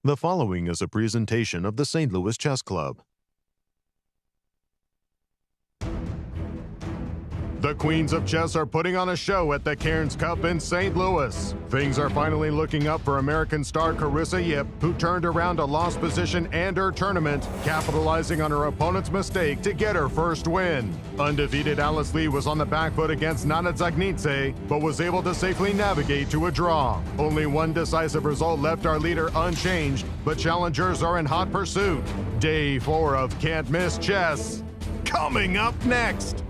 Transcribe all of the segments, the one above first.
The following is a presentation of the St. Louis Chess Club. The Queens of Chess are putting on a show at the Cairns Cup in St. Louis. Things are finally looking up for American star Carissa who turned around a lost position and her tournament, capitalizing on her opponent's mistake to get her first win. Undefeated Alice Lee was on the back foot against Dzagnidze, but was able to safely navigate to a draw. Only one decisive result left our leader unchanged, but challengers are in hot pursuit. Day 4 of Can't Miss Chess. Coming up next.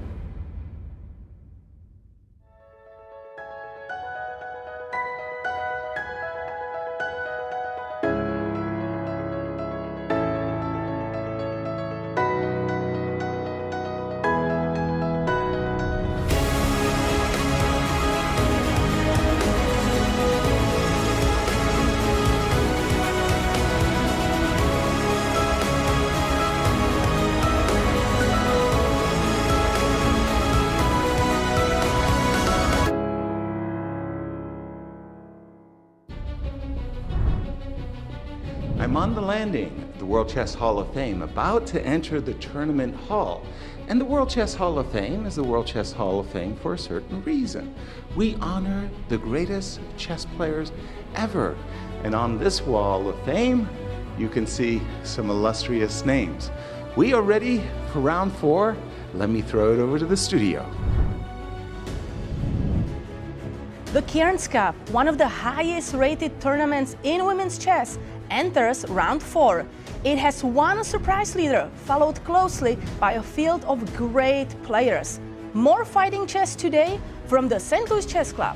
I'm on the landing of the World Chess Hall of Fame, about to enter the tournament hall. And the World Chess Hall of Fame is the World Chess Hall of Fame for a certain reason. We honor the greatest chess players ever. And on this wall of fame, you can see some illustrious names. We are ready for round 4. Let me throw it over to the studio. The Cairns Cup, one of the highest rated tournaments in women's chess, enters round 4. It has one surprise leader, followed closely by a field of great players. More fighting chess today from the St. Louis Chess Club.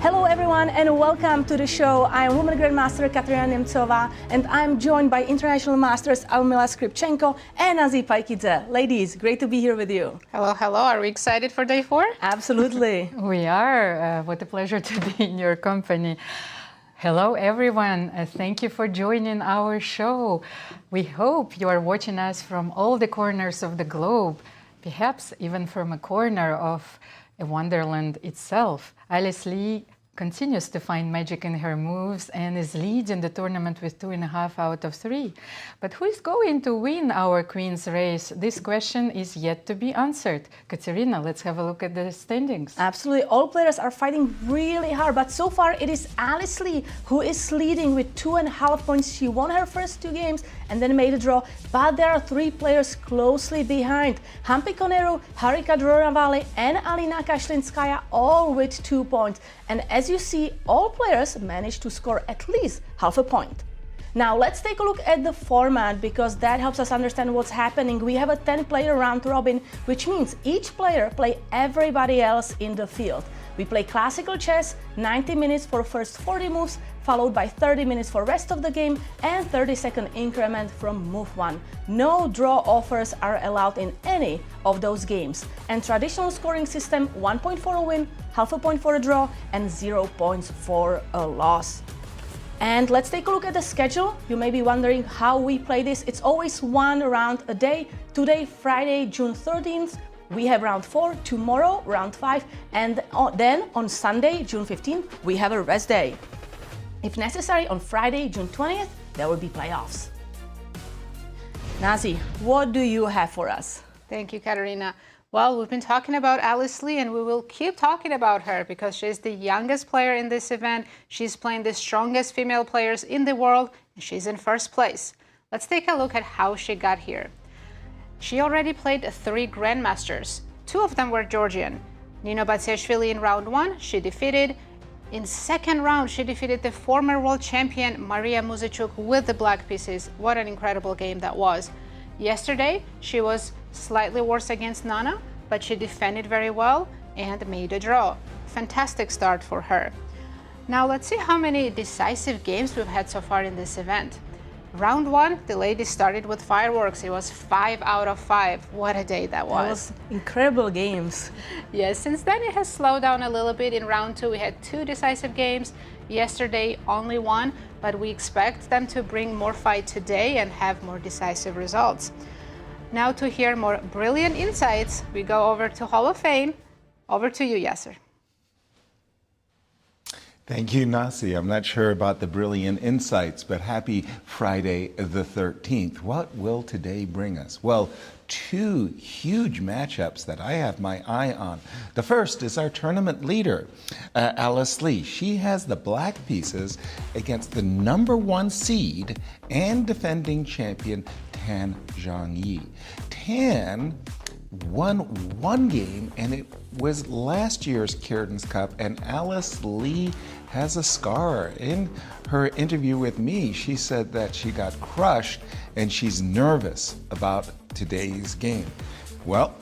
Hello everyone and welcome to the show. I am Women Grandmaster Katerina Nemcova and I'm joined by International Masters Almira Skripchenko and Paikidze. Ladies, great to be here with you. Hello, hello. Are we excited for day 4? Absolutely. We are. What a pleasure to be in your company. Hello everyone. Thank you for joining our show. We hope you are watching us from all the corners of the globe, perhaps even from a corner of a wonderland itself. Alice Lee continues to find magic in her moves and is leading the tournament with 2.5 out of 3. But who is going to win our Queen's race? This question is yet to be answered. Katerina, let's have a look at the standings. Absolutely. All players are fighting really hard, but so far it is Alice Lee who is leading with 2.5 points. She won her first 2 games and then made a draw, but there are 3 players closely behind. Humpy, Koneru, Harika, Dronavalli and Alina, Kashlinskaya, all with 2 points. And as you see, all players managed to score at least half a point. Now let's take a look at the format because that helps us understand what's happening. We have a 10-player round robin, which means each player plays everybody else in the field. We play classical chess, 90 minutes for first 40 moves, followed by 30 minutes for rest of the game and 30-second increment from move 1. No draw offers are allowed in any of those games. And traditional scoring system, 1 point for a win, half a point for a draw, and 0 points for a loss. And let's take a look at the schedule. You may be wondering how we play this. It's always 1 round a day. Today, Friday, June 13th, we have round 4, tomorrow round 5, and then on Sunday, June 15th, we have a rest day. If necessary, on Friday, June 20th, there will be playoffs. Nazi, what do you have for us? Thank you, Katerina. Well, we've been talking about Alice Lee and we will keep talking about her because she's the youngest player in this event. She's playing the strongest female players in the world and she's in first place. Let's take a look at how she got here. She already played 3 grandmasters. 2 of them were Georgian. Nino Batsiashvili in round 1, she defeated. In second round, she defeated the former world champion Mariya Muzychuk with the black pieces. What an incredible game that was. Yesterday, she was slightly worse against Nana, but she defended very well and made a draw. Fantastic start for her. Now let's see how many decisive games we've had so far in this event. Round 1, the ladies started with fireworks. It was 5 out of 5. What a day that was. It was incredible games. Yes, since then it has slowed down a little bit. In round 2, we had 2 decisive games. Yesterday, only 1, but we expect them to bring more fight today and have more decisive results. Now to hear more brilliant insights, we go over to Hall of Fame. Over to you, Yasser. Thank you, Nasi. I'm not sure about the brilliant insights, but happy Friday the 13th. What will today bring us? Well, two huge matchups that I have my eye on. The first is our tournament leader, Alice Lee. She has the black pieces against the #1 seed and defending champion Tan Zhongyi. Tan won one game, and it was last year's Cairns Cup, and Alice Lee has a scar. In her interview with me, she said that she got crushed and she's nervous about today's game. Well,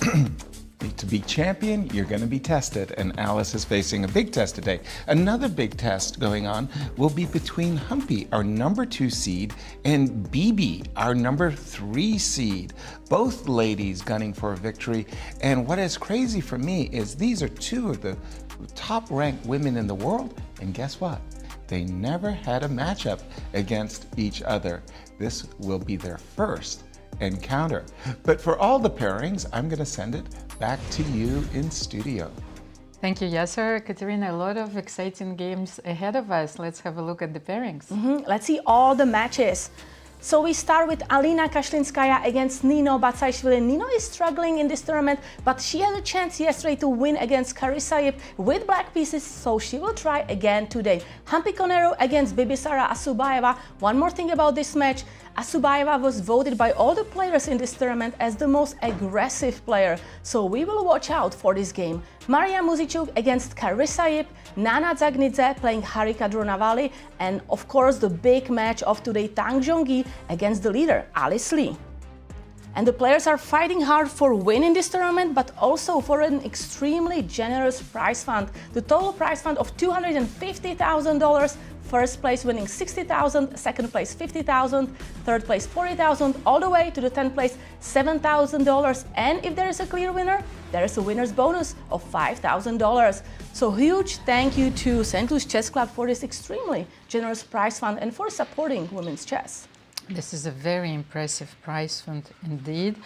to be champion, you're going to be tested, and Alice is facing a big test today. Another big test going on will be between Humpy, our #2 seed, and Bibi, our #3 seed. Both ladies gunning for a victory. And what is crazy for me is these are two of the top-ranked women in the world, and guess what? They never had a matchup against each other. This will be their first encounter. But for all the pairings, I'm going to send it back to you in studio. Thank you, Yasser. Katerina, a lot of exciting games ahead of us. Let's have a look at the pairings. Let's see all the matches. So we start with Alina Kashlinskaya against Nino Batsiashvili. Nino is struggling in this tournament, but she had a chance yesterday to win against Carissa with black pieces, so she will try again today. Humpy Koneru against Bibisara Assaubayeva. One more thing about this match, Assaubayeva was voted by all the players in this tournament as the most aggressive player, so we will watch out for this game. Mariya Muzychuk against Carissa, Nana Dzagnidze playing Harika Dronavalli, and of course the big match of today, Zhongyi against the leader, Alice Lee. And the players are fighting hard for winning this tournament, but also for an extremely generous prize fund. The total prize fund of $250,000, first place winning $60,000, second place $50,000, third place $40,000, all the way to the 10th place $7,000. And if there is a clear winner, there is a winner's bonus of $5,000. So huge thank you to St. Louis Chess Club for this extremely generous prize fund and for supporting women's chess. This is a very impressive prize fund indeed,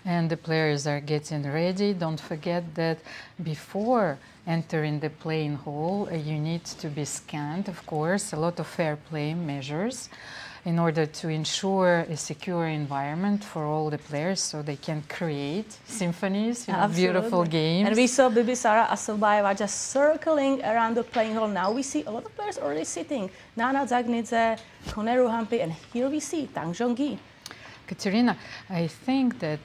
and the players are getting ready. Don't forget that before entering the playing hall, you need to be scanned, of course, a lot of fair play measures in order to ensure a secure environment for all the players so they can create symphonies, beautiful games. And we saw Bibisara Assaubayeva just circling around the playing hall. Now we see a lot of players already sitting. Nana Dzagnidze, Koneru, Humpy, and here we see Zhongyi. Katerina, I think that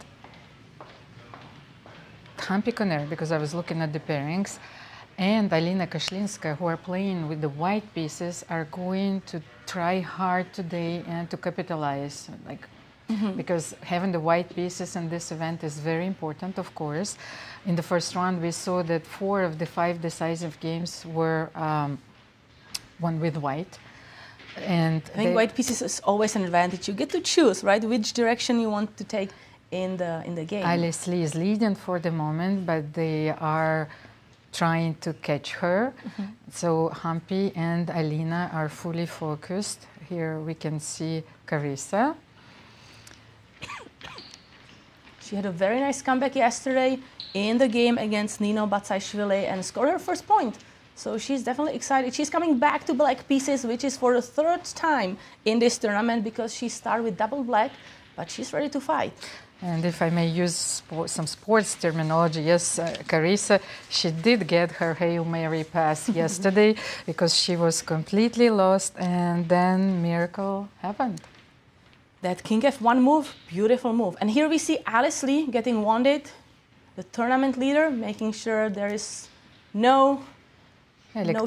Humpy Koneru, because I was looking at the pairings, and Alina Kashlinskaya, who are playing with the white pieces, are going to try hard today and to capitalize, because having the white pieces in this event is very important, of course. In the first round, we saw that 4 of the 5 decisive games were won with white. And I think white pieces is always an advantage. You get to choose, right, which direction you want to take in the game. Alice Lee is leading for the moment, but they are trying to catch her. So Humpy and Alina are fully focused. Here we can see Carissa. She had a very nice comeback yesterday in the game against Nino Batsiashvili and scored her first point. So she's definitely excited. She's coming back to black pieces, which is for the 3rd time in this tournament because she started with double black, but she's ready to fight. And if I may use some sports terminology, yes, Carissa, she did get her Hail Mary pass yesterday because she was completely lost, and then miracle happened. That King F1 move, beautiful move. And here we see Alice Lee getting wounded, the tournament leader, making sure there is no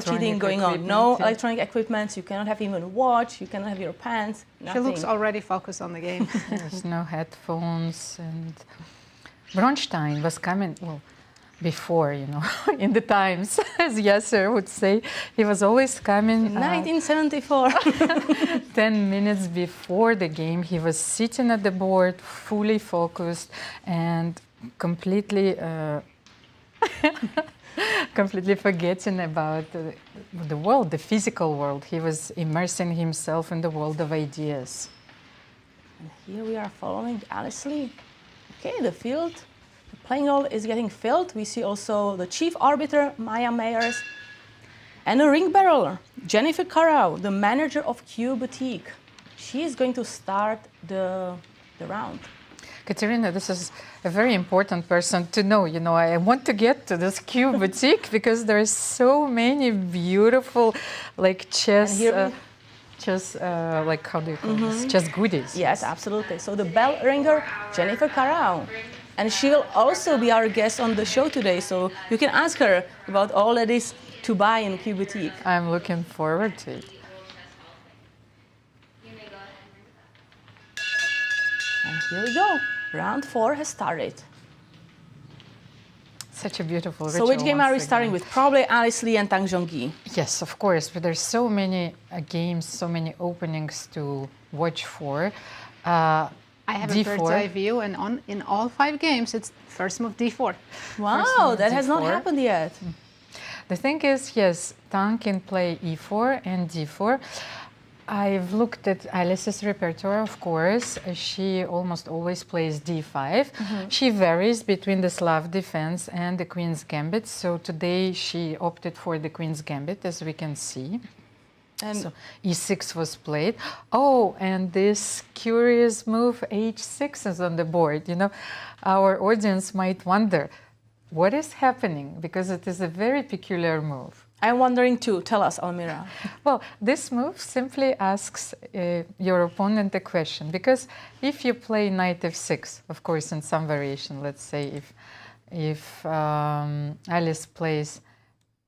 cheating going on. No electronic equipment. You cannot have even a watch. You cannot have your pants. Nothing. She looks already focused on the game. There's no headphones. And Bronstein was coming, well, before, in the times, as Yasser would say. He was always coming. In 1974. 10 minutes before the game, he was sitting at the board, fully focused and completely forgetting about the world, the physical world. He was immersing himself in the world of ideas. And here we are following Alice Lee. Okay, the playing hall is getting filled. We see also the chief arbiter, Maya Mayers. And a ring bearer, Jennifer Karau, the manager of Q Boutique. She is going to start the round. Katerina, this is a very important person to know. You know, I want to get to this Q Boutique because there are so many beautiful, like chess, like how do you call this? Chess goodies. Yes, absolutely. So the bell ringer, Jennifer Karau. And she will also be our guest on the show today, so you can ask her about all that is to buy in Q Boutique. I'm looking forward to it. And here we go. Round 4 has started. Such a beautiful So ritual. which game are we starting with? Probably Alice Lee and Tang Zhongyi. Yes, of course, but there's so many games, so many openings to watch for. I have D4. a bird's eye view, and in all 5 games, it's first move d4. Wow, that has not D4. happened yet. The thing is, yes, Tang can play e4 and d4. I've looked at Alice's repertoire, of course. She almost always plays d5. She varies between the Slav defense and the Queen's Gambit. So today she opted for the Queen's Gambit, as we can see. And So e6 was played. Oh, and this curious move h6 is on the board. You know, our audience might wonder, what is happening? Because it is a very peculiar move. I'm wondering too. Tell us, Almira. Well, this move simply asks your opponent a question, because if you play knight f6, of course, in some variation, let's say if Alice plays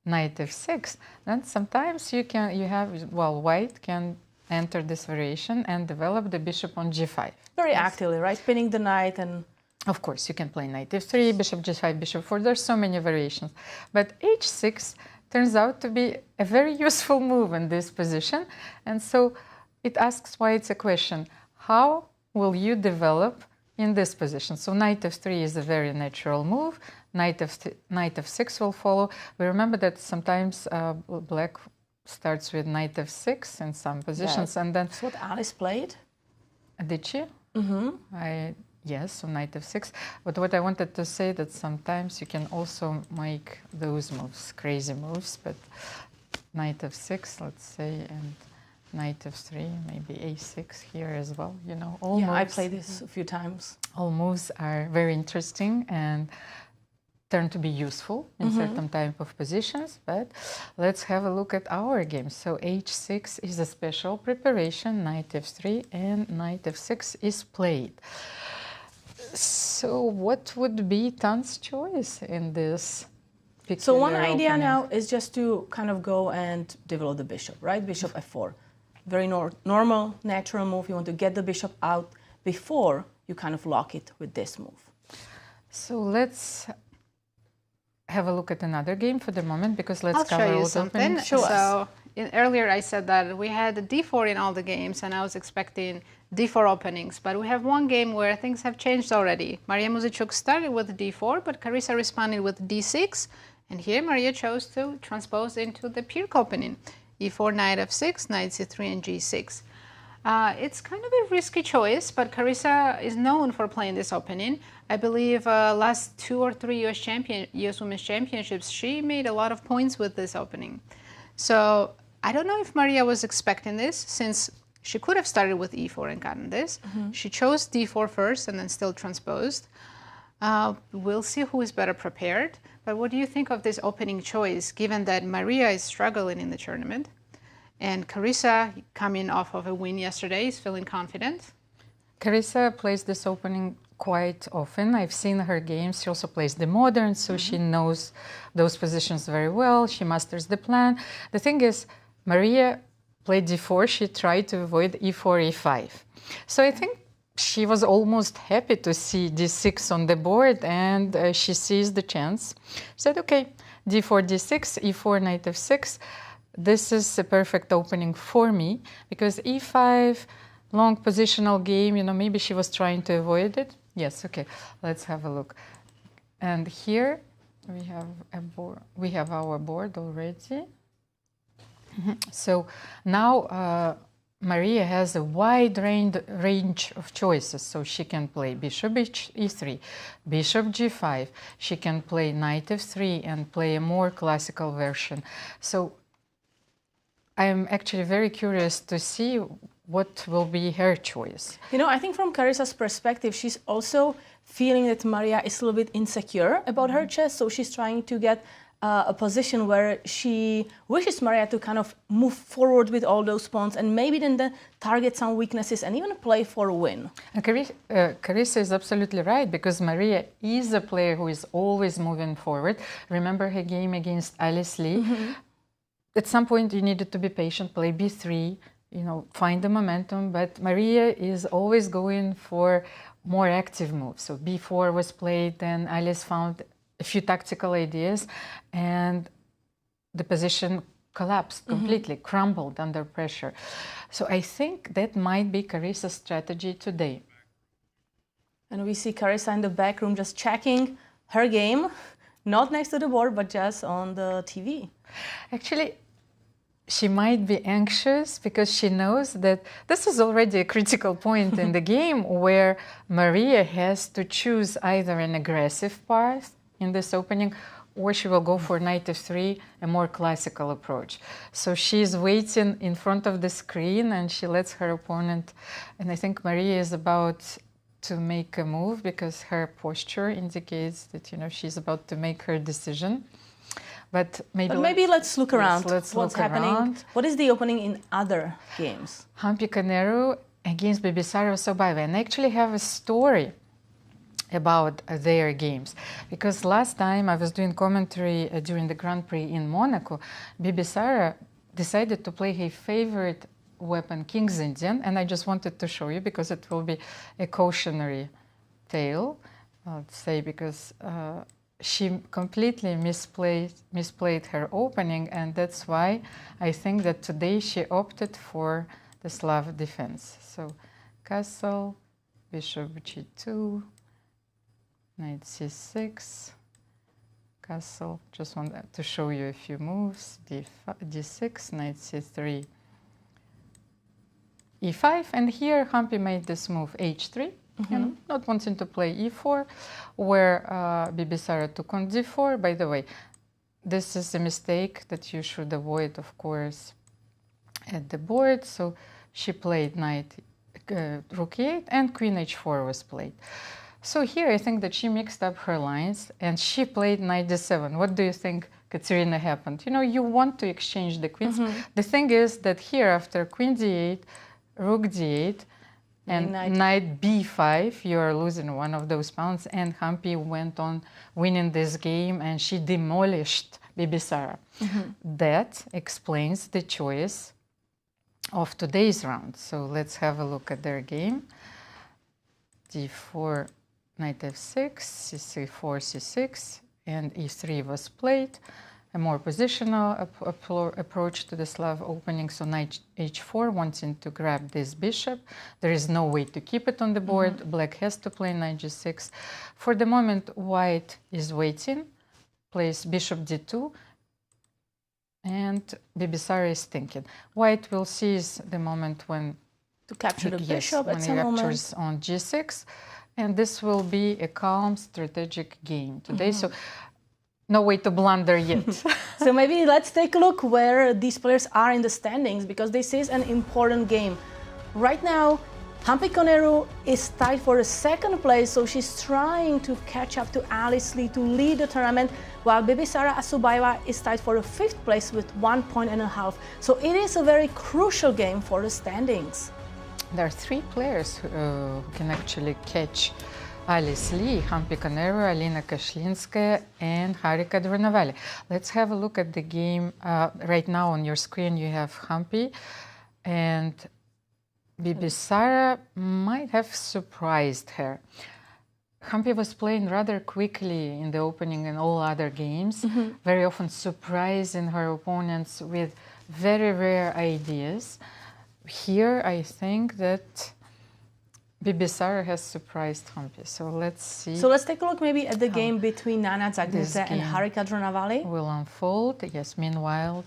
knight f6, then sometimes white can enter this variation and develop the bishop on g5. Very actively, right? Spinning the knight and... Of course, you can play knight f3, bishop g5, bishop 4. There's so many variations. But h6 turns out to be a very useful move in this position. And so it asks white a question, how will you develop in this position? So knight f3 is a very natural move. Knight f6 will follow. We remember that sometimes black starts with knight f6 in some positions. And then... That's what Alice played. Did she? Mm-hmm. Yes, so knight f6. But what I wanted to say that sometimes you can also make those moves, crazy moves, but knight f6, let's say, and knight f3, maybe a6 here as well. You know, all moves. I played this a few times. All moves are very interesting and turn to be useful in certain type of positions. But let's have a look at our game. So h6 is a special preparation, knight f3, and knight f6 is played. So what would be Tan's choice in this particular So one idea opening? now is just to kind of go and develop the bishop, right? Bishop f4. Very normal, natural move. You want to get the bishop out before you kind of lock it with this move. So let's have a look at another game for the moment, because let's I'll cover show you all the something. openings. Show us. So earlier I said that we had d4 in all the games, and I was expecting d4 openings. But we have one game where things have changed already. Mariya Muzychuk started with d4, but Carissa responded with d6. And here Mariya chose to transpose into the Pirc opening. e4, knight f6, knight c3, and g6. It's kind of a risky choice, but Carissa is known for playing this opening. I believe last 2 or 3 US Women's Championships, she made a lot of points with this opening. So I don't know if Mariya was expecting this, since she could have started with e4 and gotten this. She chose d4 first and then still transposed. We'll see who is better prepared. But what do you think of this opening choice, given that Mariya is struggling in the tournament? And Carissa, coming off of a win yesterday, is feeling confident. Carissa plays this opening quite often. I've seen her games. She also plays the modern, so she knows those positions very well. She masters the plan. The thing is, Mariya played d4. She tried to avoid e4, e5. So I think she was almost happy to see d6 on the board, and she sees the chance. She said, okay, d4, d6, e4, knight f6. This is a perfect opening for me, because e5, long positional game, you know, maybe she was trying to avoid it. Yes, okay, let's have a look. And here we have we have our board already. So now Mariya has a wide range of choices. So she can play bishop e3, bishop g5. She can play knight f3 and play a more classical version. So I'm actually very curious to see what will be her choice. You know, I think from Carissa's perspective, she's also feeling that Mariya is a little bit insecure about her chess, so she's trying to get a position where she wishes Mariya to kind of move forward with all those pawns and maybe then target some weaknesses and even play for a win. And Carissa is absolutely right, because Mariya is a player who is always moving forward. Remember her game against Alice Lee? At some point you needed to be patient, play b3, you know, find the momentum, but Mariya is always going for more active moves. So b4 was played, then Alice found a few tactical ideas, and the position collapsed completely, crumbled under pressure. So I think that might be Carissa's strategy today. And we see Carissa in the back room just checking her game, not next to the board, but just on the TV. Actually, she might be anxious because she knows that this is already a critical point in the game where Mariya has to choose either an aggressive path in this opening, or she will go for knight f3, a more classical approach. So she's waiting in front of the screen and she lets her opponent, and I think Mariya is about to make a move because her posture indicates that, you know, she's about to make her decision. But maybe let's look around. Let's what's look happening. Around. What is the opening in other games? Humpy Koneru against Bibisara Assaubayeva. And I actually have a story about their games, because last time I was doing commentary during the Grand Prix in Monaco, Bibisara decided to play her favorite weapon, King's Indian, and I just wanted to show you because it will be a cautionary tale, let's say, because she completely misplayed her opening, and that's why I think that today she opted for the Slav defense. So castle, bishop g2, knight c6, castle, just want to show you a few moves, d6, knight c3, e5, and here Humpy made this move, h3, you know, not wanting to play e4, where Bibisara took on d4. By the way, this is a mistake that you should avoid, of course, at the board. So she played knight rook e8, and queen h4 was played. So here I think that she mixed up her lines and she played knight d7. What do you think, Katerina, happened? You know, you want to exchange the queens. The thing is that here after queen d8, rook d8, and knight b5, you are losing one of those pawns, and Humpy went on winning this game and she demolished Bibisara. That explains the choice of today's round. So let's have a look at their game. d4, knight f6, c4, c6, and e3 was played. A more positional approach to the Slav opening. So knight h4, wanting to grab this bishop. There is no way to keep it on the board. Black has to play knight g6. For the moment, white is waiting, plays bishop d2, and Bibisara is thinking. White will seize the moment when to capture the bishop when at he some moment. captures on g6, and this will be a calm strategic game today. So no way to blunder yet. So maybe let's take a look where these players are in the standings, because this is an important game. Right now, Humpy Koneru is tied for the second place, so she's trying to catch up to Alice Lee to lead the tournament, while Bibisara Assaubayeva is tied for the fifth place with 1.5 points. So it is a very crucial game for the standings. There are three players who can actually catch Alice Lee: Humpy Koneru, Alina Kashlinskaya, and Harika Dronavalli. Let's have a look at the game. Right now on your screen you have Humpy, and Bibisara might have surprised her. Humpy was playing rather quickly in the opening and all other games, very often surprising her opponents with very rare ideas. Here I think that Bibisara has surprised Humpy. So let's see. So let's take a look maybe at the game between Nana Dzagnidze and Harika Dronavalli. Will unfold. Yes, meanwhile.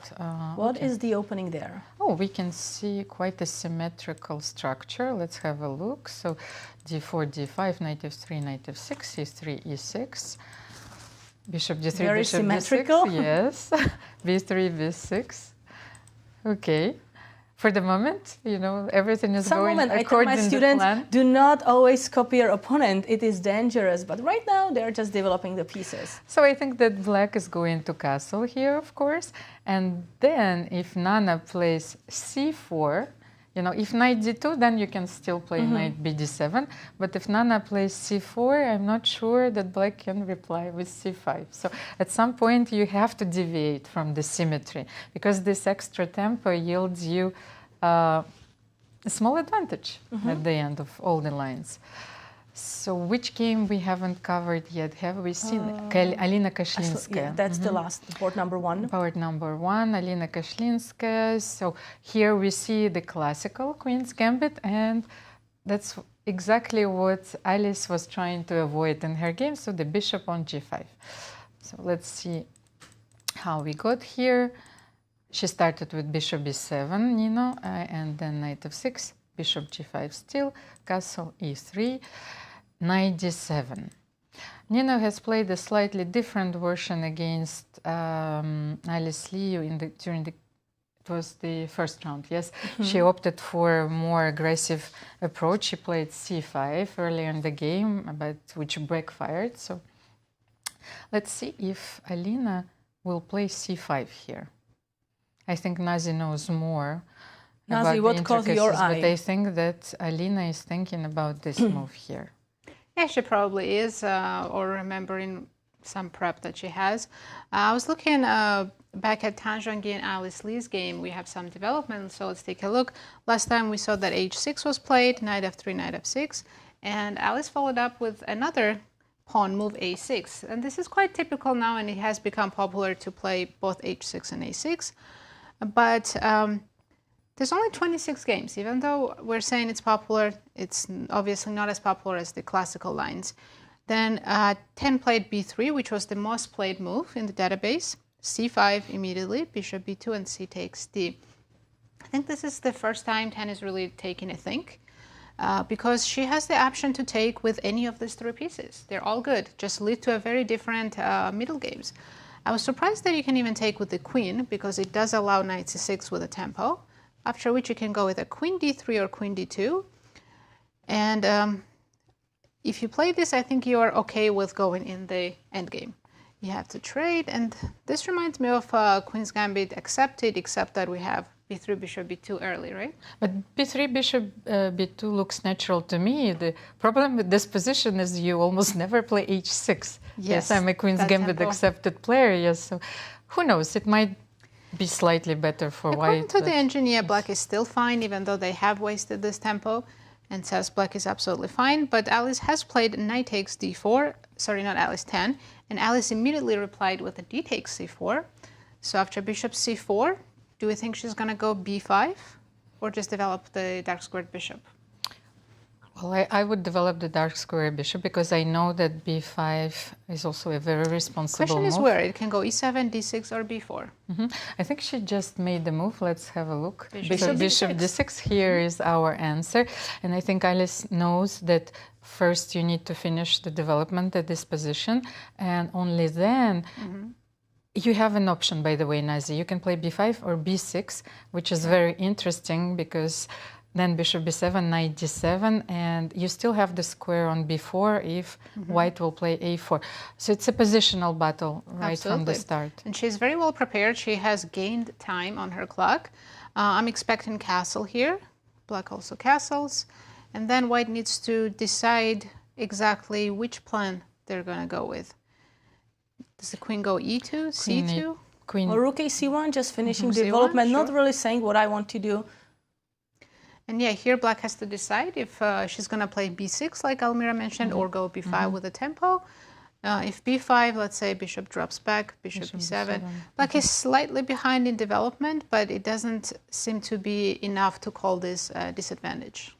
What is the opening there? Oh, we can see quite a symmetrical structure. Let's have a look. So d4, d5, knight f3, knight f6, c3, e6, bishop d3, very bishop symmetrical. b6. Yes, b3, b6. Okay. For the moment, everything is Some going moment, I tell according my to students, plan. do not always copy your opponent. It is dangerous. But right now, they're just developing the pieces. So I think that black is going to castle here, of course. And then if Nana plays c4, if knight d2, then you can still play knight bd7. But if Nana plays c4, I'm not sure that black can reply with c5. So at some point, you have to deviate from the symmetry, because this extra tempo yields you a small advantage at the end of all the lines. So which game we haven't covered yet? Have we seen? Alina Kashlinskaya. Yeah, that's the last, board number 1. Board number 1, Alina Kashlinskaya. So here we see the classical Queen's Gambit, and that's exactly what Alice was trying to avoid in her game, so the bishop on g5. So let's see how we got here. She started with bishop b7, Nino, and then knight f6, bishop g5 still, castle e3, knight d7. Nino has played a slightly different version against Alice Liu it was the first round, yes. She opted for a more aggressive approach. She played c5 earlier in the game, but which backfired. So let's see if Alina will play c5 here. I think Nazi knows more Nazi, about what the caught your intricacies, eye? but I think that Alina is thinking about this move here. Yeah, she probably is, or remembering some prep that she has. I was looking back at Zhongyi and Alice Lee's game. We have some development, so let's take a look. Last time we saw that h6 was played, knight f3, knight f6, and Alice followed up with another pawn move a6. And this is quite typical now, and it has become popular to play both h6 and a6. But there's only 26 games. Even though we're saying it's popular, it's obviously not as popular as the classical lines. Then 10 played b3, which was the most played move in the database. c5 immediately, bishop b2, and c takes d. I think this is the first time 10 is really taking a think, because she has the option to take with any of these 3 pieces. They're all good, just lead to a very different middle games. I was surprised that you can even take with the queen, because it does allow knight c6 with a tempo, after which you can go with a queen d3 or queen d2. And if you play this, I think you are okay with going in the endgame. You have to trade, and this reminds me of Queen's Gambit accepted, except that we have b3, bishop b2 early, right? But b3, bishop b2 looks natural to me. The problem with this position is you almost never play h6. Yes, I'm a Queen's Gambit accepted player, yes. So who knows, it might be slightly better for white. According to the engineer, black is still fine, even though they have wasted this tempo, and says black is absolutely fine. But Alice has played knight takes d4, sorry, not Alice, 10, and Alice immediately replied with a d takes c4. So after bishop c4, do we think she's going to go b5 or just develop the dark squared bishop? Well, I would develop the dark square bishop, because I know that b5 is also a very responsible Question move. is where? It can go e7, d6, or b4. I think she just made the move. Let's have a look. Bishop Bishop d6. Here is our answer. And I think Alice knows that first you need to finish the development at this position, and only then you have an option, by the way, Nazi. You can play b5 or b6, which is very interesting, because then bishop b7, knight d7, and you still have the square on b4 if white will play a4. So it's a positional battle right from the start. And she's very well prepared. She has gained time on her clock. I'm expecting castle here. Black also castles. And then white needs to decide exactly which plan they're going to go with. Does the queen go e2, c2? Queen. Or rook a1, just finishing development, sure. not really saying what I want to do. And yeah, here black has to decide if she's going to play b6, like Almira mentioned, or go b5 with a tempo. If b5, let's say bishop drops back, bishop b7. Black is slightly behind in development, but it doesn't seem to be enough to call this a disadvantage.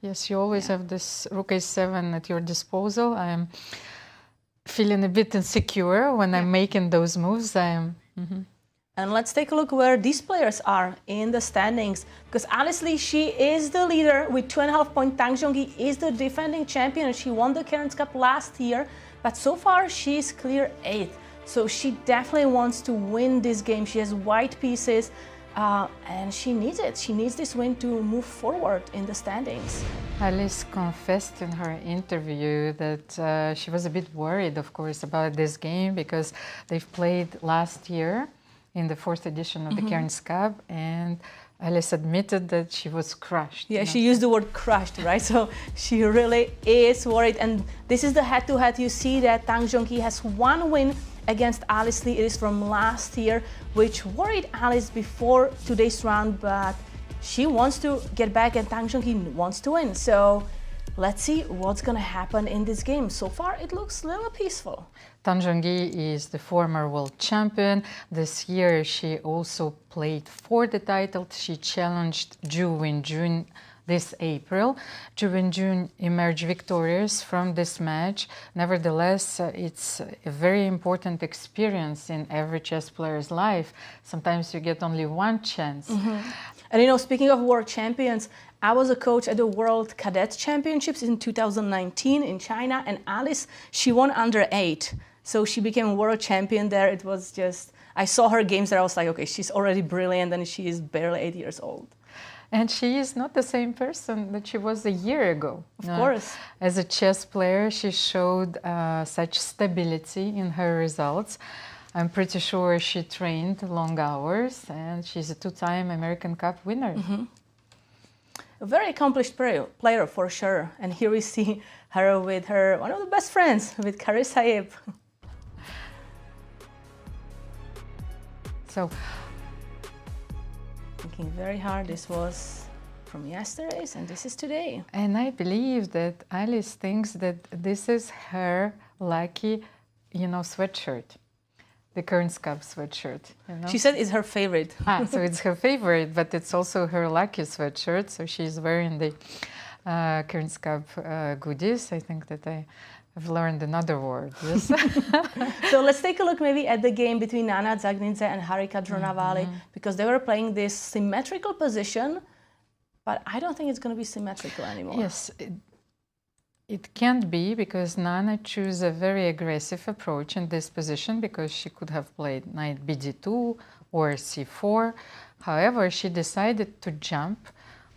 Yes, you always have this rook a7 at your disposal. I am feeling a bit insecure when I'm making those moves. And let's take a look where these players are in the standings. Because honestly, she is the leader with 2.5 points. Zhongyi is the defending champion, and she won the Cairns Cup last year. But so far, she's clear 8th. So she definitely wants to win this game. She has white pieces. and she needs it. She needs this win to move forward in the standings. Alice confessed in her interview that she was a bit worried, of course, about this game because they've played last year in the 4th edition of the Cairns Cup, and Alice admitted that she was crushed. Yeah, she used the word crushed, right? So she really is worried. And this is the head-to-head. You see that Zhongyi has 1 win against Alice Lee. It is from last year, which worried Alice before today's round, but she wants to get back and Zhongyi wants to win. So let's see what's going to happen in this game. So far, it looks a little peaceful. Zhongyi is the former world champion. This year, she also played for the title. She challenged Ju Wen-jun this April. Ju Wen-jun emerged victorious from this match. Nevertheless, it's a very important experience in every chess player's life. Sometimes you get only one chance. And you know, speaking of world champions, I was a coach at the World Cadet Championships in 2019 in China, and Alice, she won under 8. So she became world champion there. It was just, I saw her games there, I was like, okay, she's already brilliant, and she is barely 8 years old. And she is not the same person that she was a year ago. Of course. As a chess player, she showed such stability in her results. I'm pretty sure she trained long hours, and she's a 2-time American Cup winner. A very accomplished player for sure. And here we see her with her one of the best friends, with Carissa. So, thinking very hard. This was from yesterday's, and this is today. and I believe that Alice thinks that this is her lucky, sweatshirt. The Cairns Cup sweatshirt. She said it's her favorite. So it's her favorite, but it's also her lucky sweatshirt. So she's wearing the Cairns Cup goodies. I think that I have learned another word. Yes. So let's take a look maybe at the game between Nana Dzagnidze and Harika Dronavalli, because they were playing this symmetrical position, but I don't think it's going to be symmetrical anymore. Yes. It can't be, because Nana chose a very aggressive approach in this position, because she could have played knight bd2 or c4. However, she decided to jump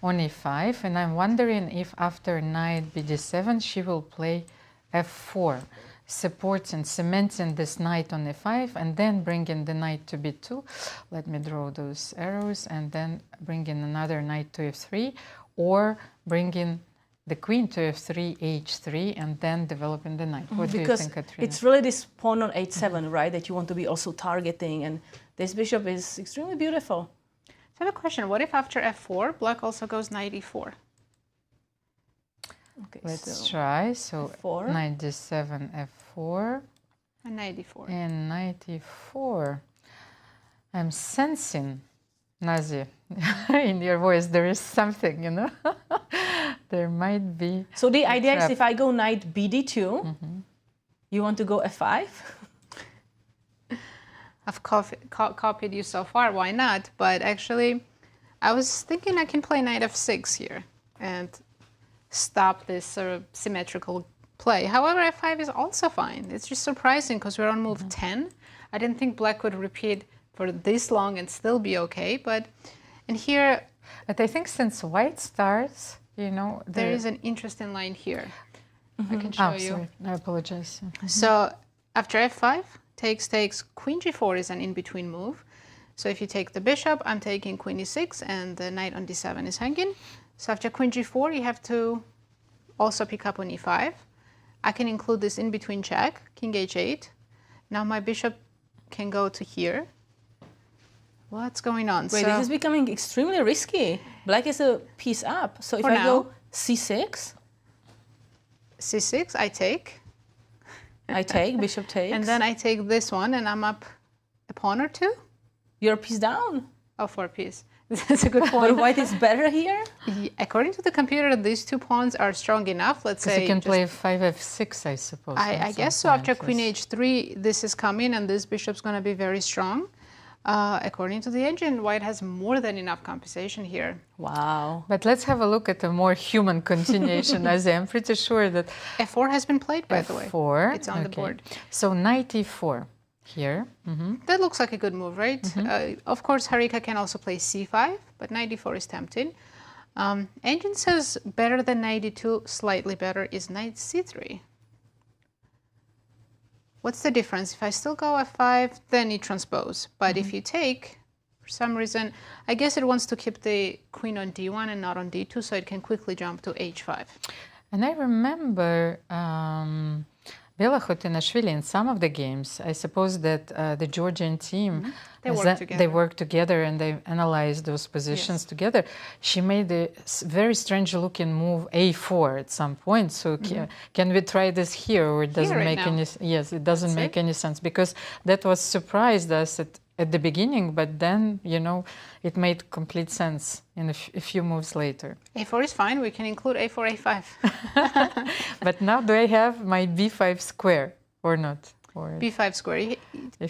on e5, and I'm wondering if after knight bd7 she will play f4, supports and cementing this knight on e5, and then bringing the knight to b2. Let me draw those arrows, and then bringing another knight to f3, or bringing the queen to f3, h3, and then developing the knight. What do you think, Katerina? It's really this pawn on h7, right, that you want to be also targeting, and this bishop is extremely beautiful. So I have a question. What if after f4, black also goes knight e4? Okay, Let's try. So f4. knight d7, f4, And knight e4. and knight e4. I'm sensing, Nazi, in your voice, there is something, There might be. So the idea is, if I go knight bd2, you want to go f5? I've copied you so far, why not? But actually, I was thinking I can play knight f6 here and stop this sort of symmetrical play. However, f5 is also fine. It's just surprising because we're on move 10. I didn't think black would repeat for this long and still be okay, but and here... But I think since white starts, there is an interesting line here. I can show you. Sorry, I apologize. So after f5, takes, queen g4 is an in-between move. So if you take the bishop, I'm taking queen e6, and the knight on d7 is hanging. So after queen g4, you have to also pick up on e5. I can include this in-between check, king h8. Now my bishop can go to here. What's going on? Wait, this is becoming extremely risky. Black is a piece up. So if I go c6... c6, I take. Bishop takes. And then I take this one, and I'm up a pawn or two. You're a piece down. Oh, 4 piece. That's a good point. But white is better here? According to the computer, these 2 pawns are strong enough. Let's say you can play 5f6, I suppose. I guess so. After queen h3, this is coming, and this bishop's going to be very strong. According to the engine, white has more than enough compensation here. Wow. But let's have a look at a more human continuation, as I'm pretty sure that... f4 has been played, by the way. f4. It's on the board. So knight e4. Here. That looks like a good move, right? Of course, Harika can also play c5, but knight d4 is tempting. Engine says better than knight d2, slightly better is knight c3. What's the difference? If I still go f5, then you transpose. But if you take, for some reason, I guess it wants to keep the queen on d1 and not on d2, so it can quickly jump to h5. And I remember Bela Khotinashvili in some of the games, I suppose that the Georgian team, they work together and they analyzed those positions together. She made a very strange looking move a4 at some point. So can we try this here, or it doesn't make any sense? Yes, it doesn't make any sense, because that was surprised us at the beginning, but then, you know, it made complete sense in a few moves later. a4 is fine. We can include a4, a5. But now do I have my b5 square or not? Or b5 square.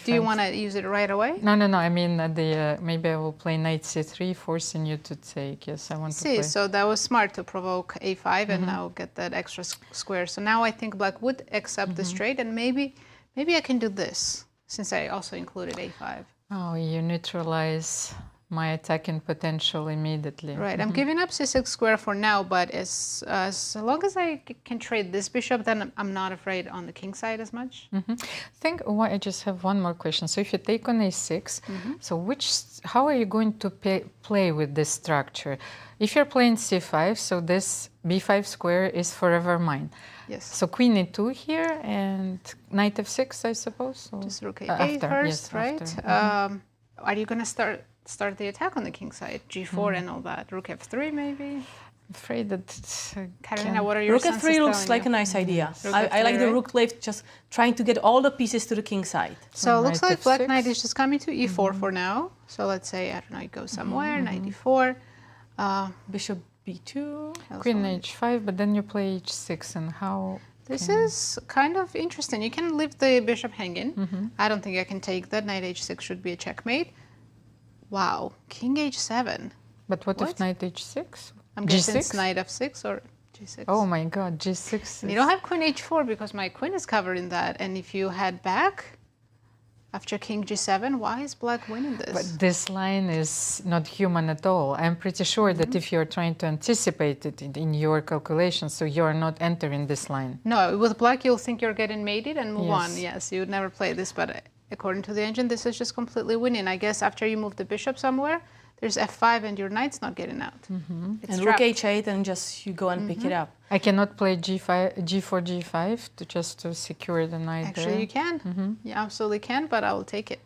Do you want to use it right away? No. I mean, maybe I will play knight c3, forcing you to take. Yes, I want to play. So that was smart to provoke a5 and now get that extra square. So now I think black would accept the straight, and maybe I can do this, since I also included a5. Oh, you neutralize my attacking potential immediately. Right, I'm giving up c6 square for now, but as long as I can trade this bishop, then I'm not afraid on the king side as much. I just have one more question. So if you take on a6, so how are you going to play with this structure? If you're playing c5, so this b5 square is forever mine. Yes. So queen e2 here and knight f6, I suppose. So just rook a8 first, yes, right? Are you going to start the attack on the king side? G4 and all that. Rook f3 maybe? I'm afraid that Katerina, what are your Rook f3 looks like a nice idea. I like the rook play, just trying to get all the pieces to the king side. So it looks like black knight is just coming to e4 for now. So let's say, I don't know, it goes somewhere, knight e4. Bishop b2. Queen h5, but then you play h6, and how... This is kind of interesting. You can leave the bishop hanging. I don't think I can take that. Knight h6 should be a checkmate. Wow, king h7. But what if knight h6? I'm guessing it's knight f6 or g6. Oh my god, g6. You don't have queen h4 because my queen is covered in that. And if you head back after king g7, why is black winning this? But this line is not human at all. I'm pretty sure that if you're trying to anticipate it in your calculations, so you're not entering this line. No, with black you'll think you're getting mated and move on. Yes, you would never play this, but according to the engine, this is just completely winning. I guess after you move the bishop somewhere, there's f5 and your knight's not getting out. And rook h8 and just you go and pick it up. I cannot play g4, g5 to secure the knight. Actually, you can. You absolutely can, but I will take it.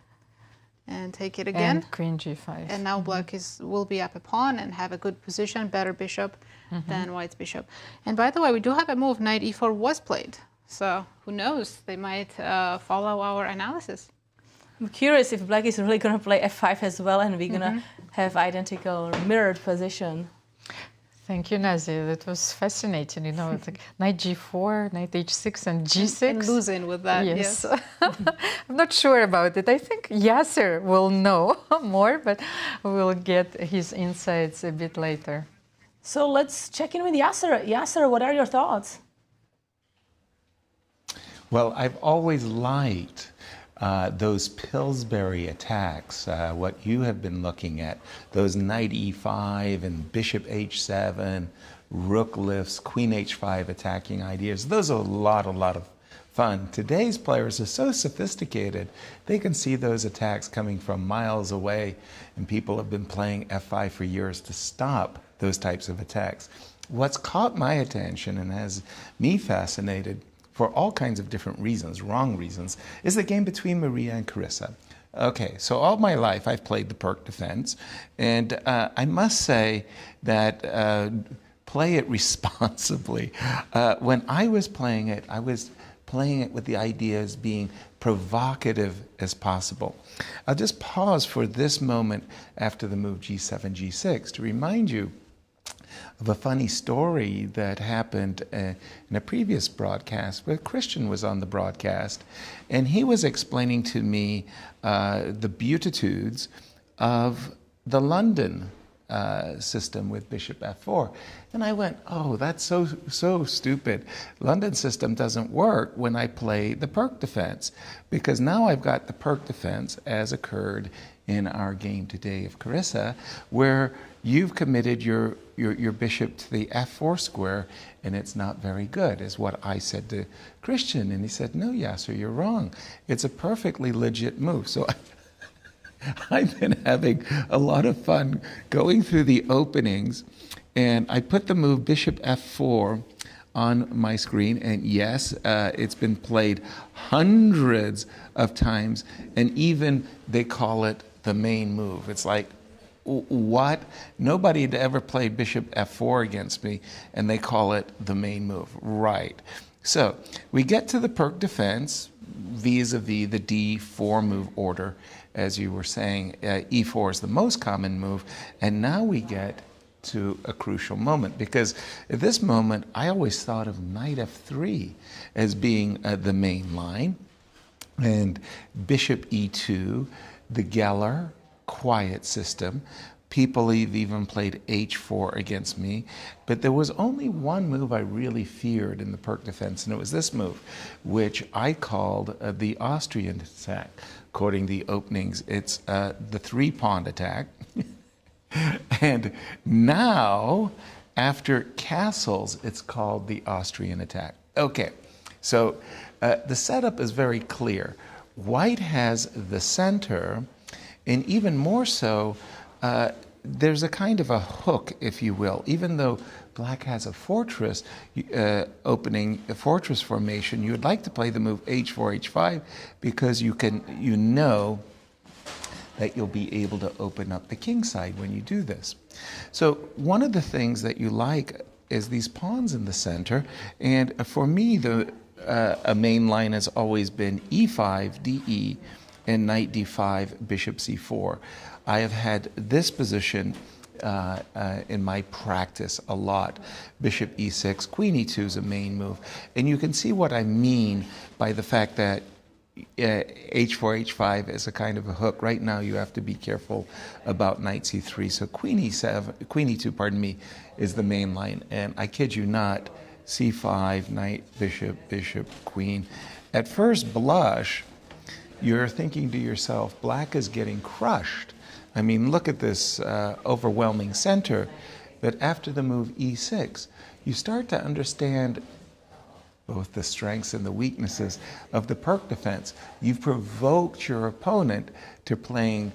And take it again. And queen g5. And now black will be up a pawn and have a good position, better bishop than white's bishop. And by the way, we do have a move, knight e4 was played. So who knows, they might follow our analysis. I'm curious if black is really going to play f5 as well, and we're going to have identical mirrored position. Thank you, Nazi. That was fascinating. You know, it's like knight g4, knight h6, and g6. And losing with that, yes. I'm not sure about it. I think Yasser will know more, but we'll get his insights a bit later. So let's check in with Yasser. Yasser, what are your thoughts? Well, I've always liked those Pillsbury attacks, what you have been looking at, those knight e5 and bishop h7, rook lifts, queen h5 attacking ideas. Those are a lot of fun. Today's players are so sophisticated, they can see those attacks coming from miles away, and people have been playing f5 for years to stop those types of attacks. What's caught my attention and has me fascinated for all kinds of different reasons, wrong reasons, is the game between Mariya and Carissa. Okay, so all my life I've played the Perk defense, and I must say that play it responsibly. When I was playing it with the idea as being provocative as possible. I'll just pause for this moment after the move g7, g6 to remind you of a funny story that happened in a previous broadcast where Christian was on the broadcast, and he was explaining to me the beatitudes of the London system with bishop f4. And I went, oh, that's so stupid. London system doesn't work when I play the Perk defense, because now I've got the Perk defense as occurred in our game today of Carissa, where you've committed your bishop to the f4 square, and it's not very good, is what I said to Christian. And he said, no, Yasser, you're wrong. It's a perfectly legit move. So I've been having a lot of fun going through the openings, and I put the move bishop f4 on my screen, and yes, it's been played hundreds of times, and even they call it the main move. It's like, what? Nobody had ever played bishop f4 against me, and they call it the main move. Right. So we get to the Perk defense vis-a-vis the d4 move order. As you were saying, e4 is the most common move, and now we get to a crucial moment, because at this moment I always thought of knight f3 as being the main line, and bishop e2, the Geller quiet system. People have even played h4 against me, but there was only one move I really feared in the Perk defense, and it was this move, which I called the Austrian attack. According to the openings, it's the three-pawn attack. And now, after castles, it's called the Austrian attack. Okay, so the setup is very clear. White has the center, and even more so, there's a kind of a hook, if you will. Even though black has a fortress opening, a fortress formation, you would like to play the move h4, h5, because you know that you'll be able to open up the king side when you do this. So one of the things that you like is these pawns in the center, and for me, a main line has always been e5, de, and knight d5, bishop c4. I have had this position in my practice a lot. Bishop e6, queen e2 is a main move. And you can see what I mean by the fact that h4, h5 is a kind of a hook. Right now you have to be careful about knight c3. So queen e2, pardon me, is the main line. And I kid you not, c5, knight, bishop, bishop, queen. At first blush, you're thinking to yourself, black is getting crushed. I mean, look at this overwhelming center. But after the move e6, you start to understand both the strengths and the weaknesses of the Perk defense. You've provoked your opponent to playing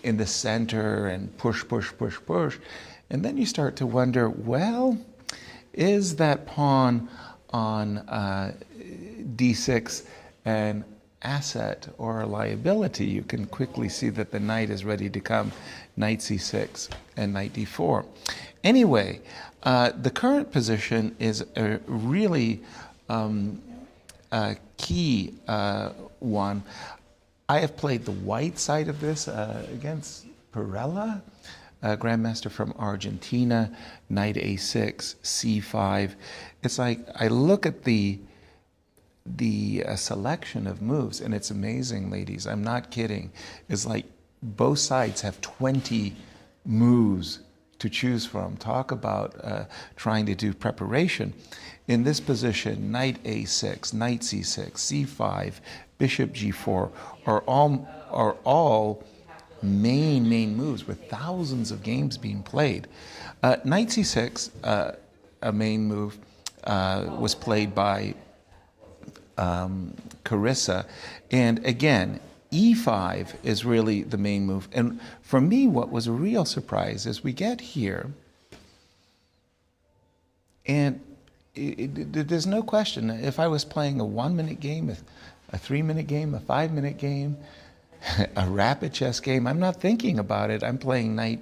in the center and push, push, push, push. And then you start to wonder, well, is that pawn on d6 an asset or a liability? You can quickly see that the knight is ready to come, knight c6 and knight d4. Anyway, the current position is a really key one. I have played the white side of this against Perella, a grandmaster from Argentina, knight a6, c5. It's like I look at the selection of moves, and it's amazing, ladies. I'm not kidding. It's like both sides have 20 moves to choose from. Talk about trying to do preparation. In this position, knight a6, knight c6, c5, bishop g4 are all main moves with thousands of games being played. Knight c6, a main move, was played by Carissa, and again, e5 is really the main move. And for me, what was a real surprise is we get here, and there's no question, if I was playing a 1-minute game, a 3-minute game, a 5-minute game, a rapid chess game, I'm not thinking about it. I'm playing knight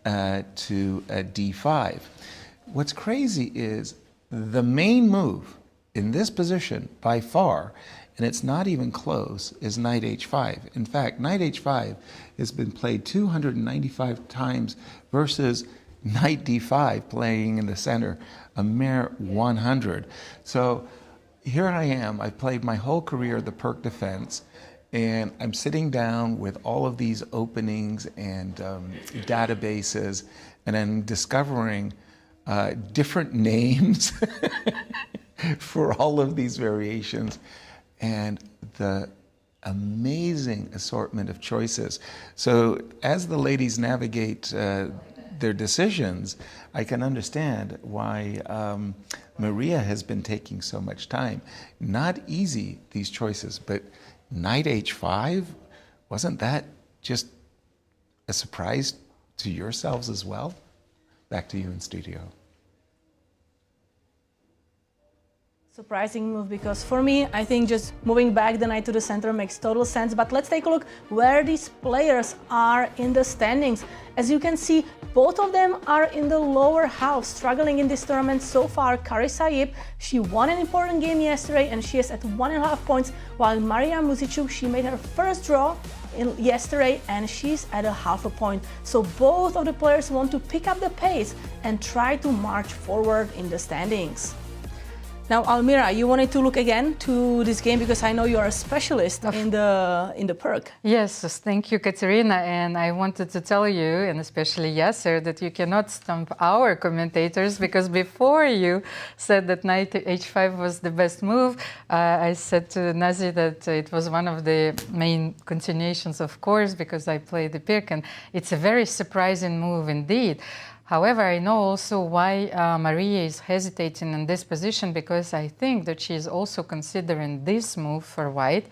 to d5. What's crazy is the main move in this position, by far, and it's not even close, is knight h5. In fact, knight h5 has been played 295 times versus knight d5 playing in the center, a mere 100. So here I am. I've played my whole career the Perk defense, And I'm sitting down with all of these openings and databases, and I'm discovering different names for all of these variations, and the amazing assortment of choices. So as the ladies navigate their decisions, I can understand why Mariya has been taking so much time. Not easy, these choices, but knight h5, wasn't that just a surprise to yourselves as well? Back to you in studio. Surprising move, because for me, I think just moving back the knight to the center makes total sense. But let's take a look where these players are in the standings. As you can see, both of them are in the lower half, struggling in this tournament so far. Carissa, she won an important game yesterday and she is at 1.5 points, while Mariya Muzychuk, she made her first draw yesterday and she's at 0.5 point. So both of the players want to pick up the pace and try to march forward in the standings. Now, Almira, you wanted to look again to this game because I know you are a specialist in the perk. Yes, thank you, Katerina. And I wanted to tell you, and especially Yasser, that you cannot stump our commentators, because before you said that knight h5 was the best move, I said to Nazi that it was one of the main continuations, of course, because I played the pick, and it's a very surprising move indeed. However, I know also why Mariya is hesitating in this position, because I think that she is also considering this move for white.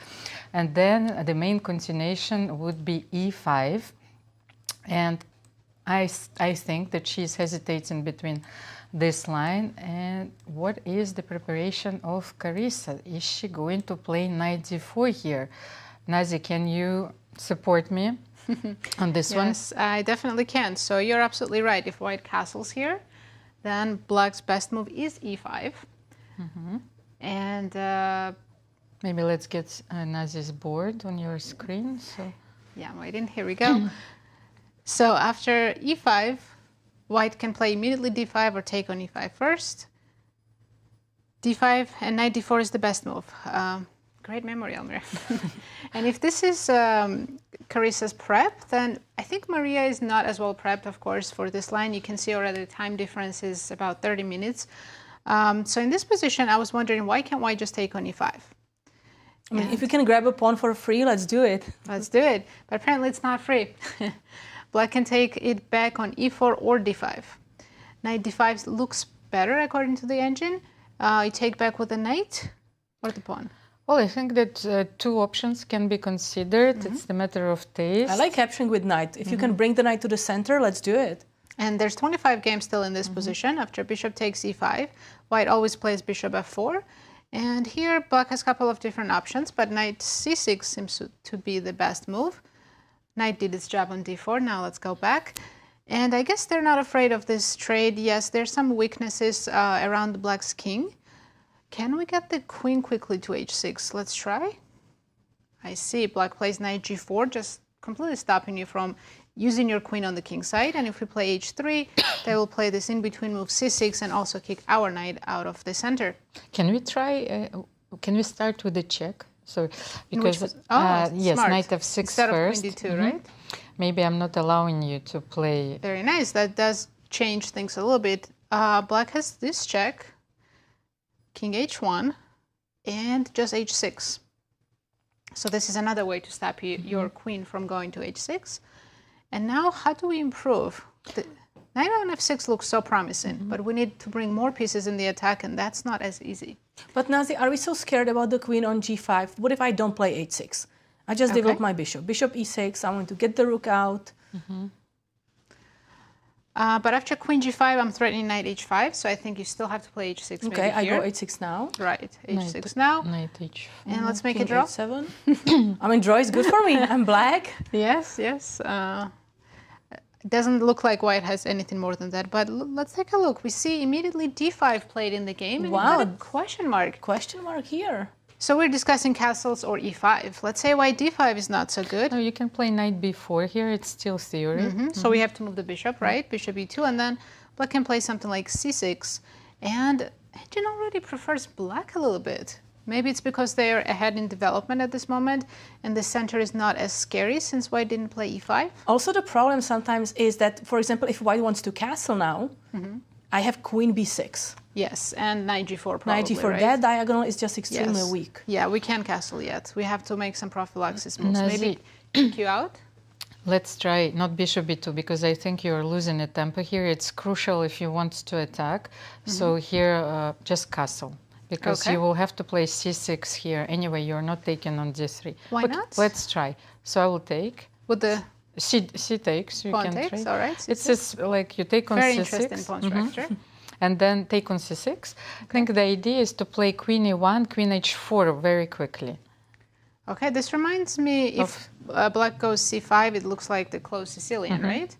And then the main continuation would be e5. And I think that she is hesitating between this line and what is the preparation of Carissa. Is she going to play knight d4 here? Nazi, can you support me on this one? Yes, I definitely can. So you're absolutely right. If white castles here, then black's best move is e5. And maybe let's get Nazi's board on your screen. So yeah, I'm waiting. Here we go. So after e5, white can play immediately d5 or take on e5 first. d5 and knight d4 is the best move. Great memory, Almira. And if this is Carissa's prep, then I think Mariya is not as well prepped, of course, for this line. You can see already the time difference is about 30 minutes. So in this position, I was wondering, why can't white just take on e5? I mean, if you can grab a pawn for free, let's do it. Let's do it. But apparently it's not free. Black can take it back on e4 or d5. Knight d5 looks better according to the engine. You take back with the knight or the pawn. Well, I think that two options can be considered. It's the matter of taste. I like capturing with knight. If you can bring the knight to the center, let's do it. And there's 25 games still in this position. After bishop takes e5, white always plays bishop f4. And here, black has a couple of different options, but knight c6 seems to be the best move. Knight did its job on d4. Now let's go back. And I guess they're not afraid of this trade. Yes, there's some weaknesses around the black's king. Can we get the queen quickly to h6? Let's try. I see black plays knight g4, just completely stopping you from using your queen on the king side. And if we play h3, they will play this in-between move c6 and also kick our knight out of the center. Can we try, can we start with the check? So, because, yes, smart. knight f6 Instead first. Of queen d2, right? Maybe I'm not allowing you to play. Very nice. That does change things a little bit. Black has this check. King h1 and just h6. So this is another way to stop your queen from going to h6. And now how do we improve? The knight on f6 looks so promising, but we need to bring more pieces in the attack, and that's not as easy. But Nazi, are we so scared about the queen on g5? What if I don't play h6? I just develop my bishop. Bishop e6, I want to get the rook out. But after queen g5, I'm threatening knight h5, so I think you still have to play h6. Okay, I go h6 now. Right, h6 now. Knight h4. And let's make a draw. h7. I mean, draw is good for me. I'm black. Yes, yes. It doesn't look like white has anything more than that, but let's take a look. We see immediately d5 played in the game. And wow. a question mark. Question mark here. So we're discussing castles or e5. Let's say white d5 is not so good. No, you can play knight b4 here. It's still theory. So we have to move the bishop, right? Bishop e2, and then black can play something like c6. And engine already prefers black a little bit. Maybe it's because they are ahead in development at this moment, and the center is not as scary since white didn't play e5. Also, the problem sometimes is that, for example, if white wants to castle now, I have queen b6. Yes, and knight g4 probably, Knight g4, right? that diagonal is just extremely weak. Yeah, we can't castle yet. We have to make some prophylaxis moves. Nazi. Maybe kick you out? Let's try not bishop b2 because I think you're losing a tempo here. It's crucial if you want to attack. So here, just castle. Because you will have to play c6 here. Anyway, you're not taking on d3. Why but not? Let's try. So I will take. With the C takes. You pawn can takes, try. all right. It's just like you take on very c6. interesting pawn structure. And then take on c6. I think the idea is to play queen e1, queen h4 very quickly. Okay, this reminds me, if black goes c5, it looks like the closed Sicilian, right?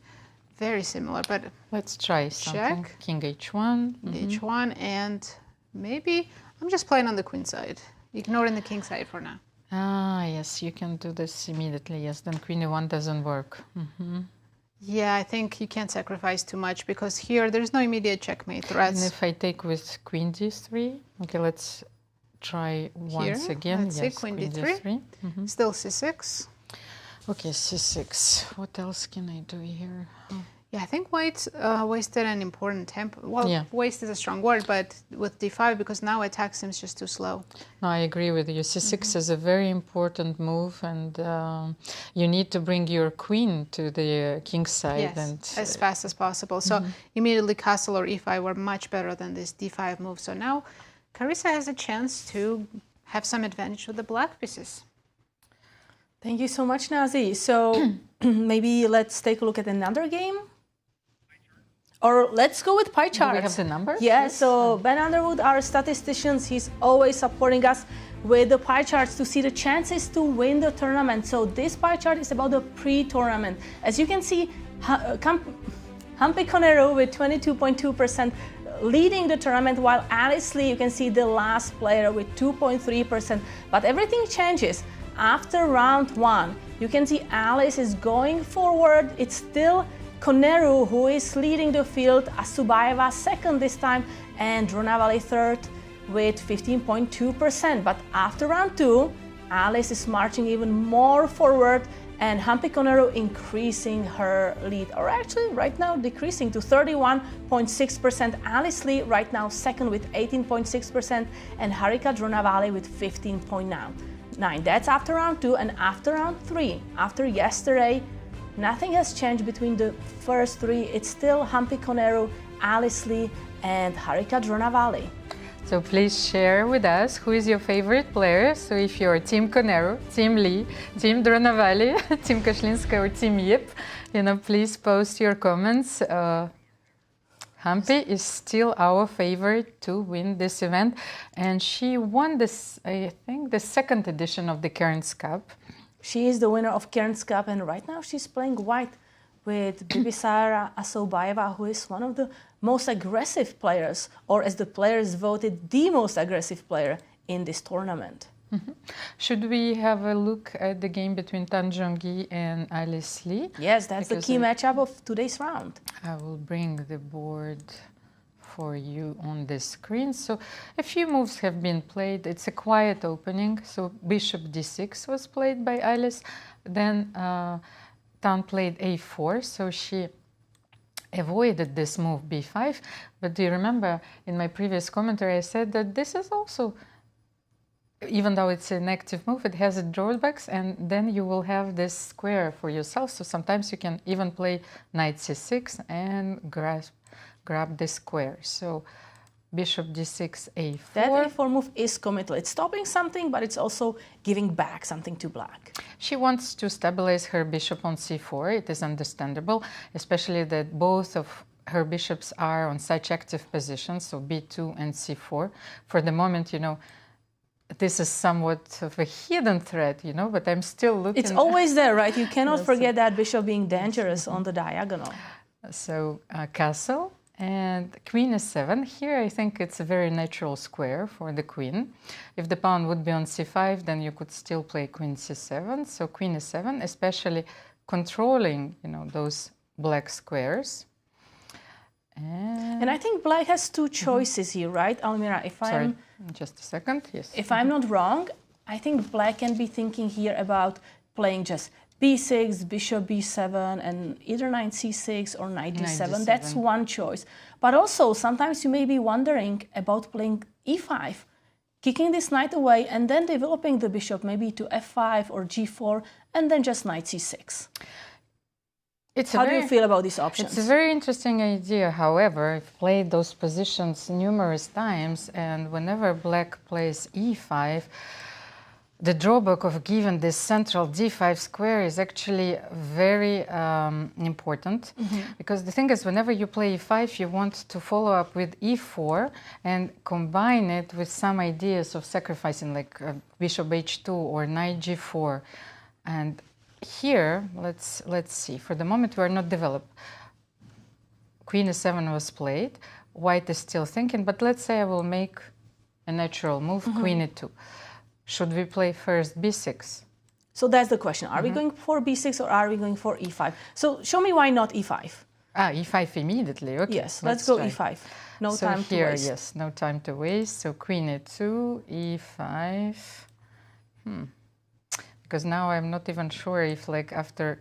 Very similar, but Let's try something. check. King h1. h1, and maybe I'm just playing on the queen side, ignoring the king side for now. Ah, yes, you can do this immediately. Yes, then queen e1 doesn't work. Yeah, I think you can't sacrifice too much because here there's no immediate checkmate And threats. if I take with queen d3, okay, let's try once again. Let's see, Yes, queen d3. Still c6. Okay, c6. What else can I do here? Yeah, I think white wasted an important tempo. Well, Yeah. waste is a strong word, but with d5, because now attack seems just too slow. No, I agree with you. C6 is a very important move, and you need to bring your queen to the king's side. Yes, And as fast as possible. So immediately castle or e5 were much better than this d5 move. So now Carissa has a chance to have some advantage with the black pieces. Thank you so much, Nazi. So maybe let's take a look at another game. Or let's go with pie do charts. we have the numbers? Yeah, so Ben Underwood, our statistician, he's always supporting us with the pie charts to see the chances to win the tournament. So this pie chart is about the pre-tournament. As you can see, Humpy Koneru with 22.2% leading the tournament, while Alice Lee, you can see the last player with 2.3%. But everything changes. After round one, you can see Alice is going forward. It's still Koneru who is leading the field, Assaubayeva second this time, and Dronavalli third with 15.2%. But after round two, Alice is marching even more forward, and Humpy Koneru increasing her lead, or actually right now decreasing to 31.6%. Alice Lee right now second with 18.6%, and Harika Dronavalli with 15.9%. That's after round two, and after round three, after yesterday, nothing has changed between the first three. It's still Humpy Koneru, Alice Lee, and Harika Dronavalli. So please share with us who is your favorite player. So if you're Team Koneru, Team Lee, Team Dronavalli, Team Kashlinskaya, or Team Yip, please post your comments. Humpy is still our favorite to win this event, and she won this, I think, the second edition of the Cairns Cup. She is the winner of Cairns Cup, and right now she's playing white with Bibisara Assaubayeva, who is one of the most aggressive players, or as the players voted, the most aggressive player in this tournament. Should we have a look at the game between Zhongyi and Alice Lee? Yes, that's the key matchup of today's round. I will bring the board for you on the screen. So a few moves have been played. It's a quiet opening. So bishop d6 was played by Alice. Then Tan played a4, so she avoided this move b5. But do you remember in my previous commentary I said that this is also, even though it's an active move, it has drawbacks, and then you will have this square for yourself. So sometimes you can even play knight c6 and grab the square. So bishop d6, a4. That a4 move is committal. It's stopping something, but it's also giving back something to black. She wants to stabilize her bishop on c4. It is understandable, especially that both of her bishops are on such active positions, so b2 and c4. For the moment, this is somewhat of a hidden threat, but I'm still looking. It's always there, right? You cannot forget that bishop being dangerous on the diagonal. So castle and queen s7. Here I think it's a very natural square for the queen. If the pawn would be on c5, then you could still play queen c7. So queen s7, especially controlling, those black squares. And I think black has two choices here, right, Almira? Sorry, just a second. Yes. If I'm not wrong, I think black can be thinking here about playing just b6, bishop b7, and either knight c6 or knight d7. That's one choice. But also, sometimes you may be wondering about playing e5, kicking this knight away, and then developing the bishop maybe to f5 or g4, and then just knight c6. How do you feel about these options? It's a very interesting idea. However, I've played those positions numerous times, and whenever black plays e5, the drawback of giving this central d5 square is actually very important. Because the thing is, whenever you play e5, you want to follow up with e4 and combine it with some ideas of sacrificing, like bishop h2 or knight g4. And here, let's see. For the moment, we are not developed. Queen e7 was played. White is still thinking, but let's say I will make a natural move, queen e2. Should we play first b6? So that's the question. Are we going for b6 or are we going for e5? So show me why not e5. E5 immediately. Okay. Yes, let's go e5. No time to waste. Yes, no time to waste. So queen e2, e5. Because now I'm not even sure if, like, after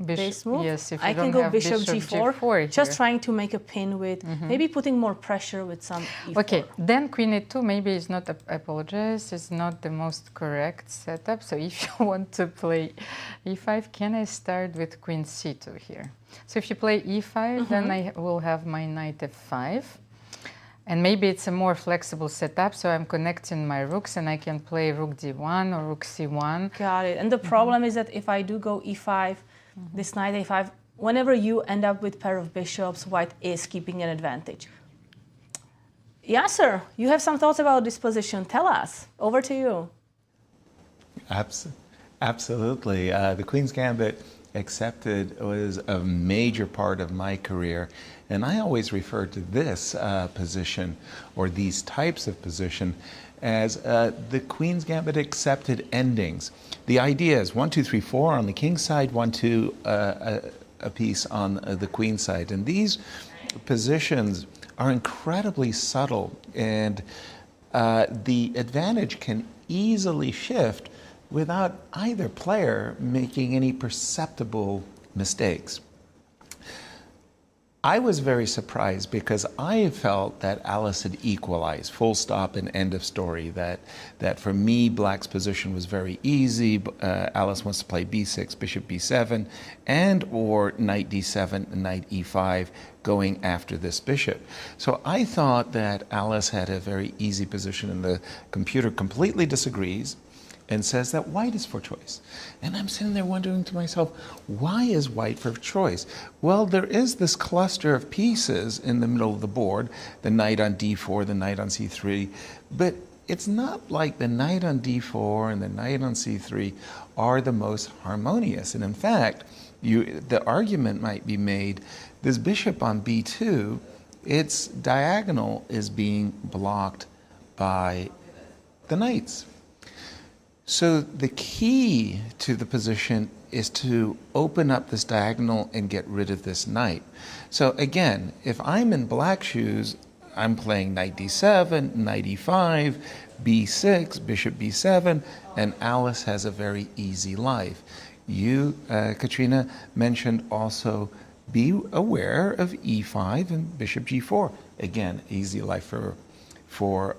bishop, move, yes, if I can go bishop g4 just here. Trying to make a pin with maybe putting more pressure with some e4. Okay, then queen e2 maybe is not, I apologize, is not the most correct setup. So if you want to play e5, can I start with queen c2 here? So if you play e5, then I will have my knight f5. And maybe it's a more flexible setup, so I'm connecting my rooks and I can play rook d1 or rook c1. Got it. And the problem is that if I do go e5, this knight a5, whenever you end up with pair of bishops, white is keeping an advantage. Yasser, you have some thoughts about this position. Tell us. Over to you. Absolutely. The Queen's Gambit accepted was a major part of my career. And I always refer to this position, or these types of position, as the Queen's Gambit accepted endings. The idea is 1, 2, 3, 4 on the king's side, 1, 2 a piece on the queen's side. And these positions are incredibly subtle, and the advantage can easily shift without either player making any perceptible mistakes. I was very surprised because I felt that Alice had equalized, full stop and end of story, that for me, black's position was very easy. Alice wants to play b6, bishop b7, and or knight d7, knight e5, going after this bishop. So I thought that Alice had a very easy position, and the computer completely disagrees and says that white is for choice. And I'm sitting there wondering to myself, why is white for choice? Well, there is this cluster of pieces in the middle of the board, the knight on d4, the knight on c3, but it's not like the knight on d4 and the knight on c3 are the most harmonious. And in fact, the argument might be made, this bishop on b2, its diagonal is being blocked by the knights. So the key to the position is to open up this diagonal and get rid of this knight. So again, if I'm in black shoes, I'm playing knight d7, knight e5, b6, bishop b7, and Alice has a very easy life. You, Katerina, mentioned also be aware of e5 and bishop g4. Again, easy life for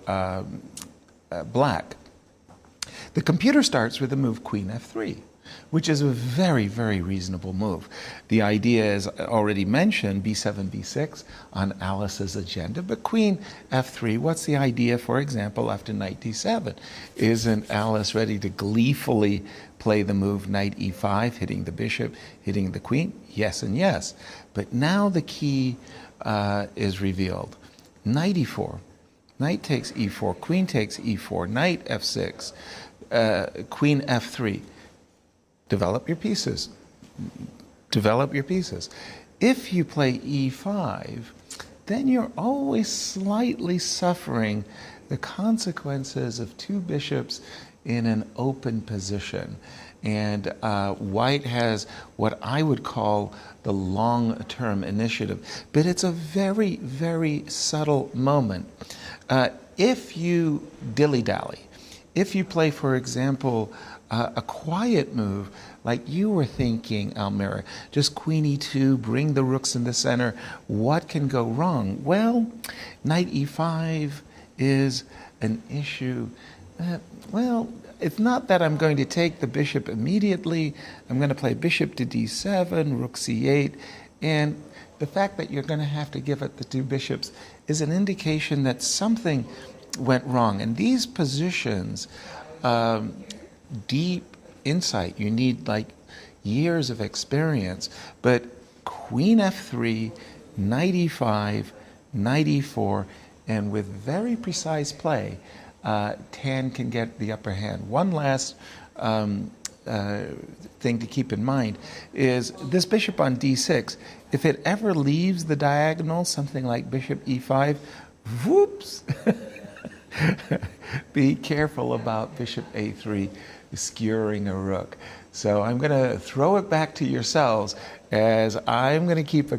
black. The computer starts with the move queen f3, which is a very, very reasonable move. The idea is already mentioned, b7, b6 on Alice's agenda, but queen f3, what's the idea, for example, after knight d7? Isn't Alice ready to gleefully play the move knight e5, hitting the bishop, hitting the queen? Yes and yes. But now the key is revealed. Knight e4. Knight takes e4, queen takes e4, knight f6, queen f3. Develop your pieces. Develop your pieces. If you play e5, then you're always slightly suffering the consequences of two bishops in an open position. and white has what I would call the long-term initiative. But it's a very, very subtle moment. If you dilly-dally, if you play, for example, a quiet move, like you were thinking, Almira, just queen e2, bring the rooks in the center, what can go wrong? Well, knight e5 is an issue. Well, it's not that I'm going to take the bishop immediately. I'm going to play bishop to d7, rook c8, and the fact that you're going to have to give up the two bishops is an indication that something went wrong. And these positions, deep insight, you need like years of experience, but queen f3, knight e5, knight e4, and with very precise play, tan can get the upper hand. One last thing to keep in mind is this bishop on d6, if it ever leaves the diagonal, something like bishop e5, whoops, be careful about bishop a3 skewering a rook. So I'm going to throw it back to yourselves as I'm going to keep a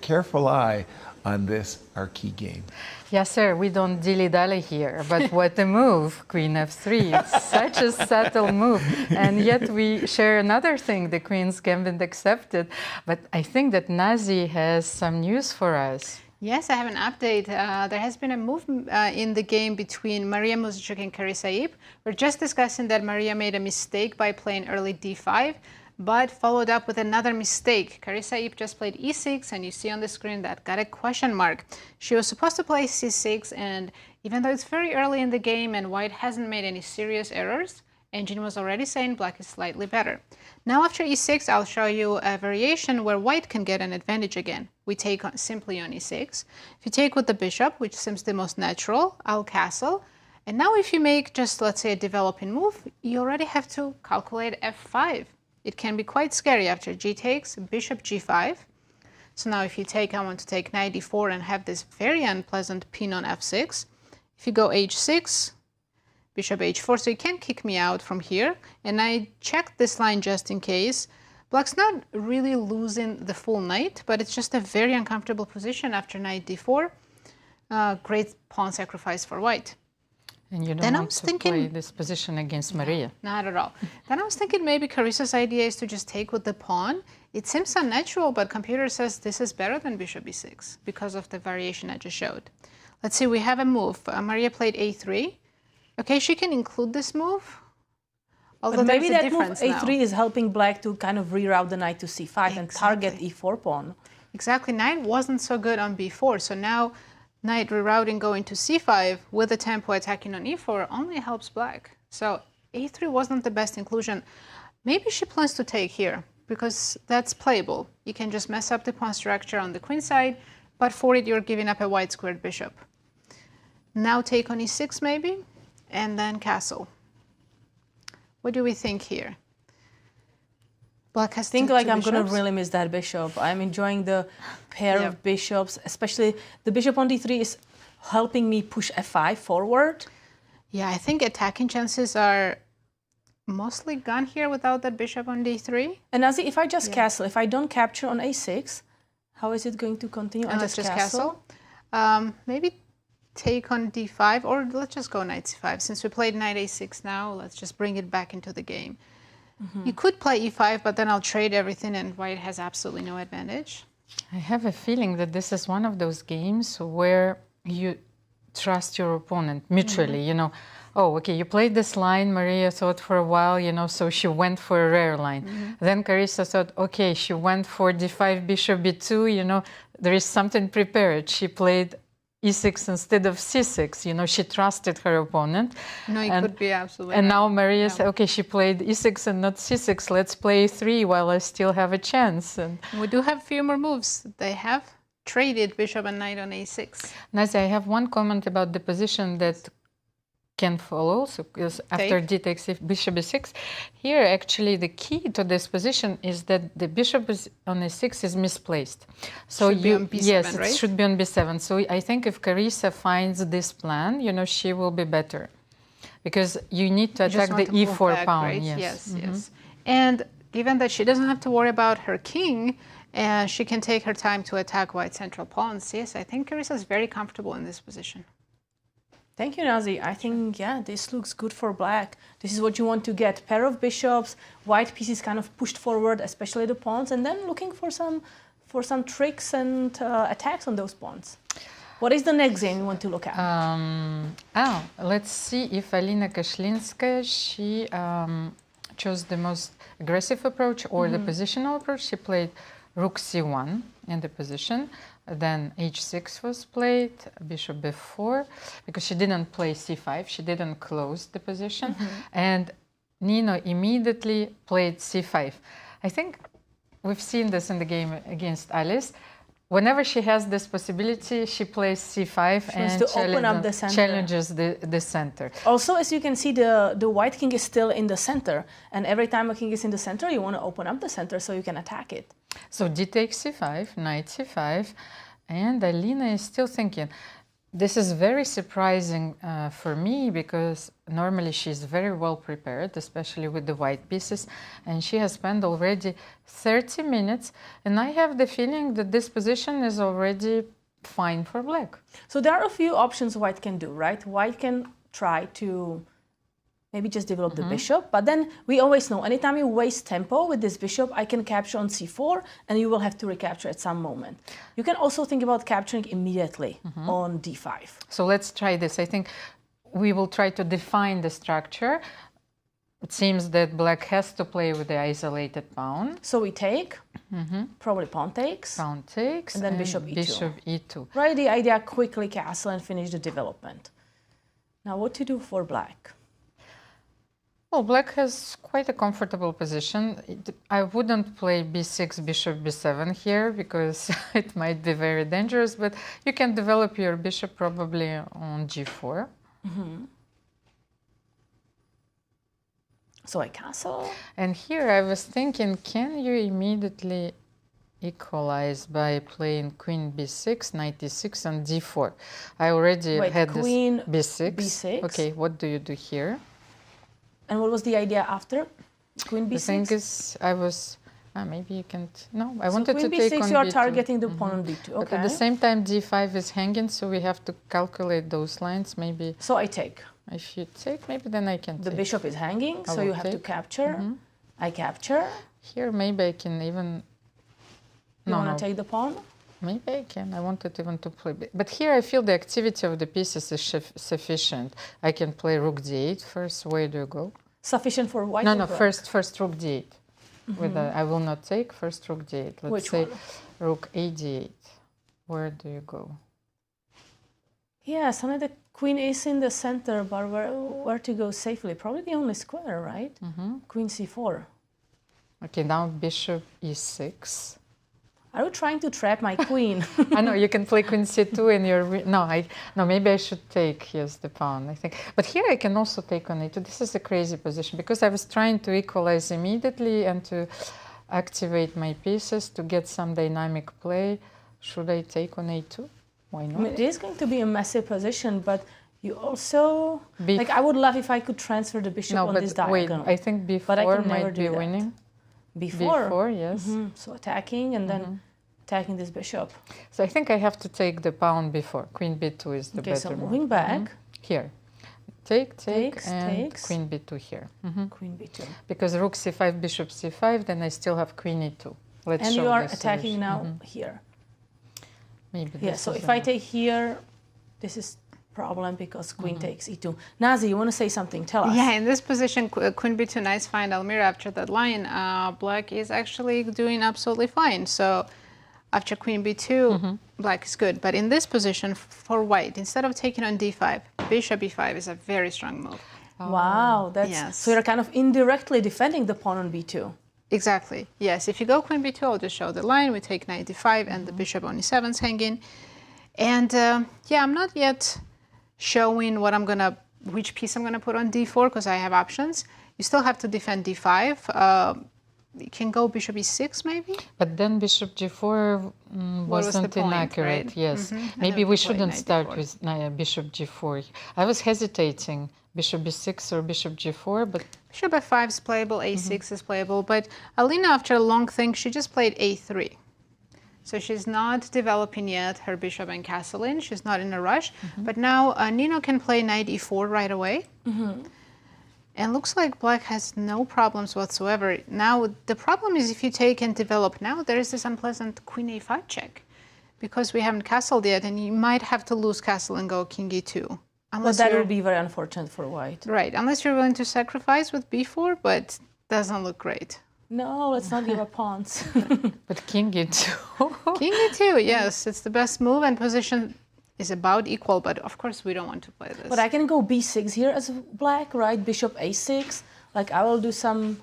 careful eye on this, our key game. Yes, sir, we don't dilly-dally here, but what a move, queen f3. It's such a subtle move. And yet we share another thing, the queen's gambit accepted. But I think that Nazi has some news for us. Yes, I have an update. There has been a move in the game between Mariya Muzychuk and Carissa. We're just discussing that Mariya made a mistake by playing early d5, but followed up with another mistake. Carissa just played e6, and you see on the screen that got a question mark. She was supposed to play c6, and even though it's very early in the game and white hasn't made any serious errors, engine was already saying black is slightly better. Now after e6, I'll show you a variation where white can get an advantage again. We take simply on e6. If you take with the bishop, which seems the most natural, I'll castle. And now if you make just, let's say, a developing move, you already have to calculate f5. It can be quite scary after g takes, bishop g5. So now if you take, I want to take knight d4 and have this very unpleasant pin on f6. If you go h6, bishop h4, so you can't kick me out from here. And I checked this line just in case. Black's not really losing the full knight, but it's just a very uncomfortable position after knight d4. Great pawn sacrifice for white. And you don't want to play this position against Mariya. Not at all. Then I was thinking maybe Carissa's idea is to just take with the pawn. It seems unnatural, but computer says this is better than bishop b6 because of the variation I just showed. Let's see, we have a move. Mariya played a3. Okay, she can include this move. Although but maybe that move a3 is helping black to kind of reroute the knight to c5 and target e4 pawn. Exactly. Knight wasn't so good on b4, so now knight rerouting going to c5 with the tempo attacking on e4 only helps black. So a3 wasn't the best inclusion. Maybe she plans to take here because that's playable. You can just mess up the pawn structure on the queen side, but for it you're giving up a white squared bishop. Now take on e6 maybe, and then castle. What do we think here? Black has think like I'm going to really miss that bishop. I'm enjoying the pair of bishops, especially the bishop on d3 is helping me push f5 forward. Yeah, I think attacking chances are mostly gone here without that bishop on d3. And Nazi, if I just castle, if I don't capture on a6, how is it going to continue? I just castle? Maybe take on d5, or let's just go knight c5. Since we played knight a6 now, let's just bring it back into the game. You could play e5, but then I'll trade everything and white has absolutely no advantage. I have a feeling that this is one of those games where you trust your opponent mutually, you know. Oh, okay, you played this line, Mariya thought for a while, you know, so she went for a rare line. Then Carissa thought, okay, she went for d5, bishop b2, you know, there is something prepared. She played e6 instead of c6, you know, she trusted her opponent. No, it could be absolutely. And now Mariya said, okay, she played e6 and not c6, let's play e3 while I still have a chance. And we do have a few more moves. They have traded bishop and knight on a6. Nazi, I have one comment about the position that can follow, so because after d takes bishop e6, here actually the key to this position is that the bishop is on e6 is misplaced. So should be on b7, yes, right? It should be on b7. So I think if Carissa finds this plan, you know, she will be better, because you need to attack the e4 pawn. Right? Yes, yes. And given that she doesn't have to worry about her king, and she can take her time to attack white central pawns, yes, I think Carissa is very comfortable in this position. Thank you, Nazi. I think, yeah, this looks good for black. This is what you want to get. Pair of bishops, white pieces kind of pushed forward, especially the pawns, and then looking for some tricks and attacks on those pawns. What is the next game you want to look at? Let's see if Alina Kashlinskaya, she chose the most aggressive approach or the positional approach. She played rook c1 in the position. Then h6 was played, bishop b4, because she didn't play c5, she didn't close the position. And Nino immediately played c5. I think we've seen this in the game against Alice. Whenever she has this possibility, she plays c5 and open up the center. Challenges the center. Also, as you can see, the white king is still in the center. And every time a king is in the center, you want to open up the center so you can attack it. So d takes c5, knight c5, and Alina is still thinking. This is very surprising for me because normally she's very well prepared, especially with the white pieces, and she has spent already 30 minutes, and I have the feeling that this position is already fine for black. So there are a few options white can do, right? White can try to maybe just develop the bishop, but then we always know anytime you waste tempo with this bishop, I can capture on c4 and you will have to recapture at some moment. You can also think about capturing immediately on d5. So let's try this. I think we will try to define the structure. It seems that black has to play with the isolated pawn. So we take, probably pawn takes. Pawn takes. And then bishop e2. Bishop e2. Right, the idea, quickly castle and finish the development. Now what to do for black? Well, black has quite a comfortable position. I wouldn't play b6, bishop b7 here because it might be very dangerous, but you can develop your bishop probably on g4. So I castle. And here I was thinking, can you immediately equalize by playing queen b6, knight d6, and d4? I already had queen this b6. Okay, what do you do here? And what was the idea after? Queen b6? The thing is, I was... maybe you can't... No, I wanted to queen take b6, on you are b2. targeting the pawn on b2. Okay. At the same time, d5 is hanging, so we have to calculate those lines. Maybe So I take. if you take, maybe then I can The take. bishop is hanging, so will you have to take. capture. I capture. Here, maybe I can even... You want to take the pawn? Maybe I can. I wanted even to play... But here I feel the activity of the pieces is sufficient. I can play rook d8 first. Where do you go? Sufficient for white? No, first rook d8. With I will not take, first rook d8. Let's Which say one? rook a d8. Where do you go? Yeah, suddenly the queen is in the center, but where to go safely? Probably the only square, right? Queen c4. Okay, now bishop e6. Are you trying to trap my queen? I know you can play queen c2 and you're... No, maybe I should take, yes, the pawn, I think. But here I can also take on a2. This is a crazy position because I was trying to equalize immediately and to activate my pieces to get some dynamic play. Should I take on a2? Why not? I mean, it is going to be a messy position, but you also... like, I would love if I could transfer the bishop on this diagonal. Wait, I think b4 might be winning. B4? Yes. So attacking and then attacking this bishop. So I think I have to take the pawn before. Queen b2 is the better so move. moving back. Here. Take, Takes, and takes. queen b2 here. Queen b2. Because rook c5, bishop c5, then I still have queen e2. Let's And show you are the attacking solution. now here. Maybe Yeah, this so is if I enough. take here, this is problem because queen takes e2. Nazi, you want to say something? Tell us. Yeah, in this position, queen b2, nice find Almira after that line. Black is actually doing absolutely fine. So after queen b2, black is good. But in this position for white, instead of taking on d5, bishop e5 is a very strong move. Wow, that's Yes. so you're kind of indirectly defending the pawn on b2. Exactly. Yes, if you go queen b2, I'll just show the line. We take knight d5 and the bishop on e7 is hanging. And yeah, I'm not yet showing which piece I'm gonna put on d4 because I have options. You still have to defend d5. You can go bishop e6 maybe. But then bishop g4 was the wasn't point, inaccurate. right? Yes. And Maybe then we we play shouldn't knight start d4. with bishop g4. I was hesitating bishop b6 or bishop g4, but Bishop f5 is playable, a6 is playable, but Alina, after a long think, she just played a3. So she's not developing yet her bishop and castle in. She's not in a rush. But now Nino can play knight e4 right away. And looks like black has no problems whatsoever. Now, the problem is if you take and develop now, there is this unpleasant queen a5 check. Because we haven't castled yet, and you might have to lose castle and go king e2. But that would be very unfortunate for white. Right, unless you're willing to sacrifice with b4, but doesn't look great. No, let's not give up pawns. but king e2. King e2, yes, it's the best move, and position is about equal, but of course we don't want to play this. But I can go b6 here as black, right? Bishop a6. Like I will do some...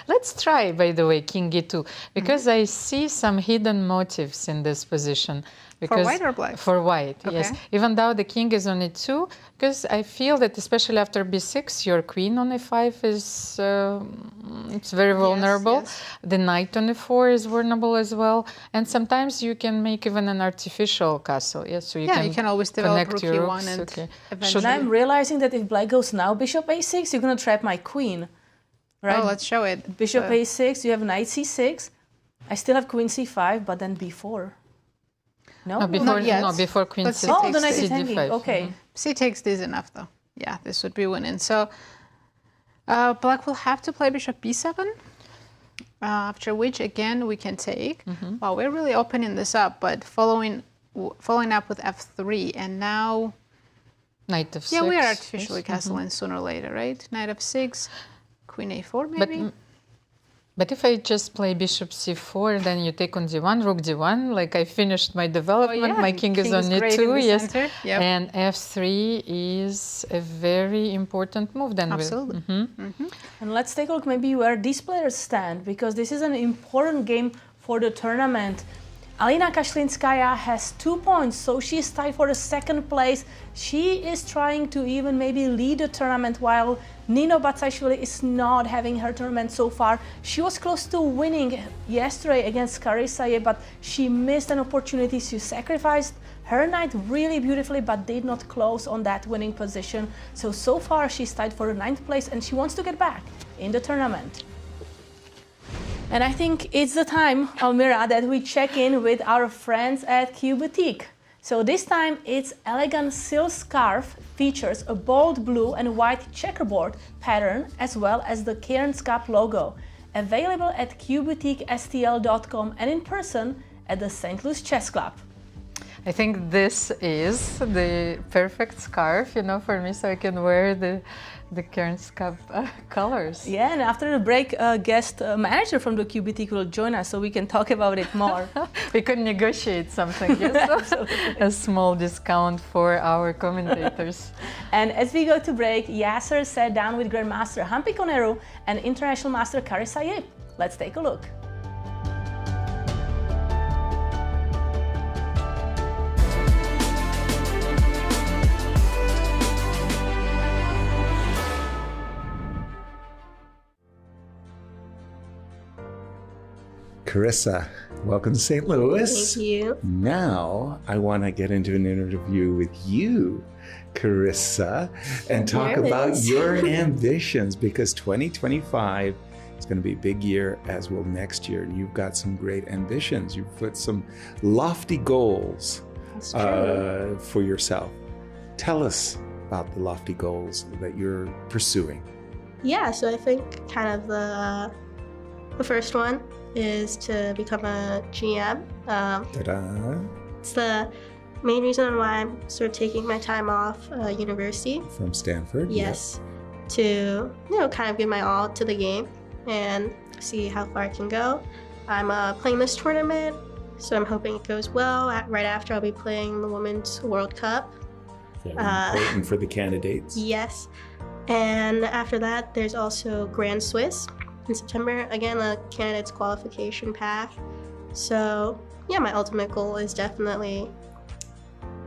Let's try, by the way, king e2, because I see some hidden motives in this position. Because for white or black? For white, Okay. yes. Even though the king is on e2, because I feel that especially after b6, your queen on e5 is it's very vulnerable. Yes. The knight on e4 is vulnerable as well. And sometimes you can make even an artificial castle. Yes, so you can always develop connect rook your e1 rooks. and Okay. eventually... And I'm realizing that if black goes now bishop a6, you're going to trap my queen. Right? Oh, let's show it. Bishop a6, you have knight c6. I still have queen c5, but then b4. No? No, before, Not yet. no, before queen But c c Oh, takes the knight c is hanging. d5. Okay. C takes this enough, though. Yeah, this would be winning. So black will have to play bishop b7, after which, again, we can take. Wow, we're really opening this up, but following up with f3, and now... Knight f6. Yeah, we are artificially castling sooner or later, right? Knight f6, queen a4 maybe? But if I just play bishop c4, then you take on d1, rook d1, like I finished my development, my king is on great in e2, the yes. center. Yep. And f3 is a very important move then. Absolutely. And let's take a look maybe where these players stand, because this is an important game for the tournament. Alina Kashlinskaya has 2 points, so she is tied for the second place. She is trying to even maybe lead the tournament, while Nino Batsiashvili is not having her tournament so far. She was close to winning yesterday against Carissa, but she missed an opportunity. She sacrificed her knight really beautifully, but did not close on that winning position. So far she's tied for the 9th place, and she wants to get back in the tournament. And I think it's the time, Almira, that we check in with our friends at Q Boutique. So this time it's elegant silk scarf, features a bold blue and white checkerboard pattern, as well as the Cairns Cup logo. Available at qboutiquestl.com and in person at the St. Louis Chess Club. I think this is the perfect scarf, for me, so I can wear the Cairns Cup colors. Yeah, and after the break, a guest manager from the Q Boutique will join us, so we can talk about it more. We could negotiate something, yes? A small discount for our commentators. And as we go to break, Yasser sat down with Grandmaster Humpy Koneru and International Master Carissa. Let's take a look. Carissa, welcome to St. Louis. Thank you. Now I want to get into an interview with you, Carissa, and talk about your ambitions, because 2025 is going to be a big year, as will next year. And you've got some great ambitions. You've put some lofty goals for yourself. Tell us about the lofty goals that you're pursuing. Yeah, so I think kind of the first one is to become a GM. Ta-da! It's the main reason why I'm sort of taking my time off university. From Stanford? Yes. To, kind of give my all to the game and see how far I can go. I'm playing this tournament, so I'm hoping it goes well. Right after, I'll be playing the Women's World Cup. Very important for the candidates. Yes. And after that, there's also Grand Swiss in September. Again, a candidate's qualification path. So, yeah, my ultimate goal is definitely,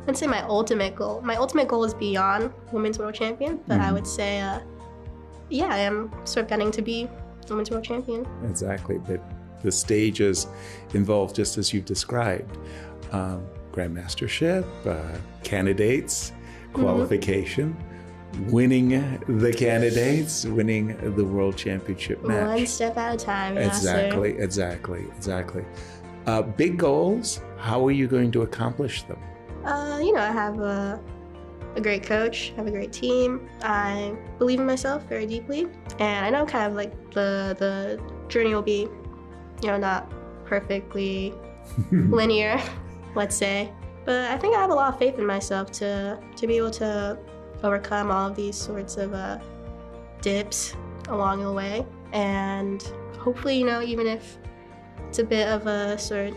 I'd say my ultimate goal is beyond Women's World Champion, but I would say, I am sort of getting to be Women's World Champion. Exactly, but the stages involved just as you've described. Grandmastership, candidates, qualification. winning the candidates, winning the World Championship match. One step at a time, Yasser. Exactly. Big goals, how are you going to accomplish them? I have a great coach, I have a great team. I believe in myself very deeply. And I know kind of like the journey will be, not perfectly linear, let's say. But I think I have a lot of faith in myself to be able to overcome all of these sorts of dips along the way. And hopefully, even if it's a bit of a sort of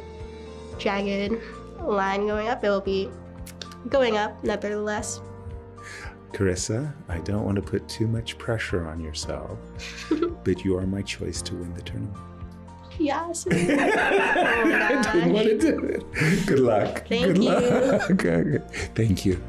jagged line going up, it will be going up nevertheless. Carissa, I don't want to put too much pressure on yourself, but you are my choice to win the tournament. Yes. Oh I didn't want to do it. Good luck. Thank you. Okay. Thank you.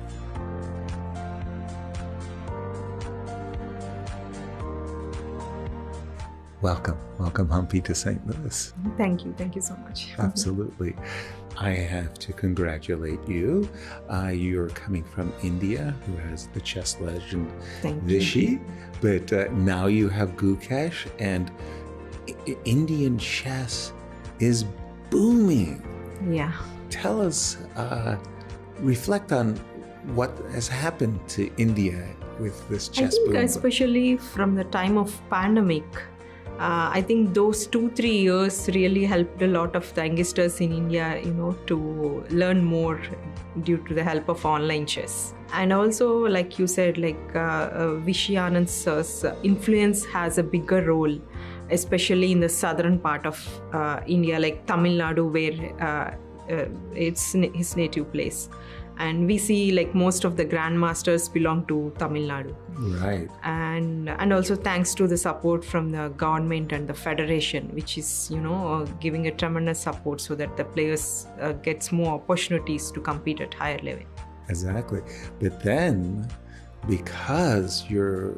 Welcome, Humpy, to St. Louis. Thank you so much. Absolutely. I have to congratulate you. You're coming from India, who has the chess legend Vishy, but now you have Gukesh, and Indian chess is booming. Yeah. Tell us, reflect on what has happened to India with this chess boom. Especially from the time of pandemic, I think those 2-3 years really helped a lot of the youngsters in India, to learn more due to the help of online chess. And also, like you said, Vishy Anand's influence has a bigger role, especially in the southern part of India, like Tamil Nadu, where it's his native place. And we see most of the grandmasters belong to Tamil Nadu. Right. And also thanks to the support from the government and the federation, which is, giving a tremendous support so that the players gets more opportunities to compete at higher level. Exactly. But then, because your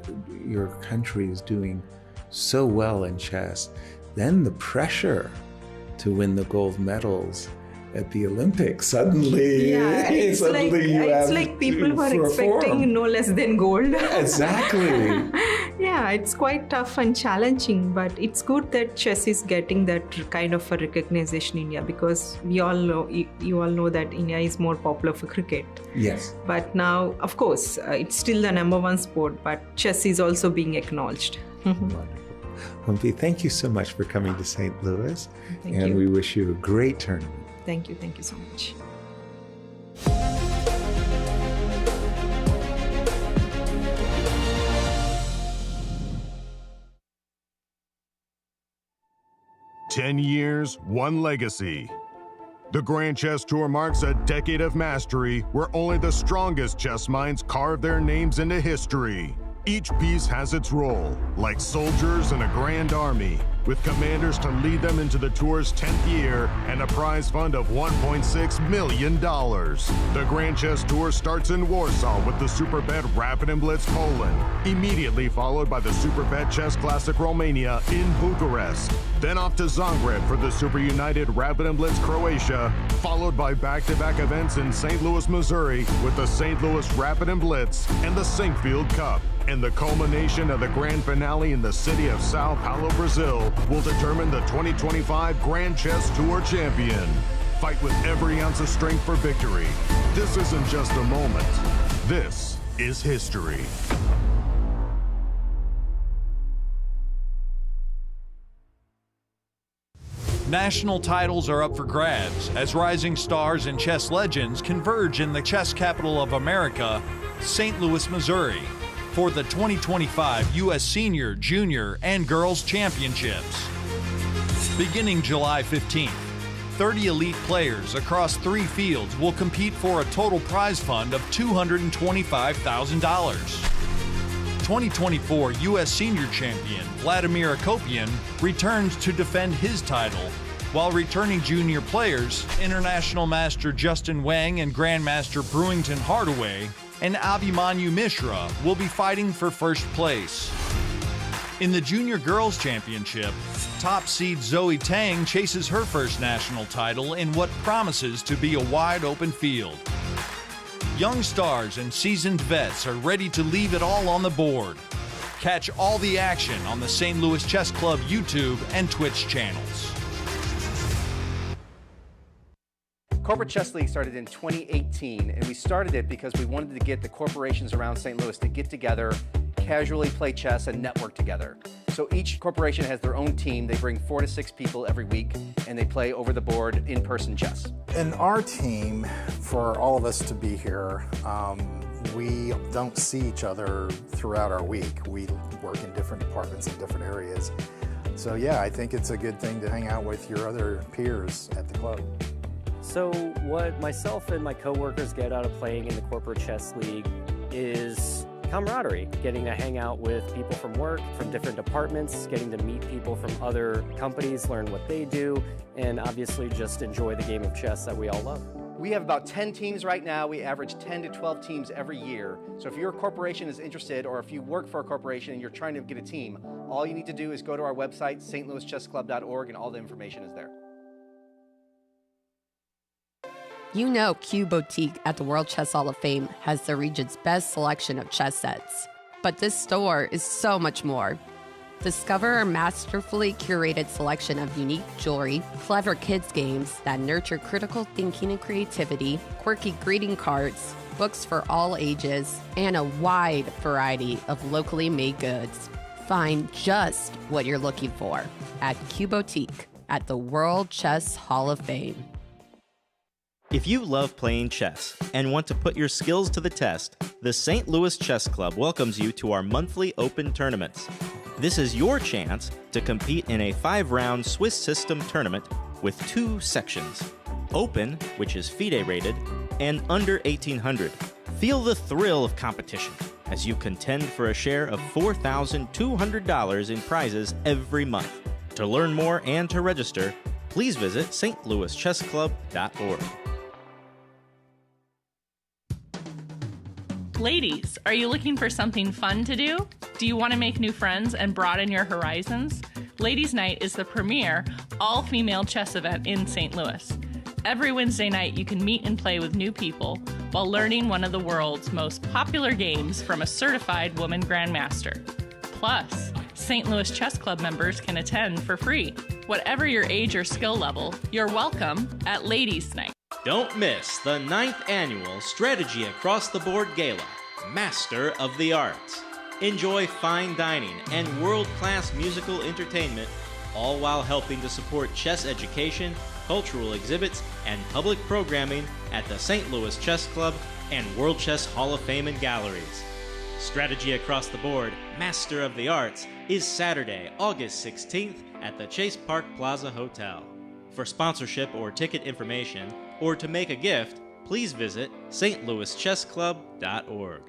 country is doing so well in chess, then the pressure to win the gold medals at the Olympics suddenly, it's like people who are expecting no less than gold. Exactly. Yeah, it's quite tough and challenging, but it's good that chess is getting that kind of a recognition in India, because we all know, you all know that India is more popular for cricket. Yes. But now, of course, it's still the number one sport, but chess is also being acknowledged. Wonderful. Humpy, thank you so much for coming to St. Louis. Thank you. We wish you a great tournament. Thank you so much. "10 years, one legacy." The Grand Chess Tour marks a decade of mastery where only the strongest chess minds carve their names into history. Each piece has its role, like soldiers in a grand army, with commanders to lead them into the tour's 10th year and a prize fund of $1.6 million. The Grand Chess Tour starts in Warsaw with the Superbet Rapid and Blitz Poland, immediately followed by the Superbet Chess Classic Romania in Bucharest, then off to Zagreb for the Super United Rapid and Blitz Croatia, followed by back-to-back events in St. Louis, Missouri with the St. Louis Rapid and Blitz and the Sinkfield Cup. And the culmination of the grand finale in the city of Sao Paulo, Brazil, will determine the 2025 Grand Chess Tour champion. Fight with every ounce of strength for victory. This isn't just a moment. This is history. National titles are up for grabs as rising stars and chess legends converge in the chess capital of America, St. Louis, Missouri, for the 2025 U.S. Senior, Junior, and Girls Championships. Beginning July 15th, 30 elite players across 3 fields will compete for a total prize fund of $225,000. 2024 U.S. Senior Champion Vladimir Akopian returns to defend his title, while returning junior players, International Master Justin Wang and Grandmaster Brewington Hardaway and Abhimanyu Mishra will be fighting for first place. In the Junior Girls Championship, top seed Zoe Tang chases her first national title in what promises to be a wide open field. Young stars and seasoned vets are ready to leave it all on the board. Catch all the action on the St. Louis Chess Club YouTube and Twitch channels. Corporate Chess League started in 2018, and we started it because we wanted to get the corporations around St. Louis to get together, casually play chess, and network together. So each corporation has their own team. They bring 4 to 6 people every week, and they play over the board in-person chess. In our team, for all of us to be here, we don't see each other throughout our week. We work in different departments in different areas. So yeah, I think it's a good thing to hang out with your other peers at the club. So what myself and my coworkers get out of playing in the Corporate Chess League is camaraderie, getting to hang out with people from work, from different departments, getting to meet people from other companies, learn what they do, and obviously just enjoy the game of chess that we all love. We have about 10 teams right now. We average 10 to 12 teams every year. So if your corporation is interested, or if you work for a corporation and you're trying to get a team, all you need to do is go to our website, stlouischessclub.org, and all the information is there. You know Q Boutique at the World Chess Hall of Fame has the region's best selection of chess sets. But this store is so much more. Discover our masterfully curated selection of unique jewelry, clever kids games that nurture critical thinking and creativity, quirky greeting cards, books for all ages, and a wide variety of locally made goods. Find just what you're looking for at Q Boutique at the World Chess Hall of Fame. If you love playing chess and want to put your skills to the test, the St. Louis Chess Club welcomes you to our monthly open tournaments. This is your chance to compete in a 5-round Swiss system tournament with 2 sections, Open, which is FIDE rated, and Under 1800. Feel the thrill of competition as you contend for a share of $4,200 in prizes every month. To learn more and to register, please visit stlouischessclub.org. Ladies, are you looking for something fun to do? Do you want to make new friends and broaden your horizons? Ladies' Night is the premier all-female chess event in St. Louis. Every Wednesday night, you can meet and play with new people while learning one of the world's most popular games from a certified woman grandmaster. Plus, St. Louis Chess Club members can attend for free. Whatever your age or skill level, you're welcome at Ladies' Night. Don't miss the 9th annual Strategy Across the Board Gala, Master of the Arts. Enjoy fine dining and world-class musical entertainment, all while helping to support chess education, cultural exhibits, and public programming at the St. Louis Chess Club and World Chess Hall of Fame and Galleries. Strategy Across the Board, Master of the Arts, is Saturday, August 16th at the Chase Park Plaza Hotel. For sponsorship or ticket information, or to make a gift, please visit stlouischessclub.org.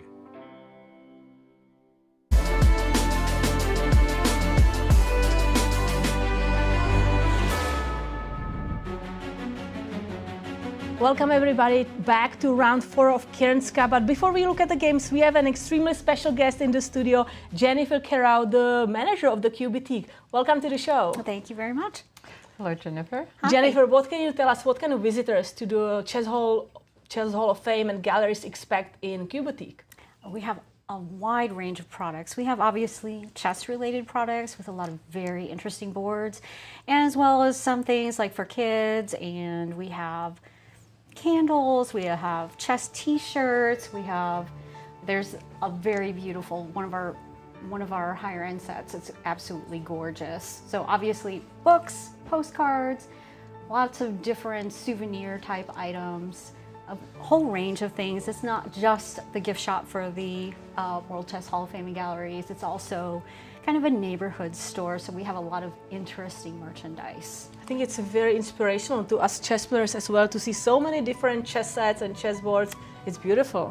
Welcome everybody back to round 4 of Cairns Cup. But before we look at the games, we have an extremely special guest in the studio, Jennifer Kerau, the manager of the Q Boutique. Welcome to the show. Well, thank you very much. Hello, Jennifer. Hi. Jennifer, what can you tell us? What kind of visitors to the Chess Hall of Fame and galleries expect in Q Boutique? We have a wide range of products. We have obviously chess-related products with a lot of very interesting boards, and as well as some things like for kids, and we have candles, we have chess t-shirts, there's a very beautiful, one of our higher end sets. It's absolutely gorgeous. So obviously books, postcards, lots of different souvenir type items, a whole range of things. It's not just the gift shop for the World Chess Hall of Fame and Galleries. It's also kind of a neighborhood store, so we have a lot of interesting merchandise. I think it's very inspirational to us chess players as well to see so many different chess sets and chess boards. It's beautiful.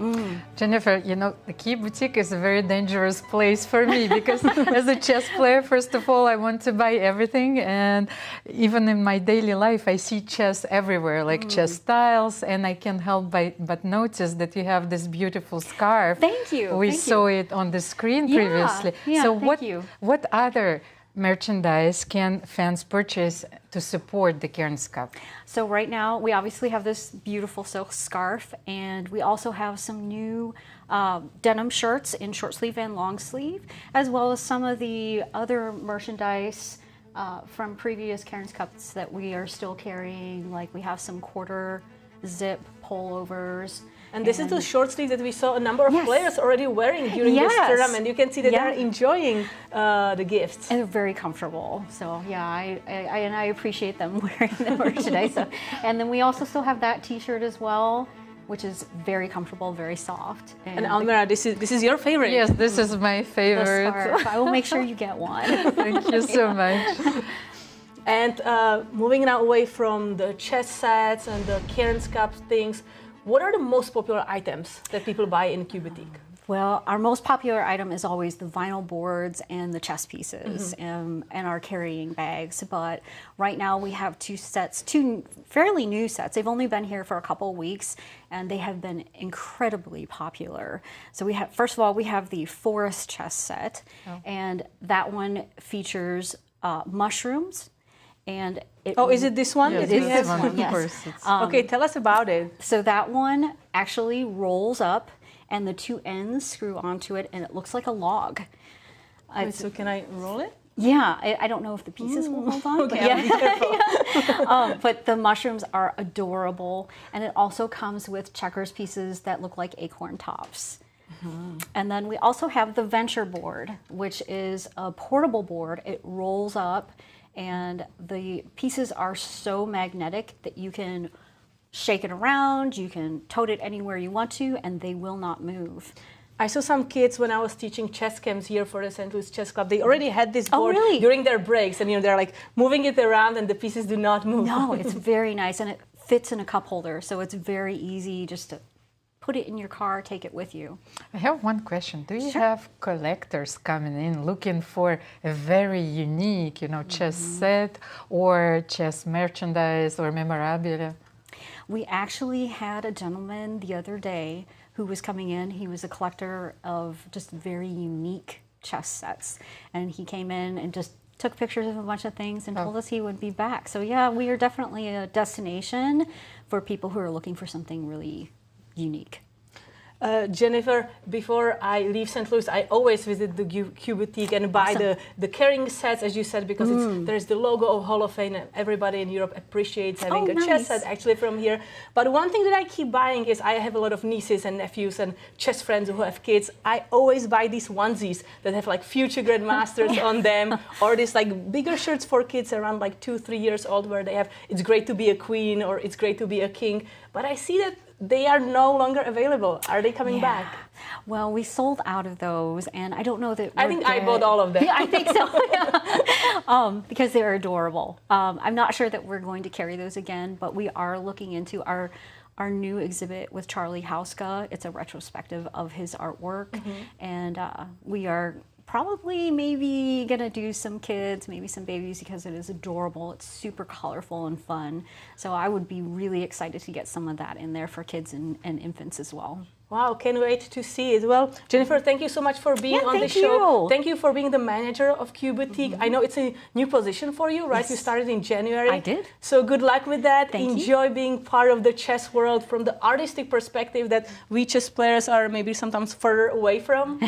Jennifer, you know, the Q Boutique is a very dangerous place for me because as a chess player, first of all, I want to buy everything. And even in my daily life, I see chess everywhere, like chess styles. And I can't help but notice that you have this beautiful scarf. Thank you. We saw it on the screen previously. Yeah, so what other merchandise can fans purchase to support the Cairns Cup? So right now, we obviously have this beautiful silk scarf, and we also have some new denim shirts in short sleeve and long sleeve, as well as some of the other merchandise from previous Cairns Cups that we are still carrying. Like we have some quarter zip pullovers. And this is the short sleeve that we saw a number of players already wearing during this tournament. You can see that they're enjoying the gifts. And they're very comfortable. So yeah, I appreciate them wearing the merchandise. And then we also still have that T-shirt as well, which is very comfortable, very soft. And Almira, this is your favorite. Yes, this is my favorite. I will make sure you get one. Thank you so much. And moving now away from the chess sets and the Cairns Cup things, what are the most popular items that people buy in Q Boutique? Well, our most popular item is always the vinyl boards and the chess pieces and our carrying bags. But right now we have two fairly new sets. They've only been here for a couple of weeks, and they have been incredibly popular. So we have, first of all, we have the Forest chess set, and that one features mushrooms. And is it this one? It is this one, yes. Of course, okay, tell us about it. So that one actually rolls up, and the two ends screw onto it, and it looks like a log. Wait, so can I roll it? Yeah, I don't know if the pieces will hold on. Okay, but I'll be careful. But the mushrooms are adorable, and it also comes with checkers pieces that look like acorn tops. And then we also have the Venture board, which is a portable board. It rolls up, and the pieces are so magnetic that you can shake it around, you can tote it anywhere you want to, and they will not move. I saw some kids when I was teaching chess camps here for the St. Louis Chess Club. They already had this board during their breaks, and they're like moving it around, and the pieces do not move. No, it's very nice, and it fits in a cup holder, so it's very easy just to put it in your car, take it with you. I have one question. Do you have collectors coming in looking for a very unique, chess set or chess merchandise or memorabilia? We actually had a gentleman the other day who was coming in. He was a collector of just very unique chess sets. And he came in and just took pictures of a bunch of things and told us he would be back. So yeah, we are definitely a destination for people who are looking for something really unique. Jennifer, before I leave St. Louis, I always visit the Q Boutique and buy the carrying sets, as you said, because there's the logo of Hall of Fame, and everybody in Europe appreciates having a chess set actually from here. But one thing that I keep buying is I have a lot of nieces and nephews and chess friends who have kids. I always buy these onesies that have like future grandmasters on them, or these like bigger shirts for kids around like 2-3 years old where they have "It's great to be a queen" or "It's great to be a king." But I see that they are no longer available. Are they coming back? Well, we sold out of those, and I don't know that I think I bought all of them. Yeah, I think so. Because they're adorable. I'm not sure that we're going to carry those again, but we are looking into our new exhibit with Charlie Hauska. It's a retrospective of his artwork, and we are probably maybe gonna do some kids, maybe some babies, because it is adorable. It's super colorful and fun. So I would be really excited to get some of that in there for kids and infants as well. Wow, can't wait to see it. Well, Jennifer, thank you so much for being on the show. Thank you for being the manager of Q Boutique. I know it's a new position for you, right? Yes. You started in January. I did. So good luck with that. Enjoy being part of the chess world from the artistic perspective that we chess players are maybe sometimes further away from.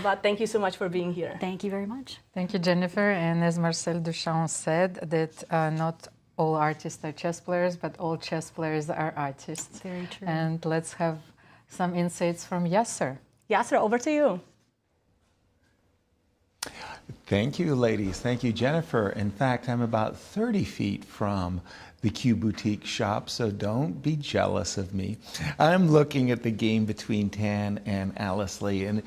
But thank you so much for being here. Thank you very much. Thank you, Jennifer. And as Marcel Duchamp said, that not all artists are chess players, but all chess players are artists. Very true. And let's have some insights from Yasser. Yasser, over to you. Thank you, ladies. Thank you, Jennifer. In fact, I'm about 30 feet from the Q Boutique shop, so don't be jealous of me. I'm looking at the game between Tan and Alice Lee, and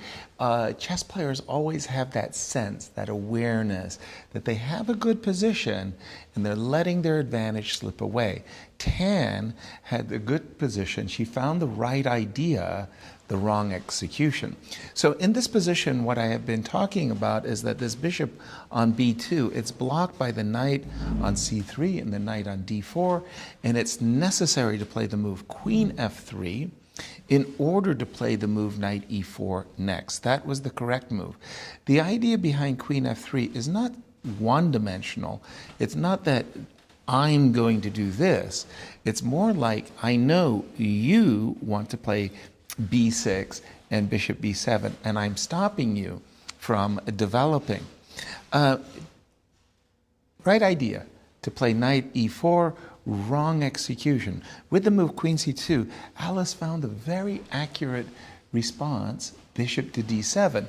chess players always have that sense, that awareness, that they have a good position and they're letting their advantage slip away. Tan had a good position. She found the right idea, the wrong execution. So in this position, what I have been talking about is that this bishop on b2, it's blocked by the knight on c3 and the knight on d4, and it's necessary to play the move queen f3 in order to play the move knight e4 next. That was the correct move. The idea behind queen f3 is not one-dimensional. It's not that I'm going to do this. It's more like, I know you want to play b6 and bishop b7, and I'm stopping you from developing. Right idea to play knight e4, wrong execution. With the move queen c2, Alice found a very accurate response, bishop to d7,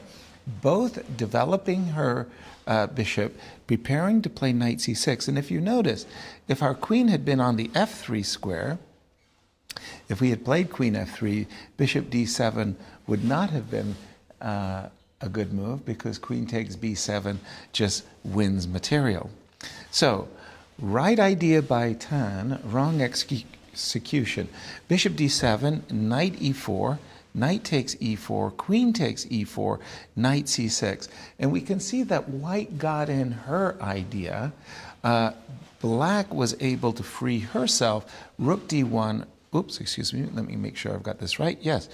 both developing her bishop, preparing to play knight c6. And if you notice, if our queen had been on the f3 square, if we had played queen f3, bishop d7 would not have been a good move, because queen takes b7 just wins material. So, right idea by Tan, wrong execution. Bishop d7, knight e4, knight takes e4, queen takes e4, knight c6. And we can see that white got in her idea. Black was able to free herself. Rook d1. Oops, excuse me. Let me make sure I've got this right. Yes,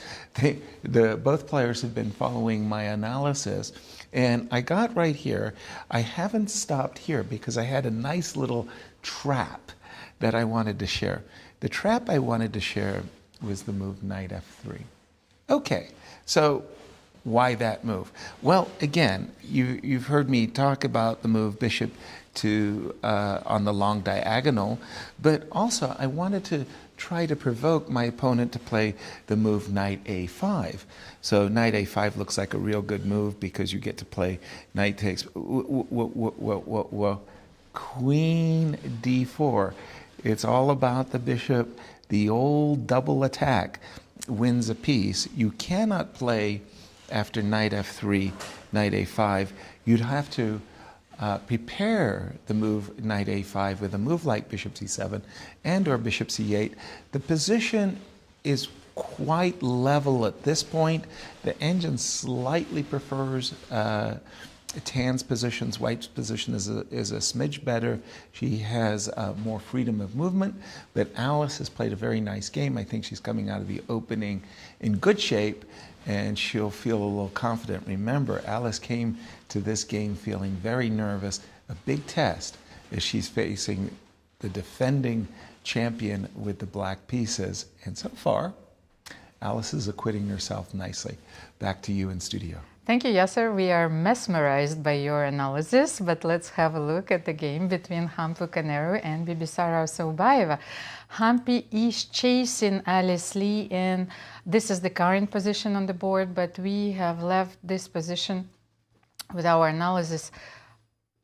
both players have been following my analysis. And I got right here. I haven't stopped here because I had a nice little trap that I wanted to share. The trap I wanted to share was the move knight f3. Okay, so why that move? Well, again, you've heard me talk about the move bishop to on the long diagonal, but also I wanted to try to provoke my opponent to play the move knight a5. So knight a5 looks like a real good move because you get to play knight takes, queen d4. It's all about the bishop. The old double attack wins a piece. You cannot play after knight f3, knight a5. You'd have to prepare the move knight a5 with a move like bishop c7 and or bishop c8. The position is quite level at this point. The engine slightly prefers Tan's positions. White's position is a smidge better. She has more freedom of movement, but Alice has played a very nice game. I think she's coming out of the opening in good shape, and she'll feel a little confident. Remember, Alice came to this game feeling very nervous. A big test is she's facing the defending champion with the black pieces, and so far, Alice is acquitting herself nicely. Back to you in studio. Thank you, Yasser. We are mesmerized by your analysis, but let's have a look at the game between Humpy Koneru and Bibisara Assaubayeva. Humpy is chasing Alice Lee, and this is the current position on the board, but we have left this position with our analysis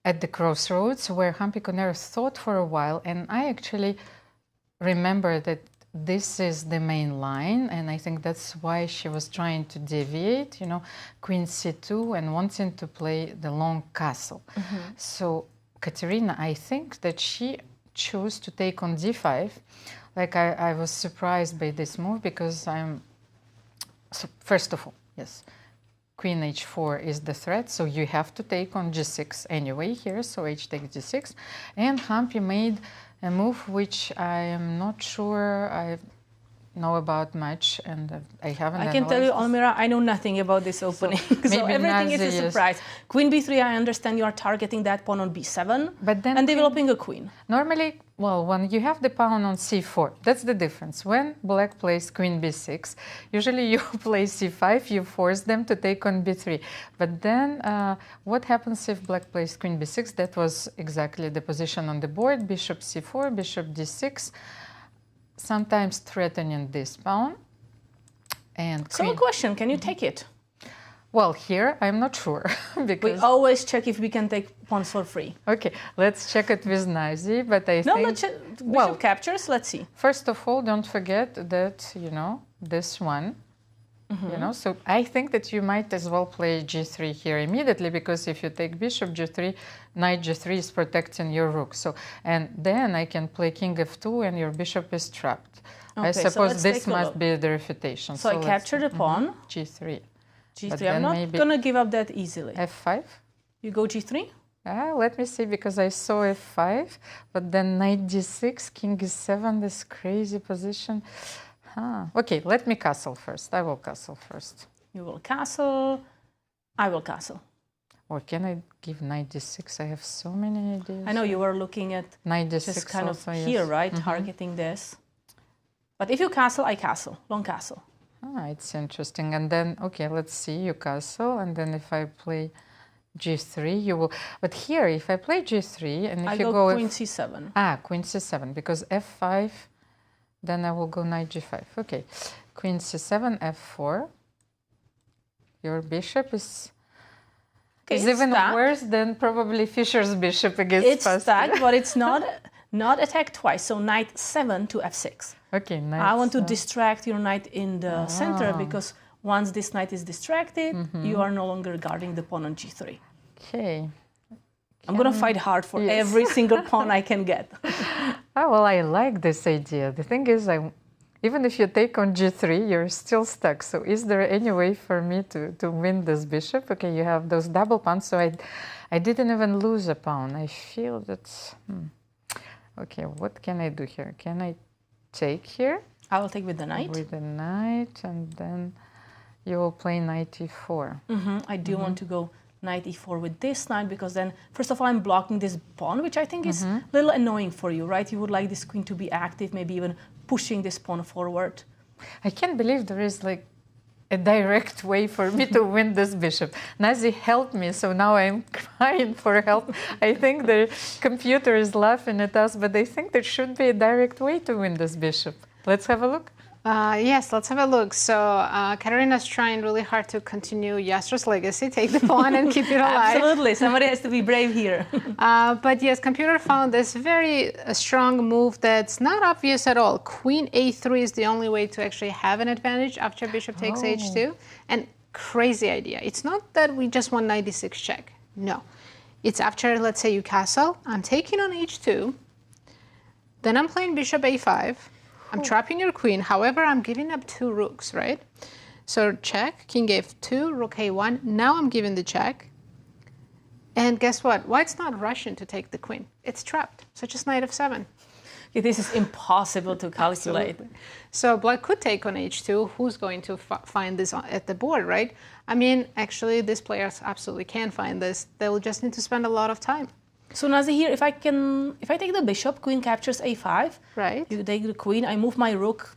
at the crossroads where Humpy Koneru thought for a while, and I actually remember that this is the main line, and I think that's why she was trying to deviate, queen c2 and wanting to play the long castle. So Katerina, I think that she chose to take on d5. Like I was surprised by this move because first of all, yes, queen h4 is the threat, so you have to take on g6 anyway here, so h takes g6, and Humpy made a move which I am not sure I know about much, and I haven't. I can tell you, Almira, I know nothing about this opening, so everything is a surprise. Queen b3, I understand you are targeting that pawn on b7, but then and developing a queen. Normally, well, when you have the pawn on c4, that's the difference. When black plays queen b6, usually you play c5, you force them to take on b3. But then what happens if black plays queen b6? That was exactly the position on the board, bishop c4, bishop d6, sometimes threatening this pawn. And so a question, can you take it? Well, here I'm not sure because we always check if we can take pawns for free. Okay, let's check it with Nazi, but I think let's check. Bishop captures. Let's see. First of all, don't forget that this one. So I think that you might as well play g3 here immediately, because if you take bishop g3, knight g3 is protecting your rook. So and then I can play king f2 and your bishop is trapped. Okay, I suppose this must be the refutation. So I capture the pawn. G3. G3. I'm not going to give up that easily. F5. You go G3? Let me see, because I saw F5, but then knight D6, king E7, this crazy position. Okay, let me castle first. I will castle first. You will castle. I will castle. Or can I give knight d6? I have so many ideas. I know you were looking at knight d6 just kind also, of yes. here, right? Targeting this. But if you castle, I castle. Long castle. Ah, it's interesting. And then, okay, let's see, you castle. And then if I play g3, you will... But here, if I play g3, and if I you go queen c7. Ah, queen c7, because f5, then I will go knight g5. Okay, queen c7, f4. Your bishop is even stacked. worse than probably Fischer's bishop against It's Pascal. stacked, but it's not attacked twice. So knight 7 to f6. Okay, knight I want to distract your knight in the center, because once this knight is distracted, you are no longer guarding the pawn on g3. Okay. I'm going to fight hard for every single pawn I can get. Oh, well, I like this idea. The thing is, even if you take on g3, you're still stuck. So is there any way for me to win this bishop? Okay, you have those double pawns, so I didn't even lose a pawn. I feel that's... Okay, what can I do here? Can I take here? I will take with the knight. With the knight, and then you will play knight e4. I do want to go knight e4 with this knight, because then, first of all, I'm blocking this pawn, which I think is a little annoying for you, right? You would like this queen to be active, maybe even pushing this pawn forward. I can't believe there is like a direct way for me to win this bishop. Nazi helped me, so now I'm crying for help. I think the computer is laughing at us, but I think there should be a direct way to win this bishop. Let's have a look. Yes, let's have a look. So Katerina's trying really hard to continue Yasser's legacy, take the pawn and keep it alive. Absolutely, somebody has to be brave here. But yes, computer found this very strong move that's not obvious at all. Queen a3 is the only way to actually have an advantage after bishop takes h2. And crazy idea. It's not that we just want knight d6 check. No. It's after, let's say you castle, I'm taking on h2, then I'm playing bishop a5. I'm trapping your queen. However, I'm giving up 2 rooks, right? So check, king f2, rook a1. Now I'm giving the check. And guess what? White's not rushing to take the queen. It's trapped. So just knight f7. Okay, this is impossible to calculate. Absolutely. So black could take on h2. Who's going to find this at the board, right? I mean, actually, these players absolutely can find this. They will just need to spend a lot of time. So Nazi, here, if I take the bishop, queen captures a5. Right. You take the queen, I move my rook,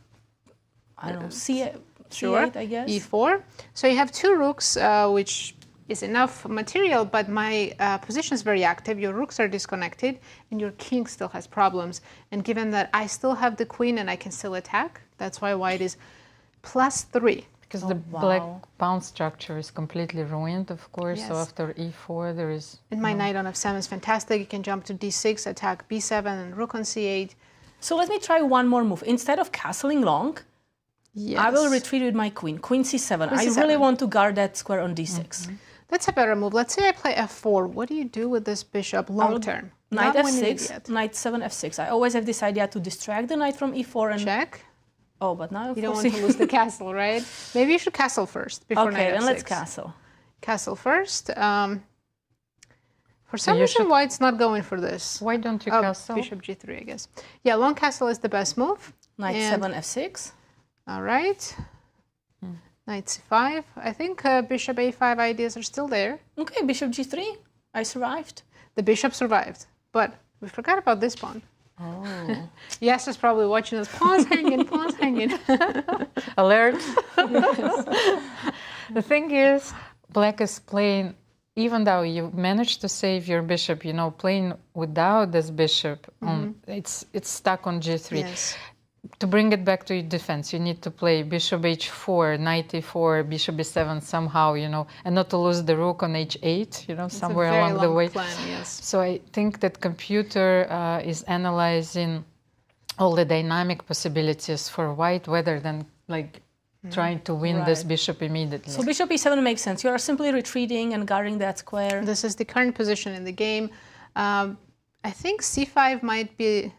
I don't know, c8, I guess. e4. So you have 2 rooks, which is enough material, but my position is very active. Your rooks are disconnected, and your king still has problems. And given that I still have the queen and I can still attack, that's why white is +3. Because the black pawn structure is completely ruined, of course. Yes. So after e4, there is... And my knight on f7 is fantastic. You can jump to d6, attack b7, and rook on c8. So let me try one more move. Instead of castling long, I will retreat with my queen. Queen c7. I really want to guard that square on d6. That's a better move. Let's say I play f4. What do you do with this bishop long term? Knight f6, knight 7 f6. I always have this idea to distract the knight from e4 and... Check. Oh, but now you don't want to lose the castle, right? Maybe you should castle first before knight f6. Okay, then let's castle. Castle first. For some reason, white's not going for this. Why don't you castle? Bishop g3, I guess. Yeah, long castle is the best move. Knight 7 f6. All right. Knight c5. I think bishop a5 ideas are still there. Okay, bishop g3. I survived. The bishop survived, but we forgot about this pawn. Oh. Yasser's probably watching us. Pawns hanging, pawns hanging. Alert. The thing is, black is playing, even though you managed to save your bishop, you know, playing without this bishop, it's stuck on g3. Yes. To bring it back to your defense, you need to play bishop h4, knight e4, bishop b7 somehow, you know, and not to lose the rook on h8, you know, It's somewhere a very along the long way. Plan, yes. So I think that computer is analyzing all the dynamic possibilities for white rather than like trying to win this bishop immediately. So bishop e7 makes sense. You are simply retreating and guarding that square. This is the current position in the game. I think c5 might be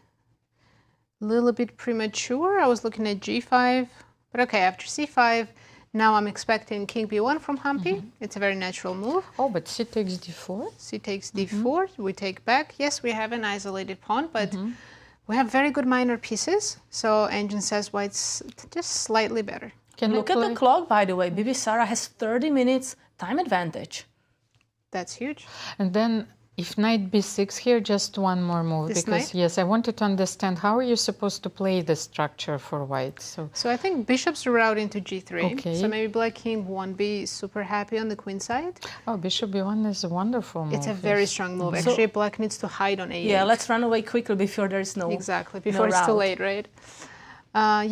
a little bit premature. I was looking at g5, but okay, after c5, now I'm expecting king b1 from Humpy. It's a very natural move. Oh, but c takes d4? C takes d4, we take back. Yes, we have an isolated pawn, but we have very good minor pieces. So engine says white's just slightly better. Look at the clock, by the way. Bibisara has 30 minutes time advantage. That's huge. And then if knight b6 here, just one more move. This because, knight? yes, I wanted to understand how are you supposed to play the structure for white. So I think bishop's route into g3. Okay. So maybe black king won't be super happy on the queen side. Oh, bishop b1 is a wonderful move. It's a very strong move. So- Actually, black needs to hide on a8. Yeah, let's run away quickly before there's no Exactly, no before it's too route. late, right?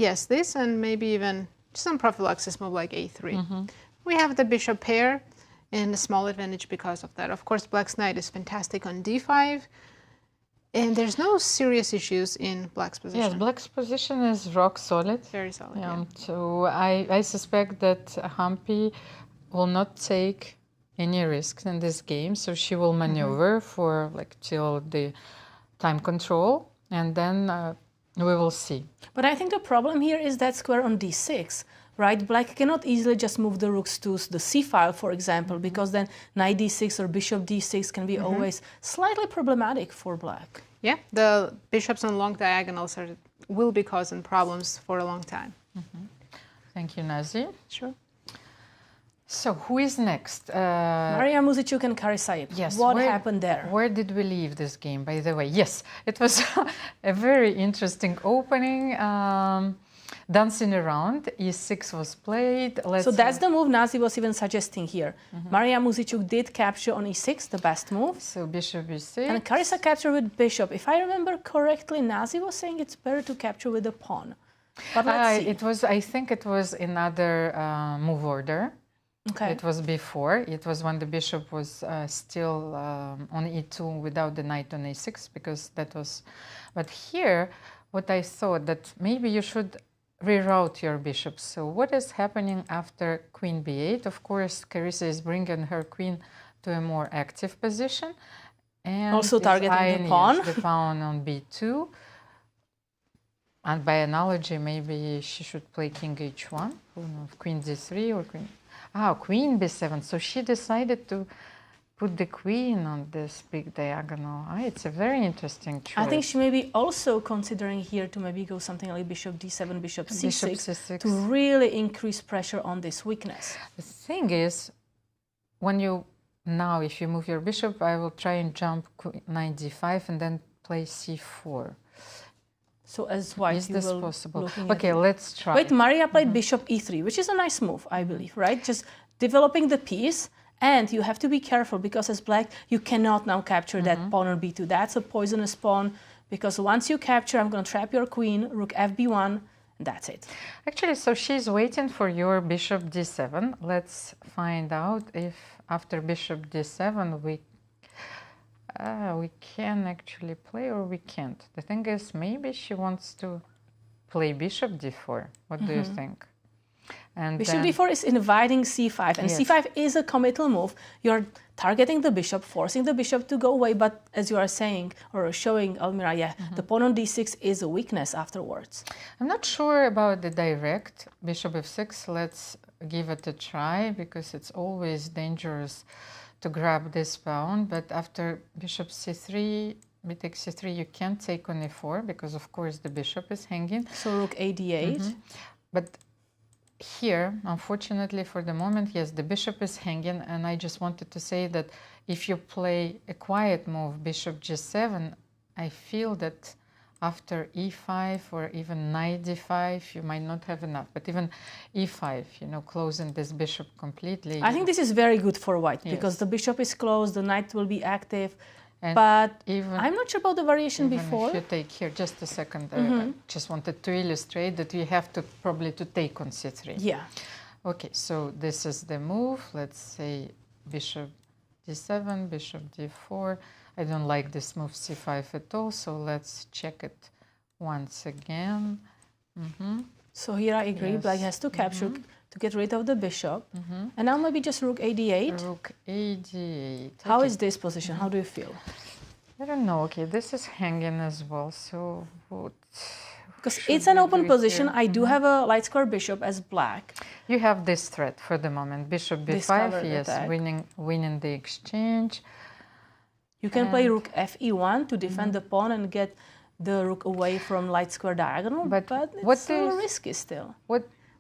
Yes, this and maybe even some prophylaxis move like a3. We have the bishop pair and a small advantage because of that. Of course, black's knight is fantastic on d5, and there's no serious issues in black's position. Yes, black's position is rock solid. Very solid, Yeah. So I suspect that Humpy will not take any risks in this game. So she will maneuver for like till the time control, and then we will see. But I think the problem here is that square on d6, right? Black cannot easily just move the rooks to the c file, for example, because then knight d6 or bishop d6 can be always slightly problematic for black. Yeah, the bishops on long diagonals will be causing problems for a long time. Thank you, Nazi. Sure. So who is next? Mariya, Muzychuk, and Carissa. Yes. What happened there? Where did we leave this game, by the way? Yes, it was a very interesting opening. Dancing around, e6 was played. So that's the move Nazi was even suggesting here. Mariya Muzychuk did capture on e6, the best move. So bishop e6. And Carissa captured with bishop. If I remember correctly, Nazi was saying it's better to capture with the pawn. But let's see. I think it was another move order. Okay. It was before. It was when the bishop was still on e2 without the knight on a6, because that was... But here, what I thought that maybe you should reroute your bishop. So what is happening after queen b8? Of course, Carissa is bringing her queen to a more active position. And Also targeting the pawn. The pawn on b2. And by analogy, maybe she should play king h1, queen d3 or queen... queen b7. So she decided to put the queen on this big diagonal. It's a very interesting choice. I think she may be also considering here to maybe go something like bishop d7, bishop c6, to really increase pressure on this weakness. The thing is, if you move your bishop, I will try and jump knight d5 and then play c4. So as white, is this possible? looking Okay, at let's try. Wait, Mariya played bishop e3, which is a nice move, I believe, right? Just developing the piece, and you have to be careful because as black, you cannot now capture that pawn on b2. That's a poisonous pawn, because once you capture, I'm going to trap your queen, rook fb1, and that's it. Actually, so she's waiting for your bishop d7. Let's find out if after bishop d7 we can actually play or we can't. The thing is, maybe she wants to play bishop d4. What do you think? And Bishop d4 is inviting c5, and c5 is a committal move. You're targeting the bishop, forcing the bishop to go away, but as you are saying, or showing Almira, the pawn on d6 is a weakness afterwards. I'm not sure about the direct bishop f6. Let's give it a try, because it's always dangerous to grab this pawn. But after bishop c3, b takes c3, you can't take on e4, because of course the bishop is hanging. So rook a d8. But here, unfortunately for the moment, yes, the bishop is hanging, and I just wanted to say that if you play a quiet move, bishop g7, I feel that after e5 or even knight d5, you might not have enough. But even e5, closing this bishop completely. I think this is very good for white, because the bishop is closed, the knight will be active. And but even, I'm not sure about the variation before. If you take here, just a second, I just wanted to illustrate that you have to probably take on c3. Yeah. Okay, so this is the move. Let's say bishop d7, bishop d4. I don't like this move c5 at all, so let's check it once again. So here I agree, black has to capture to get rid of the bishop. And now maybe just rook a d8. Rook a d8. How is this position? How do you feel? I don't know. Okay, this is hanging as well, so what? Because it's an open position. I do have a light square bishop as black. You have this threat for the moment. Bishop b5, yes, winning the exchange. You can play rook fe1 to defend the pawn and get the rook away from light square diagonal, but it's still risky still.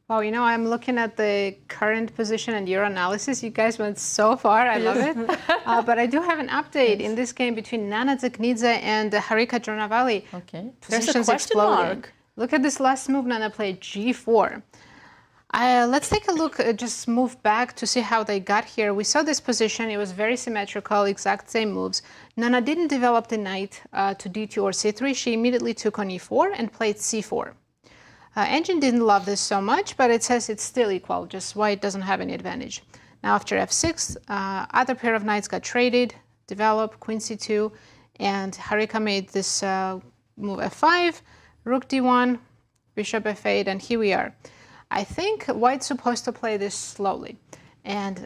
Wow, you know, I'm looking at the current position and your analysis. You guys went so far. I love it. But I do have an update in this game between Nana Dzagnidze and Harika Dronavalli. Okay. There's a Positions question exploding. mark. Look at this last move. Nana played G4. Let's take a look, just move back to see how they got here. We saw this position. It was very symmetrical, exact same moves. Nana didn't develop the knight to D2 or C3. She immediately took on E4 and played C4. Engine didn't love this so much, but it says it's still equal, just white doesn't have any advantage. Now after F6, other pair of knights got traded, developed, Queen C2, and Harika made this move F5, Rook D1, Bishop F8, and here we are. I think white's supposed to play this slowly and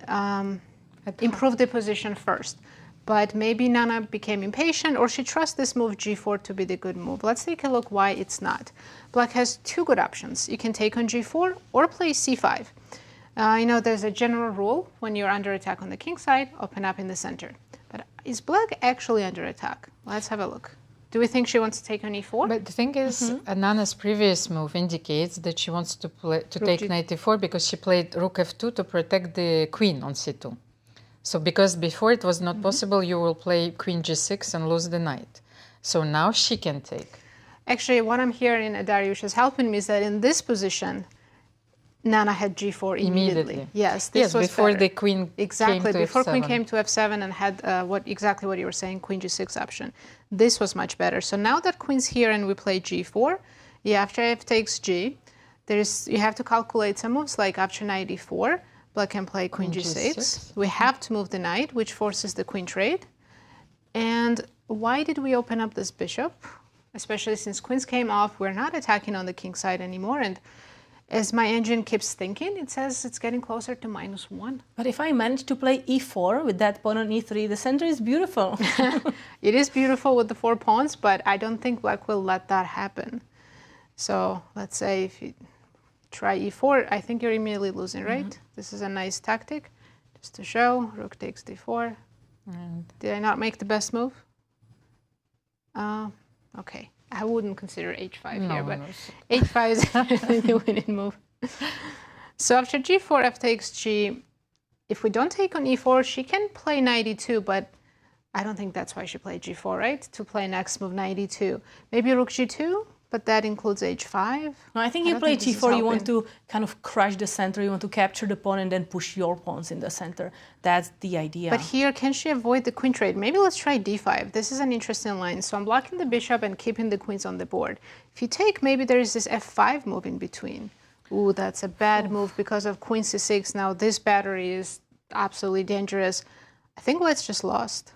improve the position first. But maybe Nana became impatient, or she trusts this move G4 to be the good move. Let's take a look why it's not. Black has two good options. You can take on G4 or play C5. You know, there's a general rule when you're under attack on the king side, open up in the center. But is Black actually under attack? Let's have a look. Do we think she wants to take on E4? But the thing is, Nana's previous move indicates that she wants to take knight E4 because she played Rook F2 to protect the queen on C2. So because before it was not possible, you will play Queen G6 and lose the knight. So now she can take. Actually, what I'm hearing, Dariush is helping me, is that in this position, Nana had G4 immediately. Yes, this was before better. the queen exactly came to before F7. Queen came to F7 and had exactly what you were saying, Queen G6 option. This was much better. So now that Queen's here and we play G4, after F takes G, you have to calculate some moves like after knight E4. Black can play Queen G6. We have to move the knight, which forces the queen trade. And why did we open up this bishop? Especially since queens came off, we're not attacking on the king side anymore. And as my engine keeps thinking, it says it's getting closer to -1. But if I manage to play E4 with that pawn on E3, the center is beautiful. It is beautiful with the 4 pawns, but I don't think Black will let that happen. So let's say if you try E4, I think you're immediately losing, right? This is a nice tactic, just to show. Rook takes D4. Did I not make the best move? Okay, I wouldn't consider H5 here, but H5 is the winning move. So after G4, F takes G. If we don't take on E4, she can play knight E2, but I don't think that's why she played G4, right? To play next move knight E2. Maybe Rook G2? But that includes H5. No, I think you play G4, you want to kind of crush the center, you want to capture the pawn and then push your pawns in the center. That's the idea. But here, can she avoid the queen trade? Maybe let's try D5. This is an interesting line. So I'm blocking the bishop and keeping the queens on the board. If you take, maybe there is this F5 move in between. Ooh, that's a bad move because of Queen C6. Now this battery is absolutely dangerous. I think White's just lost.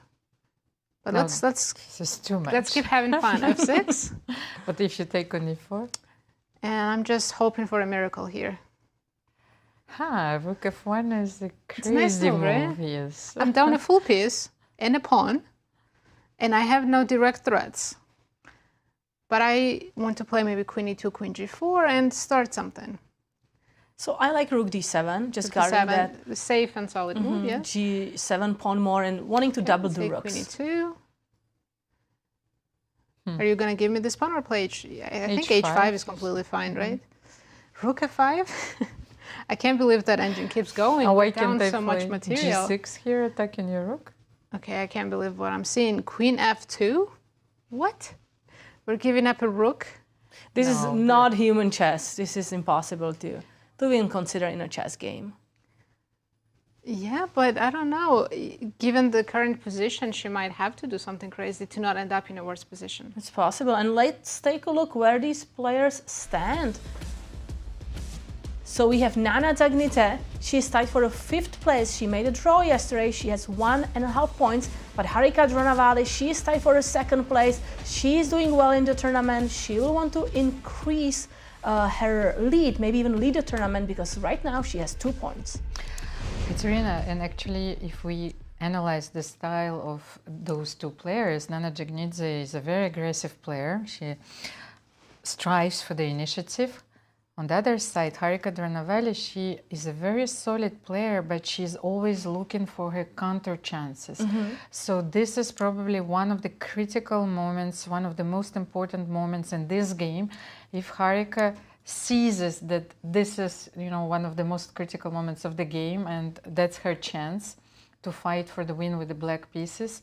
But this is too much. Let's keep having fun. F6. But if you take on E4? And I'm just hoping for a miracle here. Rook F1 is a crazy nice move, move, right? Yes. I'm down a full piece and a pawn, and I have no direct threats. But I want to play maybe Queen E2, Queen G4, and start something. So I like Rook D7, just guarding that. Safe and solid move, yes. G7 pawn more and wanting to double the rooks. Queen E2. Are you going to give me this pawn or play I think H5 is completely fine, right? Rook F5? I can't believe that engine keeps going. Why down can't so much material. G6 here attacking your rook? Okay, I can't believe what I'm seeing. Queen F2? What? We're giving up a rook? This is not human chess. This is impossible to even consider in a chess game. Yeah, but I don't know. Given the current position, she might have to do something crazy to not end up in a worse position. It's possible. And let's take a look where these players stand. So we have Nana Dzagnidze. She's tied for the 5th place. She made a draw yesterday. She has 1.5 points. But Harika Dronavalli, she's tied for the 2nd place. She's doing well in the tournament. She will want to increase her lead, maybe even lead the tournament, because right now she has 2 points. Katerina, and actually if we analyze the style of those two players, Nana Dzagnidze is a very aggressive player. She strives for the initiative. On the other side, Harika Dronavalli, she is a very solid player, but she's always looking for her counter chances. So this is probably one of the critical moments, one of the most important moments in this game. If Harika seizes that this is, one of the most critical moments of the game, and that's her chance to fight for the win with the black pieces,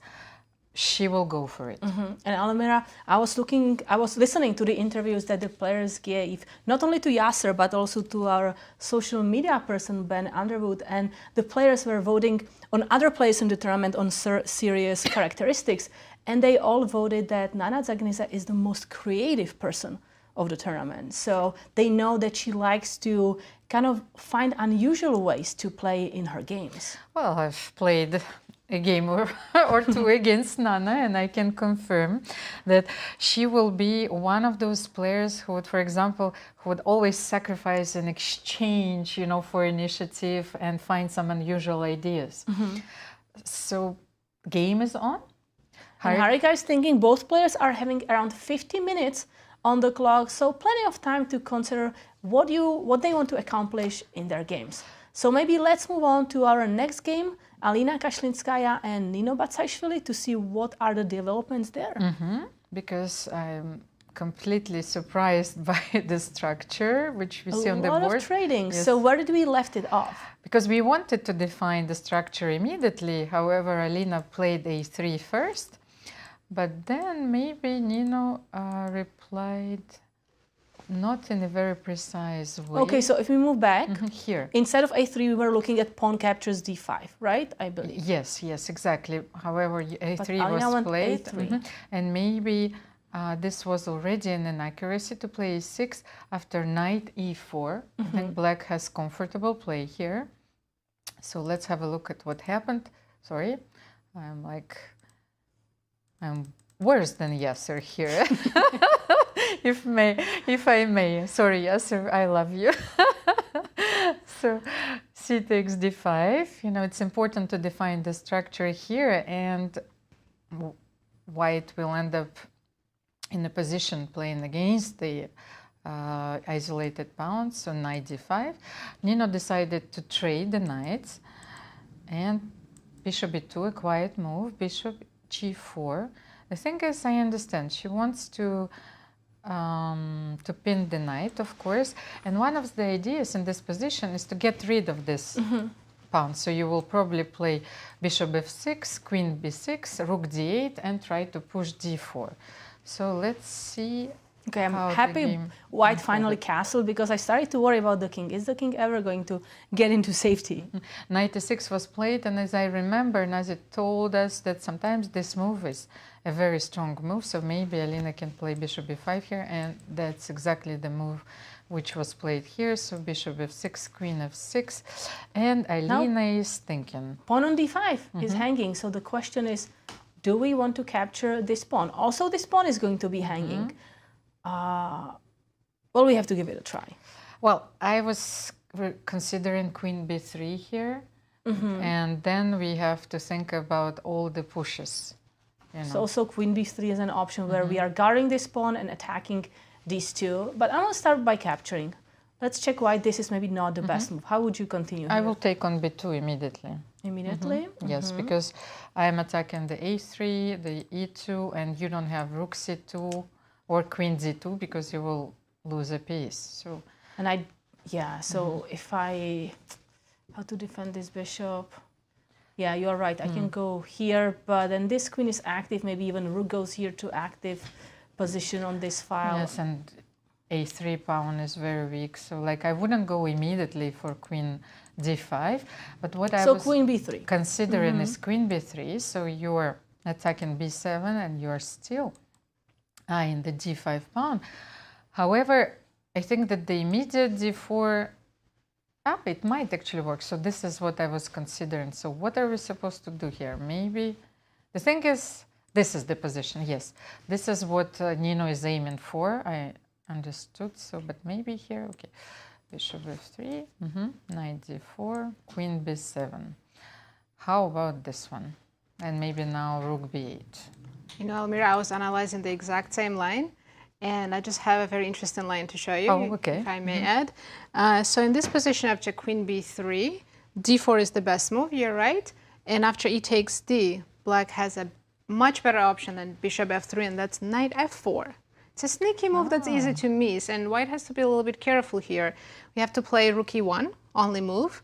she will go for it. And Almira, I was listening to the interviews that the players gave, not only to Yasser, but also to our social media person, Ben Underwood, and the players were voting on other players in the tournament on serious characteristics, and they all voted that Nana Dzagnidze is the most creative person of the tournament. So they know that she likes to kind of find unusual ways to play in her games. Well, I've played a game or two against Nana, and I can confirm that she will be one of those players who would, for example, who would always sacrifice an exchange, for initiative and find some unusual ideas. So, game is on. And Harika is thinking both players are having around 50 minutes on the clock, so plenty of time to consider what they want to accomplish in their games. So maybe let's move on to our next game, Alina Kashlinskaya and Nino Batsiashvili, to see what are the developments there. Because I'm completely surprised by the structure which we see on the board. A lot of trading. Yes. So where did we left it off? Because we wanted to define the structure immediately. However, Alina played a3 first, but then maybe Nino replied not in a very precise way. Okay, so if we move back, here. Instead of a3, we were looking at pawn captures d5, right? I believe. Yes, exactly. However, a3 Alina was went played. a3. And maybe this was already an inaccuracy to play e6 after knight e4. I think black has comfortable play here. So let's have a look at what happened. Sorry, I'm worse than Yasser here. if I may. Sorry, Yasser, I love you. So c takes d5. It's important to define the structure here, and white will end up in a position playing against the isolated pawn, so knight d5. Nino decided to trade the knights, and bishop e2, a quiet move, bishop g4. The thing is, I understand, she wants to pin the knight, of course, and one of the ideas in this position is to get rid of this pawn. So you will probably play bishop f6, queen b6, rook d8, and try to push d4. So let's see. Okay, I'm happy white finally castled, because I started to worry about the king. Is the king ever going to get into safety? Knight e6 was played, and as I remember, Nazi told us that sometimes this move is a very strong move, so maybe Alina can play bishop b5 here, and that's exactly the move which was played here. So bishop f6, queen f6, and Alina is thinking. Pawn on d5 is hanging, so the question is, do we want to capture this pawn? Also, this pawn is going to be hanging. Well, we have to give it a try. Well, I was considering queen b3 here, and then we have to think about all the pushes. So also queen b3 is an option where we are guarding this pawn and attacking these two. But I want to start by capturing. Let's check why this is maybe not the best move. How would you continue I here? will take on b2 immediately. Immediately? Yes, because I am attacking the a3, the e2, and you don't have rook c2 or queen d2 because you will lose a piece. So, and if how to defend this bishop? Yeah, you are right. I can go here, but then this queen is active. Maybe even rook goes here to active position on this file. Yes, and a3 pawn is very weak. So I wouldn't go immediately for queen d5. But what I was queen b3 considering is queen b3. So you're attacking b7 and you're still in the d5 pawn. However, I think that the immediate d4, it might actually work. So this is what I was considering. So what are we supposed to do here? Maybe, the thing is, this is the position, yes. This is what Nino is aiming for, I understood. So, but maybe here, okay. Bishop f3, knight d4, queen b7. How about this one? And maybe now rook b8. Almira, I was analyzing the exact same line, and I just have a very interesting line to show you, if I may add. So in this position, after queen b3, d4 is the best move, you're right. And after e takes d, black has a much better option than bishop f3, and that's knight f4. It's a sneaky move that's easy to miss, and white has to be a little bit careful here. We have to play rook e1, only move,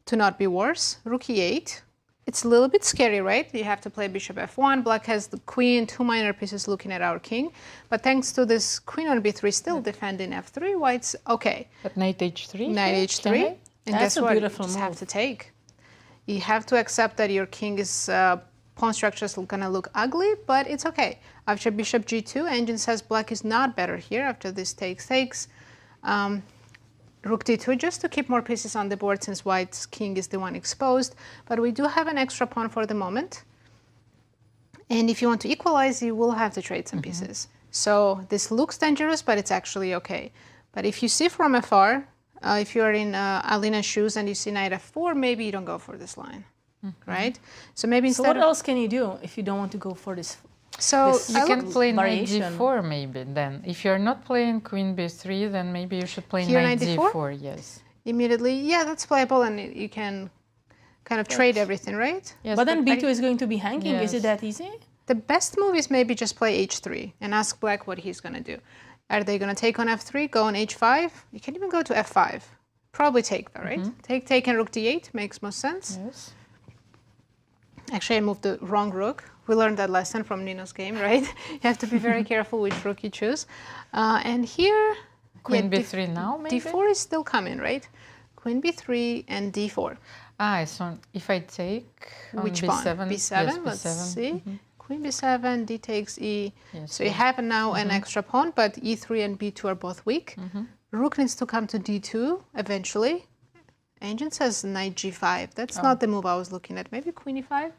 to not be worse. Rook e8. It's a little bit scary, right? You have to play bishop f1. Black has the queen, 2 minor pieces looking at our king. But thanks to this queen on b3 still defending f3, white's okay. But knight h3? Knight h3. And That's guess a what? beautiful You just move. have to take. You have to accept that your king is pawn structure is going to look ugly, but it's okay. After bishop g2, engine says black is not better here after this takes. Rook d2 just to keep more pieces on the board since white's king is the one exposed. But we do have an extra pawn for the moment. And if you want to equalize, you will have to trade some pieces. So this looks dangerous, but it's actually okay. But if you see from afar, if you're in Alina's shoes and you see knight f4, maybe you don't go for this line, right? So maybe instead what else can you do if you don't want to go for this? So You can play knight variation. d4 maybe then. If you're not playing queen b3, then maybe you should play Here, knight knight d4? d4, yes. Immediately, yeah, that's playable, and you can kind of trade everything, right? Yes, But then b2 is going to be hanging. Is it Yes. that easy? The best move is maybe just play h3 and ask black what he's going to do. Are they going to take on f3, go on h5? You can even go to f5. Probably take that, right? Take and rook d8 makes most sense. Yes. Actually, I moved the wrong rook. We learned that lesson from Nino's game, right? You have to be very careful which rook you choose. And here, Queen b3 now, maybe? d4 is still coming, right? Queen b3 and d4. So if I take on Which b7, pawn? b7, yes, let's b7. see. Queen b7, d takes e. Yes, So you have now an extra pawn, but e3 and b2 are both weak. Rook needs to come to d2 eventually. Engine says knight g5. That's not the move I was looking at. Maybe queen e5.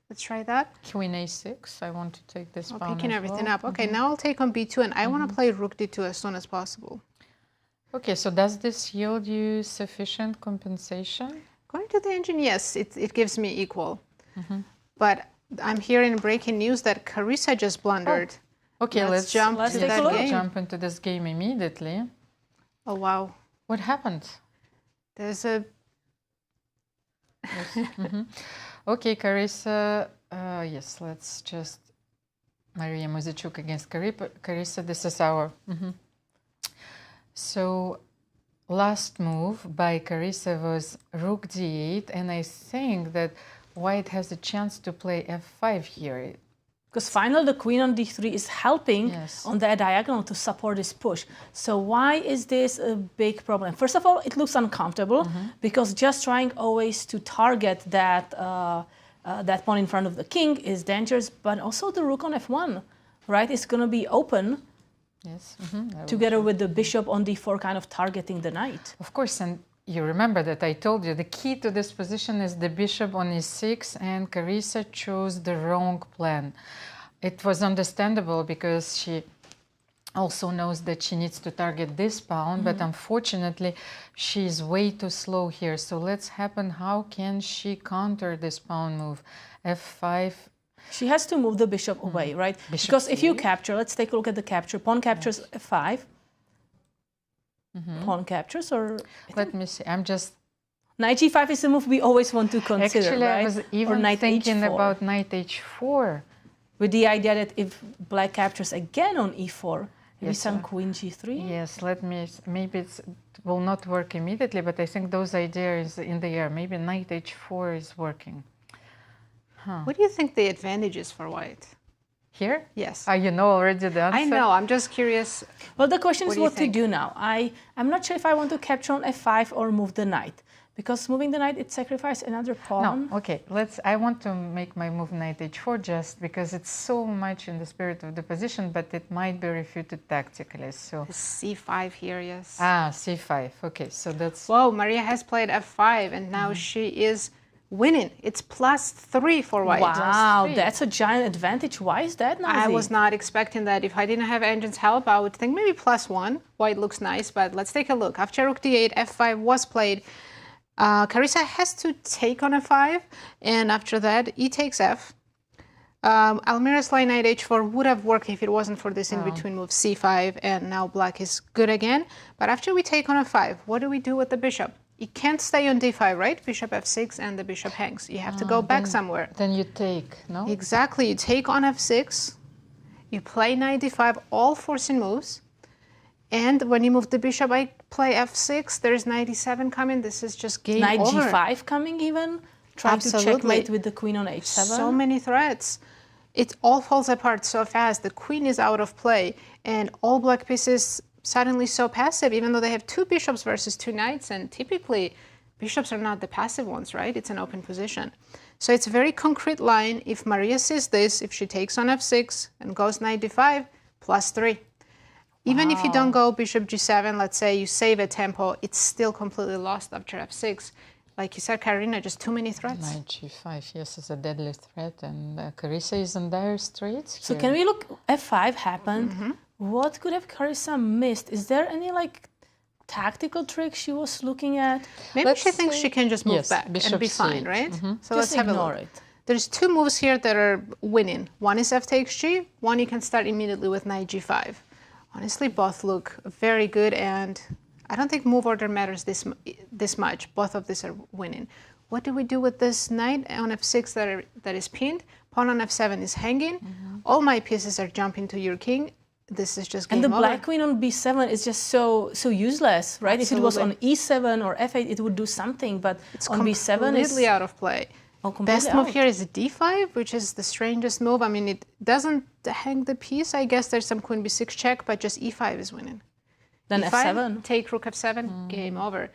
Let's try that. Queen a6. I want to take this pawn Picking as everything well. up. Okay, now I'll take on b2, and I want to play rook d2 as soon as possible. Okay, so does this yield you sufficient compensation? According to the engine, yes, it gives me equal. But I'm hearing breaking news that Carissa just blundered. Okay, let's jump to take that a look. game. jump into this game immediately. Oh, wow. What happened? There's a... Okay, Carissa, yes, let's just... Mariya Muzychuk against Carissa, this is our... So, last move by Carissa was rook d8, and I think that white has a chance to play f5 here. Because finally the queen on d3 is helping Yes. on that diagonal to support this push. So why is this a big problem? First of all, it looks uncomfortable because just trying always to target that that pawn in front of the king is dangerous. But also the rook on f1, right? It's going to be open Yes. together with the bishop on d4, kind of targeting the knight. Of course, and you remember that I told you the key to this position is the bishop on e6, and Carissa chose the wrong plan. It was understandable because she also knows that she needs to target this pawn, but unfortunately she is way too slow here. So let's happen, how can she counter this pawn move? f5. She has to move the bishop away, right? Bishop Because if you c8. capture, let's take a look at the capture. Pawn captures f5. Pawn captures, or Let me see, I'm just... knight g5 is a move we always want to consider, Actually, right? I was Or even knight thinking h4. about knight h4. With the idea that if black captures again on e4, maybe Yes, some sir. queen g3. Yes, let me, maybe it will not work immediately, but I think those ideas in the air. Maybe knight h4 is working. What do you think the advantage is for white? Here? Yes. You know already the answer? I know, I'm just curious. Well, the question What is do you what to think? do now. I'm not sure if I want to capture on f5 or move the knight. Because moving the knight, it sacrifices another pawn. No, okay, I want to make my move knight h4 just because it's so much in the spirit of the position, but it might be refuted tactically, so... c5 here, yes. c5, okay, so that's... Whoa, Mariya has played f5, and now she is winning. It's +3 for white. Wow, +3. that's a giant advantage. Why is that, Nazi? I was not expecting that. If I didn't have engine's help, I would think maybe +1. White looks nice, but let's take a look. After rook d8, f5 was played. Carissa has to take on f5, and after that, e takes f. Almira's line knight h4 would have worked if it wasn't for this in-between move c5, and now black is good again. But after we take on f5, what do we do with the bishop? It can't stay on d5, right? Bishop f6 and the bishop hangs. You have to go back somewhere. Then you take, no? Exactly. You take on f6, You play knight d5, all forcing moves. And when you move the bishop, I play f6. There's knight e7 coming. This is just game Knight over. g5 coming even? Trying to checkmate with the queen on h7? So many threats. It all falls apart so fast. The queen is out of play. And all black pieces suddenly so passive, even though they have 2 bishops versus 2 knights. And typically, bishops are not the passive ones, right? It's an open position. So it's a very concrete line. If Mariya sees this, if she takes on f6 and goes knight d5, +3. Even if you don't go bishop g7, let's say you save a tempo, it's still completely lost after f6. Like you said, Katerina, just too many threats. Knight g5, yes, is a deadly threat, and Carissa is in dire straits So here. can we look, f5 happened. What could have Carissa missed? Is there any like tactical trick she was looking at? Maybe she thinks she can just move back and bishop be fine, c8. right? So Just let's have a ignore look. it. There's 2 moves here that are winning. One is f takes g, one you can start immediately with knight g5. Honestly, both look very good, and I don't think move order matters this much. Both of these are winning. What do we do with this knight on f6 that is pinned? Pawn on f7 is hanging. All my pieces are jumping to your king. This is just game And the over. black queen on b7 is just so useless, right? If it was on Absolutely. e7 or f8, it would do something, but It's on b7 is completely out of play. completely Best move out. here is d5, which is the strangest move. I mean, it doesn't hang the piece. I guess there's some queen b6 check, but just e5 is winning. Then e5, f7. take rook f7, game over.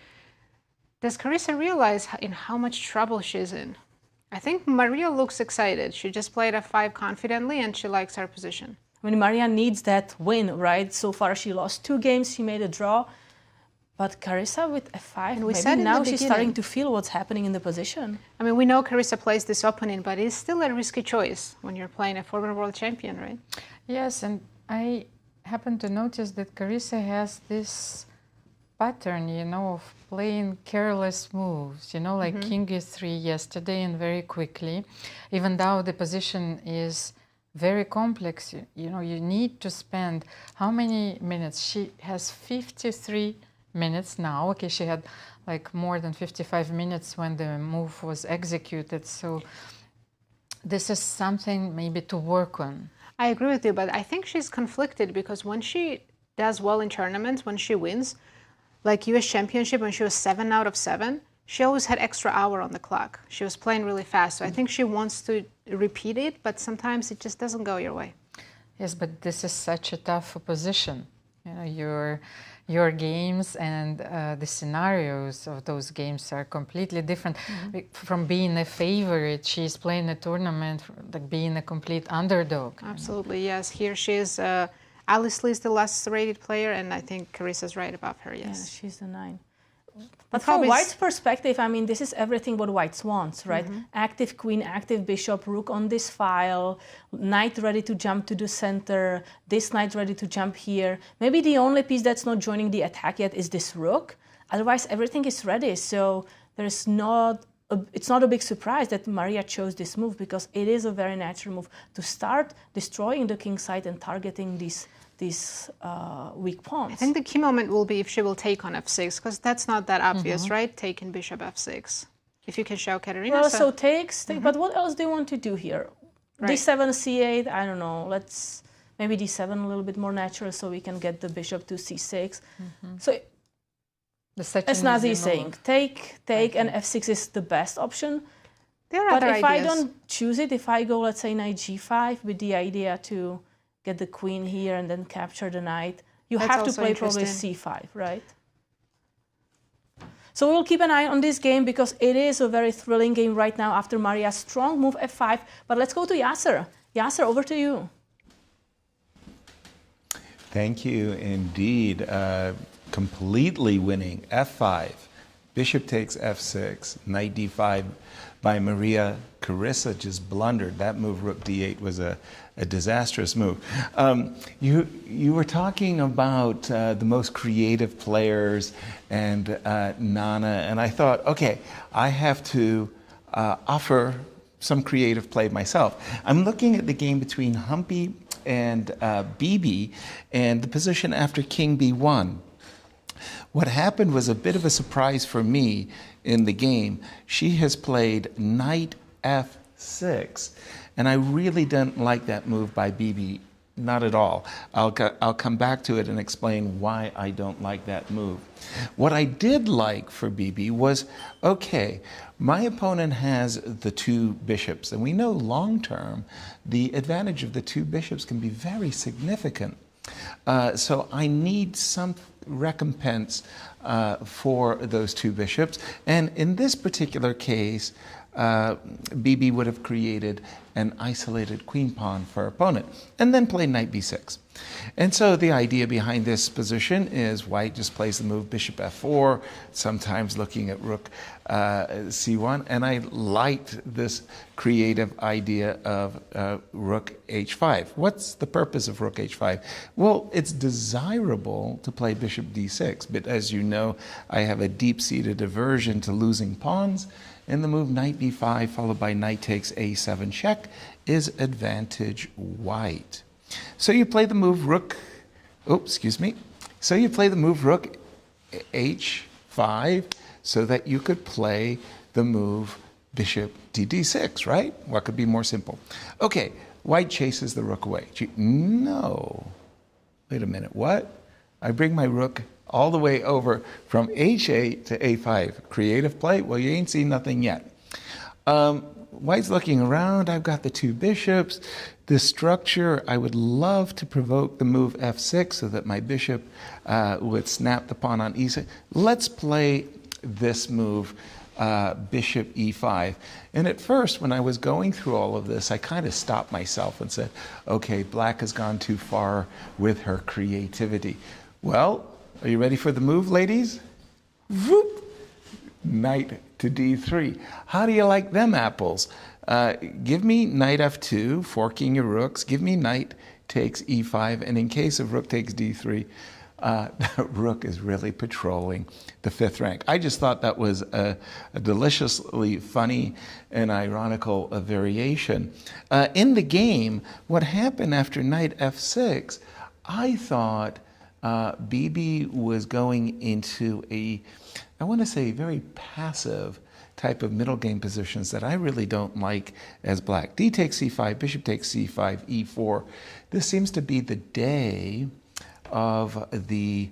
Does Carissa realize in how much trouble she's in? I think Mariya looks excited. She just played f5 confidently, and she likes her position. I mean, Mariya needs that win, right? So far, she lost 2 games. She made a draw. But Carissa with f5, And we maybe said in now the she's beginning- starting to feel what's happening in the position. I mean, we know Carissa plays this opening, but it's still a risky choice when you're playing a former world champion, right? Yes, and I happen to notice that Carissa has this pattern, you know, of playing careless moves, you know, like king e3 yesterday and very quickly. Even though the position is very complex, you know, you need to spend how many minutes? She has 53 minutes now. Okay, she had like more than 55 minutes when the move was executed. So this is something maybe to work on. I agree with you, but I think she's conflicted because when she does well in tournaments, when she wins, like US Championship, when she was 7 out of 7, she always had extra hour on the clock. She was playing really fast. So I think she wants to repeat it, but sometimes it just doesn't go your way. Yes, but this is such a tough opposition. You know, your games and the scenarios of those games are completely different. From being a favorite, she's playing a tournament, like being a complete underdog. Absolutely, yes. Here she is. Alice Lee is the last rated player, and I think Carissa's right above her, yes. Yeah, she's the 9. But from probably White's perspective, I mean, this is everything what White wants, right? Active queen, active bishop, rook on this file, knight ready to jump to the center, this knight ready to jump here. Maybe the only piece that's not joining the attack yet is this rook. Otherwise, everything is ready. So there's it's not a big surprise that Mariya chose this move because it is a very natural move to start destroying the king side and targeting these weak pawns. I think the key moment will be if she will take on f6, because that's not that obvious, right? Taking bishop f6. If you can show Katerina. Well, so takes, but what else do you want to do here? Right. D7, C8, I don't know. Let's maybe D7 a little bit more natural so we can get the bishop to C6. So as Nazi is saying, take, and F6 is the best option. There are But other if ideas. I don't choose it, if I go, let's say, knight G5 with the idea to get the queen here and then capture the knight, you That's have to also play probably interesting. C5, right? So we'll keep an eye on this game because it is a very thrilling game right now after Mariya's strong move F5. But let's go to Yasser. Yasser, over to you. Thank you indeed. Completely winning. F5. Bishop takes F6. Knight D5 by Mariya. Carissa just blundered. That move, rook D8, was a disastrous move. You were talking about the most creative players and Nana, and I thought, okay, I have to offer some creative play myself. I'm looking at the game between Humpy and Bibi and the position after King B1. What happened was a bit of a surprise for me in the game. She has played Knight F6, and I really didn't like that move by Bibi not at all. I'll come back to it and explain why I don't like that move. What I did like for Bibi was, okay, my opponent has the two bishops, and we know long-term the advantage of the two bishops can be very significant. So I need some recompense for those two bishops, and in this particular case, Bibi would have created an isolated queen pawn for her opponent, and then play knight b6. And so the idea behind this position is white just plays the move bishop f4, sometimes looking at rook c1, and I liked this creative idea of rook h5. What's the purpose of rook h5? Well, it's desirable to play bishop d6, but as you know, I have a deep-seated aversion to losing pawns, and the move knight b5 followed by knight takes a7 check is advantage white. So you play the move rook, So you play the move rook h5 so that you could play the move bishop to d6, right? What could be more simple? Okay, white chases the rook away. No. Wait a minute, what? I bring my rook all the way over from h8 to a5. Creative play? Well, you ain't seen nothing yet. White's looking around. I've got the two bishops. This structure, I would love to provoke the move f6 so that my bishop would snap the pawn on e6. Let's play this move, bishop e5. And at first, when I was going through all of this, I kind of stopped myself and said, okay, black has gone too far with her creativity. Well, are you ready for the move, ladies? Whoop! Knight to d3. How do you like them apples? Give me knight f2, forking your rooks. Give me knight takes e5. And in case of rook takes d3, the rook is really patrolling the fifth rank. I just thought that was a deliciously funny and ironical variation. In the game, what happened after knight f6, I thought Bibi was going into I want to say, very passive type of middle game positions that I really don't like as black. D takes c5, bishop takes c5, e4. This seems to be the day of the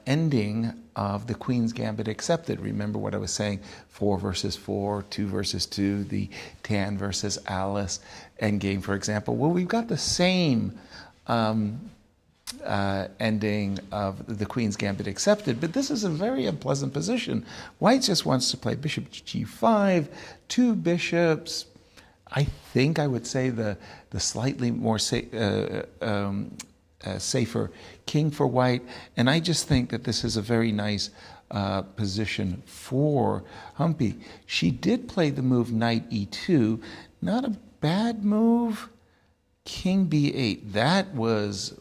ending of the Queen's Gambit accepted. Remember what I was saying, 4 versus 4, 2 versus 2, the Tan versus Alice endgame, for example. Well, we've got the same ending of the Queen's Gambit accepted, but this is a very unpleasant position. White just wants to play bishop g5, two bishops. I think I would say the slightly more safer king for white, and I just think that this is a very nice position for Humpy. She did play the move knight e2, not a bad move. King b8, that was,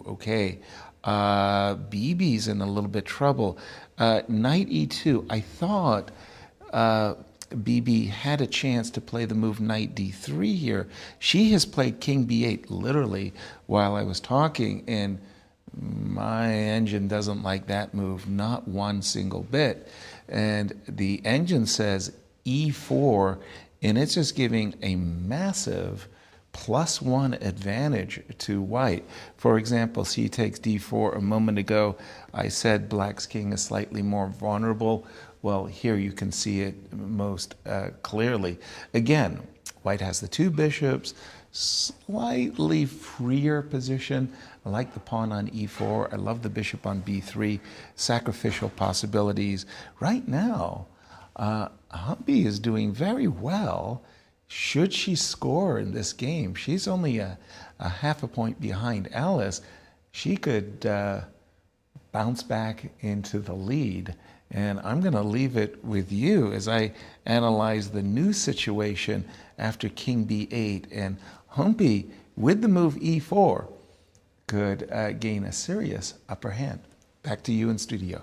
okay. Bibi's in a little bit trouble. Knight e2, I thought Bibi had a chance to play the move knight d3 here. She has played king b8 literally while I was talking, and my engine doesn't like that move, not one single bit. And the engine says e4, and it's just giving a massive +1 advantage to white. For example, c takes d4. A moment ago, I said black's king is slightly more vulnerable. Well, here you can see it most clearly. Again, white has the two bishops, slightly freer position. I like the pawn on e4. I love the bishop on b3. Sacrificial possibilities. Right now, Humpy is doing very well. Should she score in this game, she's only a half a point behind Alice. She could bounce back into the lead. And I'm going to leave it with you as I analyze the new situation after king b8. And Humpy, with the move e4, could gain a serious upper hand. Back to you in studio.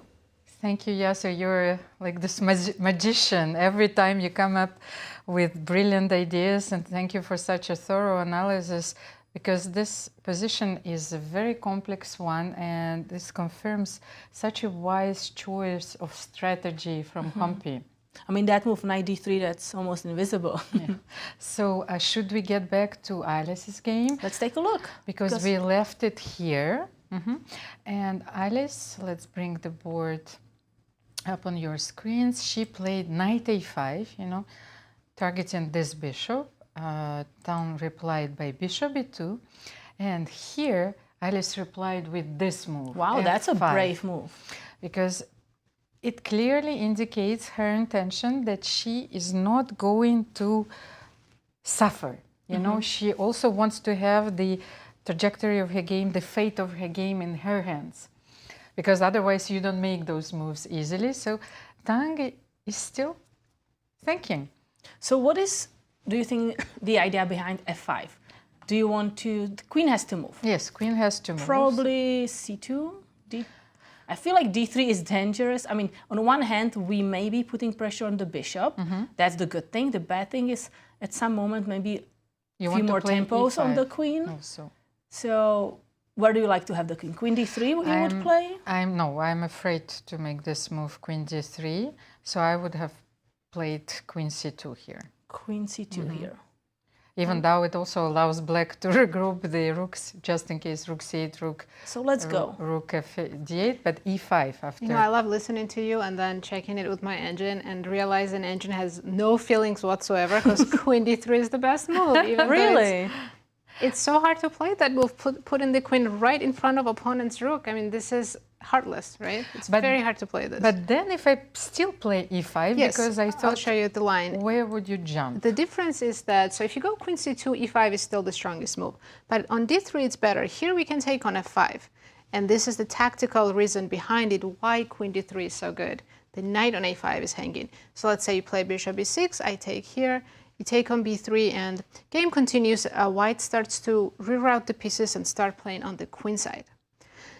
Thank you, Yasser. You're like this magician. Every time you come up with brilliant ideas, and thank you for such a thorough analysis, because this position is a very complex one, and this confirms such a wise choice of strategy from Humpy. I mean, that move, knight d3, that's almost invisible. So should we get back to Alice's game? Let's take a look. Because we left it here. And Alice, let's bring the board up on your screens. She played knight a5, you know, targeting this bishop. Town replied by bishop e2. And here, Alice replied with this move. Wow, that's a brave move. Because it clearly indicates her intention that she is not going to suffer. You know, she also wants to have the trajectory of her game, the fate of her game in her hands. Because otherwise you don't make those moves easily. So Tang is still thinking. So what is, do you think, the idea behind f5? Do you want to, the queen has to move? Yes, queen has to move. Probably c2, I feel like d3 is dangerous. I mean, on one hand, we may be putting pressure on the bishop. That's the good thing. The bad thing is, at some moment, maybe a few more tempos on the queen. Also. So, where do you like to have the queen? Queen d3 you would play? I'm afraid to make this move, queen d3. So I would have played queen c2 here. Queen c2 here. Even though it also allows black to regroup the rooks, just in case rook c8, rook. So let's go. Rook d8, but e5 after. You know, I love listening to you and then checking it with my engine and realizing engine has no feelings whatsoever because queen d3 is the best move. Even really? It's so hard to play that move, putting the queen right in front of opponent's rook. I mean, this is heartless, right? It's very hard to play this. But then if I still play e5, because I thought... I'll show you the line. Where would you jump? The difference is that, so if you go queen c2, e5 is still the strongest move. But on d3, it's better. Here we can take on f5. And this is the tactical reason behind it, why queen d3 is so good. The knight on a5 is hanging. So let's say you play bishop e6, I take here. You take on b3 and game continues. White starts to reroute the pieces and start playing on the queen side.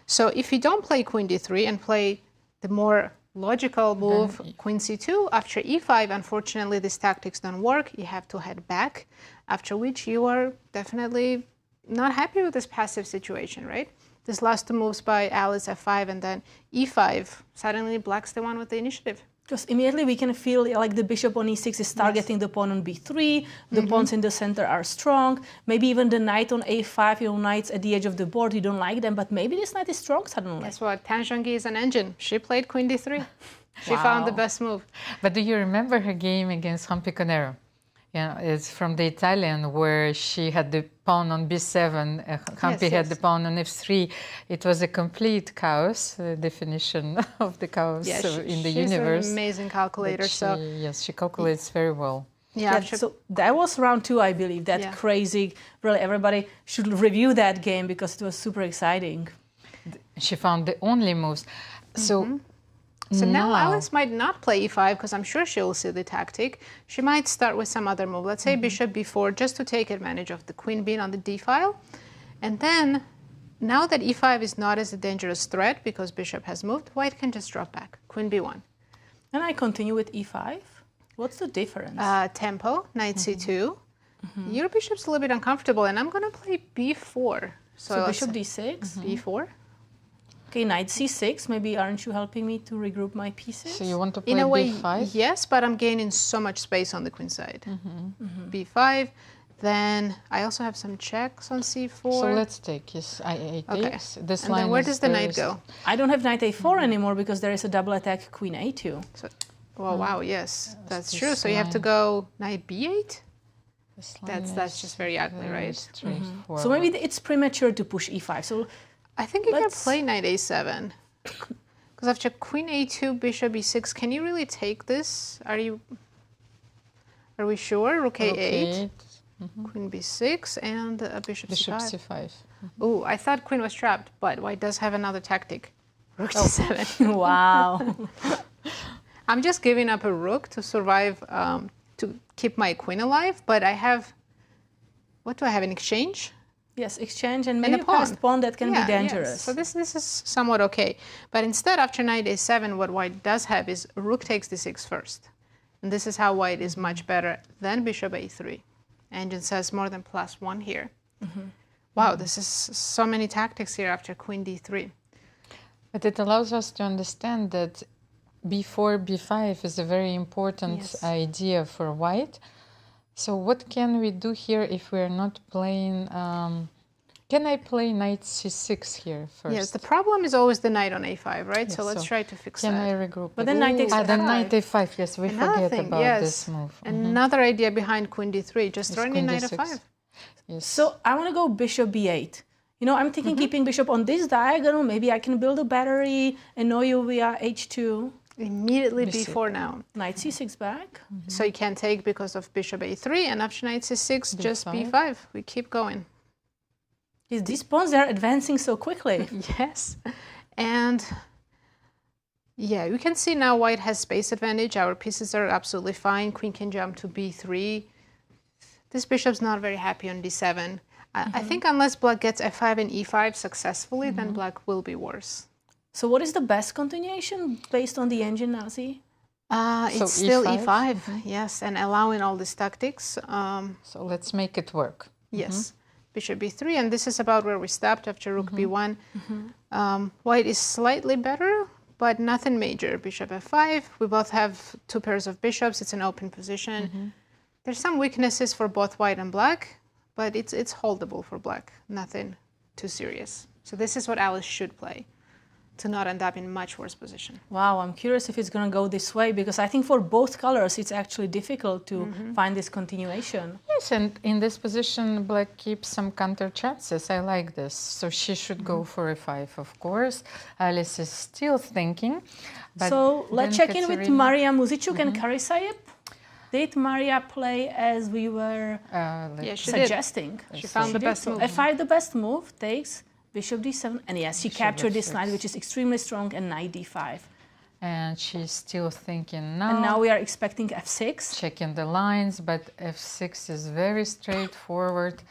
So if you don't play queen d3 and play the more logical move, queen c2, after e5, unfortunately, these tactics don't work. You have to head back, after which you are definitely not happy with this passive situation, right? This last two moves by Alice, f5 and then e5, suddenly black's the one with the initiative. Because immediately we can feel like the bishop on e6 is targeting the pawn on b3, the pawns in the center are strong, maybe even the knight on a5, you know, knights at the edge of the board, you don't like them, but maybe this knight is strong suddenly. Guess what? Zhongyi is an engine. She played queen d3. She found the best move. But do you remember her game against Humpy Koneru? Yeah, it's from the Italian where she had the pawn on b7, Humpy had the pawn on f3. It was a complete chaos, definition of the chaos in the universe. She's an amazing calculator. Yes, she calculates very well. Yeah, so that was round 2, I believe, that crazy, really everybody should review that game because it was super exciting. She found the only moves. So now Alice might not play e5 because I'm sure she'll see the tactic. She might start with some other move. Let's say bishop b4 just to take advantage of the queen being on the d file. And then now that e5 is not as a dangerous threat because bishop has moved, white can just drop back. Queen b1. And I continue with e5. What's the difference? Tempo, knight c2. Your bishop's a little bit uncomfortable and I'm going to play b4. So bishop d6? b4. Okay, knight c6. Maybe aren't you helping me to regroup my pieces? So you want to play in a way, b5? Yes, but I'm gaining so much space on the queen side. b5. Then I also have some checks on c4. So let's take his i8 takes. This and line then where does the knight go? I don't have knight a4 anymore because there is a double attack queen a2. So, well, wow, yes, that's true. So you have to go knight b8? That's just very ugly, right? So maybe it's premature to push e5. So I think you can play knight a7. Because after queen a2, bishop e6, can you really take this? Are we sure? Rook a8, queen b6, and bishop c5. Oh, I thought queen was trapped, but white does have another tactic. Rook c7. Wow. I'm just giving up a rook to survive, to keep my queen alive, but I have, what do I have, an exchange? Yes, exchange and maybe a passed pawn that can be dangerous. Yes. So this is somewhat okay. But instead, after knight a7, what white does have is rook takes d6 first. And this is how white is much better than bishop a3. Engine says more than +1 here. Wow, this is so many tactics here after queen d3. But it allows us to understand that b4, b5 is a very important idea for white. So what can we do here if we're not playing? Can I play knight c6 here first? Yes, the problem is always the knight on a5, right? Yes, so let's try to fix that. Can I regroup? But then knight takes a5. Then knight a5, yes, we forget about this move. Another idea behind queen d3, just throwing in knight a5. Yes. So I want to go bishop b8. You know, I'm thinking keeping bishop on this diagonal, maybe I can build a battery, annoy you via h2. Immediately b4 now. Knight c6 back. So you can't take because of bishop a3, and after knight c6, just b5. We keep going. These pawns, they're advancing so quickly. Yes. And yeah, you can see now white has space advantage. Our pieces are absolutely fine. Queen can jump to b3. This bishop's not very happy on d7. I think unless black gets f5 and e5 successfully, then black will be worse. So what is the best continuation based on the engine, Nazi? It's still e5, yes, and allowing all these tactics. So let's make it work. Yes. Bishop b3, and this is about where we stopped after rook b1. White is slightly better, but nothing major. Bishop f5. We both have two pairs of bishops. It's an open position. There's some weaknesses for both white and black, but it's holdable for black. Nothing too serious. So this is what Alice should play to not end up in much worse position. Wow, I'm curious if it's going to go this way, because I think for both colors it's actually difficult to find this continuation. Yes, and in this position black keeps some counter chances. I like this. So she should go for a5, of course. Alice is still thinking. But so let's check in with Mariya Muzychuk and Carissa. Did Mariya play as we were suggesting? She found the best move. f5 the best move, takes bishop d7, and yes, she captured this knight, which is extremely strong, and knight d5. And she's still thinking now. And now we are expecting f6. Checking the lines, but f6 is very straightforward.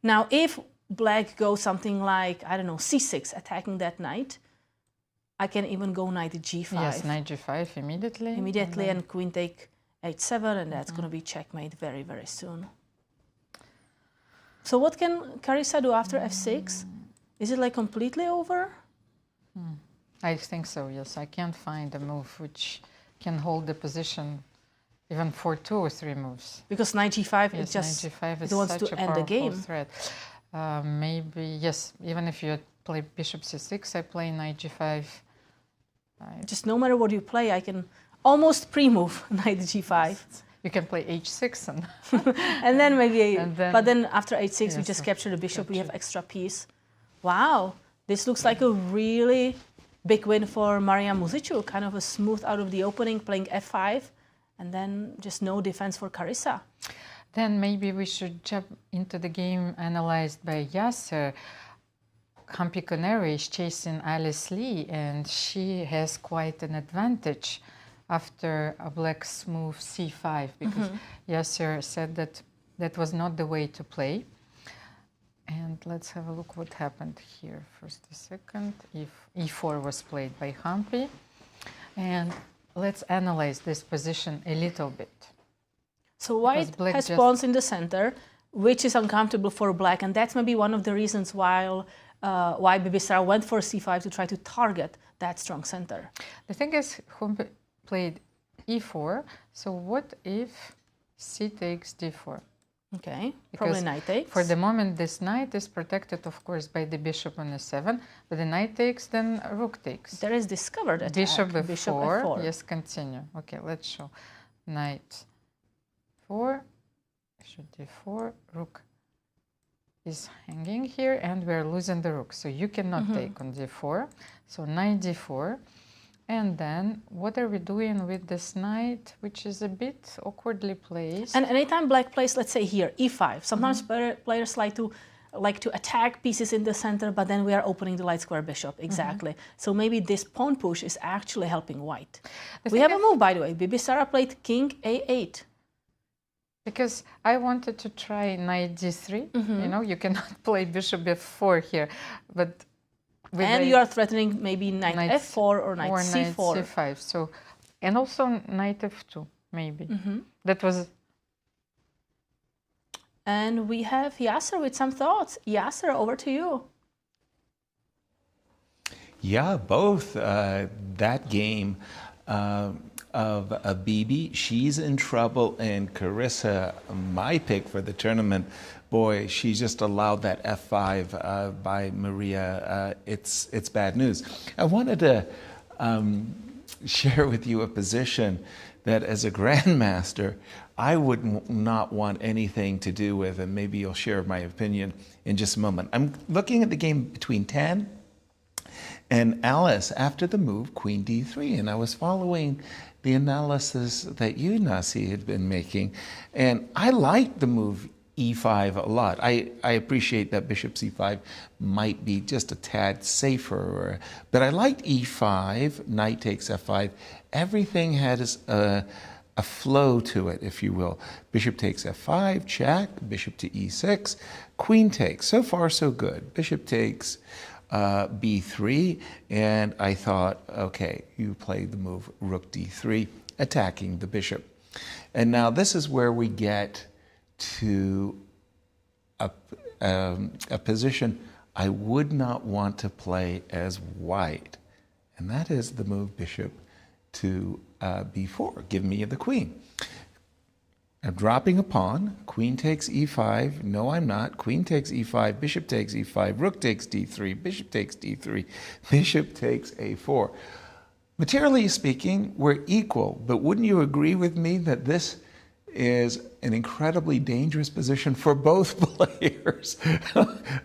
Now, if black goes something like, I don't know, c6, attacking that knight, I can even go knight g5. Yes, knight g5 immediately. Immediately, and queen take h7, and that's going to be checkmate very, very soon. So what can Carissa do after f6? Is it like completely over? I think so, yes. I can't find a move which can hold the position even for 2 or 3 moves. Because knight g5, yes, it just knight g5 is wants such to a end the powerful game. threat. Maybe, yes, even if you play bishop c6, I play knight g5. Just no matter what you play, I can almost pre-move knight g5. You can play h6 and and then maybe, but then after h6 yes, we just capture the bishop, we have extra piece. Wow, this looks like a really big win for Mariya Muzychuk, kind of a smooth out of the opening, playing f5, and then just no defense for Carissa. Then maybe we should jump into the game analyzed by Yasser. Humpy Koneru is chasing Alice Lee, and she has quite an advantage after a black's move c5, because Yasser said that that was not the way to play. And let's have a look what happened here. First a second, if e4 was played by Humpy. And let's analyze this position a little bit. So white has pawns in the center, which is uncomfortable for black, and that's maybe one of the reasons why Bibisara went for c5 to try to target that strong center. The thing is, Humpy played e4, so what if c takes d4? Okay, because probably knight takes. For the moment, this knight is protected, of course, by the bishop on e7, but the knight takes, then rook takes. There is discovered attack. Bishop f4. Yes, continue. Okay, let's show. Knight 4, bishop d4, rook is hanging here, and we're losing the rook. So you cannot take on d4. So knight d4. And then, what are we doing with this knight, which is a bit awkwardly placed? And anytime black plays, let's say here, e5, sometimes players like to attack pieces in the center, but then we are opening the light square bishop, exactly. So maybe this pawn push is actually helping white. We have a move, by the way. Bibisara played king a8. Because I wanted to try knight d3. You know, you cannot play bishop f4 here, but... And you are threatening maybe knight f4 or knight c4. Knight c5. So, and also knight f2, maybe. That was... And we have Yasser with some thoughts. Yasser, over to you. Yeah, both. That game of Bibi, she's in trouble, and Carissa, my pick for the tournament, boy, she just allowed that F5 by Mariya. It's bad news. I wanted to share with you a position that as a grandmaster, I would not want anything to do with, and maybe you'll share my opinion in just a moment. I'm looking at the game between Tan and Alice after the move Queen D3, and I was following the analysis that you, Nasi, had been making, and I liked the move E5 a lot. I appreciate that Bishop C5 might be just a tad safer, but I liked E5, Knight takes F5. Everything had a flow to it, if you will. Bishop takes F5, check, Bishop to E6, Queen takes. So far, so good. Bishop takes B3, and I thought, okay, you played the move Rook D3, attacking the Bishop. And now this is where we get to a position I would not want to play as white, and that is the move Bishop to B4, give me the Queen. I'm dropping a pawn, Queen takes E5, no I'm not, Queen takes E5, Bishop takes E5, Rook takes D3, Bishop takes D3, Bishop takes A4. Materially speaking, we're equal, but wouldn't you agree with me that this is an incredibly dangerous position for both players?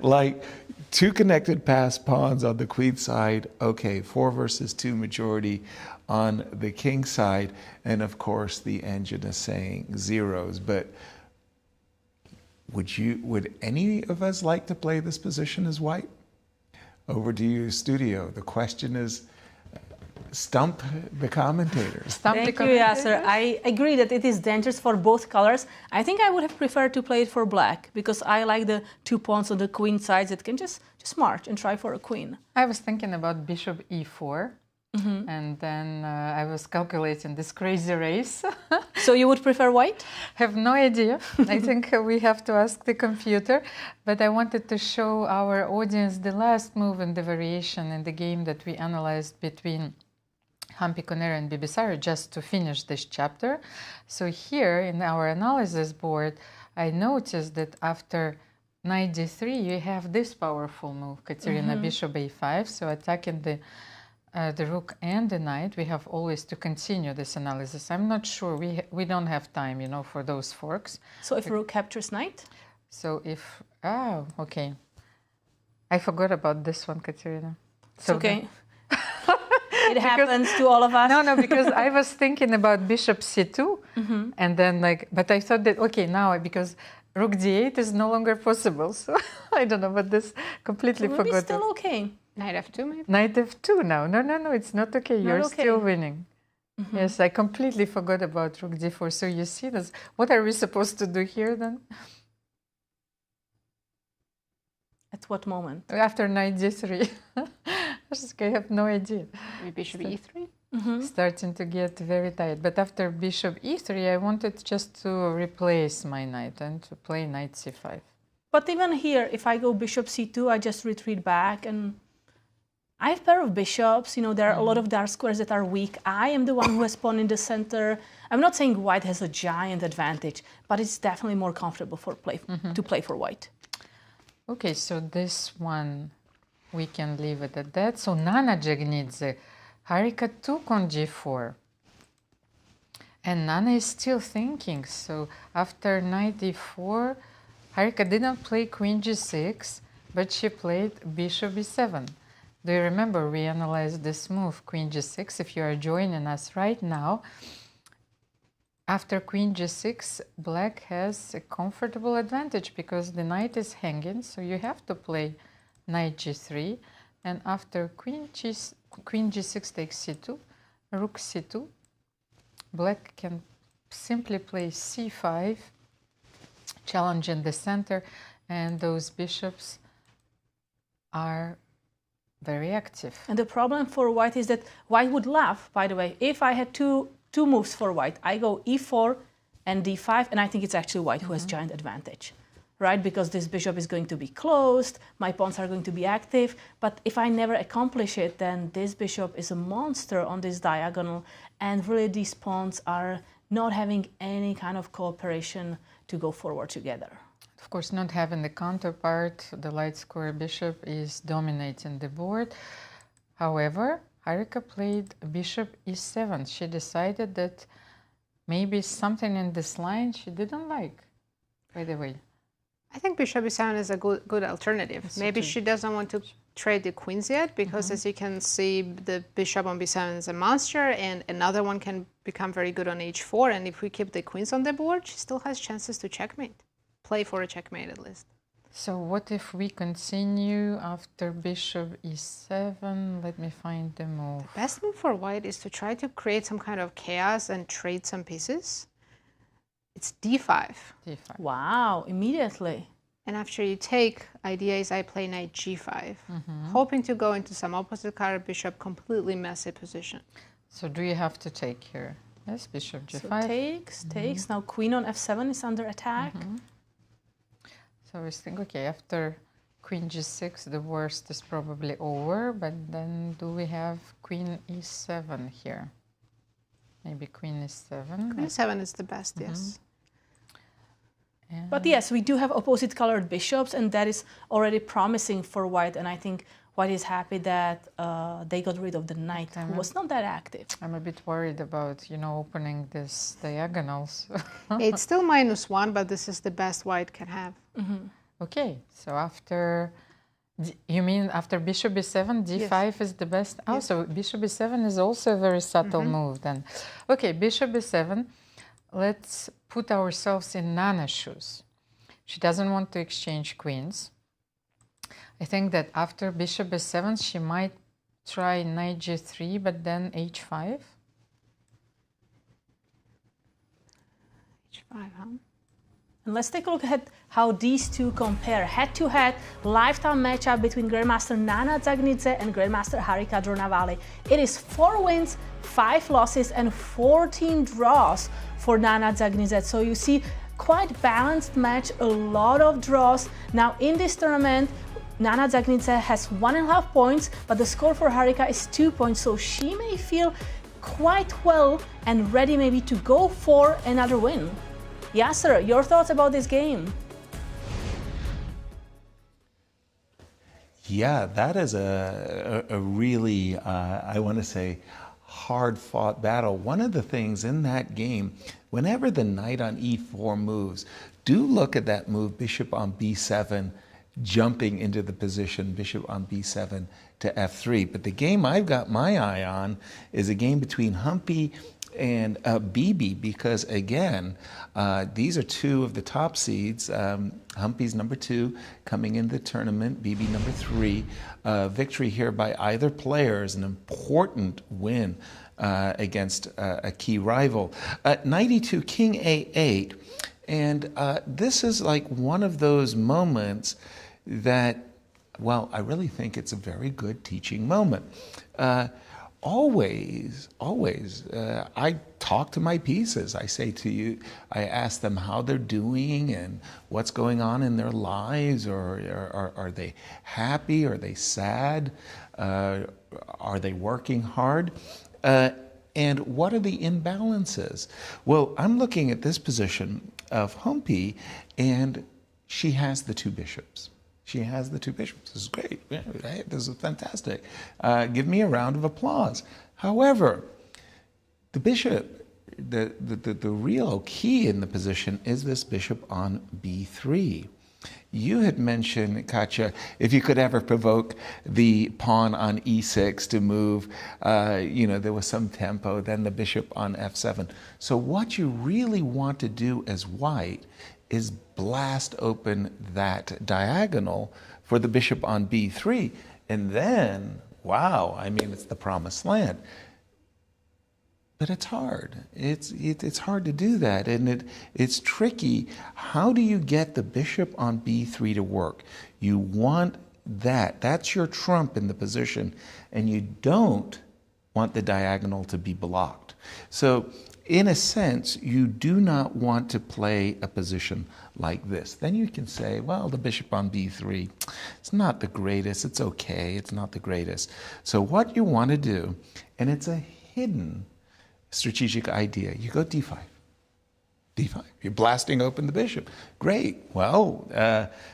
Like, two connected passed pawns on the queen side, okay, 4 versus 2 majority on the king side, and of course the engine is saying zeros. But would any of us like to play this position as white? Over to you, studio. The question is, stump the commentators. Thank you, Yasser. I agree that it is dangerous for both colors. I think I would have preferred to play it for black, because I like the 2 pawns on the queen sides that can just march and try for a queen. I was thinking about Bishop E4. And then I was calculating this crazy race. So you would prefer white? Have no idea. I think we have to ask the computer. But I wanted to show our audience the last move and the variation in the game that we analyzed between Humpy, Koneru, and Bibisara, just to finish this chapter. So here in our analysis board, I noticed that after Knight D3, you have this powerful move, Katerina, Bishop A5, so attacking the rook and the knight. We have always to continue this analysis. I'm not sure, we don't have time, you know, for those forks. So if rook captures knight? So if, oh, okay. I forgot about this one, Katerina. So it's okay. It happens to all of us. No, because I was thinking about Bishop C2, and then but I thought that, okay, now, because Rook D8 is no longer possible, so I don't know, but this completely forgot. Maybe still okay. Knight F2 maybe? Knight F2 now. No, it's not okay. You're still winning. Yes, I completely forgot about Rook D4. So you see this. What are we supposed to do here then? At what moment? After Knight D3. I have no idea. Bishop E3? Starting to get very tired. But after Bishop E3, I wanted just to replace my knight and to play Knight C5. But even here, if I go Bishop C2, I just retreat back, and I have a pair of bishops. You know, there are a lot of dark squares that are weak. I am the one who has pawn in the center. I'm not saying white has a giant advantage, but it's definitely more comfortable for to play for white. Okay, so this one, we can leave it at that. So Nana Dzagnidze, Harika took on G4. And Nana is still thinking. So after Knight D4, Harika didn't play Queen G6, but she played Bishop B7. Do you remember we analyzed this move, Queen G6? If you are joining us right now, after Queen G6, Black has a comfortable advantage because the knight is hanging, so you have to play Knight G3. And after Queen G6 takes C2, Rook C2, Black can simply play C5, challenging the center, and those bishops are very active. And the problem for white is that white would laugh, by the way. If I had two moves for white, I go E4 and D5, and I think it's actually white who has giant advantage. right? Because this bishop is going to be closed, my pawns are going to be active, but if I never accomplish it, then this bishop is a monster on this diagonal, and really these pawns are not having any kind of cooperation to go forward together. Of course, not having the counterpart, the light square bishop is dominating the board. However, Harika played bishop e7. She decided that maybe something in this line she didn't like, by the way. I think bishop e7 is a good alternative. Maybe she doesn't want to trade the queens yet, because as you can see, the bishop on b7 is a monster, and another one can become very good on h4. And if we keep the queens on the board, she still has chances to checkmate, play for a checkmate at least. So what if we continue after bishop e7? Let me find the move. The best move for white is to try to create some kind of chaos and trade some pieces. It's d5. d5. Wow, immediately. And after you take, idea is I play knight g5, hoping to go into some opposite colored bishop, completely messy position. So do you have to take here? Yes, bishop g5. So takes. Now queen on f7 is under attack. So I think, okay, after queen g6, the worst is probably over, but then do we have queen e7 here? Maybe queen e7. Queen e7 is the best, yes. But yes, we do have opposite colored bishops, and that is already promising for white, and I think white is happy that they got rid of the knight, who was not that active. I'm a bit worried about, you know, opening these diagonals. It's still -1, but this is the best white can have. Okay, so after, you mean after bishop b7, d5 is the best? Oh, so bishop b7 is also a very subtle move then. Okay, bishop b7, let's put ourselves in Nana's shoes. She doesn't want to exchange queens. I think that after bishop b7, she might try knight g3, but then h5. h5, huh? And let's take a look at how these two compare. Head-to-head, lifetime matchup between Grandmaster Nana Dzagnidze and Grandmaster Harika Dronavalli. It is 4 wins, 5 losses, and 14 draws for Nana Dzagnidze. So you see, quite balanced match, a lot of draws. Now in this tournament, Nana Dzagnidze has 1.5 points, but the score for Harika is 2 points. So she may feel quite well and ready maybe to go for another win. Yasser, your thoughts about this game? Yeah, that is a really, I want to say, hard-fought battle. One of the things in that game, whenever the knight on e4 moves, do look at that move, bishop on b7, jumping into the position, bishop on b7 to f3. But the game I've got my eye on is a game between Humpy and Bibi, because again, these are 2 of the top seeds. Humpy's number 2 coming in the tournament, Bibi number 3. Victory here by either player is an important win against a key rival. Knight e2, king a8, and this is like one of those moments that, well, I really think it's a very good teaching moment. Always, I talk to my pieces. I say to you, I ask them how they're doing and what's going on in their lives, or are they happy? Are they sad? Are they working hard? And what are the imbalances? Well, I'm looking at this position of Humpy, and she has the 2 bishops. She has the 2 bishops. This is great. Right? This is fantastic. Give me a round of applause. However, the bishop, the real key in the position is this bishop on b3. You had mentioned, Katya, if you could ever provoke the pawn on e6 to move, you know, there was some tempo, then the bishop on f7. So what you really want to do as white is blast open that diagonal for the bishop on b3, and then, wow, I mean, it's the promised land. But it's hard. It's hard to do that, and it's tricky. How do you get the bishop on b3 to work? You want that. That's your trump in the position, and you don't want the diagonal to be blocked. So in a sense, you do not want to play a position like this. Then you can say, well, the bishop on b3, it's not the greatest, it's okay, it's not the greatest. So what you want to do, and it's a hidden strategic idea, you go d5. d5. You're blasting open the bishop. Great. Well,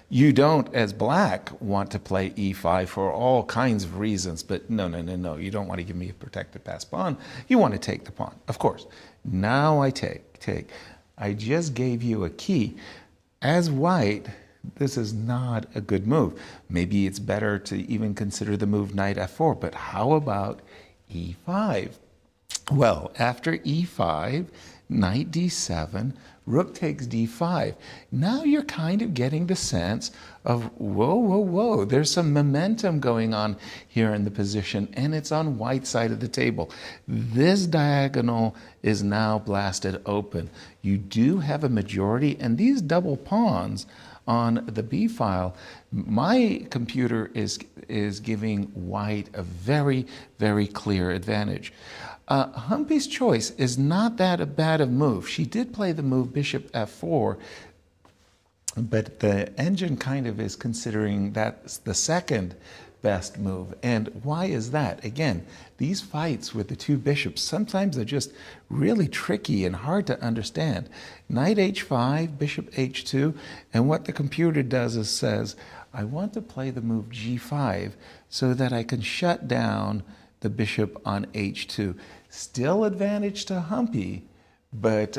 you don't, as black, want to play e5 for all kinds of reasons, but no. You don't want to give me a protected passed pawn. You want to take the pawn, of course. Now I take. I just gave you a key. As white, this is not a good move. Maybe it's better to even consider the move knight f4, but how about e5? Well, after e5, knight d7, rook takes d5. Now you're kind of getting the sense of, whoa, there's some momentum going on here in the position, and it's on white side of the table. This diagonal is now blasted open. You do have a majority, and these double pawns on the B file, my computer is giving white a very, very clear advantage. Humpy's choice is not that bad a move. She did play the move bishop f4, but the engine kind of is considering that's the second best move. And why is that? Again, these fights with the two bishops, sometimes they're just really tricky and hard to understand. Knight h5, bishop h2, and what the computer does is says, I want to play the move g5 so that I can shut down the bishop on h2. Still advantage to Humpy, but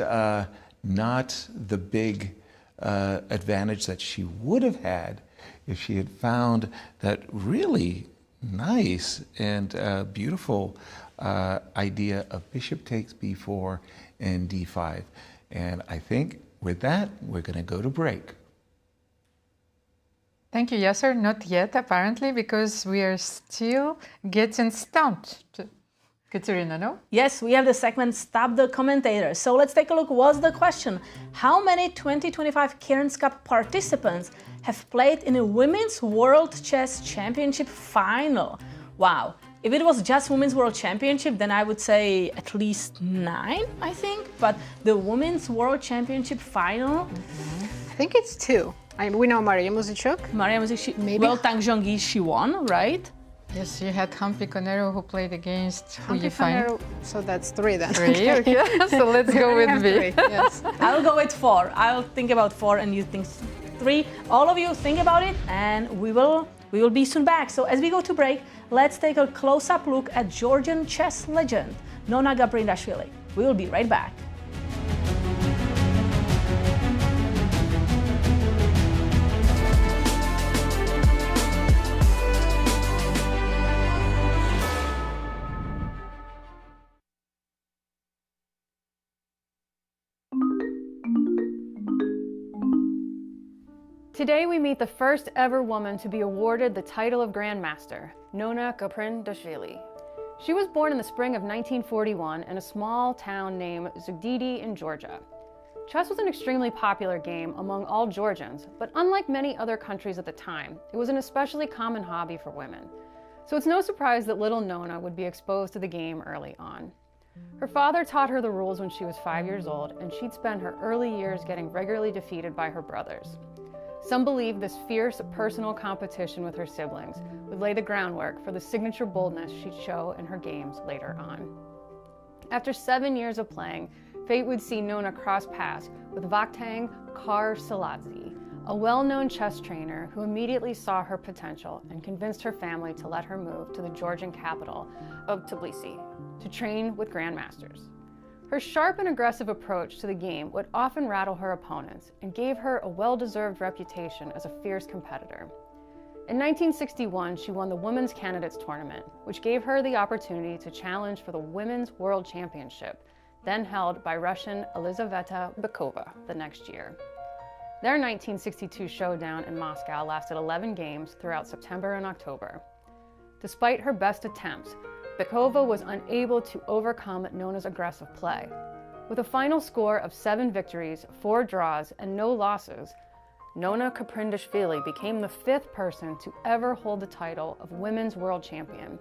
not the big advantage that she would have had if she had found that really nice and beautiful idea of bishop takes b4 and d5. And I think with that, we're going to go to break. Thank you, Yasser. Not yet, apparently, because we are still getting stumped. Katerina, no? Yes, we have the segment Stop the Commentator. So let's take a look. What's the question? How many 2025 Cairns Cup participants have played in a Women's World Chess Championship final? Wow. If it was just Women's World Championship, then I would say at least 9, I think. But the Women's World Championship final? I think it's 2. We know Mariya Muzychuk. Mariya Muzychuk, maybe. Well, Zhongyi, she won, right? Yes, you had Humpy Koneru who played against who Humpy you find. Koneru, so that's 3 then. 3, okay. So let's go with B. Yes. I'll go with 4. I'll think about 4 and you think 3. All of you think about it and we will be soon back. So as we go to break, let's take a close-up look at Georgian chess legend, Nona Gabrindashvili. We will be right back. Today we meet the first ever woman to be awarded the title of Grandmaster, Nona Gabrindashvili. She was born in the spring of 1941 in a small town named Zhongyi in Georgia. Chess was an extremely popular game among all Georgians, but unlike many other countries at the time, it was an especially common hobby for women. So it's no surprise that little Nona would be exposed to the game early on. Her father taught her the rules when she was 5 years old, and she'd spend her early years getting regularly defeated by her brothers. Some believe this fierce personal competition with her siblings would lay the groundwork for the signature boldness she'd show in her games later on. After 7 years of playing, fate would see Nona cross paths with Vakhtang Karsaladze, a well-known chess trainer who immediately saw her potential and convinced her family to let her move to the Georgian capital of Tbilisi to train with grandmasters. Her sharp and aggressive approach to the game would often rattle her opponents and gave her a well-deserved reputation as a fierce competitor. In 1961, she won the Women's Candidates Tournament, which gave her the opportunity to challenge for the Women's World Championship, then held by Russian Elizaveta Bykova the next year. Their 1962 showdown in Moscow lasted 11 games throughout September and October. Despite her best attempts, Bykova was unable to overcome Nona's aggressive play. With a final score of 7 victories, 4 draws, and no losses, Nona Gabrindashvili became the 5th person to ever hold the title of Women's World Champion.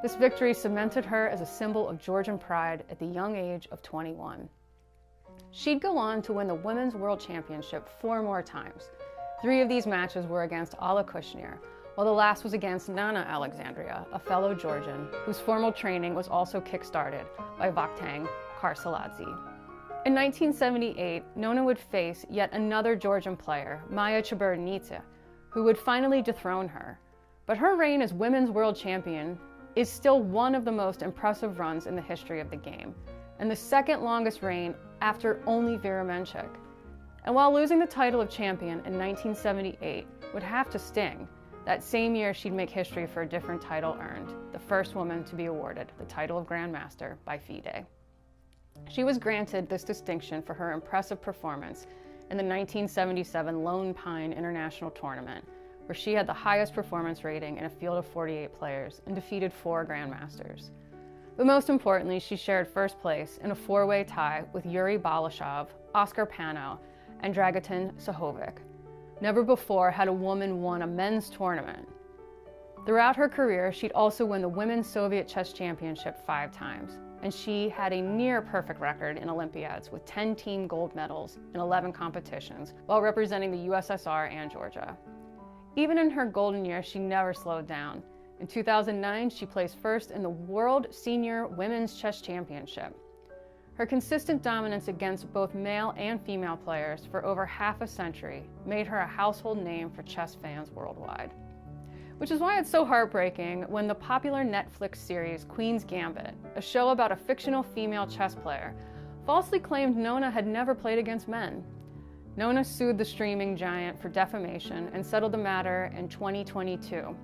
This victory cemented her as a symbol of Georgian pride at the young age of 21. She'd go on to win the Women's World Championship 4 more times. 3 of these matches were against Alla Kushnir, while the last was against Nana Alexandria, a fellow Georgian, whose formal training was also kick-started by Vakhtang Karsaladze. In 1978, Nona would face yet another Georgian player, Mariya Chibernidze, who would finally dethrone her. But her reign as Women's World Champion is still one of the most impressive runs in the history of the game, and the second longest reign after only Vera Menchik. And while losing the title of champion in 1978 would have to sting, that same year she'd make history for a different title earned, the first woman to be awarded the title of Grandmaster by FIDE. She was granted this distinction for her impressive performance in the 1977 Lone Pine International Tournament, where she had the highest performance rating in a field of 48 players and defeated 4 Grandmasters. But most importantly, she shared first place in a 4-way tie with Yuri Balashov, Oscar Pano, and Dragutin Sahovic. Never before had a woman won a men's tournament. Throughout her career, she'd also won the Women's Soviet Chess Championship 5 times, and she had a near-perfect record in Olympiads with 10 team gold medals in 11 competitions while representing the USSR and Georgia. Even in her golden years, she never slowed down. In 2009, she placed first in the World Senior Women's Chess Championship. Her consistent dominance against both male and female players for over half a century made her a household name for chess fans worldwide. Which is why it's so heartbreaking when the popular Netflix series Queen's Gambit, a show about a fictional female chess player, falsely claimed Nona had never played against men. Nona sued the streaming giant for defamation and settled the matter in 2022.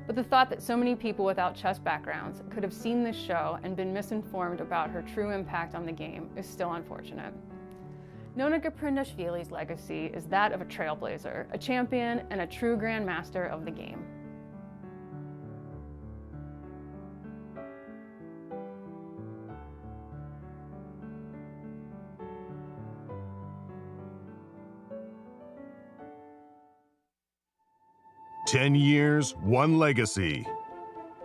But the thought that so many people without chess backgrounds could have seen this show and been misinformed about her true impact on the game is still unfortunate. Nona Gaprindashvili's legacy is that of a trailblazer, a champion, and a true grandmaster of the game. "10 years, 1 legacy."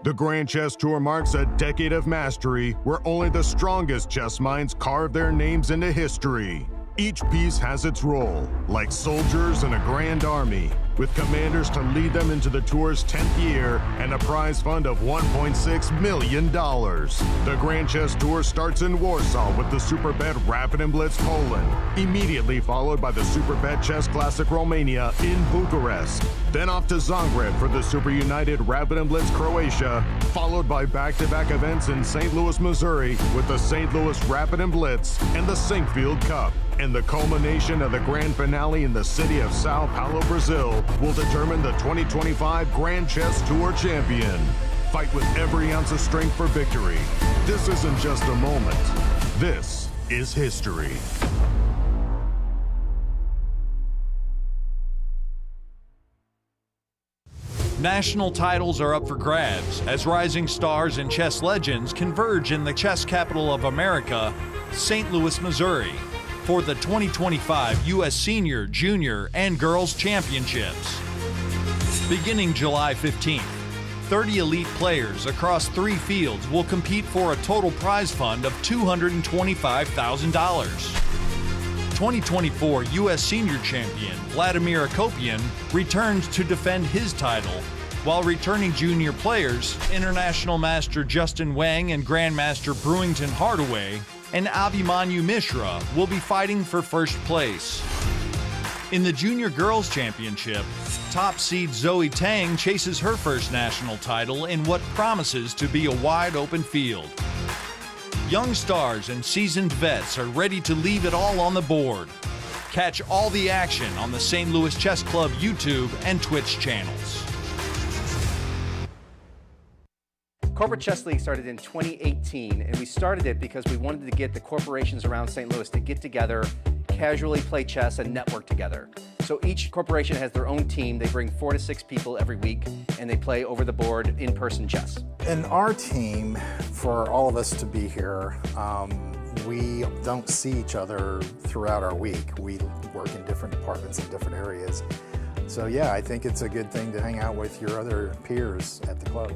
The Grand Chess Tour marks a decade of mastery where only the strongest chess minds carve their names into history. Each piece has its role, like soldiers in a grand army, with commanders to lead them into the tour's 10th year and a prize fund of $1.6 million. The Grand Chess Tour starts in Warsaw with the Superbet Rapid and Blitz Poland, immediately followed by the Superbet Chess Classic Romania in Bucharest, then off to Zagreb for the Super United Rapid and Blitz Croatia, followed by back-to-back events in St. Louis, Missouri with the St. Louis Rapid and Blitz and the Sinkfield Cup. And the culmination of the grand finale in the city of Sao Paulo, Brazil, will determine the 2025 Grand Chess Tour champion. Fight with every ounce of strength for victory. This isn't just a moment. This is history. National titles are up for grabs as rising stars and chess legends converge in the chess capital of America, St. Louis, Missouri, for the 2025 U.S. Senior, Junior, and Girls Championships. Beginning July 15th, 30 elite players across 3 fields will compete for a total prize fund of $225,000. 2024 U.S. Senior Champion Vladimir Akopian returns to defend his title, while returning junior players, International Master Justin Wang and Grandmaster Brewington Hardaway and Abhimanyu Mishra will be fighting for first place. In the Junior Girls Championship, top seed Zoe Tang chases her first national title in what promises to be a wide-open field. Young stars and seasoned vets are ready to leave it all on the board. Catch all the action on the St. Louis Chess Club YouTube and Twitch channels. Corporate Chess League started in 2018, and we started it because we wanted to get the corporations around St. Louis to get together, casually play chess, and network together. So each corporation has their own team. They bring 4 to 6 people every week, and they play over the board in-person chess. In our team, for all of us to be here, we don't see each other throughout our week. We work in different departments in different areas. So yeah, I think it's a good thing to hang out with your other peers at the club.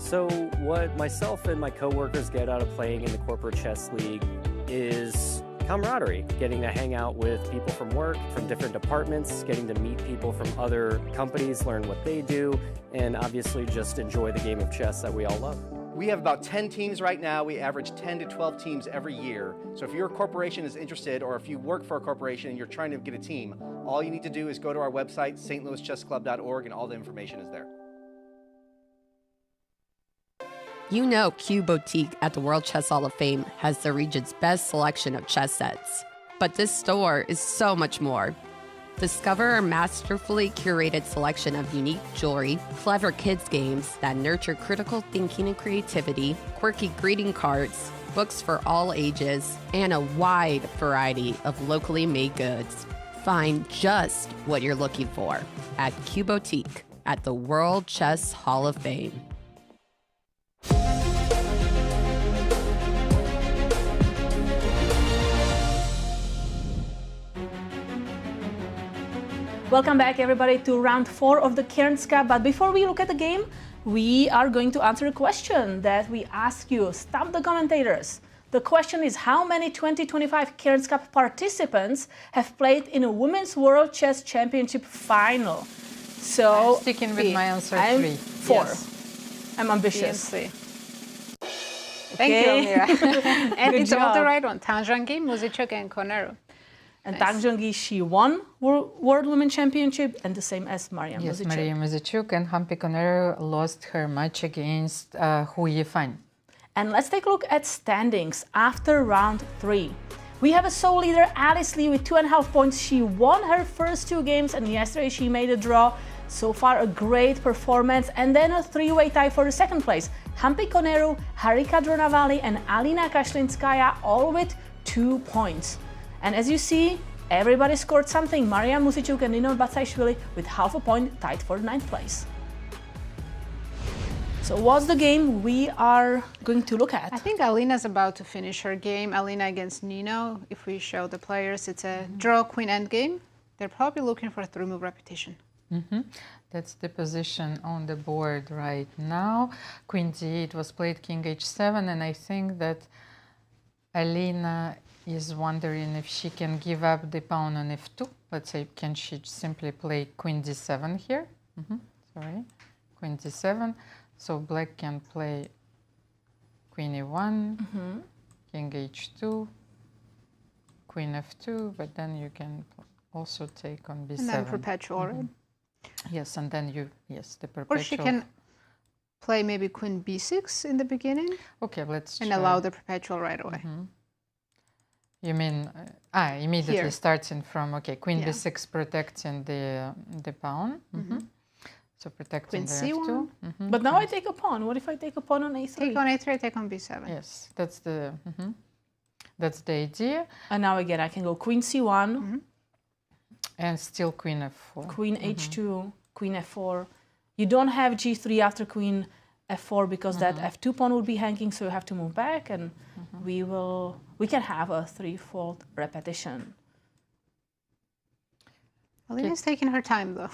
So what myself and my coworkers get out of playing in the corporate chess league is camaraderie, getting to hang out with people from work, from different departments, getting to meet people from other companies, learn what they do, and obviously just enjoy the game of chess that we all love. We have about 10 teams right now. We average 10 to 12 teams every year. So if your corporation is interested, or if you work for a corporation and you're trying to get a team, all you need to do is go to our website, stlouischessclub.org, and all the information is there. You know Q Boutique at the World Chess Hall of Fame has the region's best selection of chess sets. But this store is so much more. Discover our masterfully curated selection of unique jewelry, clever kids games that nurture critical thinking and creativity, quirky greeting cards, books for all ages, and a wide variety of locally made goods. Find just what you're looking for at Q Boutique at the World Chess Hall of Fame. Welcome back, everybody, to round 4 of the Cairns Cup. But before we look at the game, we are going to answer a question that we ask you. Stop the commentators. The question is, how many 2025 Cairns Cup participants have played in a Women's World Chess Championship final? So I'm sticking with my answer, I'm 3. 4. Yes. I'm ambitious. Thank you, Almira. And Good it's all job. the right one. Zhongyi, Muzychuk, and Koneru. And Zhongyi, she won World Women Championship, and the same as Mariya Yes, Muzychuk. Mariya Muzychuk, and Humpy Koneru lost her match against Hu Yifan. And let's take a look at standings after round 3. We have a sole leader, Alice Lee, with 2.5 points. She won her first 2 games, and yesterday she made a draw. So far, a great performance. And then a 3-way tie for the second place. Humpy Koneru, Harika Dronavalli, and Alina Kashlinskaya, all with 2 points. And as you see, everybody scored something. Mariya Muzychuk and Nino Batsiashvili with half a point tied for 9th place. So what's the game we are going to look at? I think Alina's about to finish her game. Alina against Nino. If we show the players, it's a draw queen end game. They're probably looking for a 3-move repetition. That's the position on the board right now. Queen d8 was played, king h7, and I think that Alina is wondering if she can give up the pawn on f2. Let's say, can she simply play queen d7 here? Sorry, queen d7. So black can play queen e1, king h2, queen f2, but then you can also take on b7. And then perpetual, right? Yes, and then the perpetual. Or she can play maybe queen b6 in the beginning. Okay, let's and try. allow the perpetual right away. You mean immediately Here. starting from queen b6 protecting the pawn. So protecting Queen the c1. f2. But now I take a pawn. What if I take a pawn on a3? Take on a3, take on b7. Yes, that's the idea. And now again, I can go queen c1. And still queen f4. Queen h2, queen f4. You don't have g3 after queen f4 because that f2 pawn would be hanging, so you have to move back, and we can have a 3-fold repetition. Alina's taking her time though.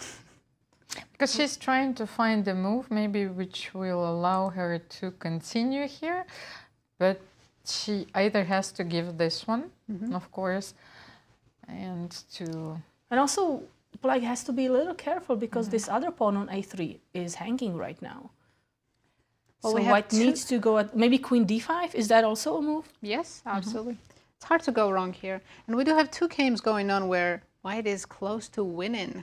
Because she's trying to find a move maybe which will allow her to continue here, but she either has to give this one, of course, and to... And also, black has to be a little careful because this other pawn on a3 is hanging right now. Well, so we have white needs to go at maybe queen d5. Is that also a move? Yes, absolutely. It's hard to go wrong here. And we do have 2 games going on where white is close to winning.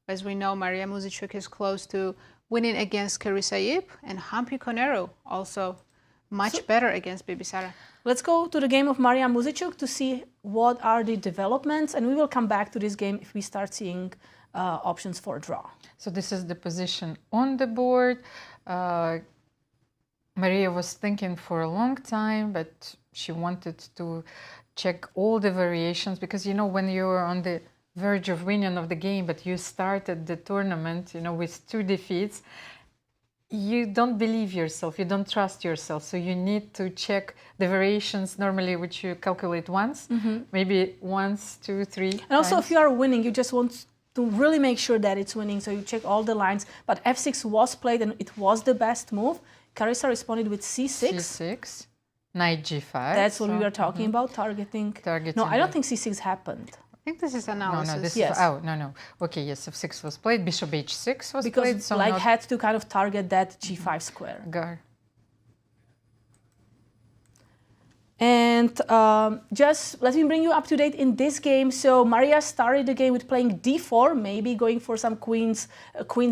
As we know, Mariya Muzychuk is close to winning against Carissa, and Humpy Koneru also much better against Bibisara. Let's go to the game of Mariya Muzychuk to see what are the developments, and we will come back to this game if we start seeing options for a draw. So this is the position on the board. Mariya was thinking for a long time, but she wanted to check all the variations because, you know, when you're on the verge of winning of the game, but you started the tournament, you know, with 2 defeats, you don't believe yourself, you don't trust yourself. So you need to check the variations normally, which you calculate once, maybe once, 2, 3 And also, times. if you are winning, you just want to really make sure that it's winning. So you check all the lines. But f6 was played and it was the best move. Carissa responded with c6. c6, knight g5. That's what we were talking about, targeting. No, I don't think c6 happened. I think this is analysis. No, this yes. is, no. Okay, yes, f6 was played, bishop h6 was because played. So Black had to kind of target that g5 square. And just let me bring you up to date in this game. So Mariya started the game with playing d4, maybe going for some queen's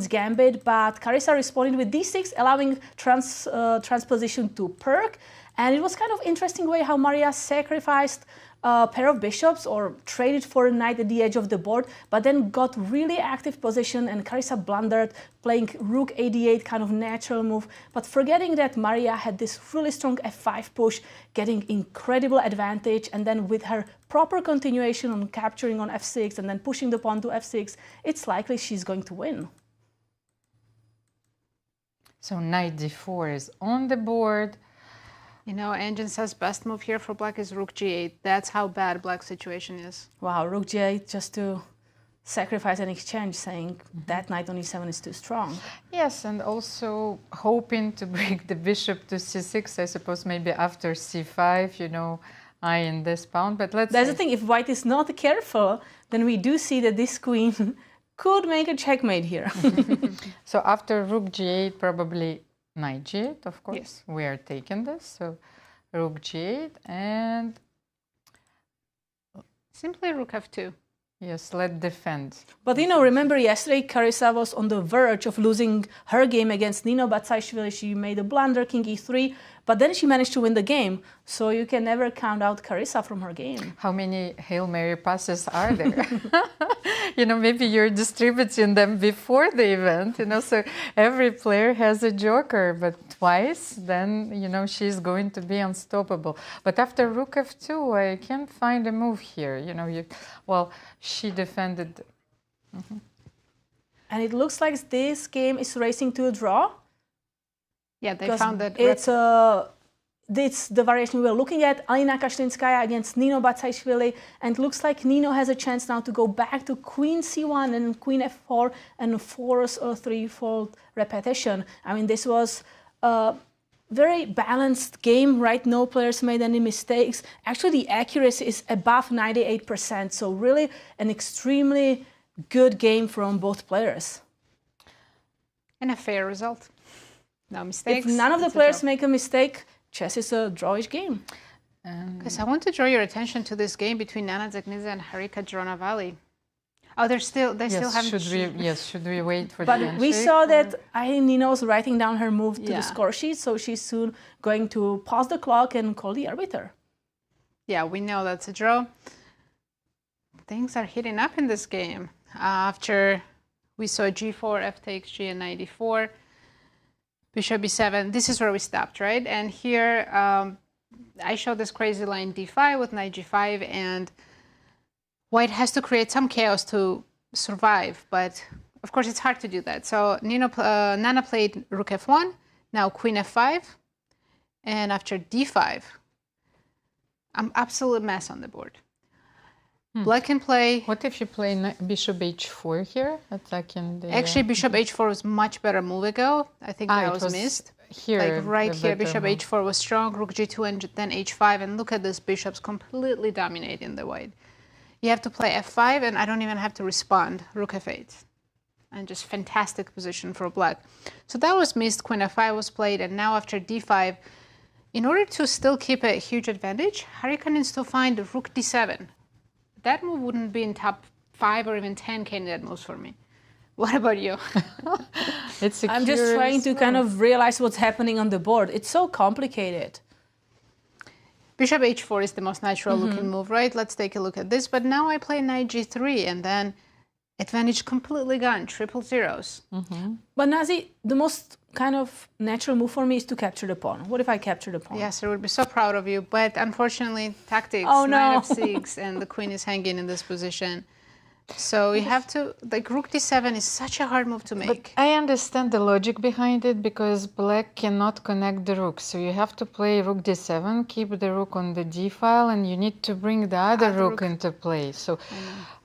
gambit, but Carissa responded with d6, allowing transposition to perk. And it was kind of interesting way how Mariya sacrificed a pair of bishops or traded for a knight at the edge of the board, but then got really active position, and Carissa blundered, playing rook a8, kind of natural move, but forgetting that Mariya had this really strong f5 push, getting incredible advantage, and then with her proper continuation on capturing on f6 and then pushing the pawn to f6, it's likely she's going to win. So knight d4 is on the board. You know, Engine says best move here for Black is rook g8. That's how bad Black's situation is. Wow, rook g8 just to sacrifice an exchange, saying that knight on e7 is too strong. Yes, and also hoping to break the bishop to c6, I suppose maybe after c5, you know, eyeing this pawn. But let's That's the thing, if white is not careful, then we do see that this queen could make a checkmate here. So after rook g8, probably knight g8, of course. Yes. We are taking this. So rook g8 and simply rook f2. Yes, let's defend. But you know, remember yesterday Carissa was on the verge of losing her game against Nino Batsiashvili. She made a blunder, king e3, but then she managed to win the game. So you can never count out Carissa from her game. How many Hail Mary passes are there? You know, maybe you're distributing them before the event, you know, so every player has a joker, but twice, then, you know, she's going to be unstoppable. But after rook f2, I can't find a move here, you know, well, she defended. And it looks like this game is racing to a draw. Yeah, they found that. It's the variation we were looking at, Alina Kashlinskaya against Nino Batsiashvili, and it looks like Nino has a chance now to go back to queen c1 and queen f4 and force a threefold repetition. I mean, this was a very balanced game, right? No players made any mistakes. Actually, the accuracy is above 98%, so really an extremely good game from both players. And a fair result. No mistakes. If none of the players make a mistake, chess is a drawish game. Because I want to draw your attention to this game between Nana Dzagnidze and Harika Dronavalli. Oh, they still haven't. Should we wait for but the handshake? We saw that Nino's writing down her move to the score sheet, so she's soon going to pause the clock and call the arbiter. Yeah, we know that's a draw. Things are heating up in this game. After we saw g4, f takes g, and knight e4. Bishop b7, this is where we stopped, right? And here I showed this crazy line d5 with knight g5, and white has to create some chaos to survive, but of course it's hard to do that. So Nana played rook f1, now queen f5, and after d5, I'm absolute mess on the board. Black can play... What if you play bishop h4 here, attacking the... Actually, bishop h4 was much better move ago. I think that was missed. Here, like right here, bishop h4 was strong, rook g2, and then h5. And look at this, bishops completely dominating the white. You have to play f5, and I don't even have to respond, rook f8. And just fantastic position for black. So that was missed, queen f5 was played, and now after d5, in order to still keep a huge advantage, Harika needs to find rook d7. That move wouldn't be in top 5 or even 10 candidate moves for me. What about you? I'm just trying to kind of realize what's happening on the board. It's so complicated. Bishop h4 is the most natural looking move, right? Let's take a look at this. But now I play knight g3, and then advantage completely gone, triple zeros. But Nazi, the most kind of natural move for me is to capture the pawn. What if I capture the pawn? Yes, I would be so proud of you, but unfortunately, tactics, oh, no. knight f6, and the queen is hanging in this position. So you have to, like, rook d7 is such a hard move to make. But I understand the logic behind it, because black cannot connect the rook. So you have to play rook d7, keep the rook on the d file, and you need to bring the other rook into play. So,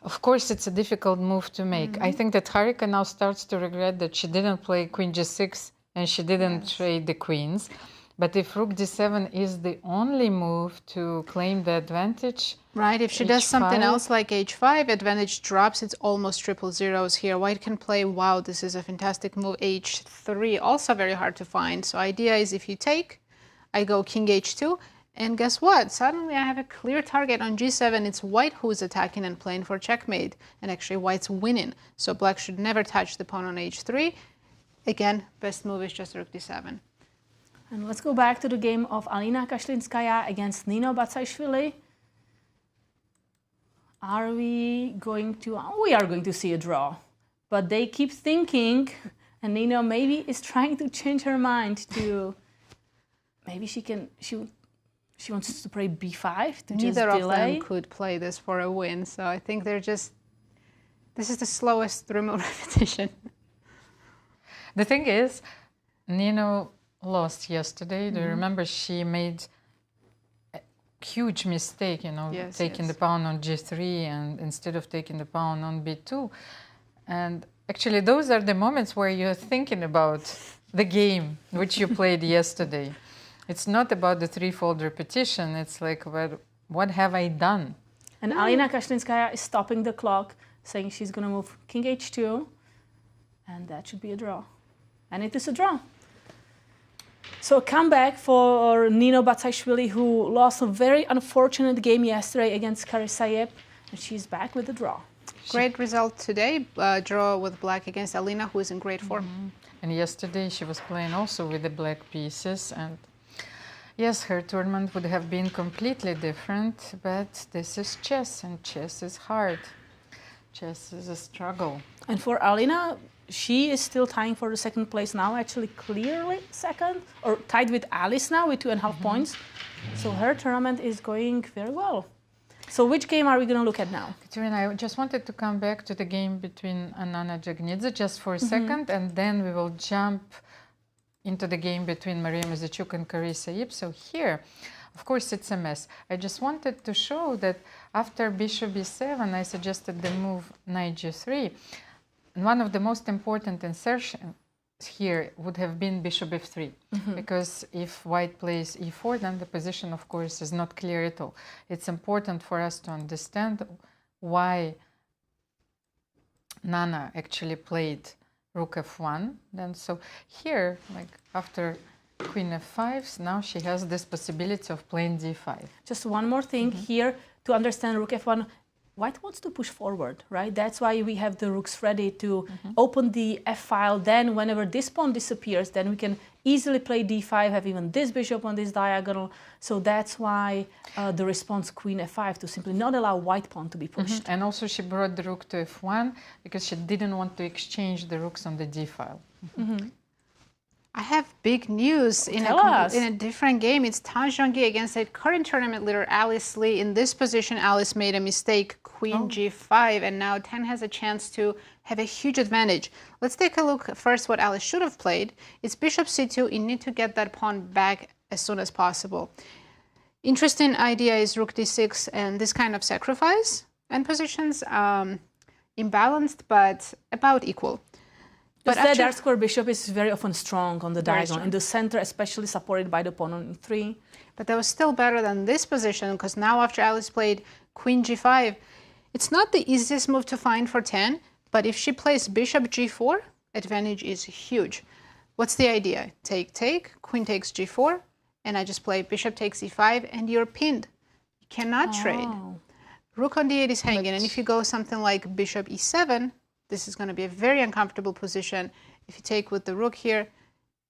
of course, it's a difficult move to make. I think that Harika now starts to regret that she didn't play queen g6 and she didn't trade the queens. But if rook d7 is the only move to claim the advantage, right? If she does something else like h5, advantage drops. It's almost triple zeros here. White can play, wow, this is a fantastic move, h3, also very hard to find. So idea is if you take, I go king h2, and guess what? Suddenly I have a clear target on g7. It's white who's attacking and playing for checkmate, and actually white's winning. So black should never touch the pawn on h3. Again, best move is just rook d7. And let's go back to the game of Alina Kashlinskaya against Nino Batsiashvili. Are we going to... we are going to see a draw. But they keep thinking, and Nino maybe is trying to change her mind to... Maybe she wants to play b5 to Neither just delay. of them could play this for a win, so I think they're just... This is the slowest remote repetition. The thing is, Nino lost yesterday. Do you remember she made a huge mistake, you know, taking the pawn on g3 and instead of taking the pawn on b2. And actually those are the moments where you're thinking about the game which you played yesterday. It's not about the threefold repetition. It's like, what have I done? And Alina Kashlinskaya is stopping the clock, saying she's going to move king h2, and that should be a draw. And it is a draw. So a comeback for Nino Batsiashvili, who lost a very unfortunate game yesterday against Carissa, and she's back with a draw. Great result today, draw with black against Alina, who is in great form. And yesterday she was playing also with the black pieces, and yes, her tournament would have been completely different, but this is chess, and chess is hard. Chess is a struggle. And for Alina, she is still tying for the second place now, actually clearly second, or tied with Alice now with 2.5 points. So her tournament is going very well. So which game are we going to look at now? Katerina, I just wanted to come back to the game between Anna Dzagnidze just for a second, and then we will jump into the game between Mariya Muzychuk and Carissa. So here, of course, it's a mess. I just wanted to show that after bishop b7, I suggested the move knight g3. And one of the most important insertions here would have been bishop f3, because if white plays e4, then the position, of course, is not clear at all. It's important for us to understand why Nana actually played rook f1. Then so here, like after queen f5, now she has this possibility of playing d5. Just one more thing here to understand rook f1. White wants to push forward, right? That's why we have the rooks ready to open the f file. Then whenever this pawn disappears, then we can easily play d5, have even this bishop on this diagonal. So that's why the response queen f5 to simply not allow white pawn to be pushed. And also she brought the rook to f1 because she didn't want to exchange the rooks on the d file. I have big news in a different game. It's Zhongyi against a current tournament leader, Alice Lee. In this position, Alice made a mistake, queen g5, and now Tan has a chance to have a huge advantage. Let's take a look first what Alice should have played. It's bishop c2. You need to get that pawn back as soon as possible. Interesting idea is rook d6 and this kind of sacrifice. And positions imbalanced, but about equal. But the dark square bishop is very often strong on the diagonal, in the center, especially supported by the pawn on e3. But that was still better than this position, because now after Alice played queen g5, it's not the easiest move to find for Tan, but if she plays bishop g4, advantage is huge. What's the idea? Take, take, queen takes g4, and I just play bishop takes e5, and you're pinned. You cannot trade. Rook on d8 is hanging, and if you go something like bishop e7, this is going to be a very uncomfortable position. If you take with the rook here,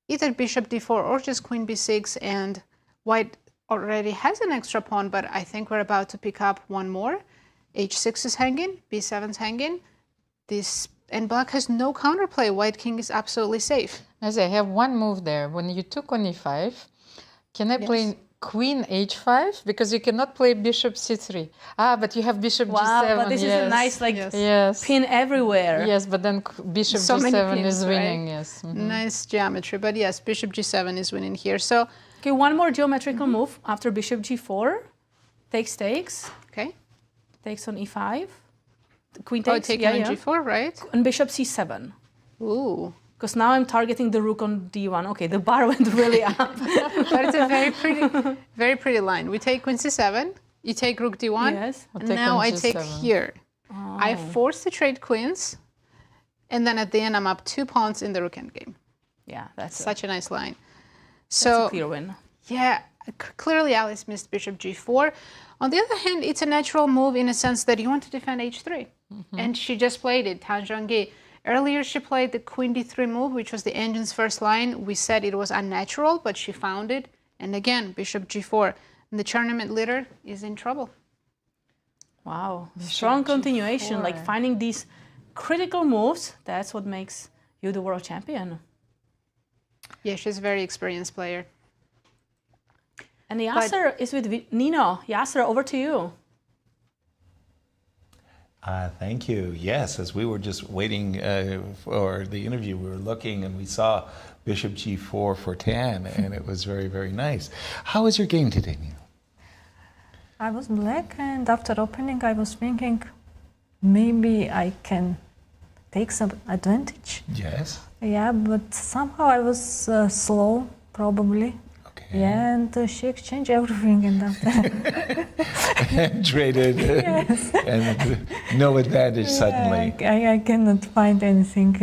either bishop d4 or just queen b6, and white already has an extra pawn, but I think we're about to pick up one more. h6 is hanging, b7 is hanging. And black has no counterplay. White king is absolutely safe. As I have one move there. When you took on e5, can I play queen h5? Because you cannot play bishop c3. But you have bishop g7. But this is a nice pin everywhere. Yes, but then bishop g7 is winning. Yes. Nice geometry. But yes, bishop g7 is winning here. So okay, one more geometrical move after bishop g4. Takes, takes. Okay. Takes on e5. Queen takes. Taking on g4, right? And bishop c7. Ooh. Because now I'm targeting the rook on d1. Okay, the bar went really up. But it's a very pretty line. We take queen c7, you take rook d1, Yes. and now I take here. I force to trade queens, and then at the end I'm up 2 pawns in the rook endgame. Yeah, that's such a nice line. So a clear win. Yeah, clearly Alice missed bishop g4. On the other hand, it's a natural move in a sense that you want to defend h3. And she just played it, Zhongyi. Earlier she played the queen d3 move, which was the engine's first line. We said it was unnatural, but she found it. And again, bishop g4. And the tournament leader is in trouble. Wow, strong continuation, like finding these critical moves. That's what makes you the world champion. Yeah, she's a very experienced player. And Yasser is with Nino. Yasser, over to you. Thank you. Yes, as we were just waiting for the interview, we were looking and we saw bishop g4 for Tan, and it was very, very nice. How was your game today, Nino? I was black, and after opening, I was thinking maybe I can take some advantage. Yes. Yeah, but somehow I was slow, probably. Okay. Yeah, and she exchanged everything, and after traded, yes. and no advantage suddenly. I cannot find anything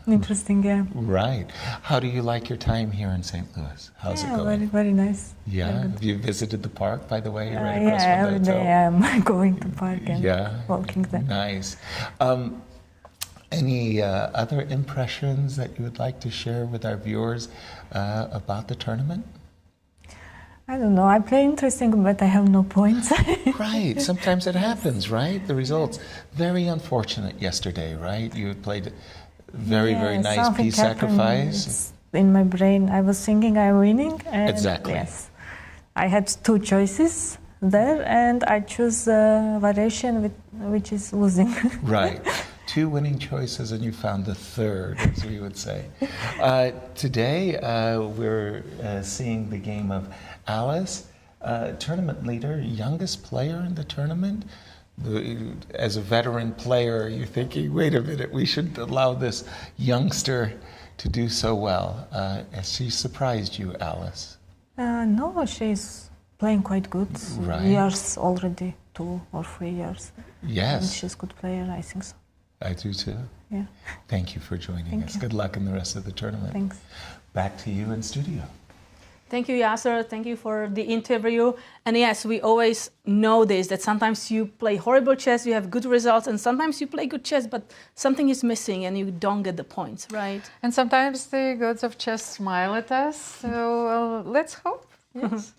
interesting. Yeah. Right. How do you like your time here in St. Louis? How's it going? Very, very nice. Yeah. Very Have you visited the park, by the way? Right across yeah, from every the day I'm going to park and walking there. Nice. Any other impressions that you would like to share with our viewers about the tournament? I don't know. I play interesting, but I have no points. Right. Sometimes it happens, right? The results. Very unfortunate yesterday, right? You played very, very nice piece sacrifice. In my brain, I was thinking I'm winning. And exactly. Yes. I had 2 choices there, and I choose variation which is losing. Right. 2 winning choices, and you found the third, as we would say. Today, we're seeing the game of Alice, tournament leader, youngest player in the tournament. As a veteran player, you're thinking, wait a minute, we shouldn't allow this youngster to do so well. Has she surprised you, Alice? No, she's playing quite good. Right. Years already, 2 or 3 years. Yes. And she's a good player, I think so. I do too. Yeah. Thank you for joining us. Good luck in the rest of the tournament. Thanks. Back to you in studio. Thank you, Yasser. Thank you for the interview. And yes, we always know this, that sometimes you play horrible chess, you have good results, and sometimes you play good chess, but something is missing and you don't get the points, right? And sometimes the gods of chess smile at us, so let's hope. Yes.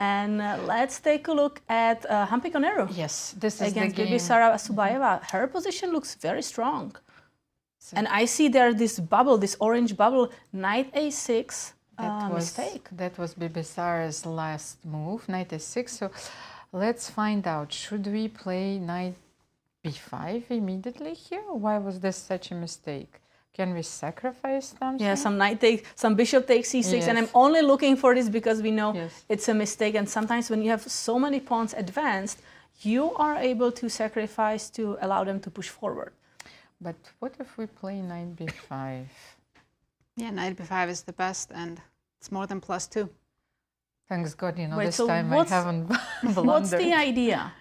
And let's take a look at Humpy Koneru. Yes, this is against the game. Bibisara Assaubayeva. Her position looks very strong. And I see there this bubble, this orange bubble, knight a6. Mistake. That was Bibisara's last move, knight a6. So let's find out. Should we play knight b5 immediately here? Why was this such a mistake? Can we sacrifice something? Yeah, some bishop takes c6, yes. and I'm only looking for this because we know it's a mistake. And sometimes when you have so many pawns advanced, you are able to sacrifice to allow them to push forward. But what if we play knight b5? Yeah, knight b5 is the best, and it's more than +2. Thanks God, you know, Wait, this so time I haven't blundered. What's the idea?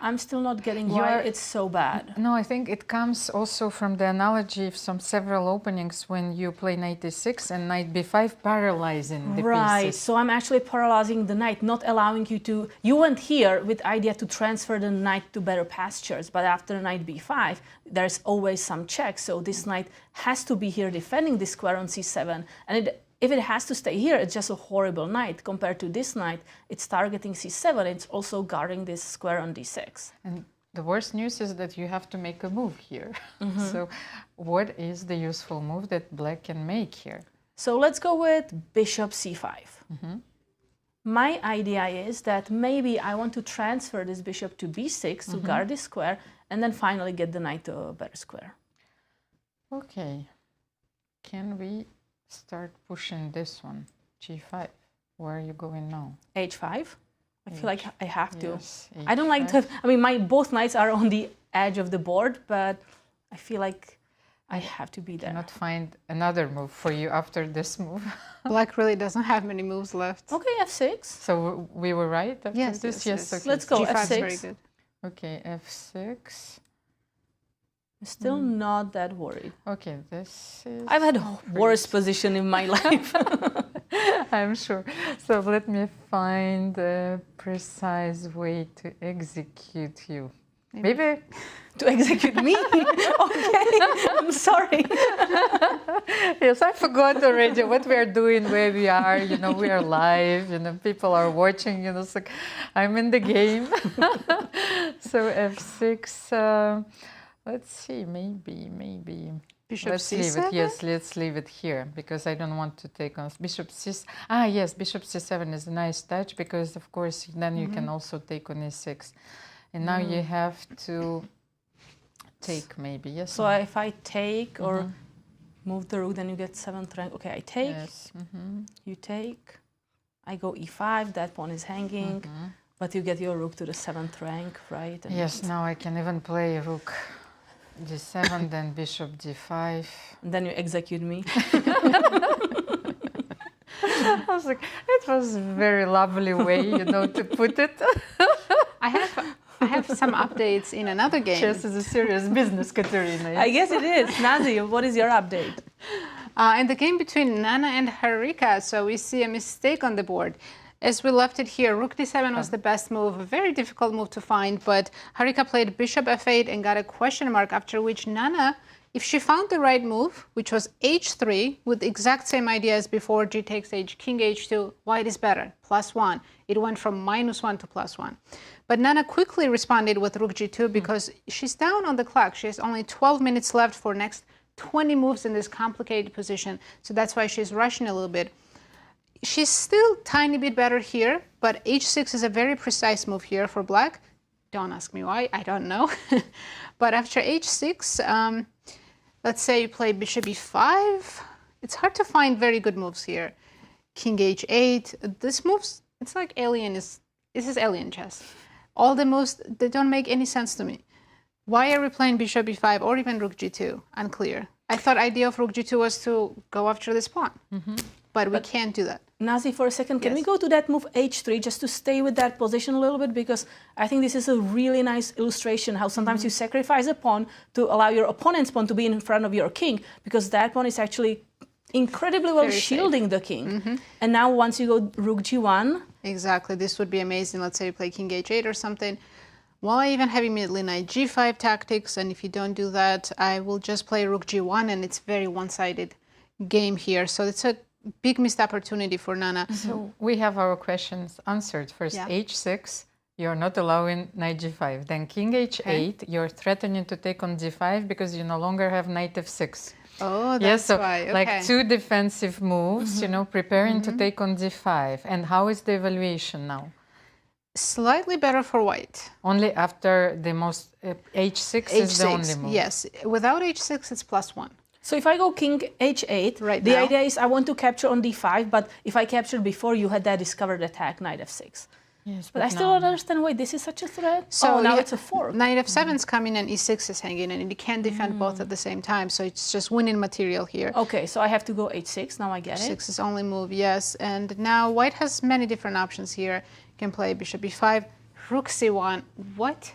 I'm still not getting why it's so bad. No, I think it comes also from the analogy of some several openings when you play knight e6 and knight b5 paralyzing the right, pieces. so I'm actually paralyzing the knight, not allowing you to... You went here with idea to transfer the knight to better pastures, but after knight b5, there's always some check, so this knight has to be here defending this square on c7, and if it has to stay here, it's just a horrible knight. Compared to this knight, it's targeting c7, it's also guarding this square on d6. And the worst news is that you have to make a move here. So what is the useful move that black can make here? So let's go with bishop c5. My idea is that maybe I want to transfer this bishop to b6 to guard this square, and then finally get the knight to a better square. Okay. Can we start pushing this one, g5? Where are you going now? h5. I feel like I have to. Yes, I don't like to. I mean, both knights are on the edge of the board, but I feel like I have to be there. Cannot find another move for you after this move. Black really doesn't have many moves left. Okay, f6. So we were right after Yes, this? yes. Okay. Let's go, G5 is f6. very good. Okay, f6. Still not that worried. Okay, this is... I've had worse position in my life. I'm sure. So let me find a precise way to execute you. Maybe to execute me? Okay, I'm sorry. Yes, I forgot already what we are doing, where we are. You know, we are live. You know, people are watching. You know, it's like I'm in the game. So f6. Let's see. Maybe. Bishop let's C7? leave it. Yes, let's leave it here because I don't want to take on bishop c. Ah, yes, bishop c7 is a nice touch because, of course, then you can also take on e6. And now you have to take maybe, yes? So if I take or move the rook, then you get 7th rank. Okay, I take, yes. You take, I go e5, that pawn is hanging, but you get your rook to the 7th rank, right? And yes, now I can even play rook d7, then bishop d5. And then you execute me. I was like, it was a very lovely way, you know, to put it. I have some updates in another game. Chess is a serious business, Katerina. I guess it is. Nazi, what is your update? In the game between Nana and Harika, so we see a mistake on the board. As we left it here, rook d7 was the best move, a very difficult move to find, but Harika played bishop f8 and got a question mark, after which Nana, if she found the right move, which was h3, with the exact same idea as before, g takes h, king h2, white is better, +1. It went from -1 to +1. But Nana quickly responded with rook g2 because she's down on the clock. She has only 12 minutes left for next 20 moves in this complicated position. So that's why she's rushing a little bit. She's still tiny bit better here, but h6 is a very precise move here for black. Don't ask me why, I don't know. But after h6, let's say you play bishop e5. It's hard to find very good moves here. King h8. This moves, it's like this is alien chess. All the moves, they don't make any sense to me. Why are we playing bishop e5 or even rook g2? Unclear. I thought idea of rook g2 was to go after this pawn. But we can't do that. Nazi, for a second, can we go to that move h3 just to stay with that position a little bit? Because I think this is a really nice illustration how sometimes you sacrifice a pawn to allow your opponent's pawn to be in front of your king, because that pawn is actually incredibly well shielding the king. And now once you go rook g1. Exactly, this would be amazing. Let's say you play king h8 or something. Well, I even have immediately knight g5 tactics, and if you don't do that, I will just play rook g1, and it's very one-sided game here. So it's a big missed opportunity for Nana. So we have our questions answered. First, h6, you're not allowing knight g5. Then king h8, you're threatening to take on d5 because you no longer have knight f6. Oh, that's why. Okay. Like two defensive moves, you know, preparing to take on d5. And how is the evaluation now? Slightly better for white. Only after the most h6 is the only move. Yes, without h6 it's +1. So if I go king h8, the idea is I want to capture on d5, but if I captured before, you had that discovered attack, knight f6. Yes, but I still don't understand why this is such a threat. So now it's a 4. Knight f7 is coming and e6 is hanging, and you can't defend both at the same time. So it's just winning material here. Okay, so I have to go h6. Now I get it. h6 is only move, yes. And now white has many different options here. You can play bishop e5, rook c1. What?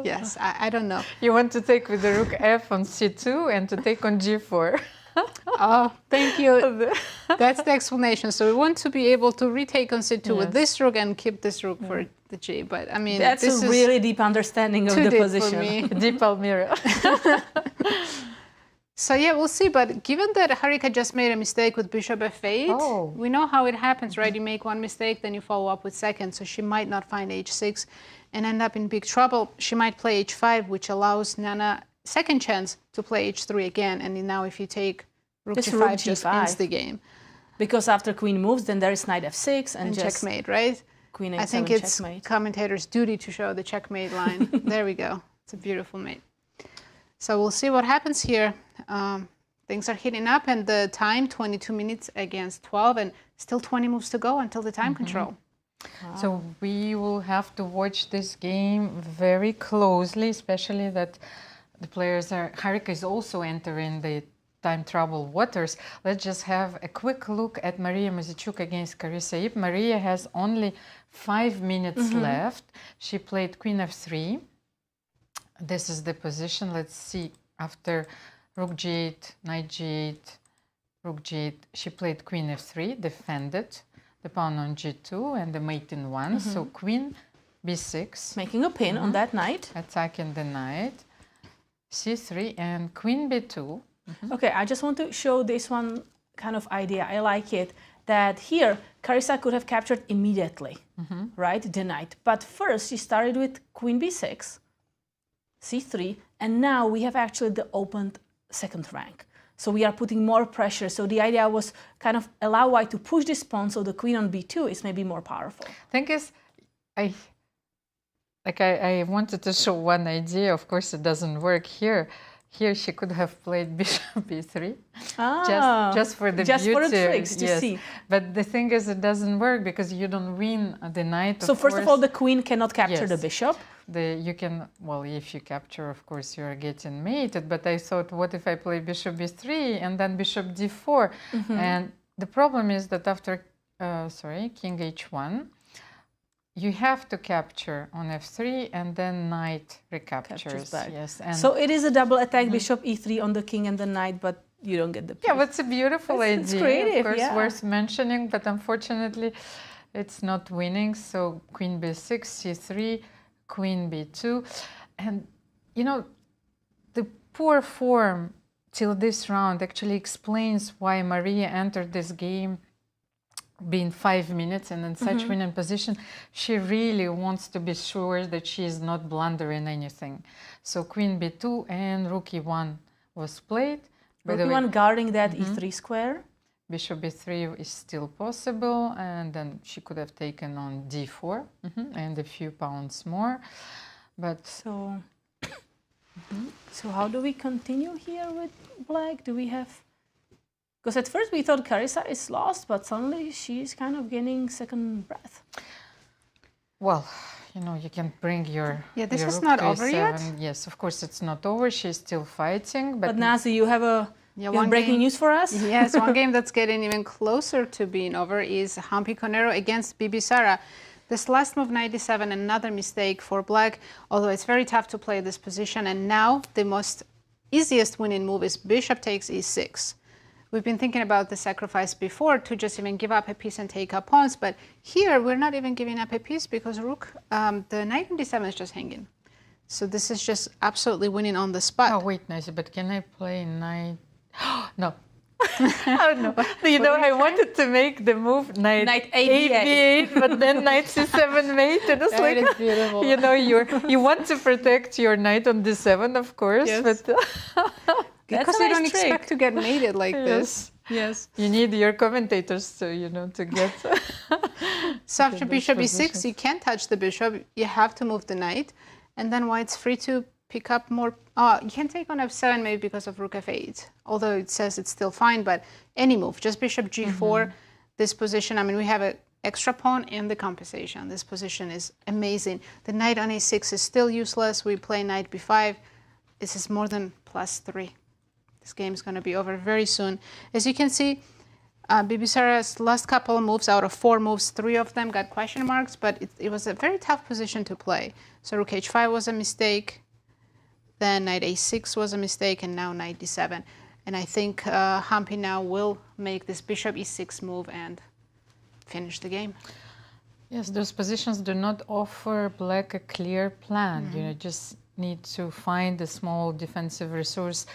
Yes, I don't know. You want to take with the rook f on c2 and to take on g4. Oh, thank you. That's the explanation. So we want to be able to retake on c2 with this rook and keep this rook for the g. But I mean, that's this a really deep understanding of the position. For me. Deep Almira. So yeah, we'll see. But given that Harika just made a mistake with bishop f8, we know how it happens, right? You make one mistake, then you follow up with second. So she might not find h6 and end up in big trouble. She might play h5, which allows Nana second chance to play h3 again. And now if you take rook g5, just ends the game. Because after queen moves, then there is knight f6 and just checkmate, right? Queen h7 I think it's checkmate. commentator's duty to show the checkmate line. There we go. It's a beautiful mate. So we'll see what happens here. Things are heating up, and the time, 22 minutes against 12, and still 20 moves to go until the time control. Wow. So we will have to watch this game very closely, especially that the players are, Harika is also entering the time trouble waters. Let's just have a quick look at Mariya Muzychuk against Carissa. Mariya has only 5 minutes left. She played Queen f3. This is the position. Let's see. After Rook g8, Knight g8, Rook g8, she played Queen f3, defended the pawn on g2 and the mate in 1. So Queen b6. Making a pin on that knight. Attacking the knight. c3 and Queen b2. Okay, I just want to show this one kind of idea. I like it. That here, Carissa could have captured immediately, right, the knight. But first, she started with Queen b6, c3, and now we have actually the opened second rank. So we are putting more pressure. So the idea was kind of allow white to push this pawn so the queen on b2 is maybe more powerful. Thing is, I wanted to show one idea. Of course, it doesn't work here. Here she could have played bishop b3, just for the beauty. For the tricks to see. But the thing is, it doesn't work because you don't win the knight. So first of all, the queen cannot capture the bishop. You can, well, if you capture, of course, you're getting mated. But I thought, what if I play bishop b3 and then bishop d4? And the problem is that after, king h1, you have to capture on f3 and then knight recaptures. Yes, and so it is a double attack, bishop e3 on the king and the knight, but you don't get the piece. Yeah, but it's a beautiful idea. It's creative, of course, worth mentioning, but unfortunately it's not winning. So queen b6, c3, queen b2. And, you know, the poor form till this round actually explains why Mariya entered this game being 5 minutes and in such winning position. She really wants to be sure that she is not blundering anything. So queen b2 and rook e1 was played. Rook e1 guarding that e3 square. Bishop b3 is still possible, and then she could have taken on d4 and a few pawns more. But so how do we continue here with black? Do we have... Because at first we thought Carissa is lost, but suddenly she's kind of gaining second breath. Well, you know, you can bring your... Yeah, this your is rook not to over a7. yet? Yes, of course it's not over. She's still fighting. But Nazi, you have breaking news for us? Yes, one game that's getting even closer to being over is Humpy Koneru against Bibisara. This last move, knight d7, another mistake for black, although it's very tough to play this position. And now the most easiest winning move is bishop takes e6. We've been thinking about the sacrifice before to just even give up a piece and take up pawns, but here we're not even giving up a piece because rook, the knight on d7 is just hanging. So this is just absolutely winning on the spot. Oh, wait, Nancy, but can I play knight? No. Oh, no. You know, I wanted to make the move knight a8, but then knight c7 mate, and it's like, is beautiful. You know, you want to protect your knight on d7, of course, but... Because you don't expect to get mated like this. Yes. You need your commentators to, you know, to get... So after bishop e6, you can't touch the bishop. You have to move the knight. And then white's free to pick up more... you can take on f7 maybe because of rook f8. Although it says it's still fine, but any move. Just bishop g4, this position. I mean, we have an extra pawn and the compensation. This position is amazing. The knight on a6 is still useless. We play knight b5. This is more than +3. This game is going to be over very soon. As you can see, Bibisara's last couple of moves, out of 4 moves, 3 of them got question marks, but it was a very tough position to play. So rook h5 was a mistake, then knight a6 was a mistake, and now knight d7. And I think Humpy now will make this bishop e6 move and finish the game. Yes, those positions do not offer black a clear plan. You just need to find a small defensive resource,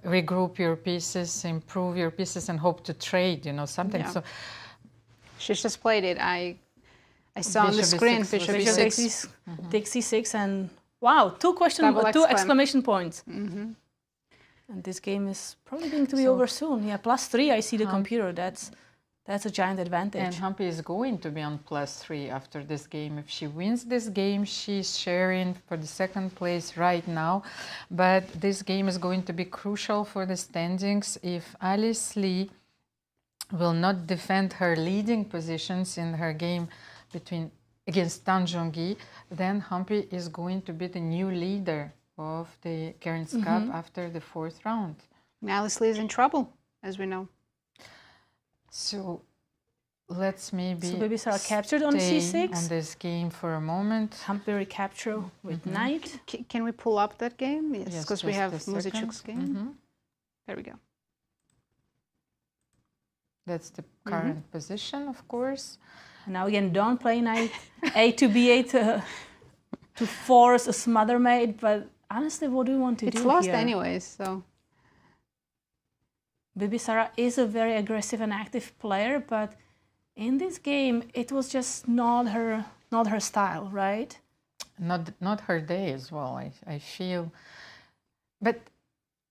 regroup your pieces, improve your pieces, and hope to trade, you know, something. Yeah. So she's just played it. I saw on the screen bishop e6. Takes c6, and wow, 2 exclamation points. And this game is probably going to be over soon. Yeah, +3. I see the computer. That's a giant advantage. And Humpy is going to be on +3 after this game. If she wins this game, she's sharing for the 2nd place right now. But this game is going to be crucial for the standings. If Alice Lee will not defend her leading positions in her game against Zhongyi, then Humpy is going to be the new leader of the Cairns Cup after the 4th round. Alice Lee is in trouble, as we know. So let's maybe So Bibisara captured on c6. on this game for a moment. Humpy recapture with knight. Can we pull up that game? Yes, Yes, because we just have a second. Muzychuk's game. There we go. That's the current position, of course. Now again, don't play knight a to b8 to force a smother mate, but honestly, what do you want to do It's lost here? anyways, so. Bibisara is a very aggressive and active player, but in this game, it was just not her style, right? Not her day as well, I feel. But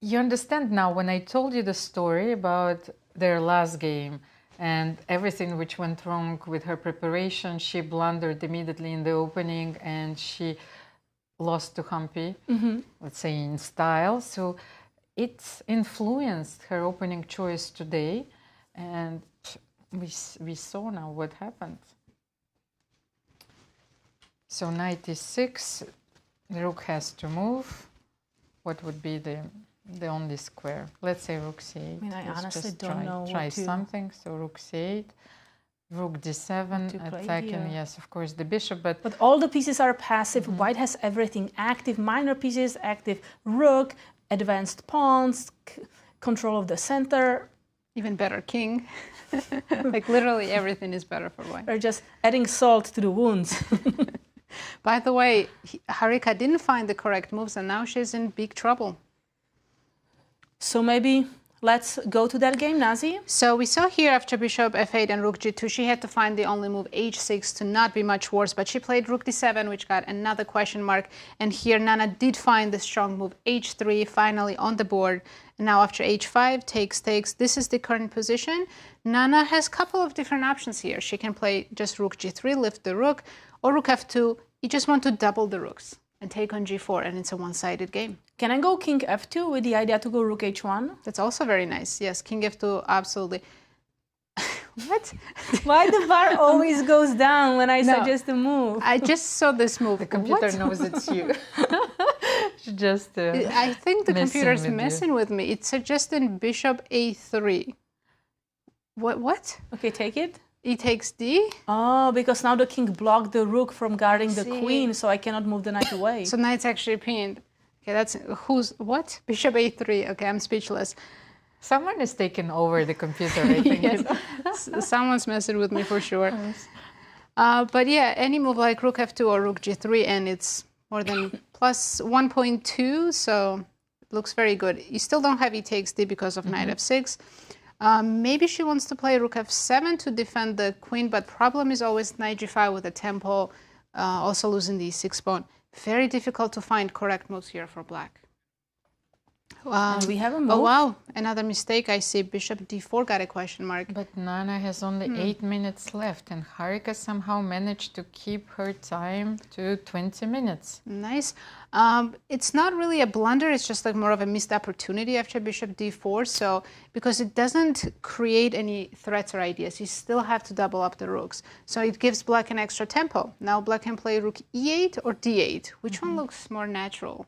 you understand now, when I told you the story about their last game and everything which went wrong with her preparation, she blundered immediately in the opening and she lost to Humpy, let's say in style. So it's influenced her opening choice today, and we saw now what happened. So knight e6, the rook has to move. What would be the only square? Let's say rook c8. I mean, I Let's honestly just don't know try what to... something. So rook c8, rook d7, to play attacking, here. yes, of course, the bishop, but all the pieces are passive. White has everything active, minor pieces active, rook, advanced pawns, control of the center. Even better, king. Like literally everything is better for white. We're just adding salt to the wounds. By the way, Harika didn't find the correct moves and now she's in big trouble. So maybe let's go to that game, Nazi. So we saw here after bishop f8 and rook g2, she had to find the only move h6 to not be much worse, but she played rook d7, which got another question mark. And here Nana did find the strong move h3 finally on the board. And now after h5, takes. This is the current position. Nana has a couple of different options here. She can play just rook g3, lift the rook, or rook f2. You just want to double the rooks and take on g4, and it's a one-sided game. Can I go king f2 with the idea to go rook h1? That's also very nice. Yes, king f2, absolutely. What? Why the bar always goes down when I suggest a move? I just saw this move. the computer knows it's you. Just I think the computer's with messing with me. It's suggesting bishop a3. What? Okay, take it. E takes d. Oh, because now the king blocked the rook from guarding the See. queen, so I cannot move the knight away. So knight's actually pinned. Okay, that's what? Bishop a3. Okay, I'm speechless. Someone is taking over the computer, I think. Yes. Someone's messing with me for sure. Yes. But yeah, any move like rook f2 or rook g3, and it's more than plus 1.2, so it looks very good. You still don't have e takes d because of knight f6. Maybe she wants to play rook f7 to defend the queen, but problem is always knight g5 with a tempo, also losing the e6 pawn. Very difficult to find correct moves here for black. And we have a move. Oh wow, another mistake. I see bishop d4 got a question mark. But Nana has only 8 minutes left, and Harika somehow managed to keep her time to 20 minutes. Nice. It's not really a blunder, it's just like more of a missed opportunity after bishop d4. So, because it doesn't create any threats or ideas, you still have to double up the rooks. So it gives black an extra tempo. Now black can play rook e8 or d8. Which one looks more natural?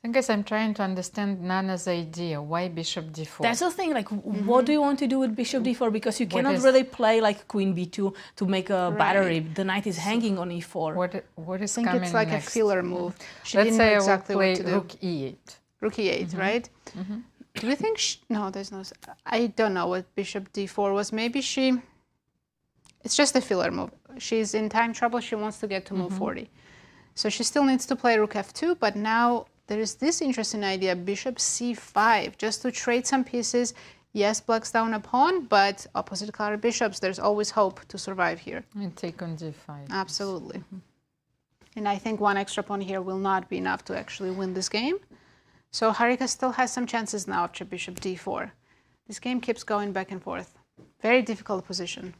I guess I'm trying to understand Nana's idea. Why bishop d4? That's the thing, like, what do you want to do with bishop d4? Because you cannot really play like queen b2 to make a battery. The knight is hanging on e4. What is I think coming it's like next? a filler move. She Let's didn't say know exactly I will what play to do. rook e8. Rook e8, right? Do we think no, there's no... I don't know what bishop d4 was. Maybe she... It's just a filler move. She's in time trouble. She wants to get to move 40. So she still needs to play rook f2, but now there is this interesting idea, bishop c5, just to trade some pieces. Yes, black's down a pawn, but opposite color bishops, there's always hope to survive here. And take on d5. Absolutely. And I think one extra pawn here will not be enough to actually win this game. So Harika still has some chances now after bishop d4. This game keeps going back and forth. Very difficult position.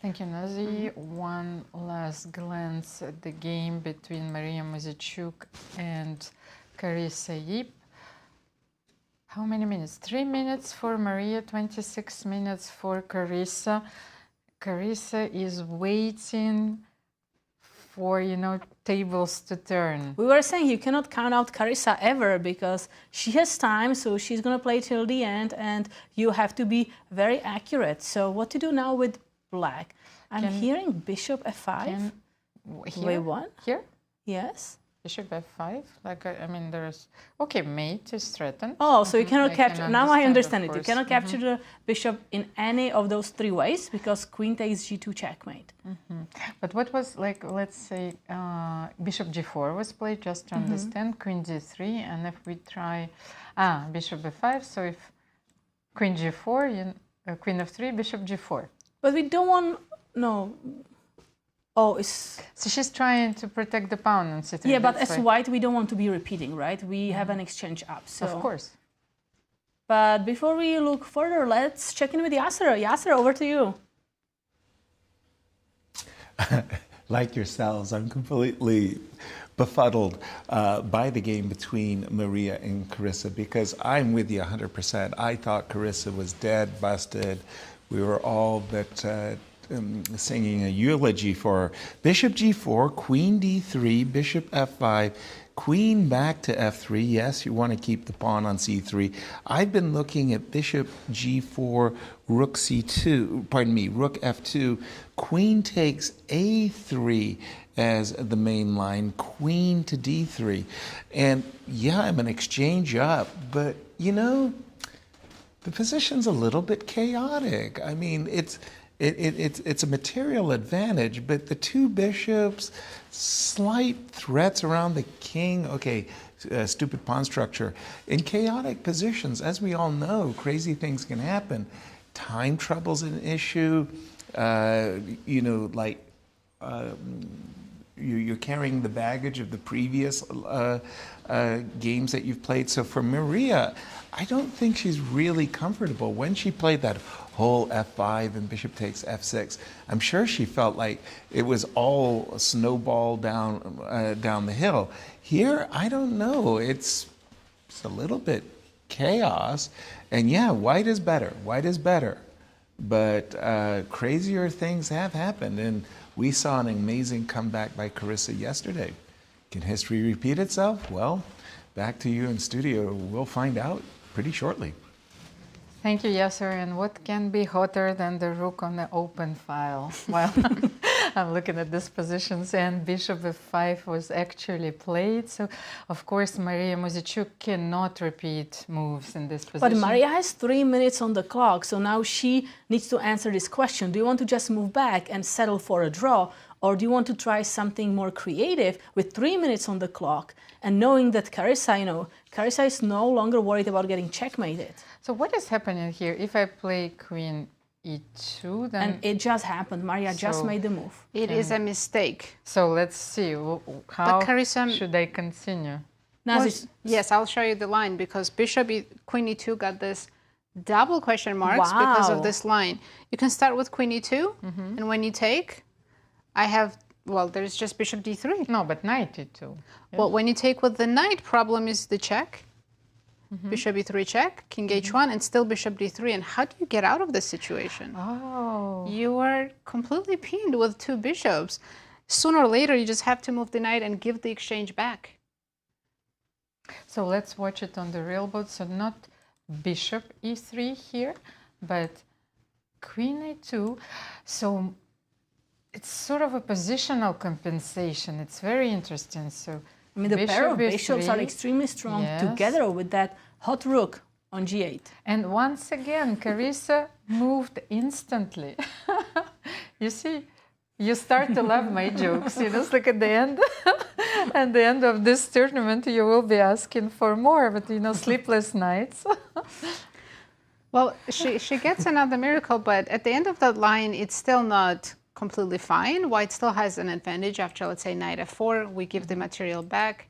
Thank you, Nazi. One last glance at the game between Mariya Muzychuk and Carissa Yip. How many minutes? 3 minutes for Mariya, 26 minutes for Carissa. Carissa is waiting for, tables to turn. We were saying you cannot count out Carissa ever because she has time, so she's going to play till the end, and you have to be very accurate. So what to do now with black? I'm hearing bishop f5. Wait, what? Here? Yes. Bishop f5. There's... Okay, mate is threatened. Oh, so you cannot capture... Now I understand it. You cannot Mm-hmm. capture the bishop in any of those three ways because queen takes g2 checkmate. Mm-hmm. But what was, let's say, bishop g4 was played, just to understand, queen d3, and if we try... bishop f5, so if queen g4, queen f3, bishop g4. But we don't want... No... Oh, it's... So she's trying to protect the pawn on c3. Yeah, but as white, we don't want to be repeating, right? We have an exchange up, so... Of course. But before we look further, let's check in with Yasser. Yasser, over to you. Like yourselves, I'm completely befuddled by the game between Mariya and Carissa because I'm with you 100%. I thought Carissa was dead, busted. We were all but... singing a eulogy for her. Bishop g4, queen d3, bishop f5, queen back to f3. Yes, you want to keep the pawn on c3. I've been looking at bishop g4, rook c2, pardon me, rook f2, queen takes a3 as the main line, queen to d3. And yeah, I'm an exchange up, but the position's a little bit chaotic. I mean, it's a material advantage, but the two bishops, slight threats around the king. Okay, stupid pawn structure. In chaotic positions, as we all know, crazy things can happen. Time trouble's an issue. You're carrying the baggage of the previous games that you've played. So for Mariya, I don't think she's really comfortable. When she played that whole f5 and bishop takes f6, I'm sure she felt like it was all a snowball down the hill. Here, I don't know. It's a little bit chaos. And yeah, white is better. White is better. But crazier things have happened. And we saw an amazing comeback by Carissa yesterday. Can history repeat itself? Well, back to you in studio. We'll find out pretty shortly. Thank you, Yasser. And what can be hotter than the rook on the open file? Well, I'm looking at these positions, and bishop f5 was actually played. So, of course, Mariya Muzychuk cannot repeat moves in this position. But Mariya has 3 minutes on the clock, so now she needs to answer this question. Do you want to just move back and settle for a draw? Or do you want to try something more creative with 3 minutes on the clock and knowing that Carissa, Carissa is no longer worried about getting checkmated? So what is happening here? If I play queen e2, then... And it just happened. Mariya just made the move. It is a mistake. So let's see. How Carissa, should I continue? Yes, I'll show you the line because queen e2 got this double question marks because of this line. You can start with queen e2, and when you take... there's just bishop d3. No, but knight e2. Yeah. Well, when you take with the knight, problem is the check. Bishop e3 check, king h1, and still bishop d3. And how do you get out of this situation? Oh. You are completely pinned with two bishops. Sooner or later, you just have to move the knight and give the exchange back. So let's watch it on the real board. So not bishop e3 here, but queen a2. So it's sort of a positional compensation. It's very interesting. So the pair of bishops are extremely strong together with that hot rook on g8. And once again, Carissa moved instantly. You see, you start to love my jokes. Just like at the end of this tournament, you will be asking for more. But sleepless nights. Well, she gets another miracle, but at the end of that line, it's still not completely fine. White still has an advantage after, let's say, knight f4. We give the material back.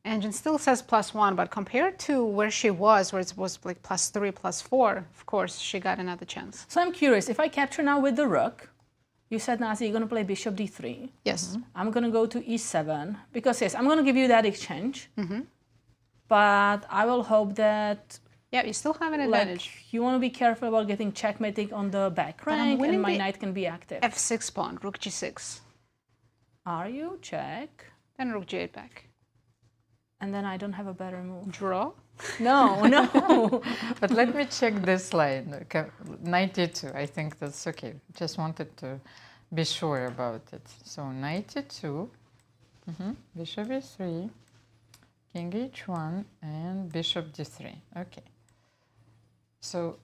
Engine still says +1, but compared to where she was, where it was like +3, +4, of course, she got another chance. So I'm curious, if I capture now with the rook, you said, Nazi, you're going to play bishop d3. Yes. I'm going to go to e7, because, yes, I'm going to give you that exchange. But I will hope that... Yeah, you still have an advantage. You want to be careful about getting checkmating on the back rank, and my knight can be active. f6 pawn, rook g6. Are you? Check. Then rook g8 back. And then I don't have a better move. Draw? No, no. But let me check this line. Okay, 92, I think that's okay. Just wanted to be sure about it. So 92, bishop e3, king h1, and bishop d3. Okay. So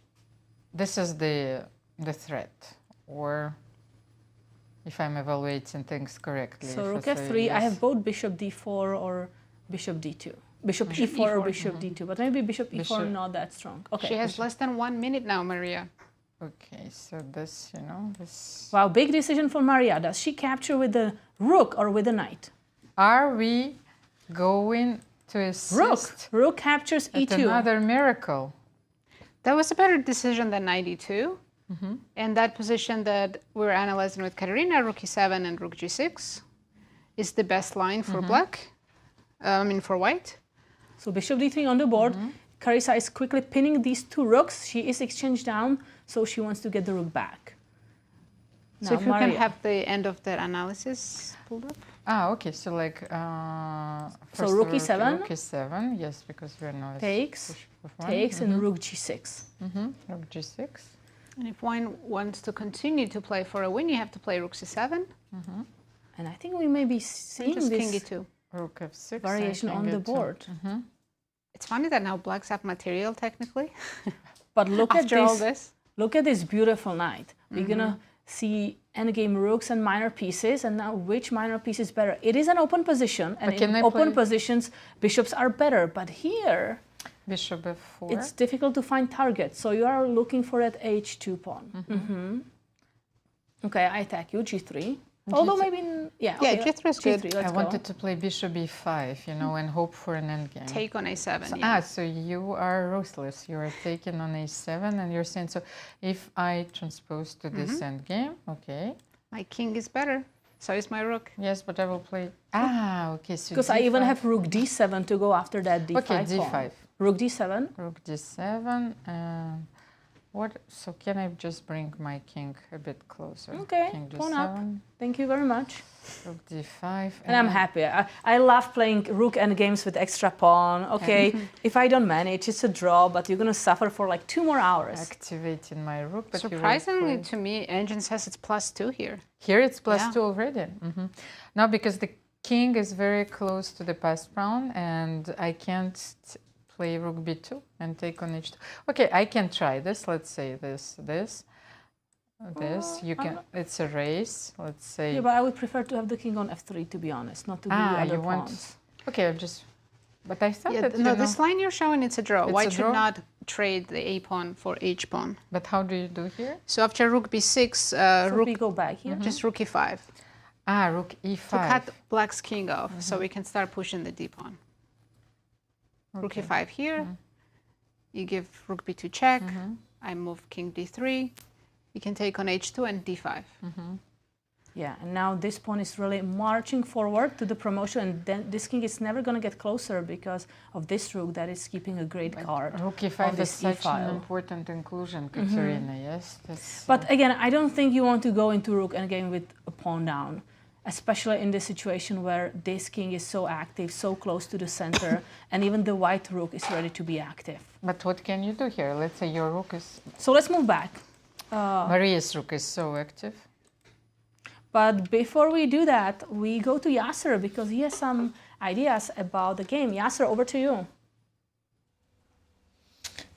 this is the threat, or if I'm evaluating things correctly. So rook f3, yes. I have both bishop d4 or bishop d2. Bishop e4 or bishop d2, but maybe bishop e4 not that strong. Okay. She has less than 1 minute now, Mariya. Okay, so this, you know, this... Wow, big decision for Mariya. Does she capture with the rook or with the knight? Are we going to assist? Rook captures e2. Another miracle. That was a better decision than knight e2. And that position that we're analyzing with Katerina, rook e7 and rook g6, is the best line for black. For white. So bishop d3 on the board. Carissa is quickly pinning these two rooks. She is exchanged down, so she wants to get the rook back. So now if you can have the end of that analysis pulled up. Ah, okay. So like so rook e7. Rook e7, yes, because we're now takes, and rook g6. Rook g6. And if one wants to continue to play for a win, you have to play rook c7. And I think we may be seeing this king e2. Rook f6 variation on the board. It's funny that now blacks have material technically. But look at After all this. Look at this beautiful knight. We're gonna see endgame rooks and minor pieces, and now which minor piece is better? It is an open position, and in open positions, bishops are better. But here, bishop f4. It's difficult to find targets, so you are looking for that h2 pawn. Okay, I attack you, g3. Although maybe, g3 is good. I wanted to play bishop e5, you know, and hope for an endgame. Take on a7, so, so you are ruthless. You are taking on a7, and you're saying, so if I transpose to this endgame, okay. My king is better, so is my rook. Yes, but I will play, okay, so because I even have rook d7 to go after that d5 Okay, d5. pawn. Rook d7. Rook d7, so can I just bring my king a bit closer? Okay, king pawn up. d7. Thank you very much. Rook d5. And I'm happy. I love playing rook endgames with extra pawn. Okay, if I don't manage, it's a draw, but you're going to suffer for like 2 more hours. Activating my rook. But surprisingly to me, engine says it's +2 here. Here it's +2 already. Now because the king is very close to the passed pawn, and I can't play rook b2 and take on h2. Okay, I can try this. Let's say this. You can. It's a race. Let's say. Yeah, but I would prefer to have the king on f3, to be honest, not to do other pawns. Okay, I'm just. But I thought that no, this line you're showing, it's a draw. White should not trade the a pawn for h pawn. But how do you do here? So after rook b6, rook we go back here. Just rook e5. Rook e5. To cut black's king off, so we can start pushing the d pawn. Rook e5 here. You give rook b2 check. I move king d3. You can take on h2 and d5. Yeah, and now this pawn is really marching forward to the promotion, and then this king is never going to get closer because of this rook that is keeping a great card. Rook e5 is such an important inclusion, Katerina, yes? But again, I don't think you want to go into rook endgame with a pawn down, especially in this situation where this king is so active, so close to the center, and even the white rook is ready to be active. But what can you do here? Let's say your rook is... So let's move back. Mariya's rook is so active. But before we do that, we go to Yasser because he has some ideas about the game. Yasser, over to you.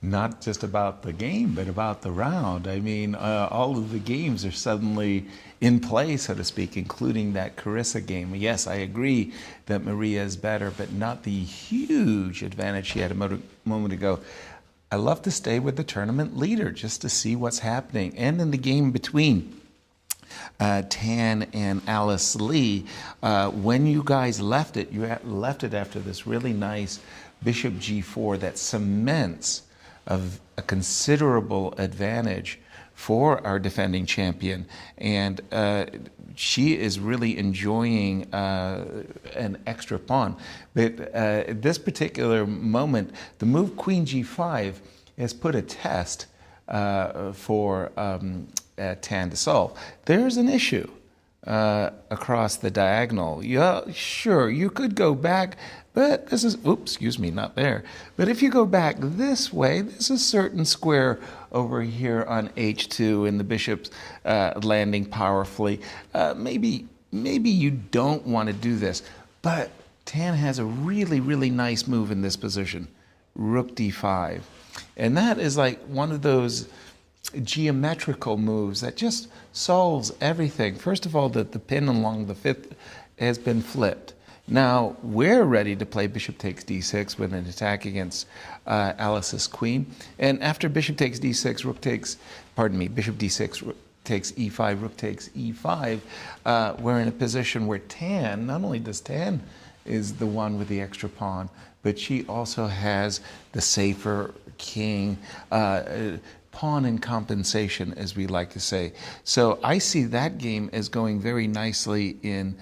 Not just about the game, but about the round. I mean, all of the games are suddenly in play, so to speak, including that Carissa game. Yes, I agree that Mariya is better, but not the huge advantage she had a moment ago. I love to stay with the tournament leader just to see what's happening. And in the game between Tan and Alice Lee, when you guys left it, you left it after this really nice bishop g4 that cements of a considerable advantage for our defending champion, and she is really enjoying an extra pawn. But at this particular moment, the move queen g5 has put a test for Tan to solve. There's an issue. across the diagonal. Yeah, sure, you could go back, but this is, oops, excuse me, not there. But if you go back this way, there's a certain square over here on h2 and the bishop's landing powerfully. Maybe you don't want to do this, but Tan has a really, really nice move in this position, rook d5. And that is like one of those geometrical moves that just solves everything. First of all, the pin along the fifth has been flipped. Now we're ready to play bishop takes d6 with an attack against Alice's queen. And after bishop takes d6, rook takes, pardon me, bishop d6, rook takes e5, rook takes e5, we're in a position where Tan, not only does Tan is the one with the extra pawn, but she also has the safer king, pawn in compensation, as we like to say. So I see that game as going very nicely in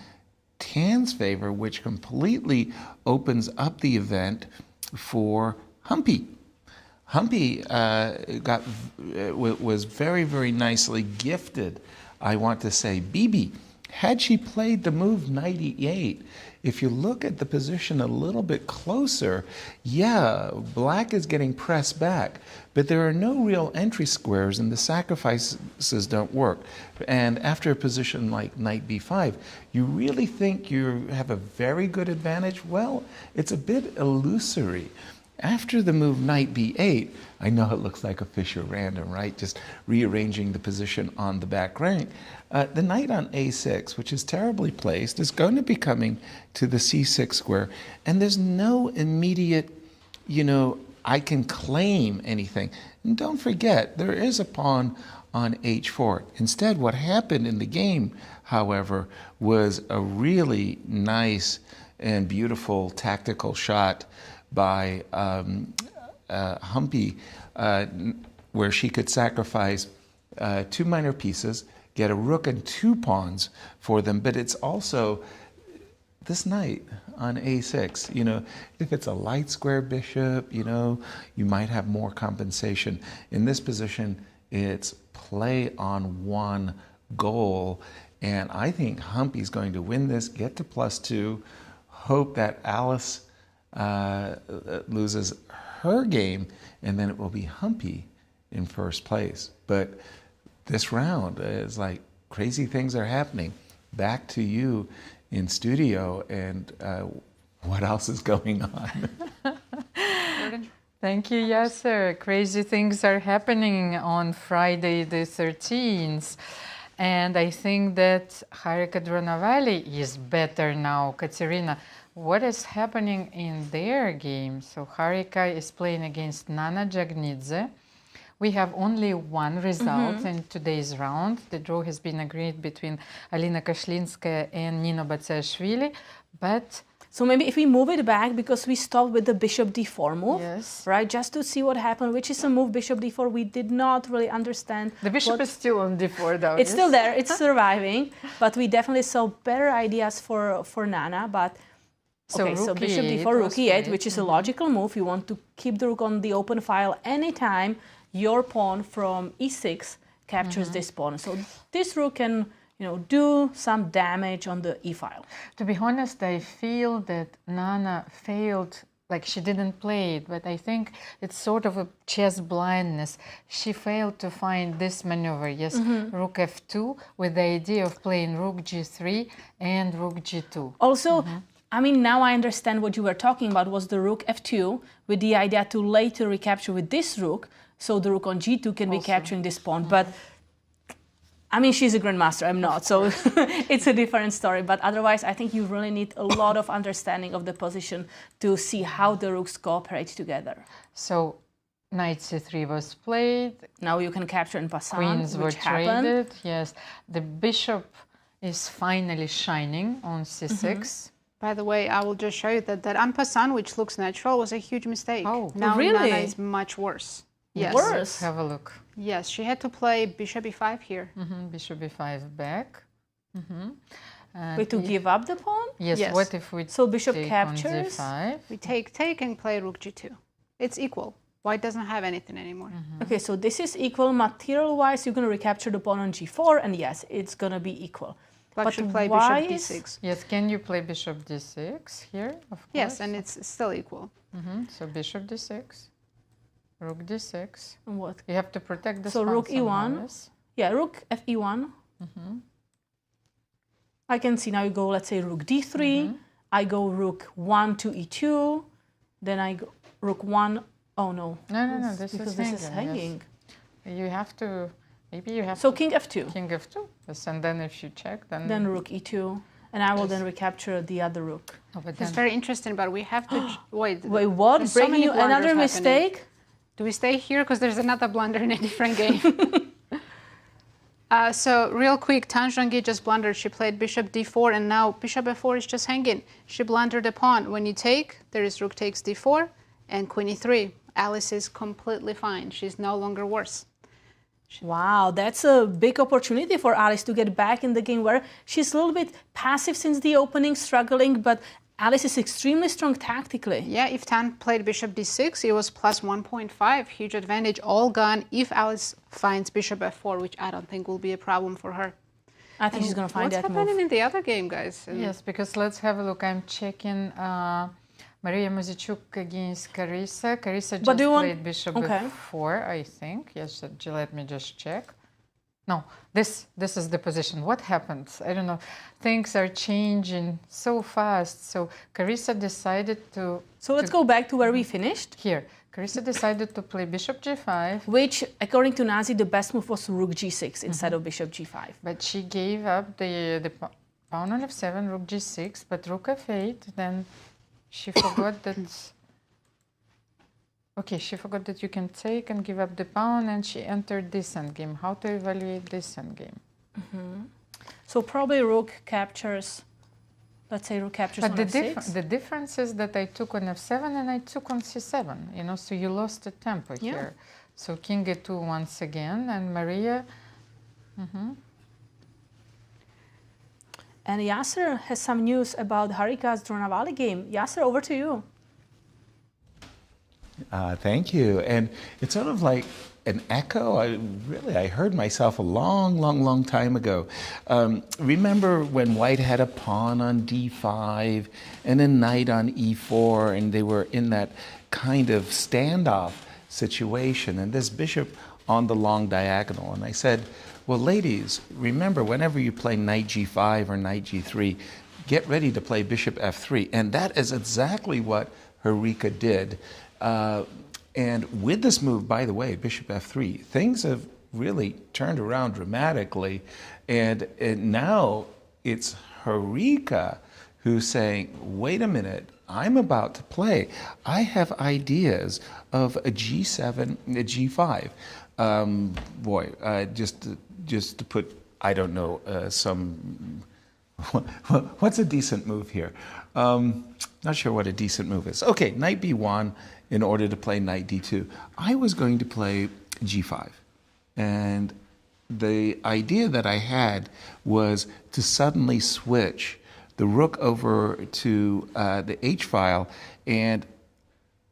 Tan's favor, which completely opens up the event for Humpy. Humpy was very, very nicely gifted, I want to say. Bibi, had she played the move knight e8, if you look at the position a little bit closer, yeah, black is getting pressed back, but there are no real entry squares and the sacrifices don't work. And after a position like knight b5, you really think you have a very good advantage? Well, it's a bit illusory. After the move knight b8, I know it looks like a Fisher random, right? Just rearranging the position on the back rank. The knight on a6, which is terribly placed, is going to be coming to the c6 square. And there's no immediate, I can claim anything. And don't forget, there is a pawn on h4. Instead, what happened in the game, however, was a really nice and beautiful tactical shot by Humpy, where she could sacrifice two minor pieces, get a rook and two pawns for them, but it's also this knight on a6. If it's a light square bishop, you might have more compensation. In this position, it's play on one goal, and I think Humpy's going to win this, get to +2, hope that Alice loses her game, and then it will be Humpy in first place. But this round is like crazy things are happening. Back to you in studio, and what else is going on? Thank you, Yasser. Crazy things are happening on Friday the 13th. And I think that Harika Dronavalli is better now. Katerina, what is happening in their game? So Harika is playing against Nana Dzagnidze. We have only one result in today's round. The draw has been agreed between Alina Kashlinskaya and Nino Batsiashvili, but... So maybe if we move it back, because we stopped with the bishop d4 move, right? Just to see what happened, which is a move, bishop d4, we did not really understand. The bishop is still on d4 though. It's still there, it's surviving, but we definitely saw better ideas for Nana, but... So, okay, so bishop d4, rook e8, which is a logical move. You want to keep the rook on the open file anytime your pawn from e6 captures this pawn. So this rook can, do some damage on the e file. To be honest, I feel that Nana failed, like she didn't play it, but I think it's sort of a chess blindness. She failed to find this maneuver, rook f2, with the idea of playing rook g3 and rook g2. Also, now I understand what you were talking about was the rook f2 with the idea to later recapture with this rook, so the rook on g2 can be capturing this pawn. But, she's a grandmaster, I'm not, so it's a different story. But otherwise, I think you really need a lot of understanding of the position to see how the rooks cooperate together. So, knight c3 was played. Now you can capture in passant, Queens were happened. traded, yes. The bishop is finally shining on c6. By the way, I will just show you that en passant, which looks natural, was a huge mistake. Oh, now really? Nana is much worse. Yes. Worse? Let's have a look. Yes, she had to play bishop e5 here. Bishop e5 back. Wait, to give up the pawn? Yes, what if we bishop take captures? on d5? We take and play rook g2. It's equal. White doesn't have anything anymore. Okay, so this is equal. Material-wise, you're going to recapture the pawn on g4, and yes, it's going to be equal. Black should play why bishop is- d6. Yes, can you play bishop d6 here? Of course. Yes, and it's still equal. So bishop d6, rook d6. And what? You have to protect the So pawn rook somehow, e1. yes? Yeah, rook fe1. I can see now you go, let's say, rook d3. I go rook 1 to e2. Then I go rook 1. Oh, no. No, this because is this hanging. is hanging. Yes. You have to, maybe you have So to. king f2. King f2. Yes, and then if you check, then. Then rook e2. And I will then recapture the other rook. Oh, but It's then, very interesting, but we have to wait. Wait, what? There's so Breaking many you blunders another happening. mistake? Do we stay here because there's another blunder in a different game? So real quick, Zhongyi just blundered. She played bishop d4, and now bishop f4 is just hanging. She blundered a pawn. When you take, there is rook takes d4 and queen e3. Alice is completely fine. She's no longer worse. Wow, that's a big opportunity for Alice to get back in the game where she's a little bit passive since the opening, struggling, but Alice is extremely strong tactically. Yeah, if Tan played bishop d6, it was plus 1.5. Huge advantage, all gone if Alice finds bishop f4, which I don't think will be a problem for her. I think she's going to find What's that happening move. in the other game, guys? yes, because let's have a look. I'm checking Mariya Muzychuk against Carissa. Carissa just played bishop f4, I think. Yes, let me just check. No, this is the position. What happened? I don't know. Things are changing so fast. So Carissa decided to... So let's go back to where we finished. Here. Carissa decided to play bishop g5. Which, according to Nazi, the best move was rook g6 instead of bishop g5. But she gave up the pawn on f7, rook g6, but rook f8, then she forgot that... Okay, she forgot that you can take and give up the pawn, and she entered this endgame. How to evaluate this endgame? So probably rook captures, let's say rook captures But on the, f6. the difference is that I took on f7 and I took on c7, you know, so you lost the tempo here. So king e2 once again, and Mariya... And Yasser has some news about Harika's Dronavalli game. Yasser, over to you. Thank you. And it's sort of like an echo. I heard myself a long time ago. Remember when White had a pawn on d5 and a knight on e4, and they were in that kind of standoff situation, and this bishop on the long diagonal. And I said, well, ladies, remember, whenever you play knight g5 or knight g3, get ready to play bishop f3. And that is exactly what Harika did. And with this move, by the way, bishop f3, things have really turned around dramatically. And now it's Harika who's saying, wait a minute, I'm about to play. I have ideas of a g7, a g5. Just to put, I don't know, some... What's a decent move here? Not sure what a decent move is. Okay, knight b1 in order to play knight d2. I was going to play g5. And the idea that I had was to suddenly switch the rook over to the h file. And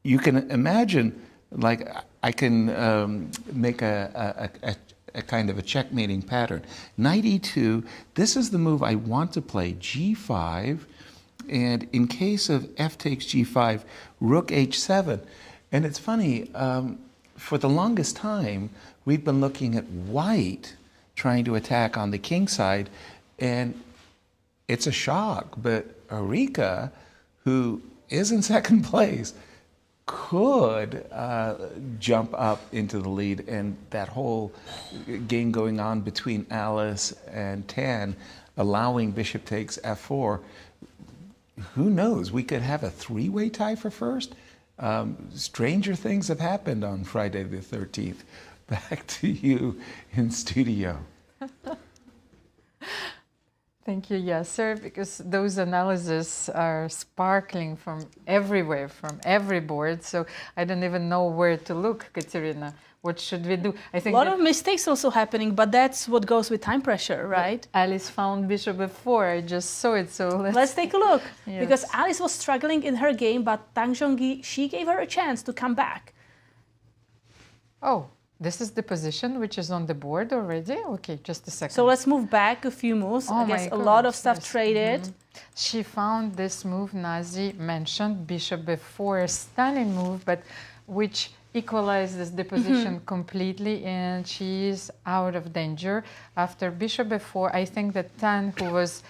you can imagine, like, I can make a kind of a checkmating pattern. Knight e2, this is the move I want to play, g5, and in case of f takes g5, rook h7. And it's funny, for the longest time, we've been looking at White trying to attack on the king side, and it's a shock, but Harika, who is in second place, could jump up into the lead, and that whole game going on between Alice and Tan, allowing bishop takes f4, who knows? We could have a three-way tie for first. Stranger things have happened on Friday the 13th. Back to you in studio. Thank you, Yasser, because those analyses are sparkling from everywhere, from every board. So I don't even know where to look, Katerina. What should we do? I think a lot of mistakes also happening, but that's what goes with time pressure, right? Alice found bishop f4. I just saw it, so let's take a look. Yes. Because Alice was struggling in her game, but Zhongyi, she gave her a chance to come back. Oh, this is the position which is on the board already. Okay, just a second. So let's move back a few moves. Oh I guess my a lot of goodness, stuff yes. traded. She found this move Nazi mentioned, bishop b4, a stunning move, but which equalizes the position completely, and she is out of danger. After bishop b4, I think that Tan, who was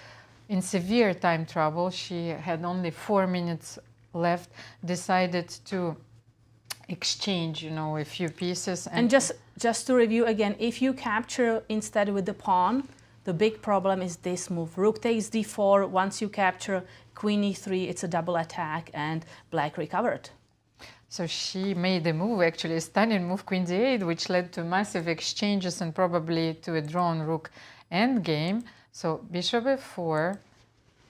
in severe time trouble, she had only 4 minutes left, decided to exchange, you know, a few pieces. And just to review again, if you capture instead with the pawn, the big problem is this move. Rook takes d4. Once you capture queen e3, it's a double attack, and black recovered. So she made a move, actually a stunning move, queen d8, which led to massive exchanges and probably to a drawn rook endgame. So bishop f4,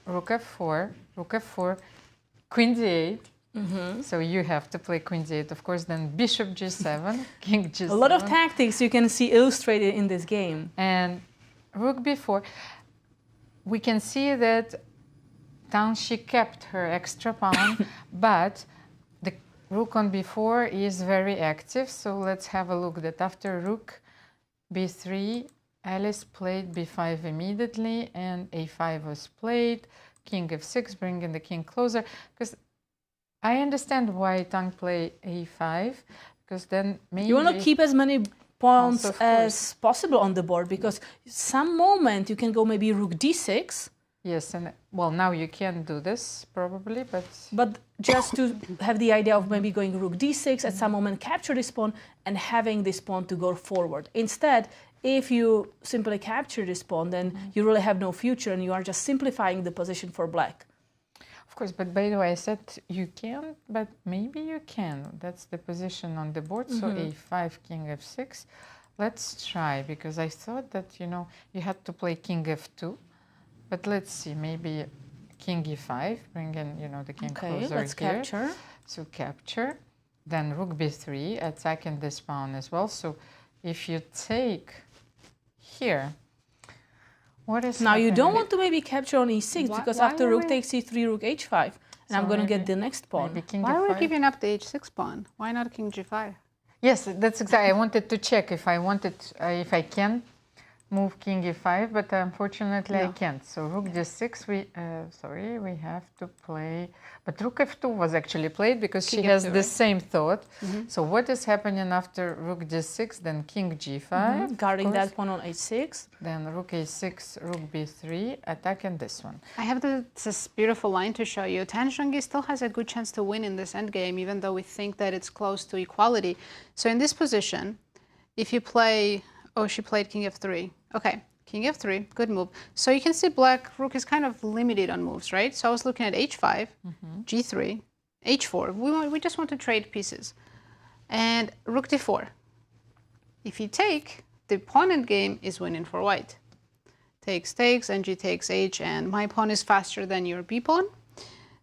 rook f4, rook f4, queen d8. So you have to play queen d8, of course, then bishop g7, king g7. A lot of tactics you can see illustrated in this game. And rook b4. We can see that Tan, she kept her extra pawn, but the rook on b4 is very active. So let's have a look that after rook b3, Alice played b5 immediately, and a5 was played, king f6, bringing the king closer. Because I understand why Tang play a5, because then maybe... You want to keep as many pawns as possible on the board, because some moment you can go maybe rook d6. Yes, and well, now you can't do this probably, but... But just to have the idea of maybe going rook d6, at some moment capture this pawn and having this pawn to go forward. Instead, if you simply capture this pawn, then you really have no future and you are just simplifying the position for black. Of course, but by the way, I said you can, but maybe you can. That's the position on the board. So a5, king f6. Let's try, because I thought that, you know, you had to play king f2. But let's see, maybe king e5, bring in, you know, the king closer let's here. capture. So capture. Then rook b3, attacking this pawn as well. So if you take here, what is now happening? you don't want to maybe capture on e6, because after rook takes e3, rook h5, and I'm going to get the next pawn. Why are we giving up the h6 pawn? Why not king g5? Yes, that's exactly. I wanted to check if I wanted, if I can move king e5, but unfortunately I can't. So rook d6, we have to play, but rook f2 was actually played because King she has F2, the right? same thought. So what is happening after rook d6? Then king g5, guarding that pawn on h6. Then rook a6, rook b3, attacking this one. I have this beautiful line to show you. Zhongyi still has a good chance to win in this endgame, even though we think that it's close to equality. So in this position, if you play, oh, she played king f3. Okay, king f3, good move. So you can see black rook is kind of limited on moves, right? So I was looking at h5, g3, h4. We just want to trade pieces. And rook d4. If you take, the pawn endgame is winning for white. Takes, takes, and g takes h, and my pawn is faster than your b pawn.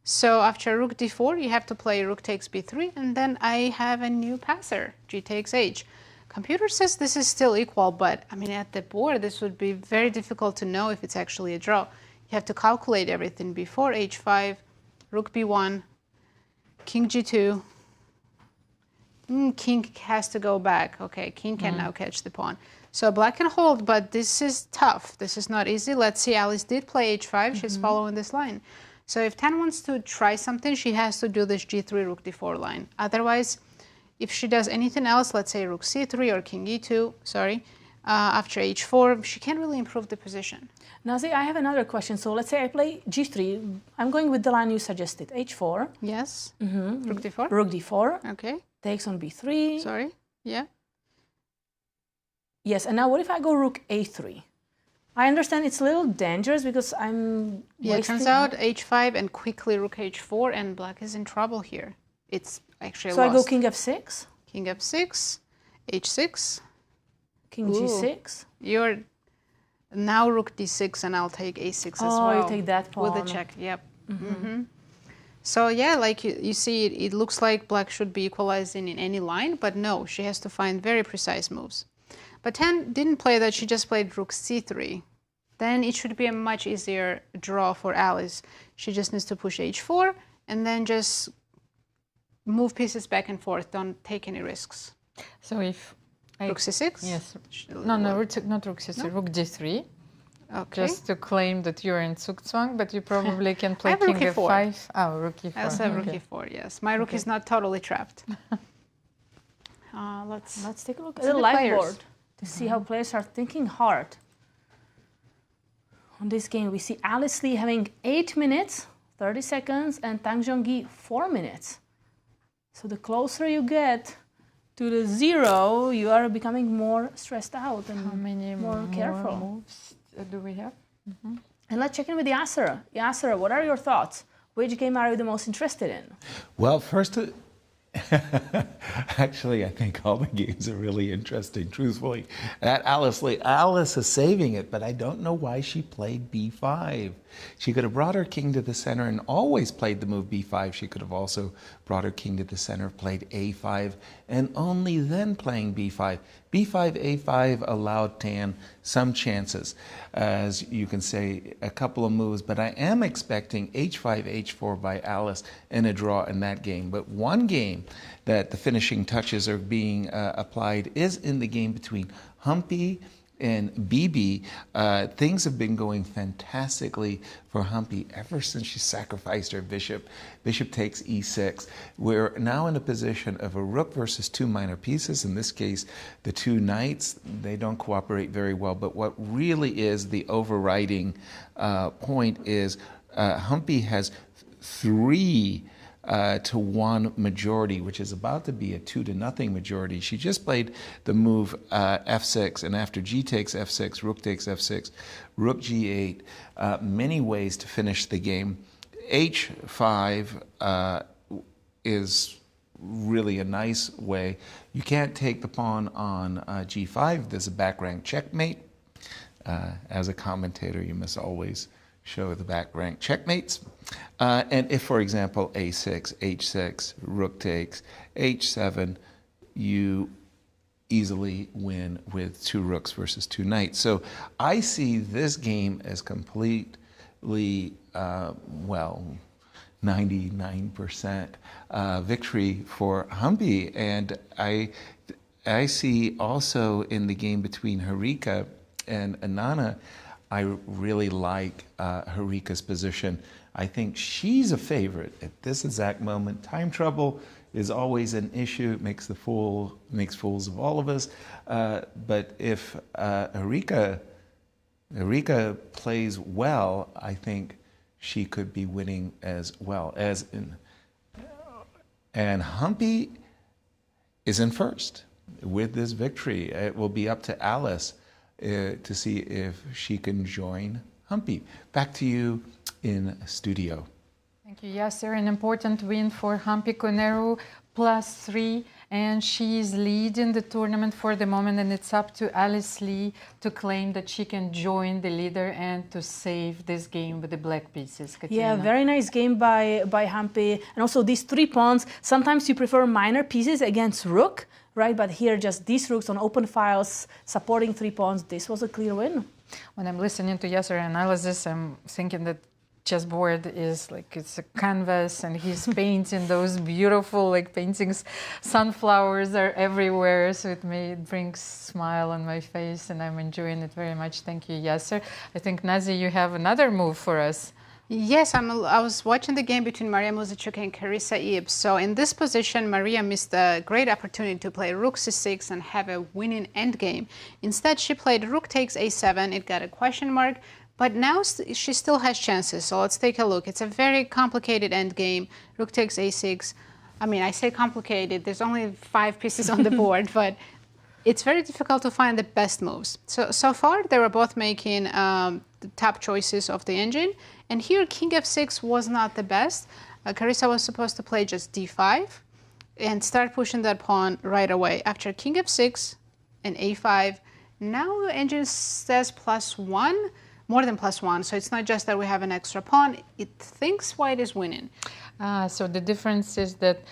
So after rook d4, you have to play rook takes b3, and then I have a new passer, g takes h. Computer says this is still equal, but I mean at the board this would be very difficult to know if it's actually a draw. You have to calculate everything before h5, rook b1, king g2. King has to go back. Okay, king can now catch the pawn. So black can hold, but this is tough. This is not easy. Let's see, Alice did play h5. She's following this line. So if Tan wants to try something, she has to do this g3, rook d4 line. Otherwise, if she does anything else, let's say rook c3 or king e2, after h4, she can't really improve the position. Nazi, I have another question. So let's say I play g3. I'm going with the line you suggested, h4. Yes. Rook d4. Rook d4. Okay. Takes on b3. Yeah. Yes, and now what if I go rook a3? I understand it's a little dangerous because I'm Yeah, it turns out h5 and quickly rook h4, and black is in trouble here. It's actually so lost. I go king f6? King f6, h6. King g6? You're now rook d6, and I'll take a6 as well. Oh, you take that pawn. With a check, yep. So yeah, like you see, it looks like black should be equalizing in any line, but no, she has to find very precise moves. But Tan didn't play that, she just played rook c3. Then it should be a much easier draw for Alice. She just needs to push h4, and then just move pieces back and forth, don't take any risks. So if Rook c6? Yes. No, not rook c6, rook d3. Okay. Just to claim that you're in Zugzwang, but you probably can play king king e4. f5. Oh, rook e4. I also have rook e4, yes. My rook is not totally trapped. Let's take a look at the live board to see how players are thinking hard. On this game, we see Alice Lee having 8 minutes, 30 seconds, and Tang Zhongyi 4 minutes. So the closer you get to the 0, you are becoming more stressed out and how many more careful. Moves do we have? And let's check in with Yasser. Yasser, what are your thoughts? Which game are you the most interested in? Well, first, actually, I think all the games are really interesting, truthfully. That Alice Lee, Alice is saving it, but I don't know why she played b5. She could have brought her king to the center and always played the move b5. She could have also brought her king to the center, played a5, and only then playing b5. b5, a5 allowed Tan some chances, as you can say, a couple of moves, but I am expecting h5, h4 by Alice and a draw in that game. But one game that the finishing touches are being applied is in the game between Humpy and Bibi. Things have been going fantastically for Humpy ever since she sacrificed her bishop. Bishop takes e6. We're now in a position of a rook versus two minor pieces. In this case, the two knights, they don't cooperate very well. But what really is the overriding point is Humpy has 3-to-1 majority, which is about to be a 2-0 majority. She just played the move f6, and after g takes f6, rook takes f6, rook g8, many ways to finish the game. h5 is really a nice way. You can't take the pawn on g5. There's a back rank checkmate. As a commentator, you must always show the back rank checkmates. And if, for example, a6, h6, rook takes, h7, you easily win with two rooks versus two knights. So I see this game as completely, 99% victory for Humpy. And I see also in the game between Harika and Anana, I really like Harika's position. I think she's a favorite at this exact moment. Time trouble is always an issue. It makes fools of all of us. But if Harika plays well, I think she could be winning as well. And Humpy is in first with this victory. It will be up to Alice to see if she can join Humpy. Back to you in studio. Thank you, Yasser. An important win for Humpy. Koneru +3, and she is leading the tournament for the moment, and it's up to Alice Lee to claim that she can join the leader and to save this game with the black pieces. Katerina. Yeah, very nice game by Humpy. And also these 3 pawns, sometimes you prefer minor pieces against rook, right? But here, just these rooks on open files, supporting 3 pawns, this was a clear win. When I'm listening to Yasser analysis, I'm thinking that chessboard is like it's a canvas, and he's painting those beautiful paintings. Sunflowers are everywhere, so it brings smile on my face, and I'm enjoying it very much. Thank you, Yasser. I think, Nazi, you have another move for us. Yes, I was watching the game between Mariya Muzychuk and Carissa Ib. So in this position, Mariya missed a great opportunity to play rook c6 and have a winning endgame. Instead, she played rook takes a7. It got a question mark, but now she still has chances. So let's take a look. It's a very complicated endgame. Rook takes a6. I mean, I say complicated. There's only 5 pieces on the board, but it's very difficult to find the best moves. So far, they were both making the top choices of the engine. And here, king f6 was not the best. Carissa was supposed to play just d5 and start pushing that pawn right away. After king f6 and a5, now the engine says +1, more than +1. So it's not just that we have an extra pawn. It thinks white is winning. So the difference is that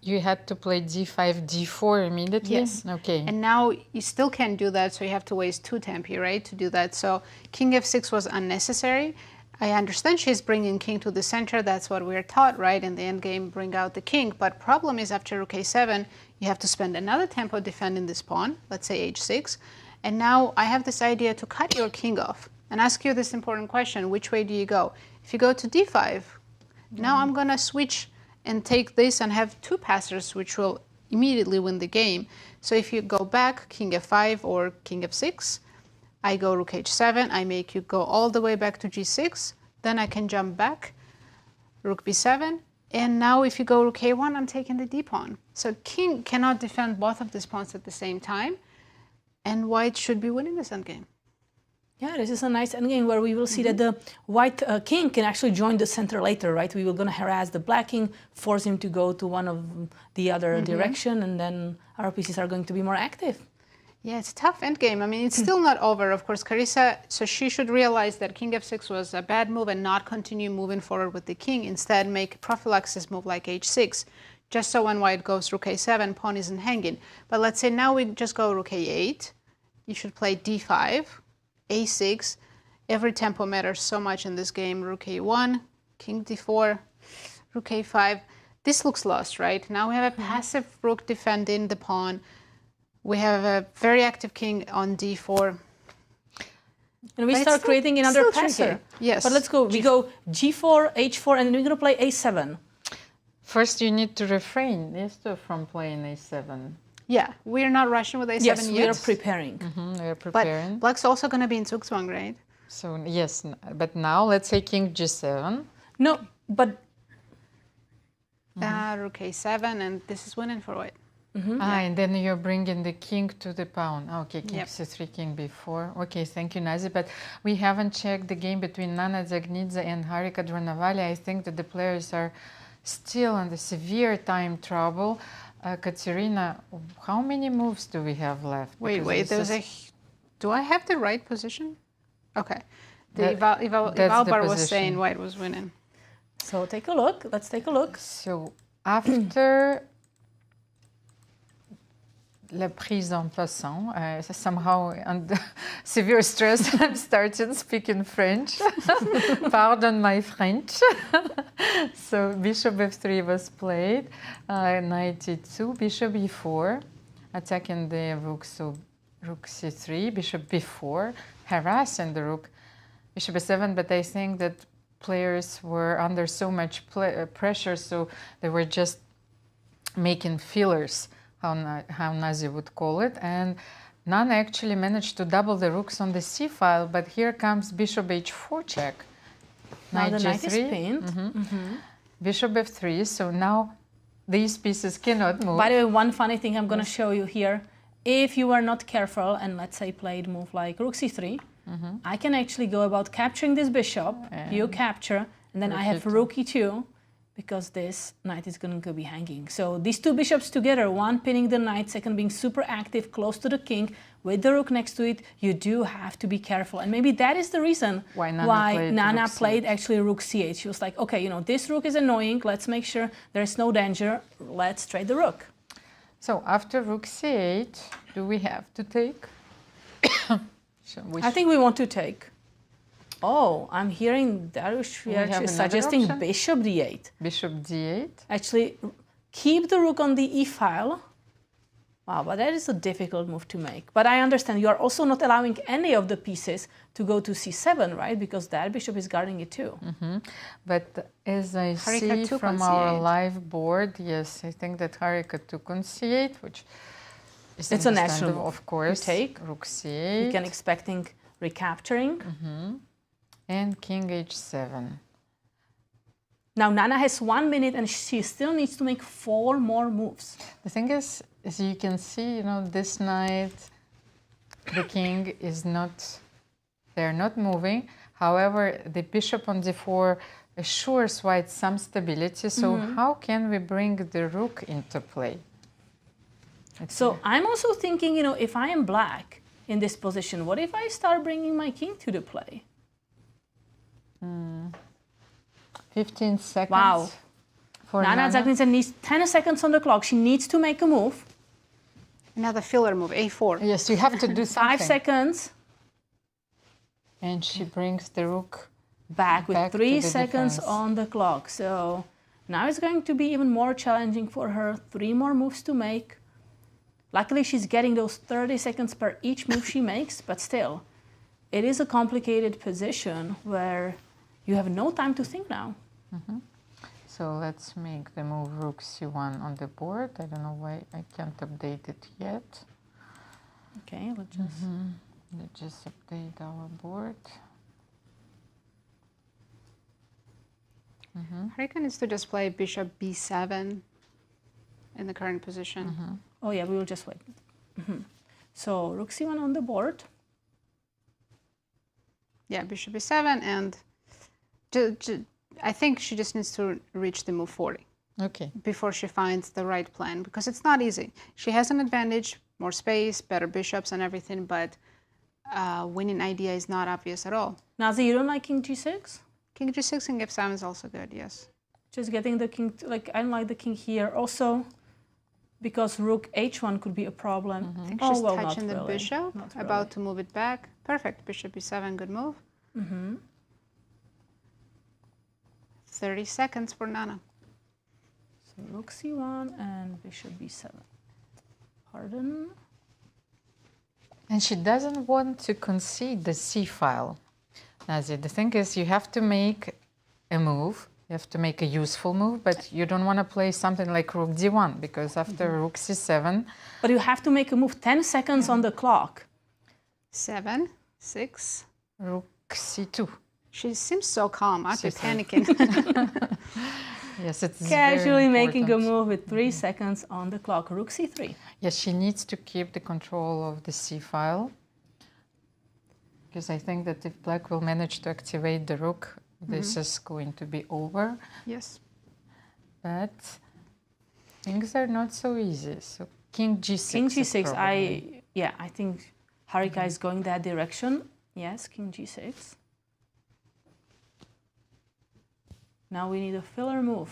you had to play d5, d4 immediately? Yes. Okay. And now you still can't do that, so you have to waste 2 tempi, right, to do that. So king f6 was unnecessary. I understand she's bringing king to the center. That's what we're taught, right? In the end game, bring out the king. But problem is after rook a7, you have to spend another tempo defending this pawn, let's say h6. And now I have this idea to cut your king off and ask you this important question. Which way do you go? If you go to d5, now I'm going to switch and take this and have two passers, which will immediately win the game. So if you go back, king f5 or king f6, I go rook h7, I make you go all the way back to g6, then I can jump back, rook b7, and now if you go rook a1, I'm taking the d-pawn. So king cannot defend both of these pawns at the same time, and white should be winning this endgame. Yeah, this is a nice endgame where we will see that the white king can actually join the center later, right? We were going to harass the black king, force him to go to one of the other direction, and then our pieces are going to be more active. Yeah, it's a tough endgame. I mean, it's still not over. Of course, Carissa, so she should realize that king f6 was a bad move and not continue moving forward with the king. Instead, make a prophylaxis move like h6, just so when white goes rook a7, pawn isn't hanging. But let's say now we just go rook a8. You should play d5, a6. Every tempo matters so much in this game. Rook a1, king d4, rook a5. This looks lost, right? Now we have a passive rook defending the pawn. We have a very active king on d4. And we start creating another passer. Yes. But let's go. We go g4, h4, and then we're going to play a7. First, you need to refrain from playing a7. Yeah, we're not rushing with a7 yes, yet. we are preparing. We are preparing. But black's also going to be in Zugzwang, right? So, yes, but now let's say king g7. No, but... Rook a7, and this is winning for white. And then you're bringing the king to the pawn. Okay, king c3, king b4. Okay, thank you, Nazi. But we haven't checked the game between Nana Dzagnidze and Harika Dronavalli. I think that the players are still in the severe time trouble. Katerina, how many moves do we have left? Wait, there's a... Do I have the right position? Okay. The Evalbar was saying white was winning. So take a look. Let's take a look. So after la prise en passant, somehow under severe stress, I'm starting speaking French. Pardon my French. So bishop f3 was played, knight e2, bishop e4, attacking the rook, so rook c3, bishop b4, harassing the rook, bishop a7, but I think that players were under so much pressure, so they were just making fillers, how Nazi would call it, and Nana actually managed to double the rooks on the c file, but here comes bishop h4 check. Now the knight is pinned. Bishop f3, so now these pieces cannot move. By the way, one funny thing I'm going to show you here. If you are not careful and let's say played move like rook c3, I can actually go about capturing this bishop, you capture, and then I have rook e2, because this knight is going to be hanging. So these two bishops together, one pinning the knight, second being super active, close to the king, with the rook next to it, you do have to be careful. And maybe that is the reason why Nana played actually rook c8. She was like, okay, you know, this rook is annoying, let's make sure there's no danger, let's trade the rook. So after rook c8, do we have to take? I think we want to take. Oh, I'm hearing Dariush suggesting option? Bishop d8. Bishop d8? Actually, keep the rook on the e file. Wow, but that is a difficult move to make. But I understand you are also not allowing any of the pieces to go to c7, right? Because that bishop is guarding it too. But as I see from our live board, yes, I think that Harika took on c8, which is it's a natural move. Of course. You take. Rook c8. You can expecting recapturing. And king h7. Now Nana has 1 minute and she still needs to make 4 more moves. The thing is, as you can see, you know, this knight, the king is not, they're not moving. However, the bishop on d4 assures white some stability. So how can we bring the rook into play? So I'm also thinking, you know, if I am black in this position, what if I start bringing my king to the play? 15 seconds. Wow. For Nana Dzagnidze needs 10 seconds on the clock. She needs to make a move. Another filler move, a4. Yes, you have to do something. 5 seconds. And she brings the rook back with 3 seconds defense. on the clock. So now it's going to be even more challenging for her. 3 more moves to make. Luckily, she's getting those 30 seconds per each move she makes, but still, it is a complicated position where you have no time to think now. So let's make the move rook c1 on the board. I don't know why I can't update it yet. Okay, let's just update our board. Harika needs to just play bishop b7 in the current position. Oh yeah, we will just wait. So rook c1 on the board. Yeah, bishop b7, and I think she just needs to reach the move 40. Okay. Before she finds the right plan, because it's not easy. She has an advantage, more space, better bishops and everything, but winning idea is not obvious at all. Nazi, you don't like king g6? King g6 and f7 is also good, yes. Just getting the king, I don't like the king here. Also, because rook h1 could be a problem. I think Oh, she's well, touching not the really. bishop, Not about really. to move it back. Perfect, bishop b7, good move. 30 seconds for Nana. So rook c1 and bishop b7. Pardon? And she doesn't want to concede the c file. Nazi, the thing is, you have to make a move. You have to make a useful move, but you don't want to play something like rook d1, because after rook c7... But you have to make a move 10 seconds on the clock. 7, 6. Rook c2. She seems so calm, actually C3. panicking. Yes, it's Casually very making a important. move with 3 seconds on the clock. Rook c3. Yes, she needs to keep the control of the c file, because I think that if black will manage to activate the rook, this is going to be over. Yes. But Things are not so easy. So king g6. King is g6. probably- I think Harika is going that direction. Yes, king g6. Now we need a filler move.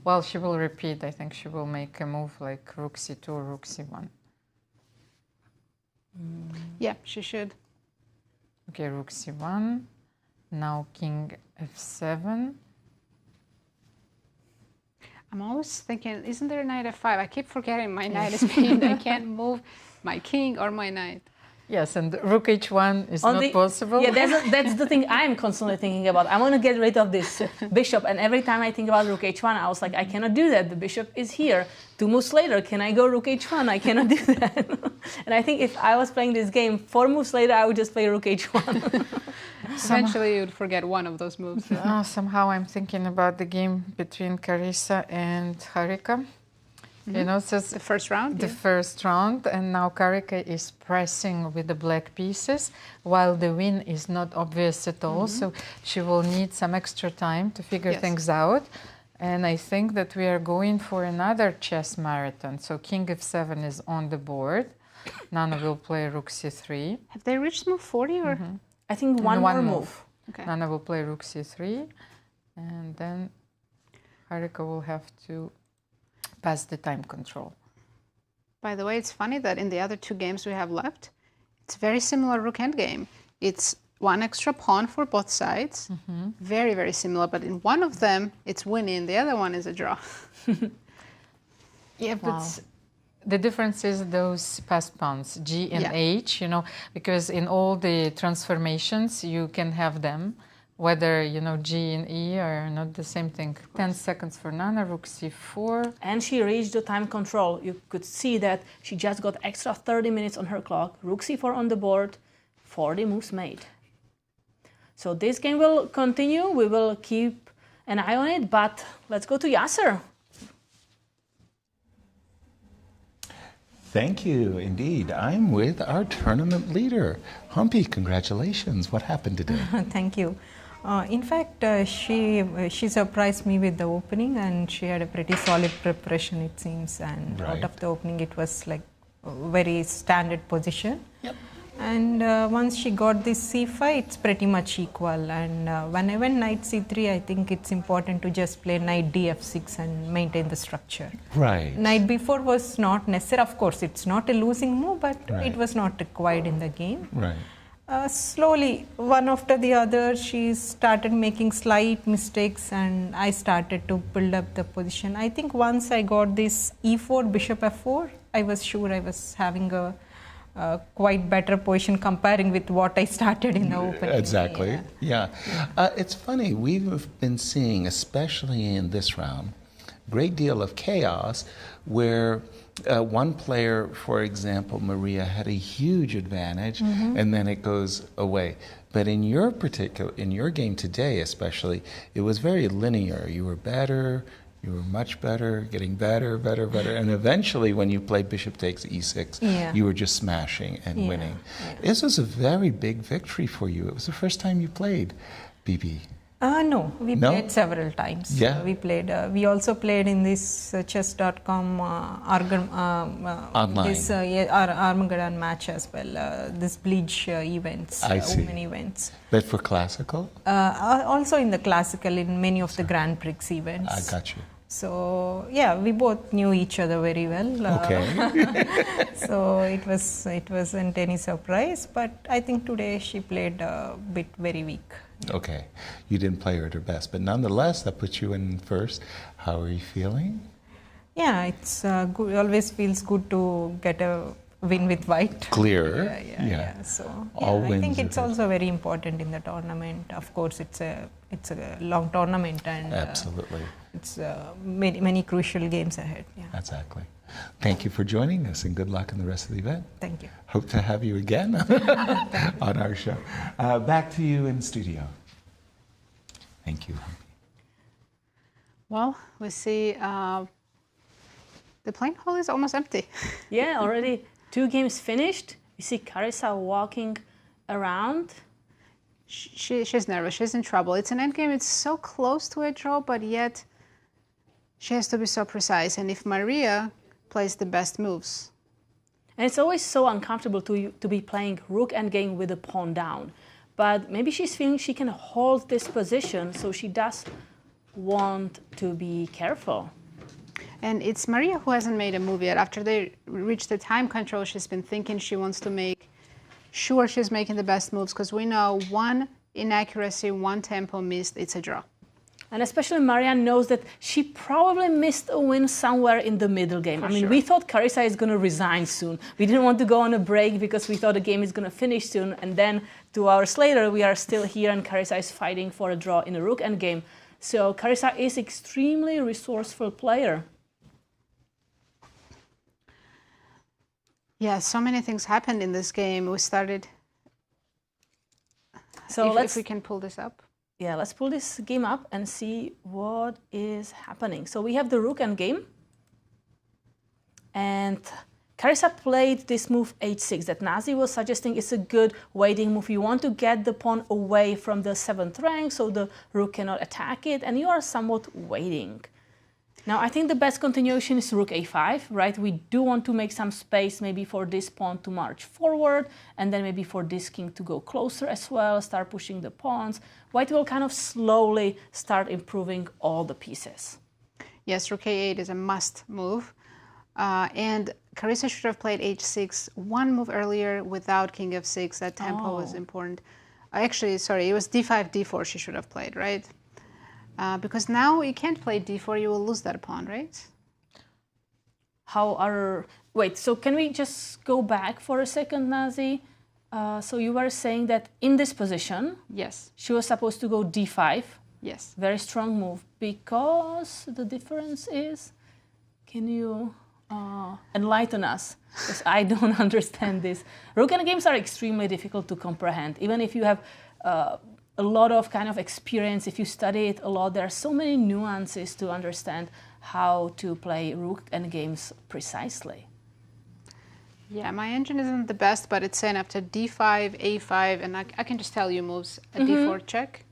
Well, she will repeat. I think she will make a move like rook c2 or rook c1. Yeah, she should. Okay, rook c1. Now king f7. I'm always thinking, isn't there a knight f5? I keep forgetting my knight is pinned. I can't move my king or my knight. Yes, and rook h1 is not possible. Yeah, that's the thing I'm constantly thinking about. I want to get rid of this bishop, and every time I think about rook h1, I was like, I cannot do that. The bishop is here. 2 moves later, can I go rook h1? I cannot do that. And I think if I was playing this game 4 moves later, I would just play rook h1. Eventually, you'd forget one of those moves. Somehow I'm thinking about the game between Carissa and Harika. You know, so the first round? The first round, and now Harika is pressing with the black pieces, while the win is not obvious at all, so she will need some extra time to figure things out. And I think that we are going for another chess marathon. So king f7 is on the board. Nana will play rook c3. Have they reached move 40 or? I think one more move. Okay. Nana will play rook c3, and then Harika will have to pass the time control. By the way, it's funny that in the other 2 games we have left, it's very similar rook endgame. It's 1 extra pawn for both sides. Very, very similar. But in one of them, it's winning. The other one is a draw. Yeah, but the difference is those passed pawns, G and H, you know, because in all the transformations, you can have them, whether, you know, G and E are not the same thing. 10 seconds for Nana, rook c4. And she reached the time control. You could see that she just got extra 30 minutes on her clock. Rook c4 on the board, 40 moves made. So this game will continue. We will keep an eye on it, but let's go to Yasser. Thank you, indeed. I'm with our tournament leader. Humpy, congratulations. What happened today? Thank you. In fact, she surprised me with the opening, and she had a pretty solid preparation, it seems. And out of the opening, it was like a very standard position. Yep. And once she got this c5, it's pretty much equal. And when I went knight c3, I think it's important to just play knight df6 and maintain the structure. Right. Knight b4 was not necessary. Of course, it's not a losing move, but it was not required in the game. Right. Slowly, one after the other, she started making slight mistakes and I started to build up the position. I think once I got this e4, bishop f4, I was sure I was having a quite better position comparing with what I started in the opening. Exactly, yeah. It's funny, we've been seeing, especially in this round, a great deal of chaos where one player, for example, Mariya, had a huge advantage, and then it goes away. But in your game today, especially, it was very linear. You were better, you were much better, getting better, and eventually, when you played bishop takes e6, you were just smashing and winning. This was a very big victory for you. It was the first time you played, Bibi. No, we played several times. Yeah. We played. We also played in this chess.com online. This Armageddon match as well. This Bleach events, women events. But for classical? Also in the classical, in many of the Grand Prix events. I got you. So yeah, we both knew each other very well. Okay. So it wasn't any surprise. But I think today she played a bit very weak. Okay, you didn't play her at her best, but nonetheless, that puts you in first. How are you feeling? Yeah, it's good. Always feels good to get a win with white. Clear. Yeah. So All I think wins it's also very important in the tournament. Of course, it's a long tournament and absolutely, it's many crucial games ahead. Yeah. Exactly. Thank you for joining us and good luck in the rest of the event. Thank you. Hope to have you again on our show. Back to you in studio. Thank you. Well, we see the playing hall is almost empty. Yeah, already 2 games finished. We see Carissa walking around. She's nervous. She's in trouble. It's an endgame. It's so close to a draw, but yet she has to be so precise. And if Mariya plays the best moves. And it's always so uncomfortable to be playing rook endgame with the pawn down. But maybe she's feeling she can hold this position, so she does want to be careful. And it's Mariya who hasn't made a move yet. After they reach the time control, she's been thinking she wants to make sure she's making the best moves, because we know one inaccuracy, one tempo missed, it's a draw. And especially Mariya knows that she probably missed a win somewhere in the middle game. For sure. We thought Carissa is going to resign soon. We didn't want to go on a break because we thought the game is going to finish soon. And then 2 hours later, we are still here and Carissa is fighting for a draw in a rook endgame. So Carissa is extremely resourceful player. Yeah, so many things happened in this game. We started. So if we can pull this up. Yeah, let's pull this game up and see what is happening. So we have the rook endgame. And Carissa played this move h6 that Nazi was suggesting is a good waiting move. You want to get the pawn away from the 7th rank so the rook cannot attack it, and you are somewhat waiting. Now, I think the best continuation is rook a5, right? We do want to make some space maybe for this pawn to march forward, and then maybe for this king to go closer as well, start pushing the pawns. White will kind of slowly start improving all the pieces. Yes, rook a8 is a must move. And Carissa should have played h6 one move earlier without king f6. That tempo was important. Actually, sorry, it was d5, d4 she should have played, right? Because now you can't play d4, you will lose that pawn, right? Wait, so can we just go back for a second, Nazi? So you were saying that in this position, yes, she was supposed to go d5. Yes. Very strong move, because the difference is, can you enlighten us? Because I don't understand this. Rook endgames are extremely difficult to comprehend. Even if you have a lot of kind of experience, if you study it a lot, there are so many nuances to understand how to play rook endgames precisely. Yeah, my engine isn't the best, but it's saying after d5, a5, and I can just tell you moves a d4 check.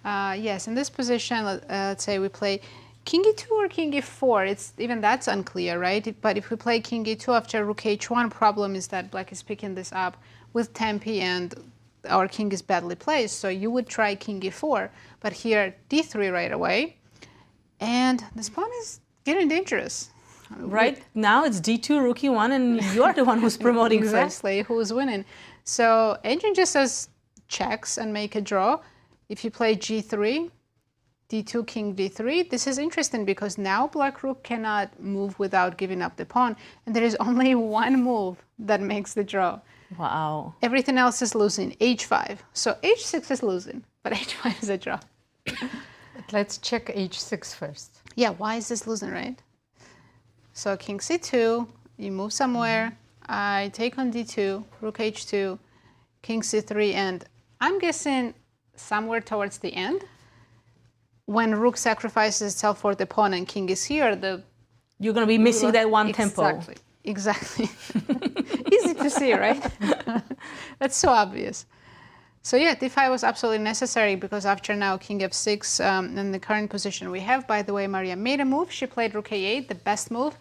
Yes, in this position, let's say we play king e2 or king e4. Even that's unclear, right? But if we play king e2 after rook h1, problem is that black is picking this up with tempi and our king is badly placed. So you would try king e4, but here d3 right away. And this pawn is getting dangerous. Right now it's d2, rook e1, and you are the one who's promoting exactly, who's winning. So Adrian just says checks and make a draw. If you play g3, d2, king d3, this is interesting because now black rook cannot move without giving up the pawn, and there is only one move that makes the draw. Wow. Everything else is losing, h5. So h6 is losing, but h5 is a draw. Let's check h6 first. Yeah, why is this losing, right? So king c2, you move somewhere, I take on d2, rook h2, king c3, and I'm guessing somewhere towards the end, when rook sacrifices itself for the pawn and king is here, you're going to be missing that one tempo. Exactly. Easy to see, right? That's so obvious. So yeah, d5 was absolutely necessary because after now king f6, in the current position we have, by the way, Mariya made a move. She played rook a8, the best move.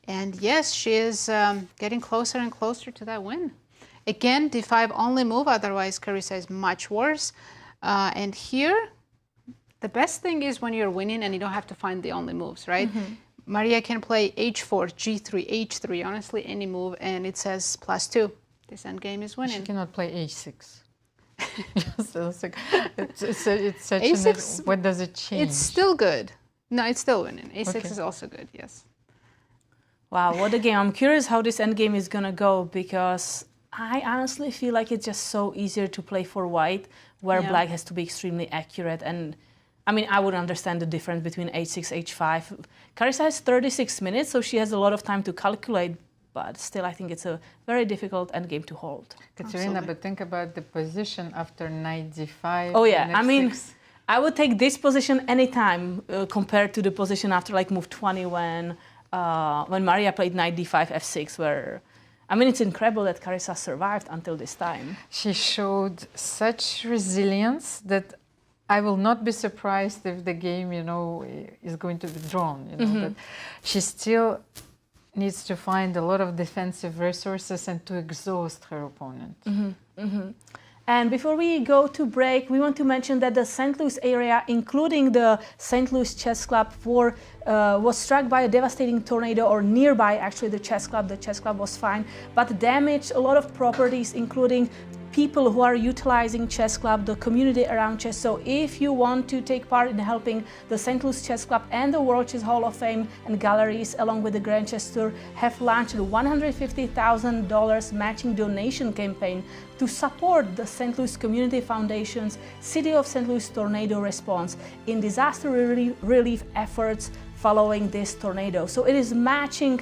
And yes, she is getting closer and closer to that win. Again, d5 only move, otherwise Carissa is much worse. And here, the best thing is when you're winning and you don't have to find the only moves, right? Mm-hmm. Mariya can play h4, g3, h3, honestly, any move, and it says +2. This endgame is winning. She cannot play h6. It's such a6, what does it change? It's still good. No, it's still winning. a6 is also good, yes. Wow, what a game. I'm curious how this endgame is going to go because I honestly feel like it's just so easier to play for white where black has to be extremely accurate. And I mean, I would understand the difference between h6, h5. Carissa has 36 minutes, so she has a lot of time to calculate, but still I think it's a very difficult endgame to hold. Katerina, but think about the position after knight d5. Oh yeah, I mean, I would take this position anytime compared to the position after like move 20 when Mariya played knight d5, f6, where, I mean, it's incredible that Carissa survived until this time. She showed such resilience that I will not be surprised if the game, is going to be drawn, but she still needs to find a lot of defensive resources and to exhaust her opponent. And before we go to break, we want to mention that the St. Louis area, including the St. Louis Chess Club, was struck by a devastating tornado, or nearby actually the chess club. The chess club was fine, but damaged a lot of properties, including people who are utilizing chess club, the community around chess. So if you want to take part in helping the St. Louis Chess Club and the World Chess Hall of Fame and galleries, along with the Grand Chess Tour, have launched a $150,000 matching donation campaign to support the St. Louis Community Foundation's City of St. Louis tornado response in disaster relief efforts following this tornado. So it is matching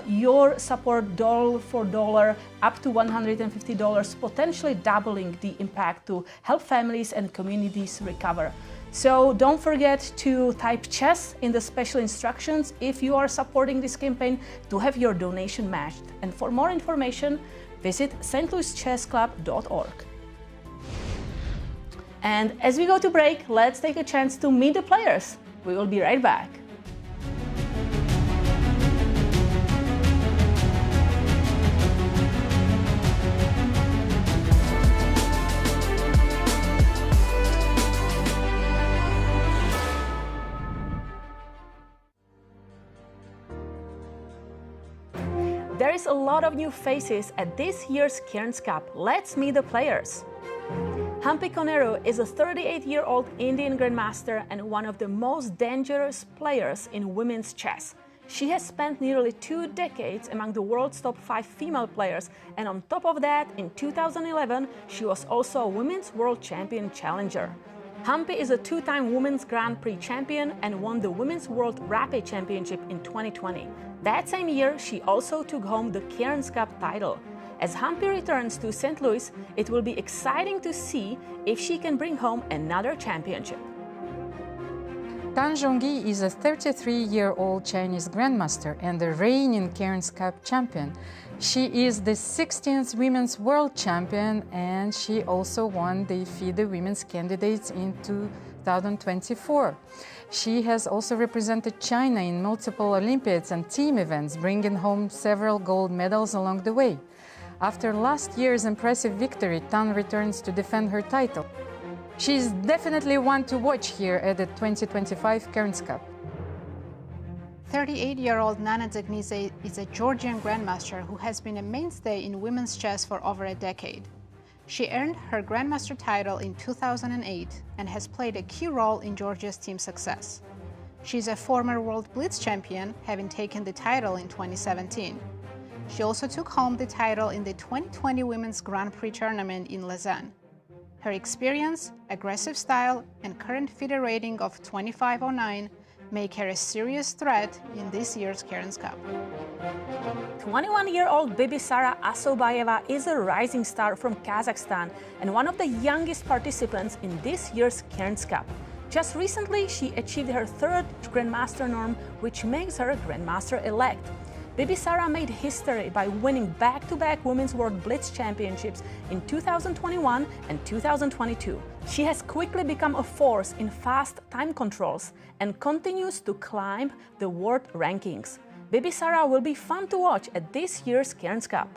your support dollar for dollar up to $150, potentially doubling the impact to help families and communities recover. So don't forget to type chess in the special instructions if you are supporting this campaign to have your donation matched. And for more information, visit stlouischessclub.org. And as we go to break, let's take a chance to meet the players. We will be right back. There is a lot of new faces at this year's Cairns Cup. Let's meet the players. Humpy Koneru is a 38-year-old Indian grandmaster and one of the most dangerous players in women's chess. She has spent nearly 2 decades among the world's top 5 female players, and on top of that, in 2011, she was also a women's world champion challenger. Humpy is a 2-time Women's Grand Prix champion and won the Women's World Rapid Championship in 2020. That same year, she also took home the Cairns Cup title. As Humpy returns to St. Louis, it will be exciting to see if she can bring home another championship. Zhongyi is a 33-year-old Chinese grandmaster and the reigning Cairns Cup champion. She is the 16th women's world champion, and she also won the FIDE Women's Candidates in 2024. She has also represented China in multiple Olympiads and team events, bringing home several gold medals along the way. After last year's impressive victory, Tan returns to defend her title. She is definitely one to watch here at the 2025 Cairns Cup. 38-year-old Nana Dzagnidze is a Georgian grandmaster who has been a mainstay in women's chess for over a decade. She earned her grandmaster title in 2008 and has played a key role in Georgia's team success. She's a former World Blitz champion, having taken the title in 2017. She also took home the title in the 2020 Women's Grand Prix tournament in Lausanne. Her experience, aggressive style, and current FIDE rating of 2509 make her a serious threat in this year's Cairns Cup. 21-year-old Bibisara Assaubayeva is a rising star from Kazakhstan and one of the youngest participants in this year's Cairns Cup. Just recently, she achieved her third Grandmaster norm, which makes her Grandmaster-elect. Bibisara made history by winning back-to-back Women's World Blitz Championships in 2021 and 2022. She has quickly become a force in fast time controls and continues to climb the world rankings. Bibisara will be fun to watch at this year's Cairns Cup.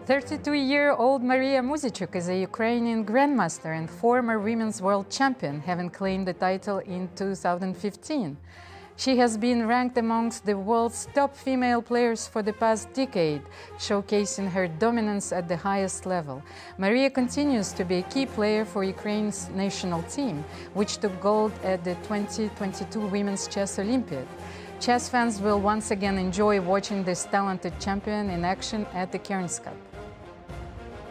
32-year-old Mariya Muzychuk is a Ukrainian grandmaster and former women's world champion, having claimed the title in 2015. She has been ranked amongst the world's top female players for the past decade, showcasing her dominance at the highest level. Mariya continues to be a key player for Ukraine's national team, which took gold at the 2022 Women's Chess Olympiad. Chess fans will once again enjoy watching this talented champion in action at the Cairns Cup.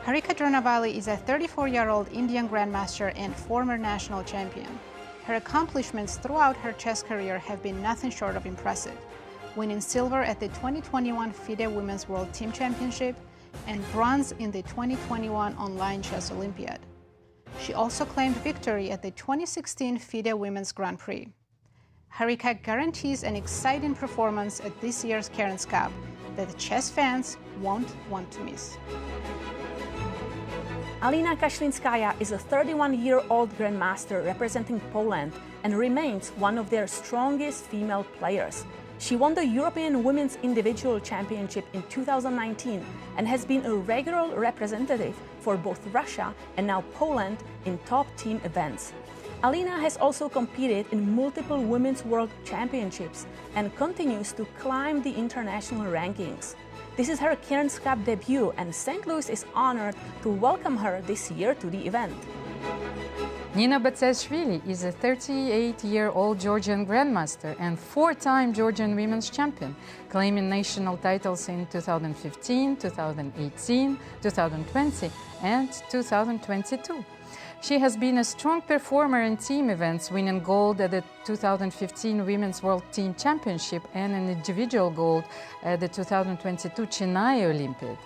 Harika Dronavalli is a 34-year-old Indian grandmaster and former national champion. Her accomplishments throughout her chess career have been nothing short of impressive, winning silver at the 2021 FIDE Women's World Team Championship and bronze in the 2021 Online Chess Olympiad. She also claimed victory at the 2016 FIDE Women's Grand Prix. Harika guarantees an exciting performance at this year's Cairns Cup that chess fans won't want to miss. Alina Kashlinskaya is a 31-year-old grandmaster representing Poland and remains one of their strongest female players. She won the European Women's Individual Championship in 2019 and has been a regular representative for both Russia and now Poland in top team events. Alina has also competed in multiple Women's World Championships and continues to climb the international rankings. This is her Cairns Cup debut, and St. Louis is honored to welcome her this year to the event. Nino Batsiashvili is a 38-year-old Georgian grandmaster and four-time Georgian women's champion, claiming national titles in 2015, 2018, 2020, and 2022. She has been a strong performer in team events, winning gold at the 2015 Women's World Team Championship and an individual gold at the 2022 Chennai Olympiad.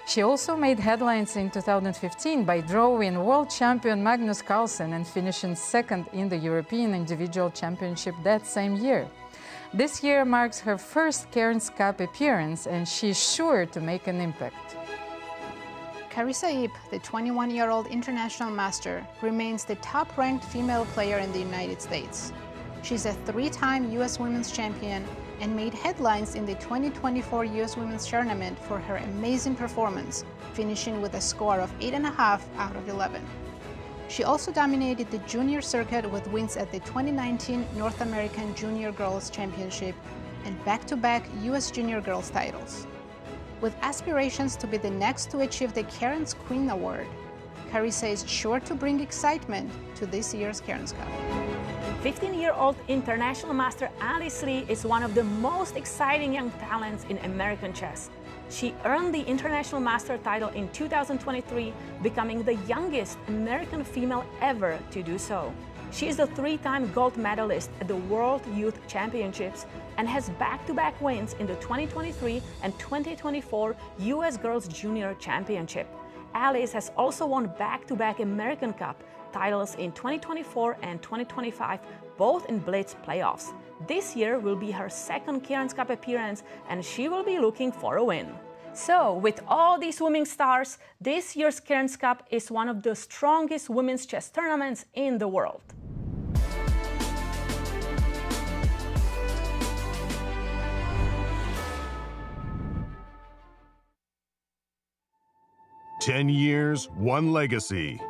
She also made headlines in 2015 by drawing world champion Magnus Carlsen and finishing second in the European Individual Championship that same year. This year marks her first Cairns Cup appearance, and she's sure to make an impact. Carissa, the 21-year-old international master, remains the top-ranked female player in the United States. She's a three-time U.S. Women's Champion and made headlines in the 2024 U.S. Women's Tournament for her amazing performance, finishing with a score of 8.5 out of 11. She also dominated the junior circuit with wins at the 2019 North American Junior Girls Championship and back-to-back U.S. Junior Girls titles. With aspirations to be the next to achieve the Cairns Queen Award, Carissa is sure to bring excitement to this year's Cairns Cup. 15-year-old international master Alice Lee is one of the most exciting young talents in American chess. She earned the international master title in 2023, becoming the youngest American female ever to do so. She is a three-time gold medalist at the World Youth Championships and has back-to-back wins in the 2023 and 2024 U.S. Girls Junior Championship. Alice has also won back-to-back American Cup titles in 2024 and 2025, both in Blitz playoffs. This year will be her second Cairns Cup appearance, and she will be looking for a win. So, with all these women stars, this year's Cairns Cup is one of the strongest women's chess tournaments in the world. "10 years, one legacy."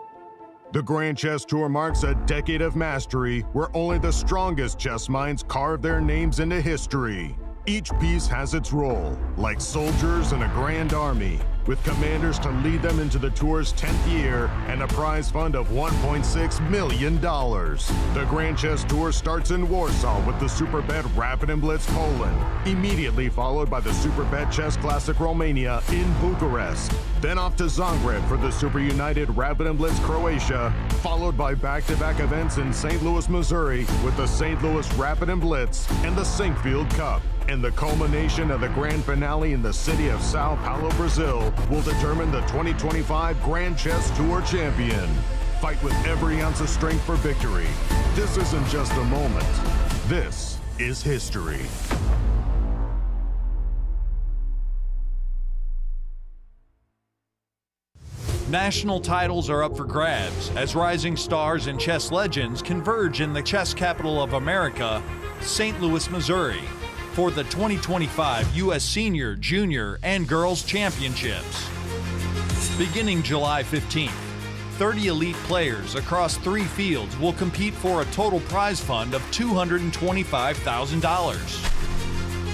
The Grand Chess Tour marks a decade of mastery where only the strongest chess minds carve their names into history. Each piece has its role, like soldiers in a grand army, with commanders to lead them into the tour's 10th year and a prize fund of $1.6 million. The Grand Chess Tour starts in Warsaw with the Superbet Rapid and Blitz Poland, immediately followed by the Superbet Chess Classic Romania in Bucharest. Then off to Zagreb for the Super United Rapid and Blitz Croatia, followed by back-to-back events in St. Louis, Missouri with the St. Louis Rapid and Blitz and the Sinkfield Cup. And the culmination of the grand finale in the city of Sao Paulo, Brazil, will determine the 2025 Grand Chess Tour champion. Fight with every ounce of strength for victory. This isn't just a moment. This is history. National titles are up for grabs as rising stars and chess legends converge in the chess capital of America, St. Louis, Missouri, for the 2025 U.S. Senior, Junior, and Girls Championships. Beginning July 15th, 30 elite players across 3 fields will compete for a total prize fund of $225,000.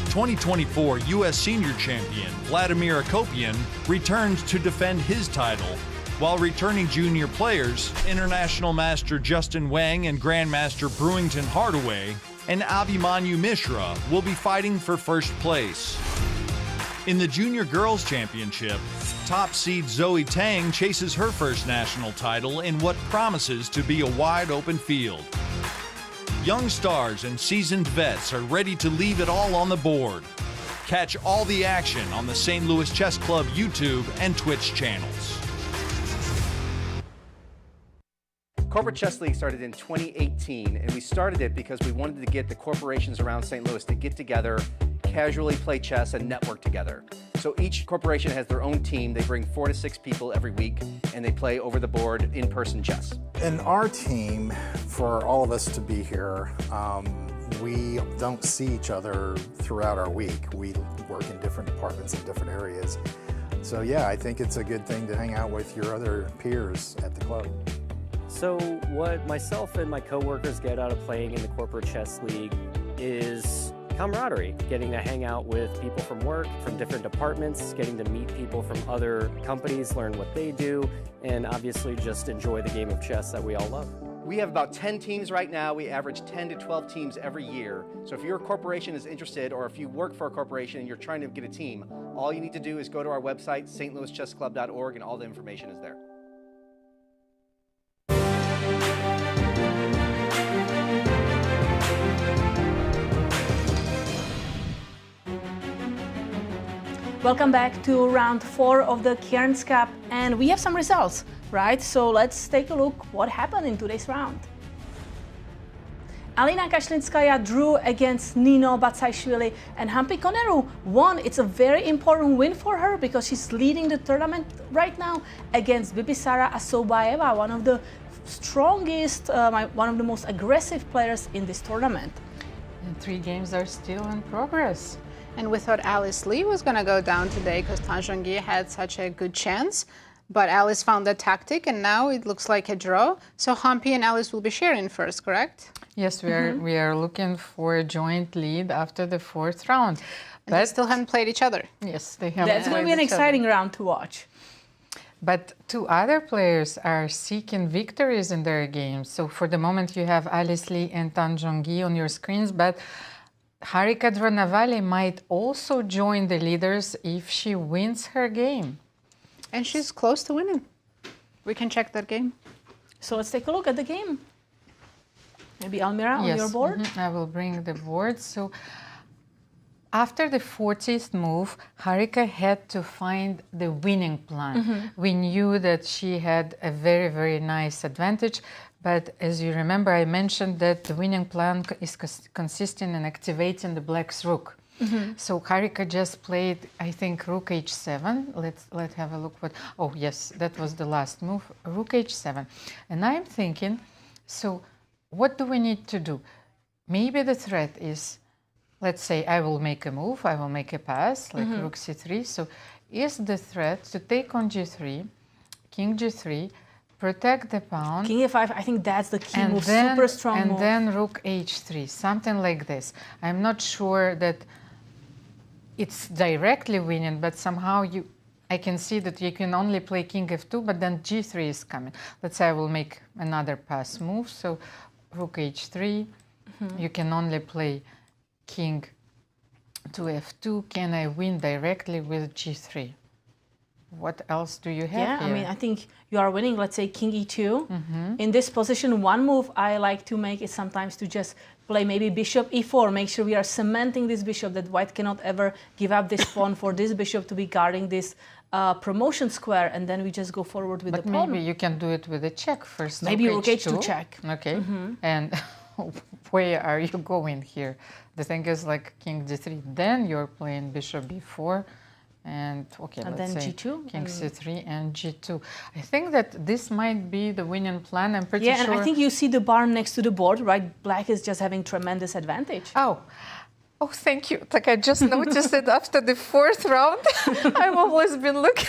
2024 U.S. Senior Champion Vladimir Akopian returns to defend his title, while returning junior players, International Master Justin Wang and Grandmaster Brewington Hardaway and Abhimanyu Mishra will be fighting for first place. In the Junior Girls Championship, top seed Zoe Tang chases her first national title in what promises to be a wide-open field. Young stars and seasoned vets are ready to leave it all on the board. Catch all the action on the St. Louis Chess Club YouTube and Twitch channels. Corporate Chess League started in 2018, and we started it because we wanted to get the corporations around St. Louis to get together, casually play chess, and network together. So each corporation has their own team. They bring 4 to 6 people every week, and they play over the board in-person chess. In our team, for all of us to be here, we don't see each other throughout our week. We work in different departments in different areas. So yeah, I think it's a good thing to hang out with your other peers at the club. So what myself and my coworkers get out of playing in the Corporate Chess League is camaraderie, getting to hang out with people from work, from different departments, getting to meet people from other companies, learn what they do, and obviously just enjoy the game of chess that we all love. We have about 10 teams right now. We average 10 to 12 teams every year. So if your corporation is interested, or if you work for a corporation and you're trying to get a team, all you need to do is go to our website, stlouischessclub.org, and all the information is there. Welcome back to round 4 of the Cairns Cup, and we have some results, right? So let's take a look what happened in today's round. Alina Kashlinskaya drew against Nino, Batsiashvili, and Humpy Koneru won. It's a very important win for her because she's leading the tournament right now against Bibisara Assaubayeva, one of the strongest, one of the most aggressive players in this tournament. And 3 games are still in progress. And we thought Alice Lee was going to go down today because Zhongyi had such a good chance. But Alice found a tactic, and now it looks like a draw. So Humpy and Alice will be sharing first, correct? Yes, we are looking for a joint lead after the 4th round. But they still haven't played each other. Yes, they haven't. That's going to be an exciting round to watch. But 2 other players are seeking victories in their games. So for the moment, you have Alice Lee and Zhongyi on your screens, but Harika Dronavalli might also join the leaders if she wins her game. And she's close to winning. We can check that game. So let's take a look at the game. Maybe Almira on your board? I will bring the board. So after the 40th move, Harika had to find the winning plan. We knew that she had a very, very nice advantage. But as you remember, I mentioned that the winning plan is consisting in activating the black's rook. So Harika just played, I think, rook h7. Let's have a look. Oh yes, that was the last move, rook h7. And I'm thinking, so what do we need to do? Maybe the threat is, let's say I will make a move, I will make a pass, like rook c3. So is the threat to take on g3, king g3, protect the pawn. King f5, I think that's the key move, super strong move. And then rook h3, something like this. I'm not sure that it's directly winning, but somehow I can see that you can only play king f2, but then g3 is coming. Let's say I will make another pass move, so rook h3, you can only play king to f2. Can I win directly with g3? What else do you have here? I mean, I think you are winning, let's say king e2. In this position, one move I like to make is sometimes to just play maybe bishop e4, make sure we are cementing this bishop, that white cannot ever give up this pawn for this bishop to be guarding this promotion square, and then we just go forward with the pawn. But maybe you can do it with a check first. Maybe rook h2 check. Okay, and where are you going here? The thing is like king d3, then you're playing bishop b4, and okay, and let's then say g2 king c3 and g2. I think that this might be the winning plan. I'm pretty sure. Yeah, and I think you see the bar next to the board, right? Black is just having tremendous advantage. Oh, thank you. Like I just noticed it after the fourth round. I've always been looking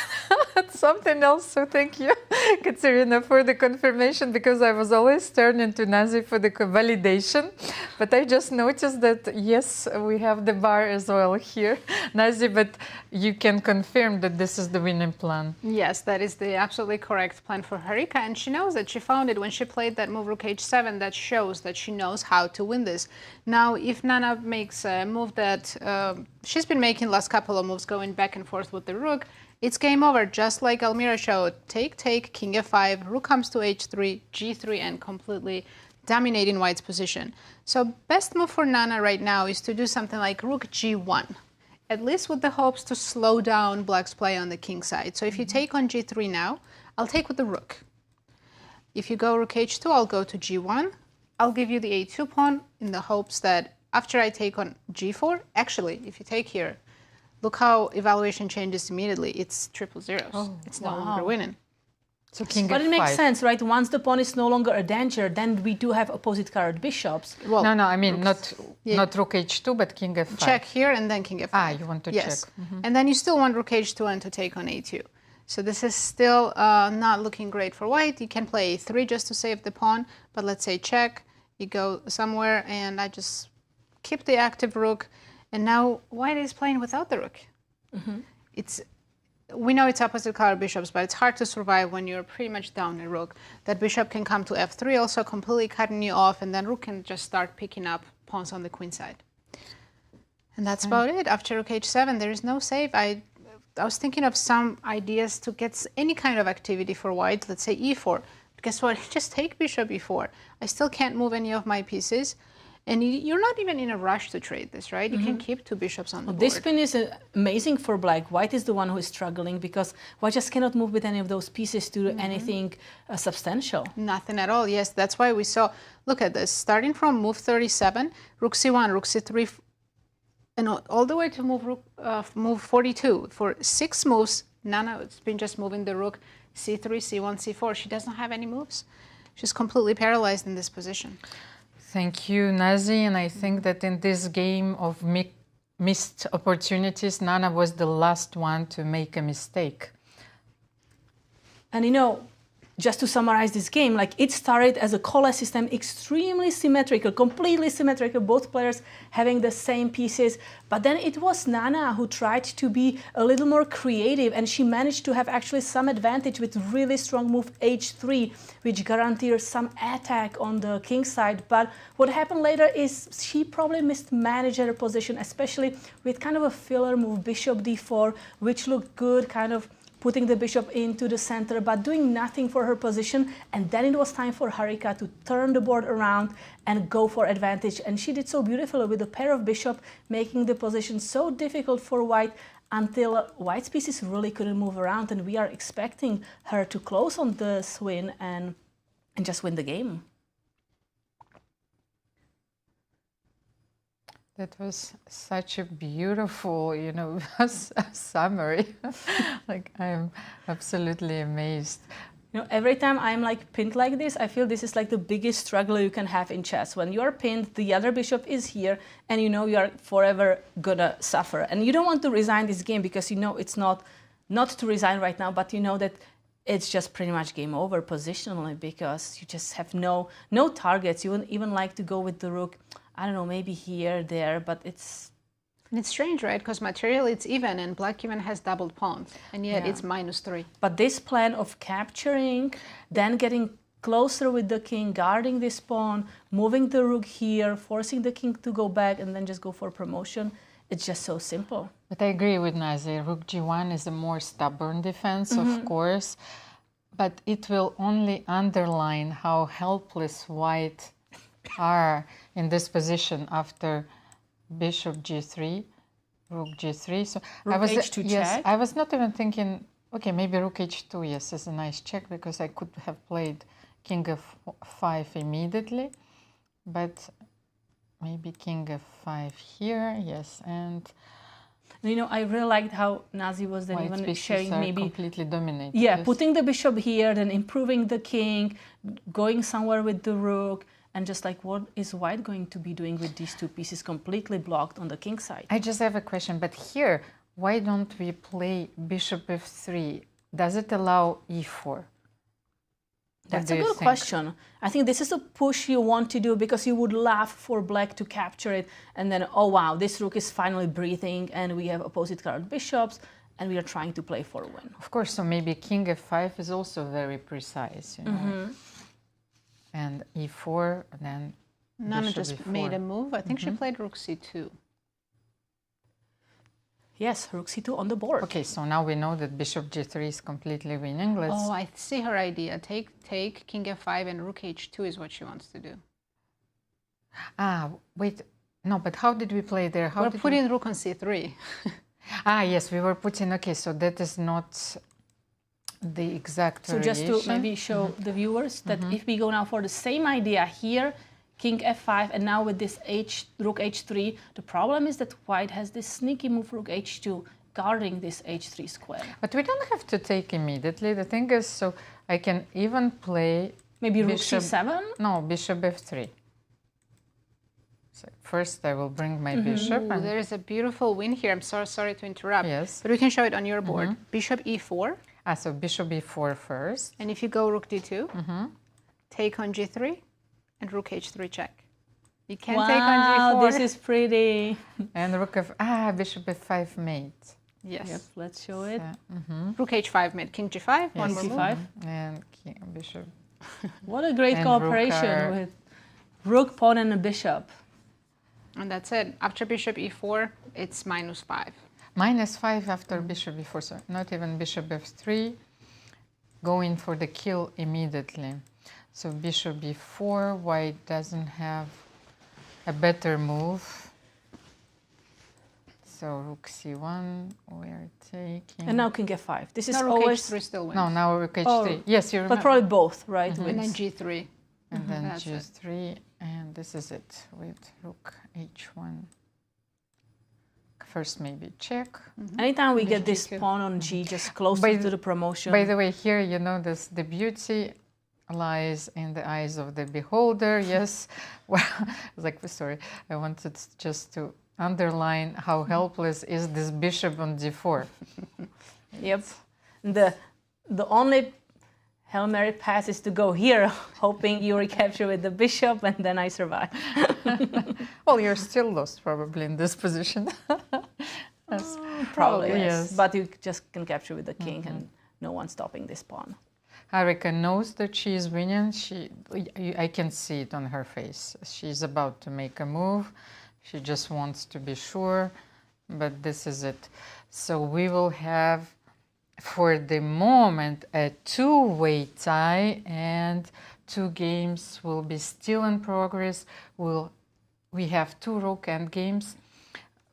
at something else. So thank you, Katerina, for the confirmation, because I was always turning to Nazi for the validation. But I just noticed that, yes, we have the bar as well here, Nazi, but you can confirm that this is the winning plan. Yes, that is the absolutely correct plan for Harika. And she knows that she found it when she played that move rook h7. That shows that she knows how to win this. Now, if Nana makes a move that she's been making last couple of moves, going back and forth with the rook, it's game over, just like Almira showed. Take, king f5, rook comes to h3, g3, and completely dominating white's position. So best move for Nana right now is to do something like rook g1, at least with the hopes to slow down black's play on the king side. So if you take on g3 now, I'll take with the rook. If you go rook h2, I'll go to g1. I'll give you the a2 pawn in the hopes that after I take on g4, actually, if you take here, look how evaluation changes immediately. It's triple zeros. It's no longer winning. So king but f5. It makes sense, right? Once the pawn is no longer a danger, then we do have opposite colored bishops. Well, no, I mean not rook h2, but king f5. Check here and then king f5. You want to check. And then you still want rook h2 and to take on a2. So this is still not looking great for white. You can play a3 just to save the pawn, but let's say check. You go somewhere, and I just keep the active rook, and now white is playing without the rook. We know it's opposite color bishops, but it's hard to survive when you're pretty much down a rook. That bishop can come to f3, also completely cutting you off, and then rook can just start picking up pawns on the queen side. And that's about it. After rook h7, there is no save. I was thinking of some ideas to get any kind of activity for white, let's say e4. Guess what? Just take bishop e4. I still can't move any of my pieces. And you're not even in a rush to trade this, right? You can keep two bishops on the board. This spin is amazing for black. White is the one who is struggling because white just cannot move with any of those pieces to do anything substantial. Nothing at all, yes. That's why we saw, look at this, starting from move 37, rook c1, rook c3, and all the way to move 42. For 6 moves, Nana has been just moving the rook c3, c1, c4. She doesn't have any moves. She's completely paralyzed in this position. Thank you, Nazi. And I think that in this game of missed opportunities, Nana was the last one to make a mistake. And you know, just to summarize this game, like it started as a Kola system, extremely symmetrical, completely symmetrical, both players having the same pieces. But then it was Nana who tried to be a little more creative, and she managed to have actually some advantage with really strong move h3, which guarantees some attack on the king side. But what happened later is she probably mismanaged her position, especially with kind of a filler move, bishop d4, which looked good, kind of putting the bishop into the center, but doing nothing for her position. And then it was time for Harika to turn the board around and go for advantage. And she did so beautifully with a pair of bishop, making the position so difficult for white until white's pieces really couldn't move around. And we are expecting her to close on this win and just win the game. That was such a beautiful, summary. Like, I'm absolutely amazed. You know, every time I'm like pinned like this, I feel this is like the biggest struggle you can have in chess. When you are pinned, the other bishop is here, and you are forever gonna suffer. And you don't want to resign this game because it's not to resign right now, but you know that it's just pretty much game over positionally because you just have no targets. You wouldn't even like to go with the rook, I don't know, maybe here, there, but it's... And it's strange, right? Because materially it's even, and black even has doubled pawns, and yet it's -3. But this plan of capturing, then getting closer with the king, guarding this pawn, moving the rook here, forcing the king to go back, and then just go for promotion, it's just so simple. But I agree with Nazi. Rook g1 is a more stubborn defense, of course, but it will only underline how helpless white are in this position after bishop g3, rook g3. So rook I was h2 check. I was not even thinking, okay, maybe rook h2, yes, is a nice check because I could have played king f5 immediately, but maybe king f5 here, yes, and you know, I really liked how Nazi was then even sharing maybe completely dominated. Yeah, yes. putting the bishop here, then improving the king, going somewhere with the rook, and just like what is white going to be doing with these two pieces completely blocked on the king side? I just have a question, but here, why don't we play bishop f3? Does it allow e4? That's a good question. I think this is a push you want to do because you would love for black to capture it and then, oh wow, this rook is finally breathing and we have opposite colored bishops and we are trying to play for a win. Of course, so maybe king f5 is also very precise, you know. And e4, then Nana just e4. made a move. I think she played rook c2. Yes, rook c2 on the board. Okay, so now we know that bishop g3 is completely winning. Oh, I see her idea. Take king f5 and rook h2 is what she wants to do. Ah, wait. No, but how did we play there? How We're putting rook on c3. Ah, yes, we were putting, okay, so that is not the exact So just to maybe show the viewers that if we go now for the same idea here, king f5, and now with this rook h3, the problem is that white has this sneaky move rook h2, guarding this h3 square. But we don't have to take immediately. The thing is, so I can even play... Maybe rook c7? No, bishop f3. So first I will bring my bishop. Ooh, and there is a beautiful win here. I'm sorry to interrupt. Yes. But we can show it on your board. Bishop e4. Ah, so bishop e4 first. And if you go rook d2, take on g3, and rook h3 check. You can take on g4. This is pretty. And rook bishop f5 mate. Yes. Yep, let's show it. Rook h5 mate, king g5, one more g5. And bishop. What a great cooperation with rook, pawn, and a bishop. And that's it. After bishop e4, it's -5. -5 after bishop e4, so not even bishop f3, going for the kill immediately. So bishop b4, white doesn't have a better move. So rook c1, we're taking... And now king f5. This is rook always... h3 still wins. No, now rook h3. Yes, you remember. But probably both, right? And then g3. And then g3, and this is it with rook h1. First maybe check. Anytime we get this pawn on g just closer to the promotion. By the way, here you know the beauty lies in the eyes of the beholder. Yes, well, sorry, I wanted just to underline how helpless is this bishop on d4. Yep, the only Hail Mary pass is to go here, hoping you recapture with the bishop, and then I survive. Well, you're still lost probably in this position. Yes. Probably, yes. But you just can capture with the king, and no one's stopping this pawn. Harika knows that she is winning. I can see it on her face. She's about to make a move. She just wants to be sure, but this is it. So we will have, for the moment, a two-way tie, and 2 games will be still in progress. We have 2 rook end games,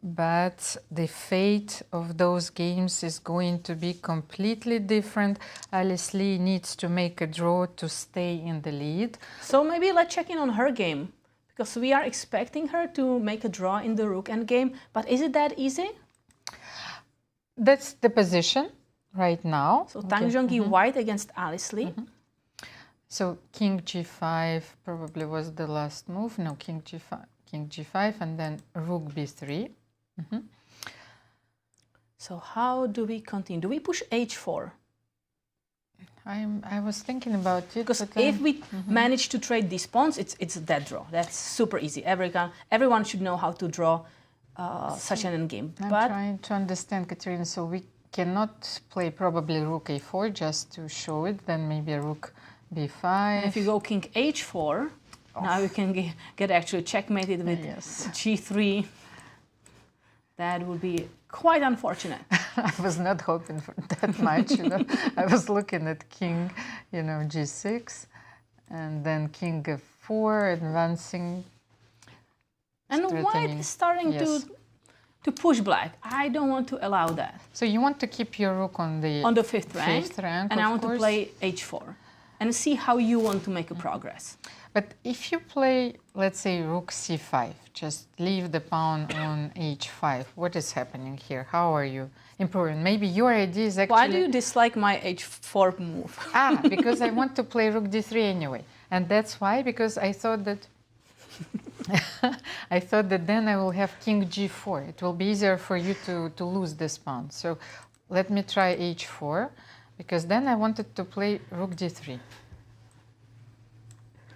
but the fate of those games is going to be completely different. Alice Lee needs to make a draw to stay in the lead. So maybe let's check in on her game, because we are expecting her to make a draw in the rook end game, but is it that easy? That's the position right now. So Tang Zhongyi white against Alice Lee. So king g5 probably was the last move. No, king g5, and then rook b3. So how do we continue? Do we push h4? I was thinking about it. Because if we manage to trade these pawns, it's a dead draw. That's super easy. Everyone should know how to draw such an endgame. I'm But trying to understand, Katerina. So we cannot play probably rook a4 just to show it. Then maybe rook b5. and if you go king h4, now you can get actually checkmated with g3. That would be quite unfortunate. I was not hoping for that much, you know. I was looking at king, you know, g6, and then king f4, advancing. And white is starting to push black. I don't want to allow that. So you want to keep your rook on the fifth rank, and I want to play h4 and see how you want to make a progress. But if you play, let's say, rook c5, just leave the pawn on h5, what is happening here? How are you improving? Maybe your idea is actually... Why do you dislike my h4 move? Because I want to play rook d3 anyway. And that's why, because I thought that then I will have king g4. It will be easier for you to lose this pawn. So let me try h4, because then I wanted to play rook d3.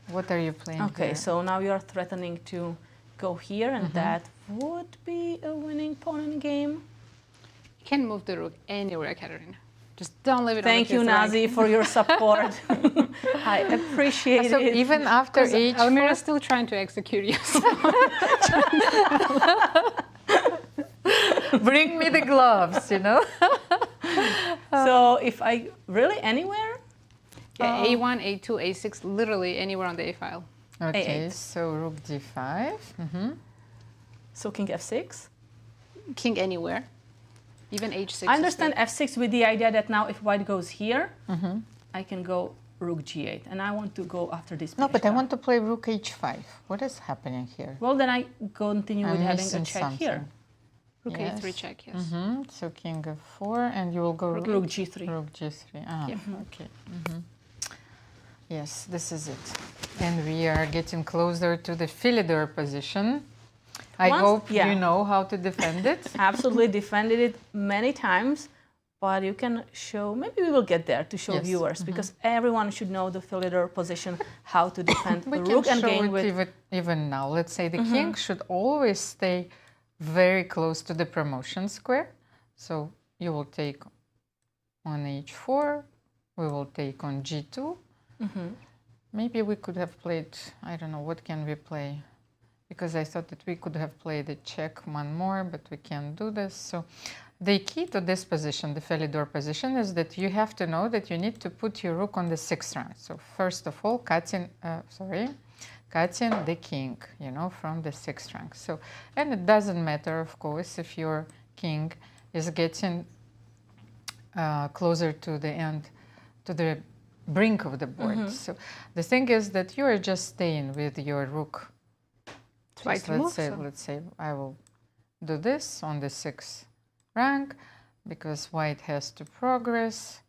What are you playing Okay, here? so now you are threatening to go here, and that would be a winning pawn in game. You can move the rook anywhere, Katerina. Just don't leave it Thank on the you, fifth Nazi, rank. for your support. I appreciate So it. even after h4? Almira is still trying to execute you. Bring me the gloves, you know? So if I really anywhere? Yeah, A1, A2, A6, literally anywhere on the A file. Okay, A8. so rook d5. So king f6? King anywhere. Even H6. I understand f6 with the idea that now if white goes here, I can go rook g8, and I want to go after this. No, but I want to play rook h5. What is happening here? Well, then I continue with I'm having a missing check something. here. Rook A3 check, yes. So king f4, and you will go Rook g3. Rook g3. Ah, Yep. okay. Yes, this is it. And we are getting closer to the Philidor position. I hope you know how to defend it. Absolutely defended it many times, but you can show, maybe we will get there to show viewers, because everyone should know the Philidor position, how to defend We the can rook and show game it with... even now. Let's say the king should always stay very close to the promotion square. So you will take on h4, we will take on g2. Maybe we could have played, I don't know, what can we play? Because I thought that we could have played a check one more, but we can't do this. So the key to this position, the Philidor position, is that you have to know that you need to put your rook on the 6th rank. So first of all, cutting the king, you know, from the 6th rank. So, and it doesn't matter, of course, if your king is getting closer to the end, to the brink of the board. So the thing is that you are just staying with your rook. Just let's say I will do this on the 6th rank, because white has to progress.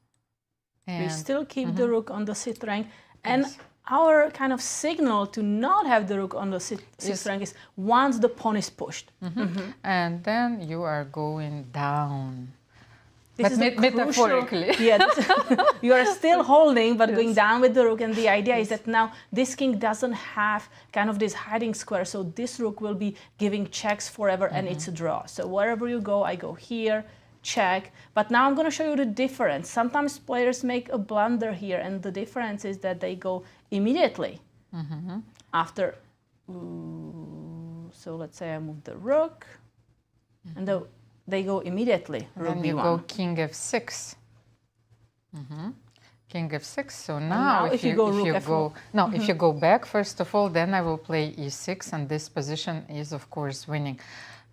And we still keep the rook on the 6th rank. And our kind of signal to not have the rook on the 6th rank is once the pawn is pushed. And then you are going down. This but is metaphorically. You are still holding, but going down with the rook. And the idea is that now this king doesn't have kind of this hiding square. So this rook will be giving checks forever, and it's a draw. So wherever you go, I go here, check. But now I'm going to show you the difference. Sometimes players make a blunder here, and the difference is that they go immediately after. So let's say I move the rook, and they go immediately. Then you go king f6. King f6. So now if you go if you go back, first of all, then I will play e6, and this position is of course winning.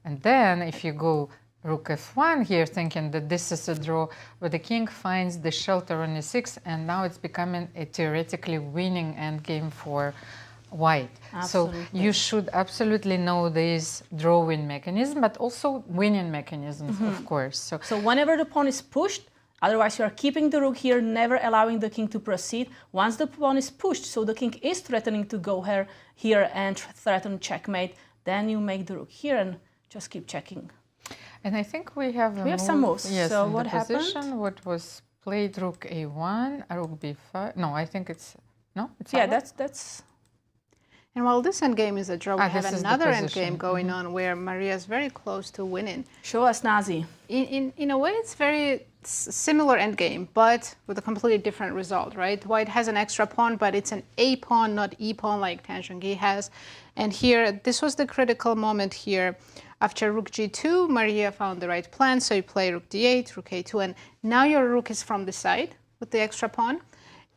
And then if you go rook f1 here, thinking that this is a draw, but the king finds the shelter on e6, and now it's becoming a theoretically winning endgame for white. Absolutely. So you should absolutely know these drawing mechanisms, but also winning mechanisms, of course. So whenever the pawn is pushed, otherwise you are keeping the rook here, never allowing the king to proceed. Once the pawn is pushed, so the king is threatening to go here and threaten checkmate, then you make the rook here and just keep checking. And I think we have some moves. Yes, so in what the happened? position, what was played rook a1, rook b5. No, I think it's no. It's Yeah, over? that's. And while this endgame is a draw, we have this is the another position. endgame going on where Mariya is very close to winning. Show us, Nazi. In a way, it's very similar endgame, but with a completely different result, right? White has an extra pawn, but it's an A pawn, not E pawn like Zhongyi has. And here, this was the critical moment here. After rook g2, Mariya found the right plan, so you play rook d8, rook a2, and now your rook is from the side with the extra pawn.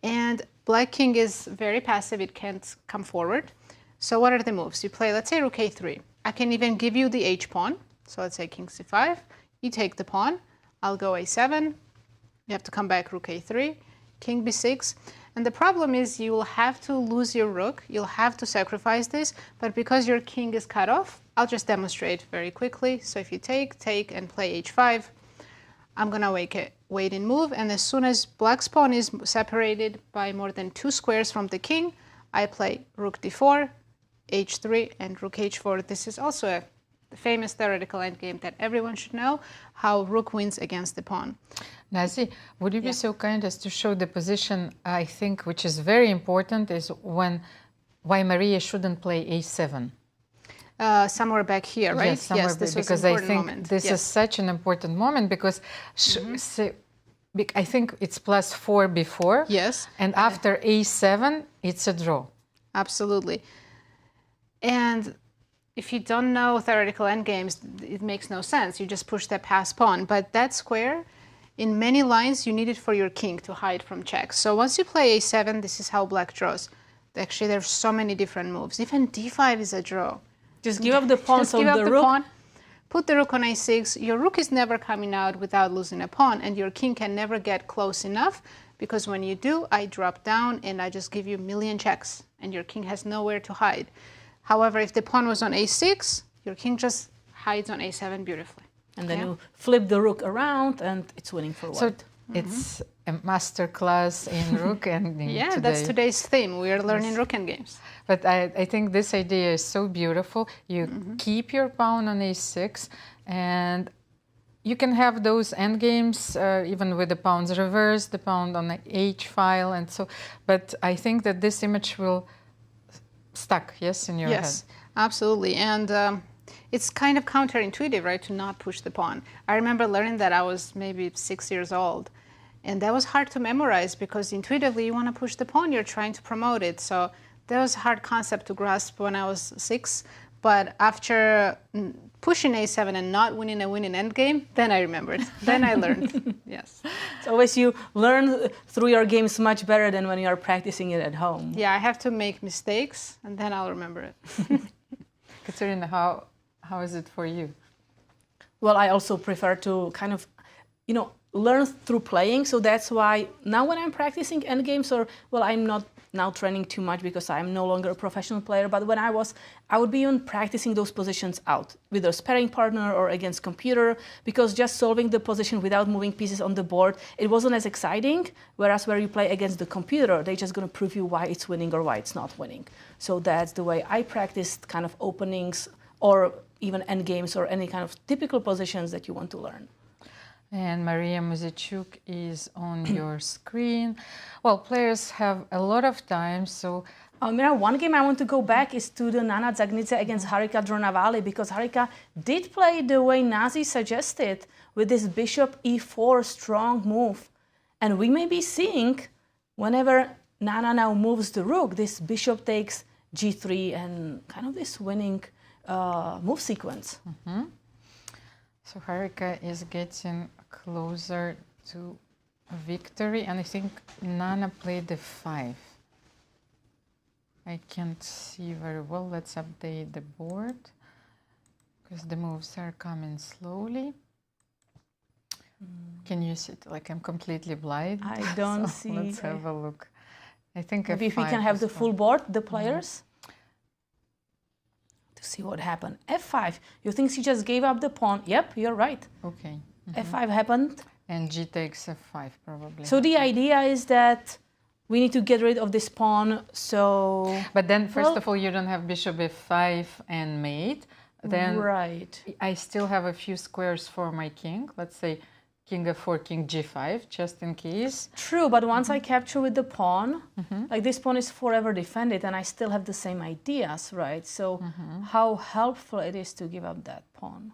And black king is very passive, it can't come forward. So what are the moves? You play, let's say, rook a3. I can even give you the h pawn. So let's say king c5, you take the pawn, I'll go a7, you have to come back rook a3, king b6. And the problem is you will have to lose your rook, you'll have to sacrifice this, but because your king is cut off, I'll just demonstrate very quickly. So if you take, and play h5, I'm gonna wait and move, and as soon as black's pawn is separated by more than 2 squares from the king, I play rook d4, h3, and rook h4. This is also a famous theoretical endgame that everyone should know, how rook wins against the pawn. Nazi, would you be so kind as to show the position, I think, which is very important, is why Mariya shouldn't play a7? Somewhere back here, right? Yes, somewhere this was because an I important think moment. this is such an important moment because I think it's +4 before. Yes. And after a7, it's a draw. Absolutely. And if you don't know theoretical endgames, it makes no sense. You just push that pass pawn. But that square, in many lines, you need it for your king to hide from checks. So once you play a7, this is how black draws. Actually, there's so many different moves. Even d5 is a draw. Just give up the pawn. Just so give up the the rook. pawn, put the rook on a6. Your rook is never coming out without losing a pawn, and your king can never get close enough, because when you do, I drop down and I just give you a million checks, and your king has nowhere to hide. However, if the pawn was on a6, your king just hides on a7 beautifully. And then you flip the rook around, and it's winning for white. So it's a master class in rook endgame. Yeah, that's today's theme. We are learning rook endgames. But I think this idea is so beautiful. You keep your pawn on a6, and you can have those endgames even with the pawns reversed, the pawn on the h file, and so. But I think that this image will stuck, yes, in your head. Yes, absolutely. And it's kind of counterintuitive, right, to not push the pawn. I remember learning that I was maybe 6 years old. And that was hard to memorize because intuitively you want to push the pawn, you're trying to promote it. So that was a hard concept to grasp when I was 6. But after pushing a7 and not winning a winning endgame, then I remembered. Then I learned. Yes. It's always you learn through your games much better than when you are practicing it at home. Yeah, I have to make mistakes and then I'll remember it. Katerina, how is it for you? Well, I also prefer to kind of, learn through playing. So that's why now when I'm practicing endgames, I'm not now training too much because I'm no longer a professional player. But when I would be even practicing those positions out with a sparring partner or against computer, because just solving the position without moving pieces on the board, it wasn't as exciting. Whereas where you play against the computer, they're just going to prove you why it's winning or why it's not winning. So that's the way I practiced kind of openings or even endgames or any kind of typical positions that you want to learn. And Mariya Muzychuk is on your screen. Well, players have a lot of time, so... Almira, one game I want to go back is to the Nana Dzagnidze against Harika Dronavalli, because Harika did play the way Nazi suggested with this bishop e4 strong move. And we may be seeing, whenever Nana now moves the rook, this bishop takes g3 and kind of this winning move sequence. So Harika is getting closer to victory, and I think Nana played the 5. I can't see very well. Let's update the board because the moves are coming slowly. Can you see it? Like I'm completely blind. I don't see. Let's have a look. I think maybe if we can have the full board, the players. To see what happened. F5. You think she just gave up the pawn? Yep, you're right. Okay. F5 happened. And G takes F5 probably. So the idea is that we need to get rid of this pawn, so... But then, first of all, you don't have bishop F5 and mate. Then right. I still have a few squares for my king. Let's say king f4, king g5, just in case. True, but once I capture with the pawn, like this pawn is forever defended and I still have the same ideas, right? So how helpful it is to give up that pawn?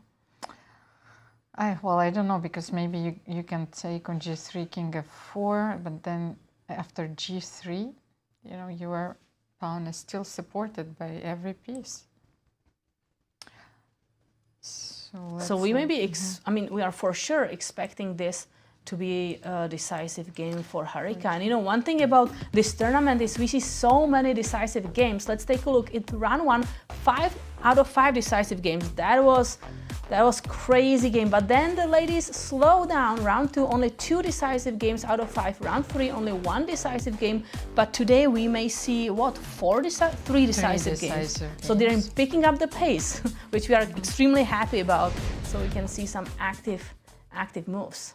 Well, I don't know, because maybe you can take on g3, king f4, but then after g3, you know, your pawn is still supported by every piece. So we may be, I mean, we are for sure expecting this to be a decisive game for Harika. And you know, one thing about this tournament is we see so many decisive games. Let's take a look. It round one, 5 out of 5 decisive games. That was crazy game. But then the ladies slow down. Round 2, only 2 decisive games out of 5. Round 3, only 1 decisive game. But today we may see, what, 3 decisive games. So they're picking up the pace, which we are extremely happy about. So we can see some active moves.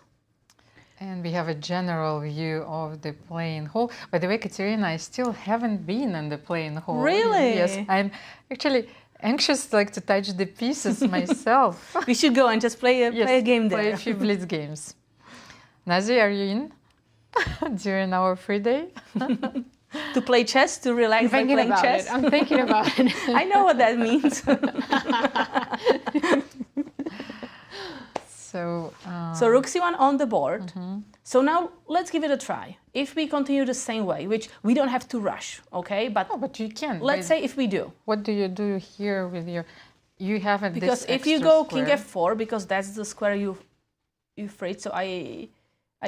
And we have a general view of the playing hall. By the way, Katerina, I still haven't been in the playing hall. Really? Yes, I'm actually anxious, like, to touch the pieces myself. We should go and just play a game there. Play a few blitz games. Nazi, are you in during our free day? To play chess, to relax by playing chess? I'm thinking about it. I know what that means. So rook c1 on the board. So now let's give it a try. If we continue the same way, which we don't have to rush, okay? But you can. Let's say if we do. What do you do here with your? You have a because if you go king f4, because that's the square you freed. So I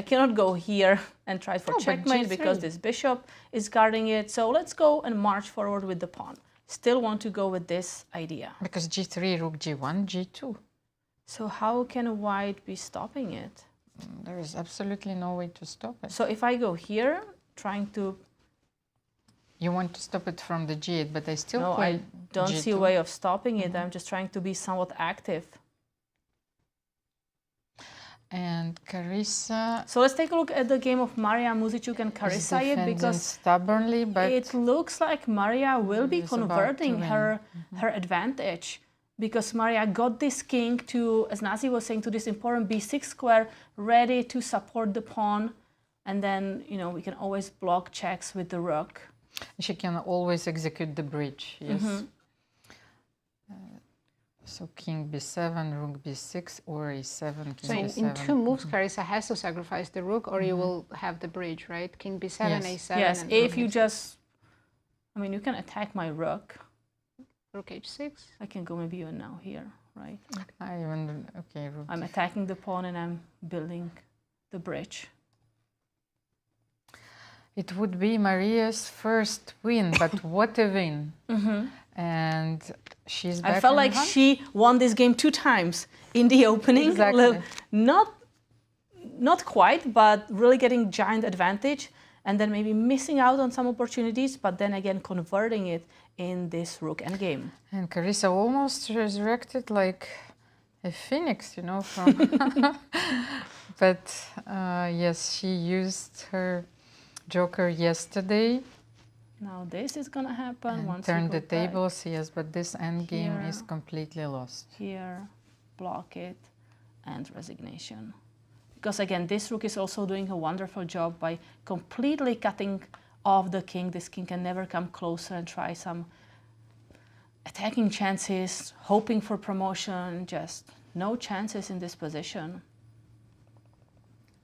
cannot go here and try for checkmate because this bishop is guarding it. So let's go and march forward with the pawn. Still want to go with this idea. Because g3, rook g1, g2. So how can white be stopping it? There is absolutely no way to stop it. So if I go here, trying to... You want to stop it from the g8, but I still No, play I don't g2. see a way of stopping it. I'm just trying to be somewhat active. And Carissa... So let's take a look at the game of Mariya, Muzychuk and Carissa yet, because stubbornly, but it looks like Mariya will be converting her advantage. Because Mariya got this king to, as Nazi was saying, to this important b6 square, ready to support the pawn. And then, you know, we can always block checks with the rook. She can always execute the bridge, yes. So king b7, rook b6, or a7, king so in 2 moves, Carissa has to sacrifice the rook, or you will have the bridge, right? King b7, yes. a7. Yes, and if you just, I mean, you can attack my rook. Rook h6. I can go maybe even now here, right? Okay, rook. I'm attacking the pawn and I'm building the bridge. It would be Maria's first win, but what a win. And she's back. I felt like she won this game 2 times in the opening. Exactly. Not quite, but really getting giant advantage. And then maybe missing out on some opportunities, but then again converting it in this rook endgame. And Carissa almost resurrected like a phoenix, you know, from... But yes, she used her joker yesterday. Now this is gonna happen and once turn you go the tables, yes, but this endgame is Here. completely lost. Here, block it, and resignation. Because again, this rook is also doing a wonderful job by completely cutting off the king. This king can never come closer and try some attacking chances, hoping for promotion, just no chances in this position.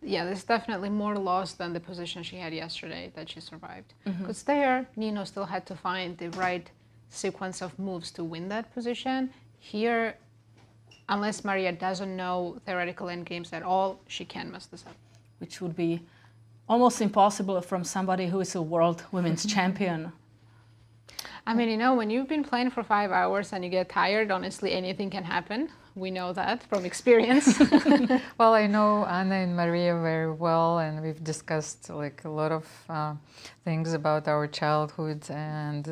Yeah, this is definitely more lost than the position she had yesterday that she survived. Because there, Nino still had to find the right sequence of moves to win that position. Here, unless Mariya doesn't know theoretical endgames at all, she can mess this up. Which would be almost impossible from somebody who is a world women's champion. I mean, you know, when you've been playing for 5 hours and you get tired, honestly, anything can happen. We know that from experience. Well, I know Anna and Mariya very well, and we've discussed like a lot of things about our childhood, and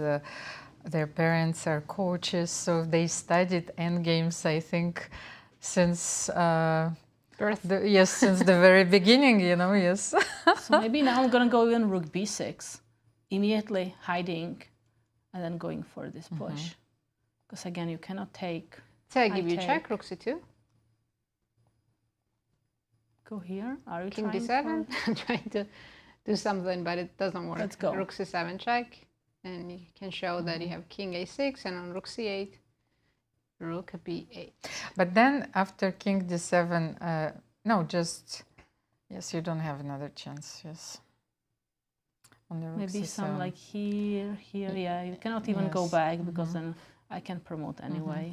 their parents are coaches, so they studied endgames, I think, since birth. Since the very beginning, you know, yes. So maybe now I'm gonna go in rook b6, immediately hiding, and then going for this push. Because again, you cannot take. So I give you check, rook c2. go here. Are you King trying D7. for- I'm trying to do something, but it doesn't work. Let's go. Rook C7 check, and you can show that you have King A6, and on Rook C8, Rook B8. But then after King D7, no, just yes, you don't have another chance. Yes. On the Rook Maybe C7. some like here, here. Yeah, you cannot even go Yes. back because then I can promote anyway.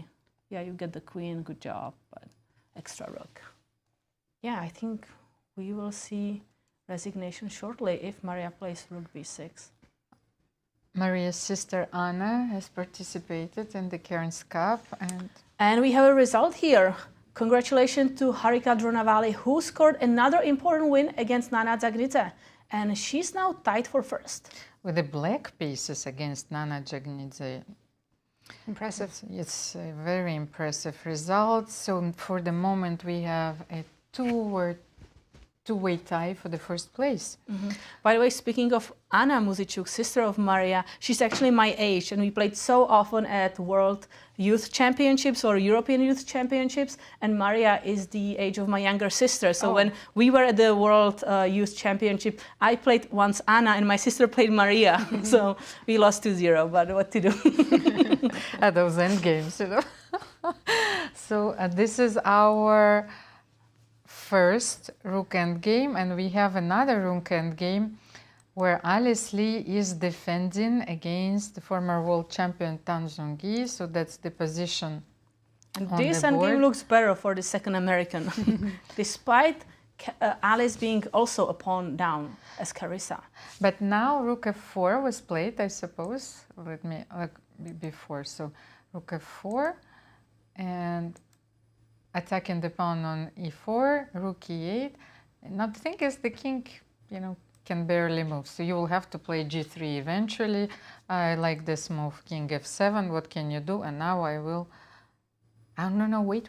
Yeah, you get the queen. Good job, but extra rook. Yeah, I think we will see resignation shortly if Mariya plays Rook B6. Mariya's sister Anna has participated in the Cairns Cup, And we have a result here. Congratulations to Harika Dronavalli, who scored another important win against Nana Dzagnidze. And she's now tied for first. with the black pieces against Nana Dzagnidze. Impressive. It's a very impressive result. So for the moment we have a two-way tie for the first place. By the way, speaking of Anna Muzychuk, sister of Mariya, she's actually my age, and we played so often at World Youth Championships or European Youth Championships, and Mariya is the age of my younger sister. So when we were at the World Youth Championship, I played once Anna, and my sister played Mariya. So we lost 2-0, but what to do? At those end games, you know. So this is our first rook end game, and we have another rook end game where Alice Lee is defending against the former world champion Tan Zhongyi. So that's the position. And on this the end game board. looks better for the second American, despite Alice being also a pawn down as Carissa. But now rook f4 was played, I suppose. Let me before. So rook f4 and attacking the pawn on e4, rook e8. Now the thing is, the king, you know, can barely move. So you will have to play g3 eventually. I like this move, king f7. What can you do? And now I will. Oh no! Wait!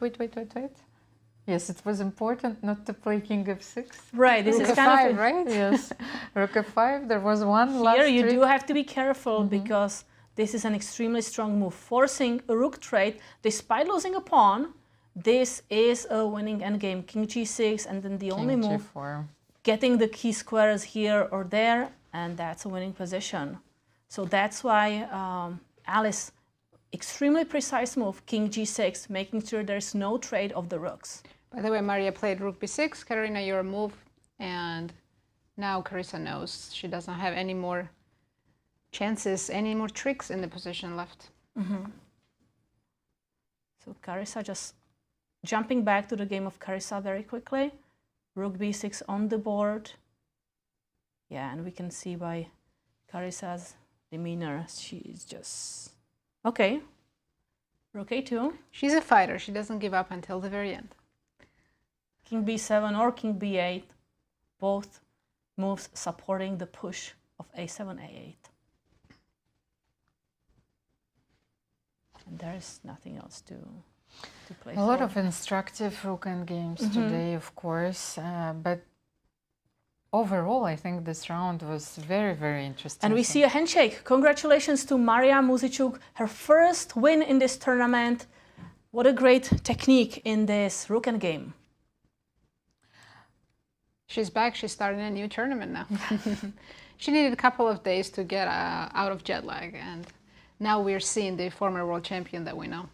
Yes, it was important not to play king f6. Right. This Rook is kind f5, of right? Yes. Rook f5. There was one last. Here you trick. do have to be careful because this is an extremely strong move, forcing a rook trade despite losing a pawn. This is a winning endgame, king g6, and then the only King move, g4. getting the key squares here or there, and that's a winning position. So that's why Alice, extremely precise move, king g6, making sure there's no trade of the rooks. By the way, Mariya played rook b6, Katerina, your move, and now Carissa knows she doesn't have any more chances, any more tricks in the position left. So Carissa just jumping back to the game of Carissa very quickly. Rook b6 on the board. Yeah, and we can see by Carissa's demeanor, she's just... Okay. Rook a2. She's a fighter. She doesn't give up until the very end. King b7 or king b8. Both moves supporting the push of a7, a8. And there's nothing else to play A lot of instructive rook end games today, of course, but overall, I think this round was very, very interesting. And we see a handshake. Congratulations to Mariya Muzychuk, her first win in this tournament. What a great technique in this rook end game. She's back. She's starting a new tournament now. She needed a couple of days to get out of jet lag, and now we're seeing the former world champion that we know.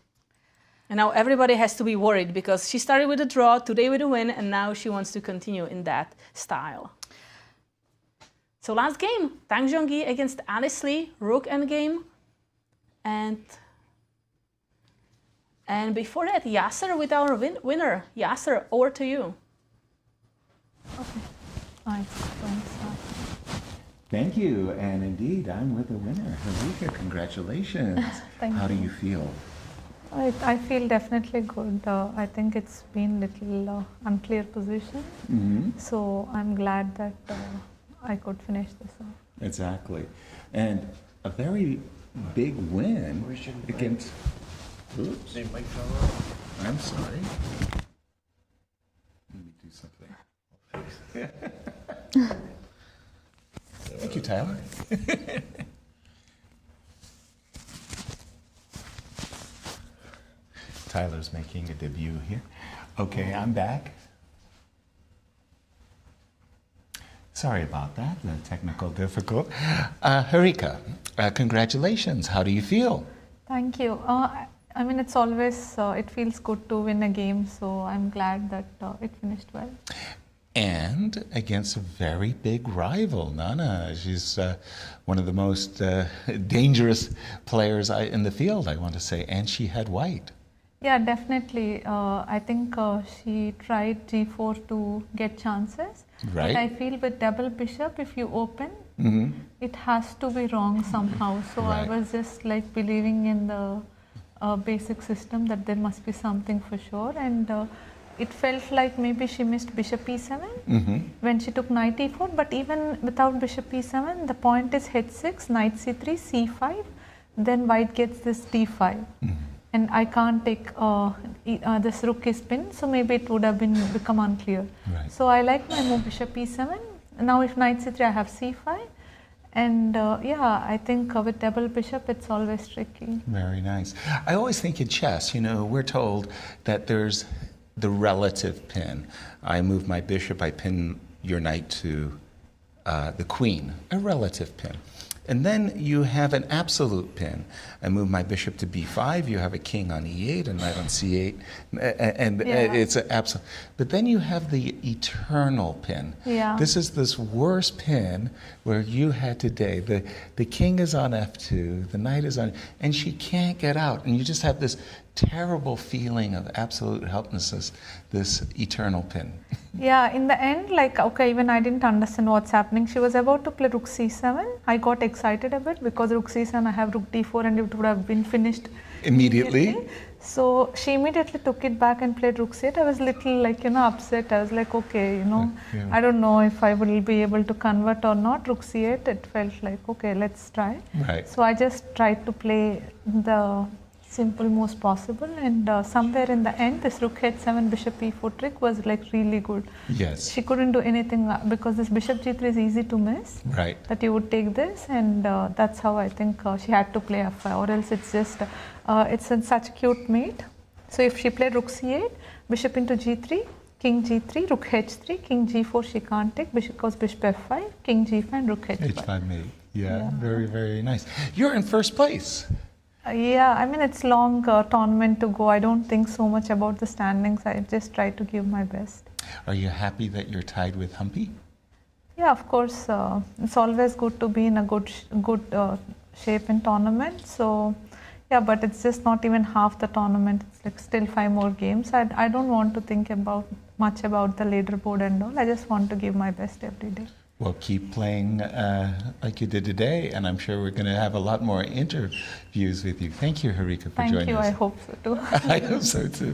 And now everybody has to be worried because she started with a draw, today with a win, and now she wants to continue in that style. So last game, Tang Zhongyi against Alice Lee, rook endgame. And before that, Yasser with our winner. Yasser, over to you. Thank you, and indeed, I'm with the winner, Harika. Congratulations. Thank How do you. you feel? I feel definitely good. I think it's been little unclear position, so I'm glad that I could finish this off. Exactly. And a very big win against... Oops. I'm sorry. Let me do something. Thank you, Tyler. Tyler's making a debut here. Okay, I'm back. Sorry about that, the technical difficult. Harika, congratulations. How do you feel? Thank you. I mean, it's always, it feels good to win a game, so I'm glad that it finished well. And against a very big rival, Nana. She's one of the most dangerous players in the field, I want to say, and she had white. Yeah, definitely. I think she tried g4 to get chances. Right. But I feel with double bishop, if you open, it has to be wrong somehow. So Right. I was just like believing in the basic system that there must be something for sure. And it felt like maybe she missed bishop e7 when she took knight e4. But even without bishop e7, the point is h6, knight c3, c5. Then white gets this d5. And I can't take this rook is pinned, so maybe it would have become unclear. Right. So I like my move bishop e7. Now if knight c3, I have c5. And yeah, I think with double bishop, it's always tricky. Very nice. I always think in chess, you know, we're told that there's the relative pin. I move my bishop, I pin your knight to the queen, a relative pin. And then you have an absolute pin. I move my bishop to b5, you have a king on e8, a knight on c8, and it's an absolute. But then you have the eternal pin. Yeah. This is this worst pin where you had today. The king is on f2, the knight is on, and she can't get out. And you just have this terrible feeling of absolute helplessness, this eternal pin. Yeah, in the end, like, okay, even I didn't understand what's happening. She was about to play rook c7. I got excited a bit because rook c7, I have rook d4 and it would have been finished Immediately. So she immediately took it back and played rook c8. I was little like, upset. I was like, okay, I don't know if I will be able to convert or not. Rook c8, it felt like, okay, let's try. Right. So I just tried to play the simple most possible, and somewhere in the end this rook h7 bishop e4 trick was like really good. Yes. She couldn't do anything because this bishop g3 is easy to miss. Right. That you would take this, and that's how I think she had to play f5, or else it's just it's in such a cute mate. So if she played rook c8, bishop into g3, king g3, rook h3, king g4 she can't take, bishop goes bishop f5, king g5 and rook h5. h5 mate. Yeah, very, very nice. You're in first place. Yeah, I mean, it's long tournament to go. I don't think so much about the standings. I just try to give my best. Are you happy that you're tied with Humpy? Yeah, of course. It's always good to be in a good shape in tournament. So, yeah, but it's just not even half the tournament. It's like still 5 more games. I don't want to think much about the leaderboard and all. I just want to give my best every day. Well, keep playing like you did today, and I'm sure we're going to have a lot more interviews with you. Thank you, Harika, for joining us. Thank you. I hope so too. I hope so too.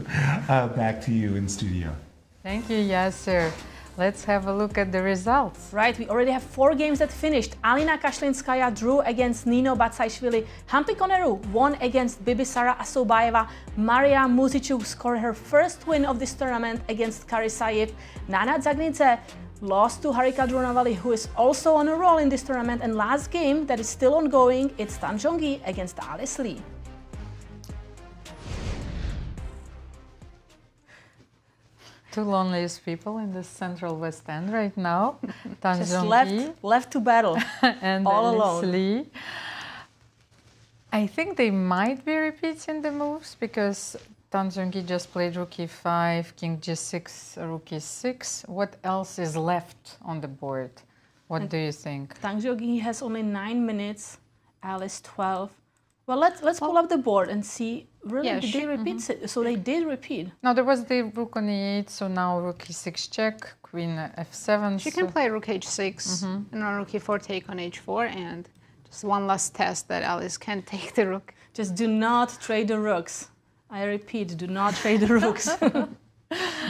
Back to you in studio. Thank you, Yasser. Let's have a look at the results. Right, we already have 4 games that finished. Alina Kashlinskaya drew against Nino Batsiashvili. Humpy Koneru won against Bibisara Assaubayeva. Mariya Muzychuk scored her first win of this tournament against Carissa. Nana Dzagnidze lost to Harika Dronavalli, who is also on a roll in this tournament. And last game that is still ongoing, it's Zhongyi against Alice Lee. Two loneliest people in the central West End right now. Just Zhongyi left to battle and all Alice alone. Lee. I think they might be repeating the moves because Zhongyi just played rook e5, king g6, rook e6. What else is left on the board? What do you think? Zhongyi has only 9 minutes, Alice 12. Well, let's pull up the board and see. Really, Yeah, did they repeat? So they did repeat. No, there was the rook on e8, so now rook e6 check, queen f7. She can play rook h6 and on rook e4 take on h4, and just one last test that Alice can take the rook. Just do not trade the rooks. I repeat, do not trade the rooks.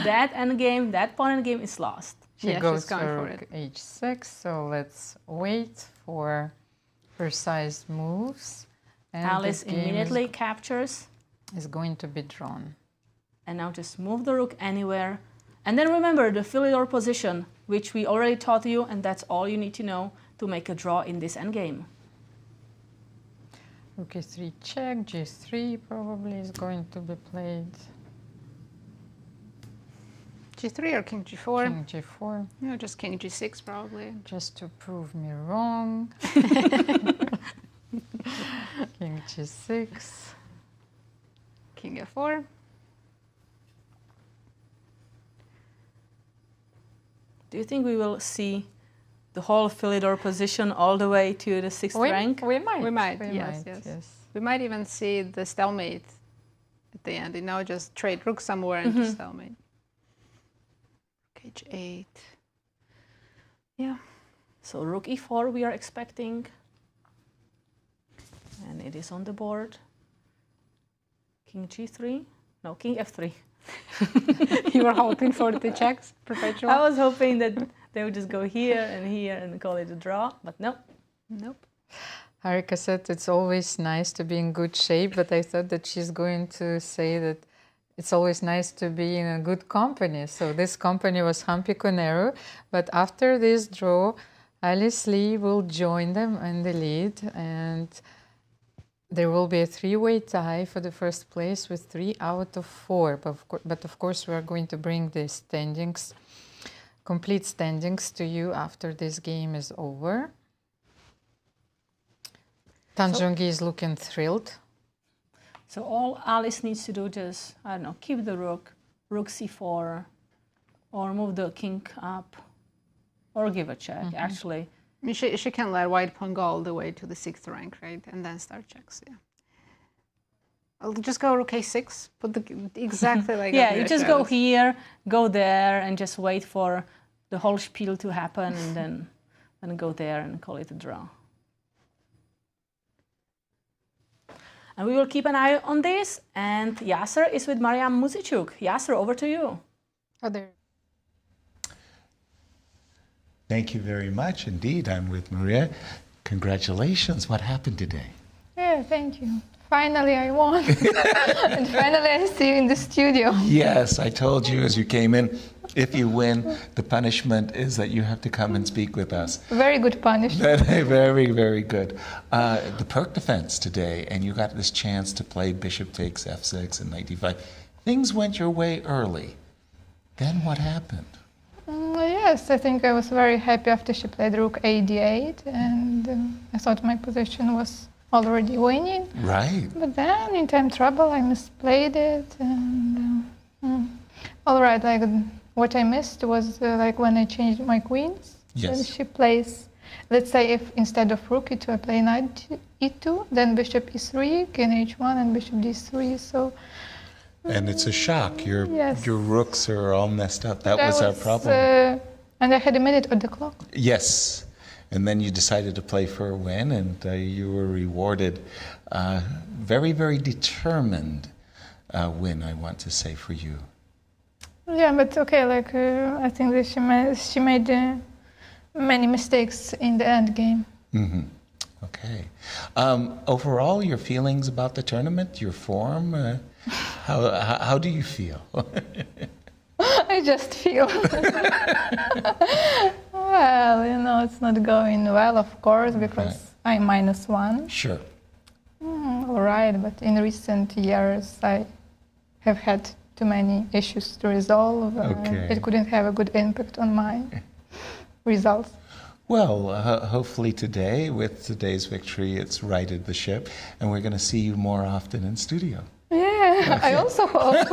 That endgame, that pawn endgame is lost. She goes for rook h6, so let's wait for precise moves. And Alice immediately captures. Is going to be drawn. And now just move the rook anywhere. And then remember the Philidor position, which we already taught you, and that's all you need to know to make a draw in this endgame. Rook e3 check, g3 probably is going to be played. G3 or king G4? King G4. No, just king G6 probably. Just to prove me wrong. King G6. King F4. Do you think we will see the whole Philidor position all the way to the 6th rank? We might. We might, We yes, might, yes. We might even see the stalemate at the end. You know, just trade rook somewhere and just stalemate. H8. Yeah. So rook e4 we are expecting. And it is on the board. King g3. No, king f3. You were hoping for the checks, perpetual? I was hoping that they would just go here and call it a draw, but no. Nope. Harika said it's always nice to be in good shape, but I thought that she's going to say that it's always nice to be in a good company. So this company was Humpy Koneru, but after this draw, Alice Lee will join them in the lead, and there will be a three-way tie for the first place with 3 out of 4. But of course, we are going to bring the standings, complete standings to you after this game is over. Zhongyi is looking thrilled. So all Alice needs to do just, I don't know, keep the rook c4, or move the king up, or give a check, actually. I mean, she can let white pawn go all the way to the 6th rank, right? And then start checks, yeah. I'll just go rook a6, put the exactly like yeah, you just go here, go there, and just wait for the whole spiel to happen, and then go there and call it a draw. And we will keep an eye on this. And Yasser is with Mariya Muzychuk. Yasser, over to you. Oh, there. Thank you very much indeed. I'm with Mariya. Congratulations. What happened today? Yeah, thank you. Finally I won. And finally I see you in the studio. Yes, I told you as you came in, if you win, the punishment is that you have to come and speak with us. Very good punishment. Very, very good. The Perk defense today, and you got this chance to play bishop takes f6 and knight d5. Things went your way early. Then what happened? Yes, I think I was very happy after she played rook a d8, and I thought my position was already winning. Right. But then in time trouble I misplayed it, and all right, like what I missed was like when I changed my queens. Yes. Then she plays, let's say if instead of rook e2 I play knight e2, then bishop e3, king h1 and bishop d3, so... And it's a shock. Your rooks are all messed up. That was our problem. And I had a minute on the clock. Yes. And then you decided to play for a win, and you were rewarded. Very, very determined win, I want to say, for you. Yeah, but okay, like I think that she made many mistakes in the end game. Mm-hmm. Okay. Overall, your feelings about the tournament, your form, how do you feel? I just feel. Well, you know, it's not going well, of course, because I'm -1. Sure. All right, but in recent years, I have had too many issues to resolve. Okay. It couldn't have a good impact on my results. Well, hopefully today, with today's victory, it's righted the ship, and we're going to see you more often in studio. Yeah, I also hope.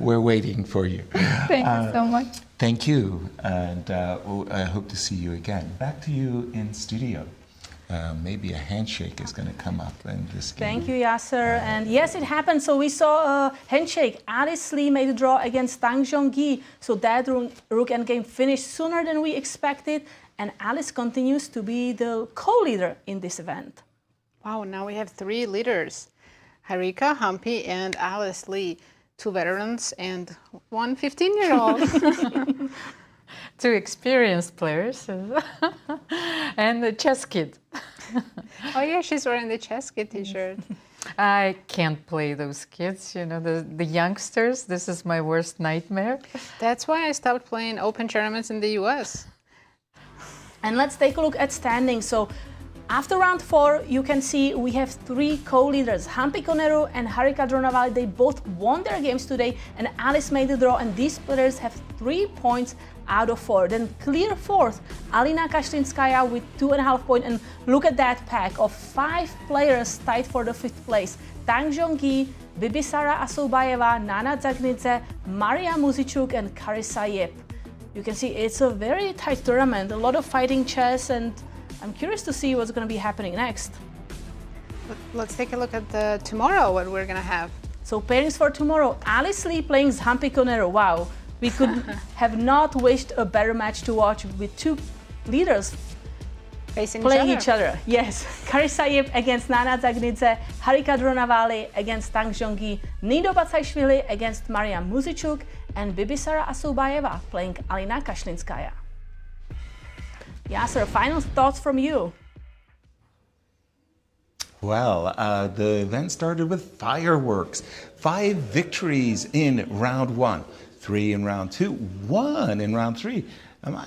We're waiting for you. Thank you so much. Thank you, and I hope to see you again. Back to you in studio. Maybe a handshake is going to come up in this game. Thank you, Yasser. And yes, it happened. So we saw a handshake. Alice Lee made a draw against Zhongyi. So that rook endgame finished sooner than we expected. And Alice continues to be the co-leader in this event. Wow, now we have 3 leaders. Harika, Humpy, and Alice Lee. 2 veterans and 1 15-year-old. 2 experienced players and a chess kid. Oh yeah, she's wearing the chess kid t-shirt. I can't play those kids, you know, the youngsters. This is my worst nightmare. That's why I stopped playing open tournaments in the US. And let's take a look at standings. So After round 4, you can see we have 3 co-leaders, Humpy, Koneru and Harika Dronavalli. They both won their games today, and Alice made the draw, and these players have 3 points out of 4. Then clear 4th, Alina, Kashlinskaya with 2.5 points, and look at that pack of 5 players tied for the 5th place. Zhongyi, Bibisara, Assaubayeva, Nana, Dzagnidze, Mariya, Muzychuk and Carissa. You can see it's a very tight tournament, a lot of fighting chess, and I'm curious to see what's going to be happening next. Let's take a look at tomorrow, what we're going to have. So pairings for tomorrow, Alice Lee playing Humpy Koneru. Wow, we could have not wished a better match to watch with 2 leaders facing playing each other. Yes, Carissa against Nana Dzagnidze, Harika Dronavalli against Zhongyi, Nino Batsiashvili against Mariya Muzychuk, and Bibisara Assaubayeva playing Alina Kashlinskaya. Yasser, final thoughts from you? Well, the event started with fireworks. 5 victories in round 1, 3 in round 2, 1 in round 3. Am I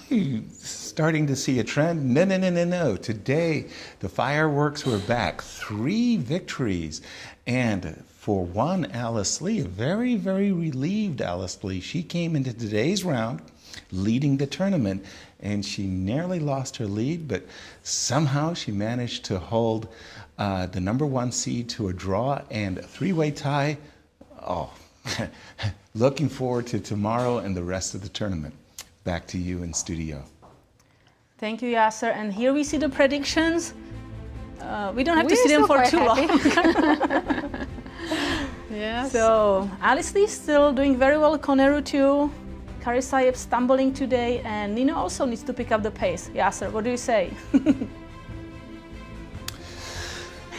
starting to see a trend? No. Today, the fireworks were back. 3 victories. And for one Alice Lee, a very, very relieved Alice Lee, she came into today's round leading the tournament, and she nearly lost her lead, but somehow she managed to hold the number 1 seed to a draw and a 3-way tie. Oh, looking forward to tomorrow and the rest of the tournament. Back to you in studio. Thank you, Yasser. And here we see the predictions. We don't have to see them for too long. Yes. So Alice Lee still doing very well. Koneru too. Carissa stumbling today, and Nino also needs to pick up the pace. Yasser, what do you say?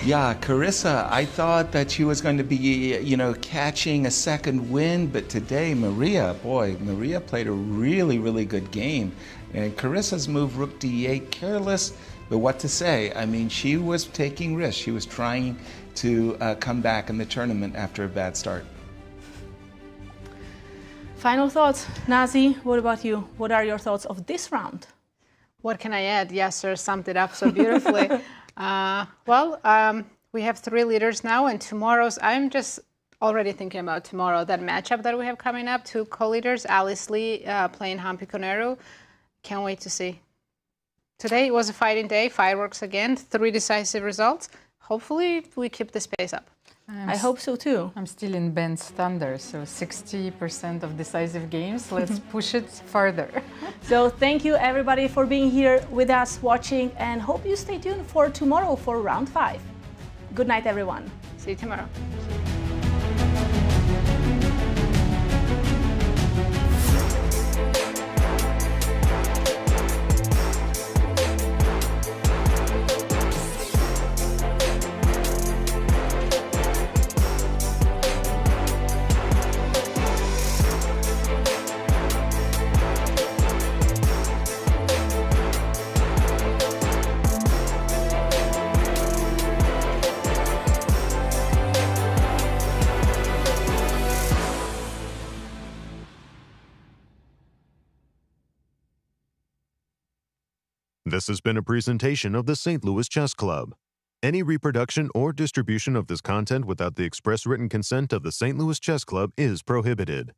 Yeah, Carissa, I thought that she was going to be, catching a second win, but today Mariya played a really, really good game. And Carissa's move, rook d8, careless, but what to say? I mean, she was taking risks. She was trying to come back in the tournament after a bad start. Final thoughts. Nazi, what about you? What are your thoughts of this round? What can I add? Yasser summed it up so beautifully. We have 3 leaders now, and tomorrow's, I'm just already thinking about tomorrow, that matchup that we have coming up, 2 co-leaders, Alice Lee playing Humpy Koneru. Can't wait to see. Today was a fighting day, fireworks again, 3 decisive results. Hopefully we keep this pace up. I hope so too. I'm still in Ben's thunder, so 60% of decisive games. Let's push it further. So thank you everybody for being here with us watching, and hope you stay tuned for tomorrow for round 5. Good night, everyone. See you tomorrow. This has been a presentation of the St. Louis Chess Club. Any reproduction or distribution of this content without the express written consent of the St. Louis Chess Club is prohibited.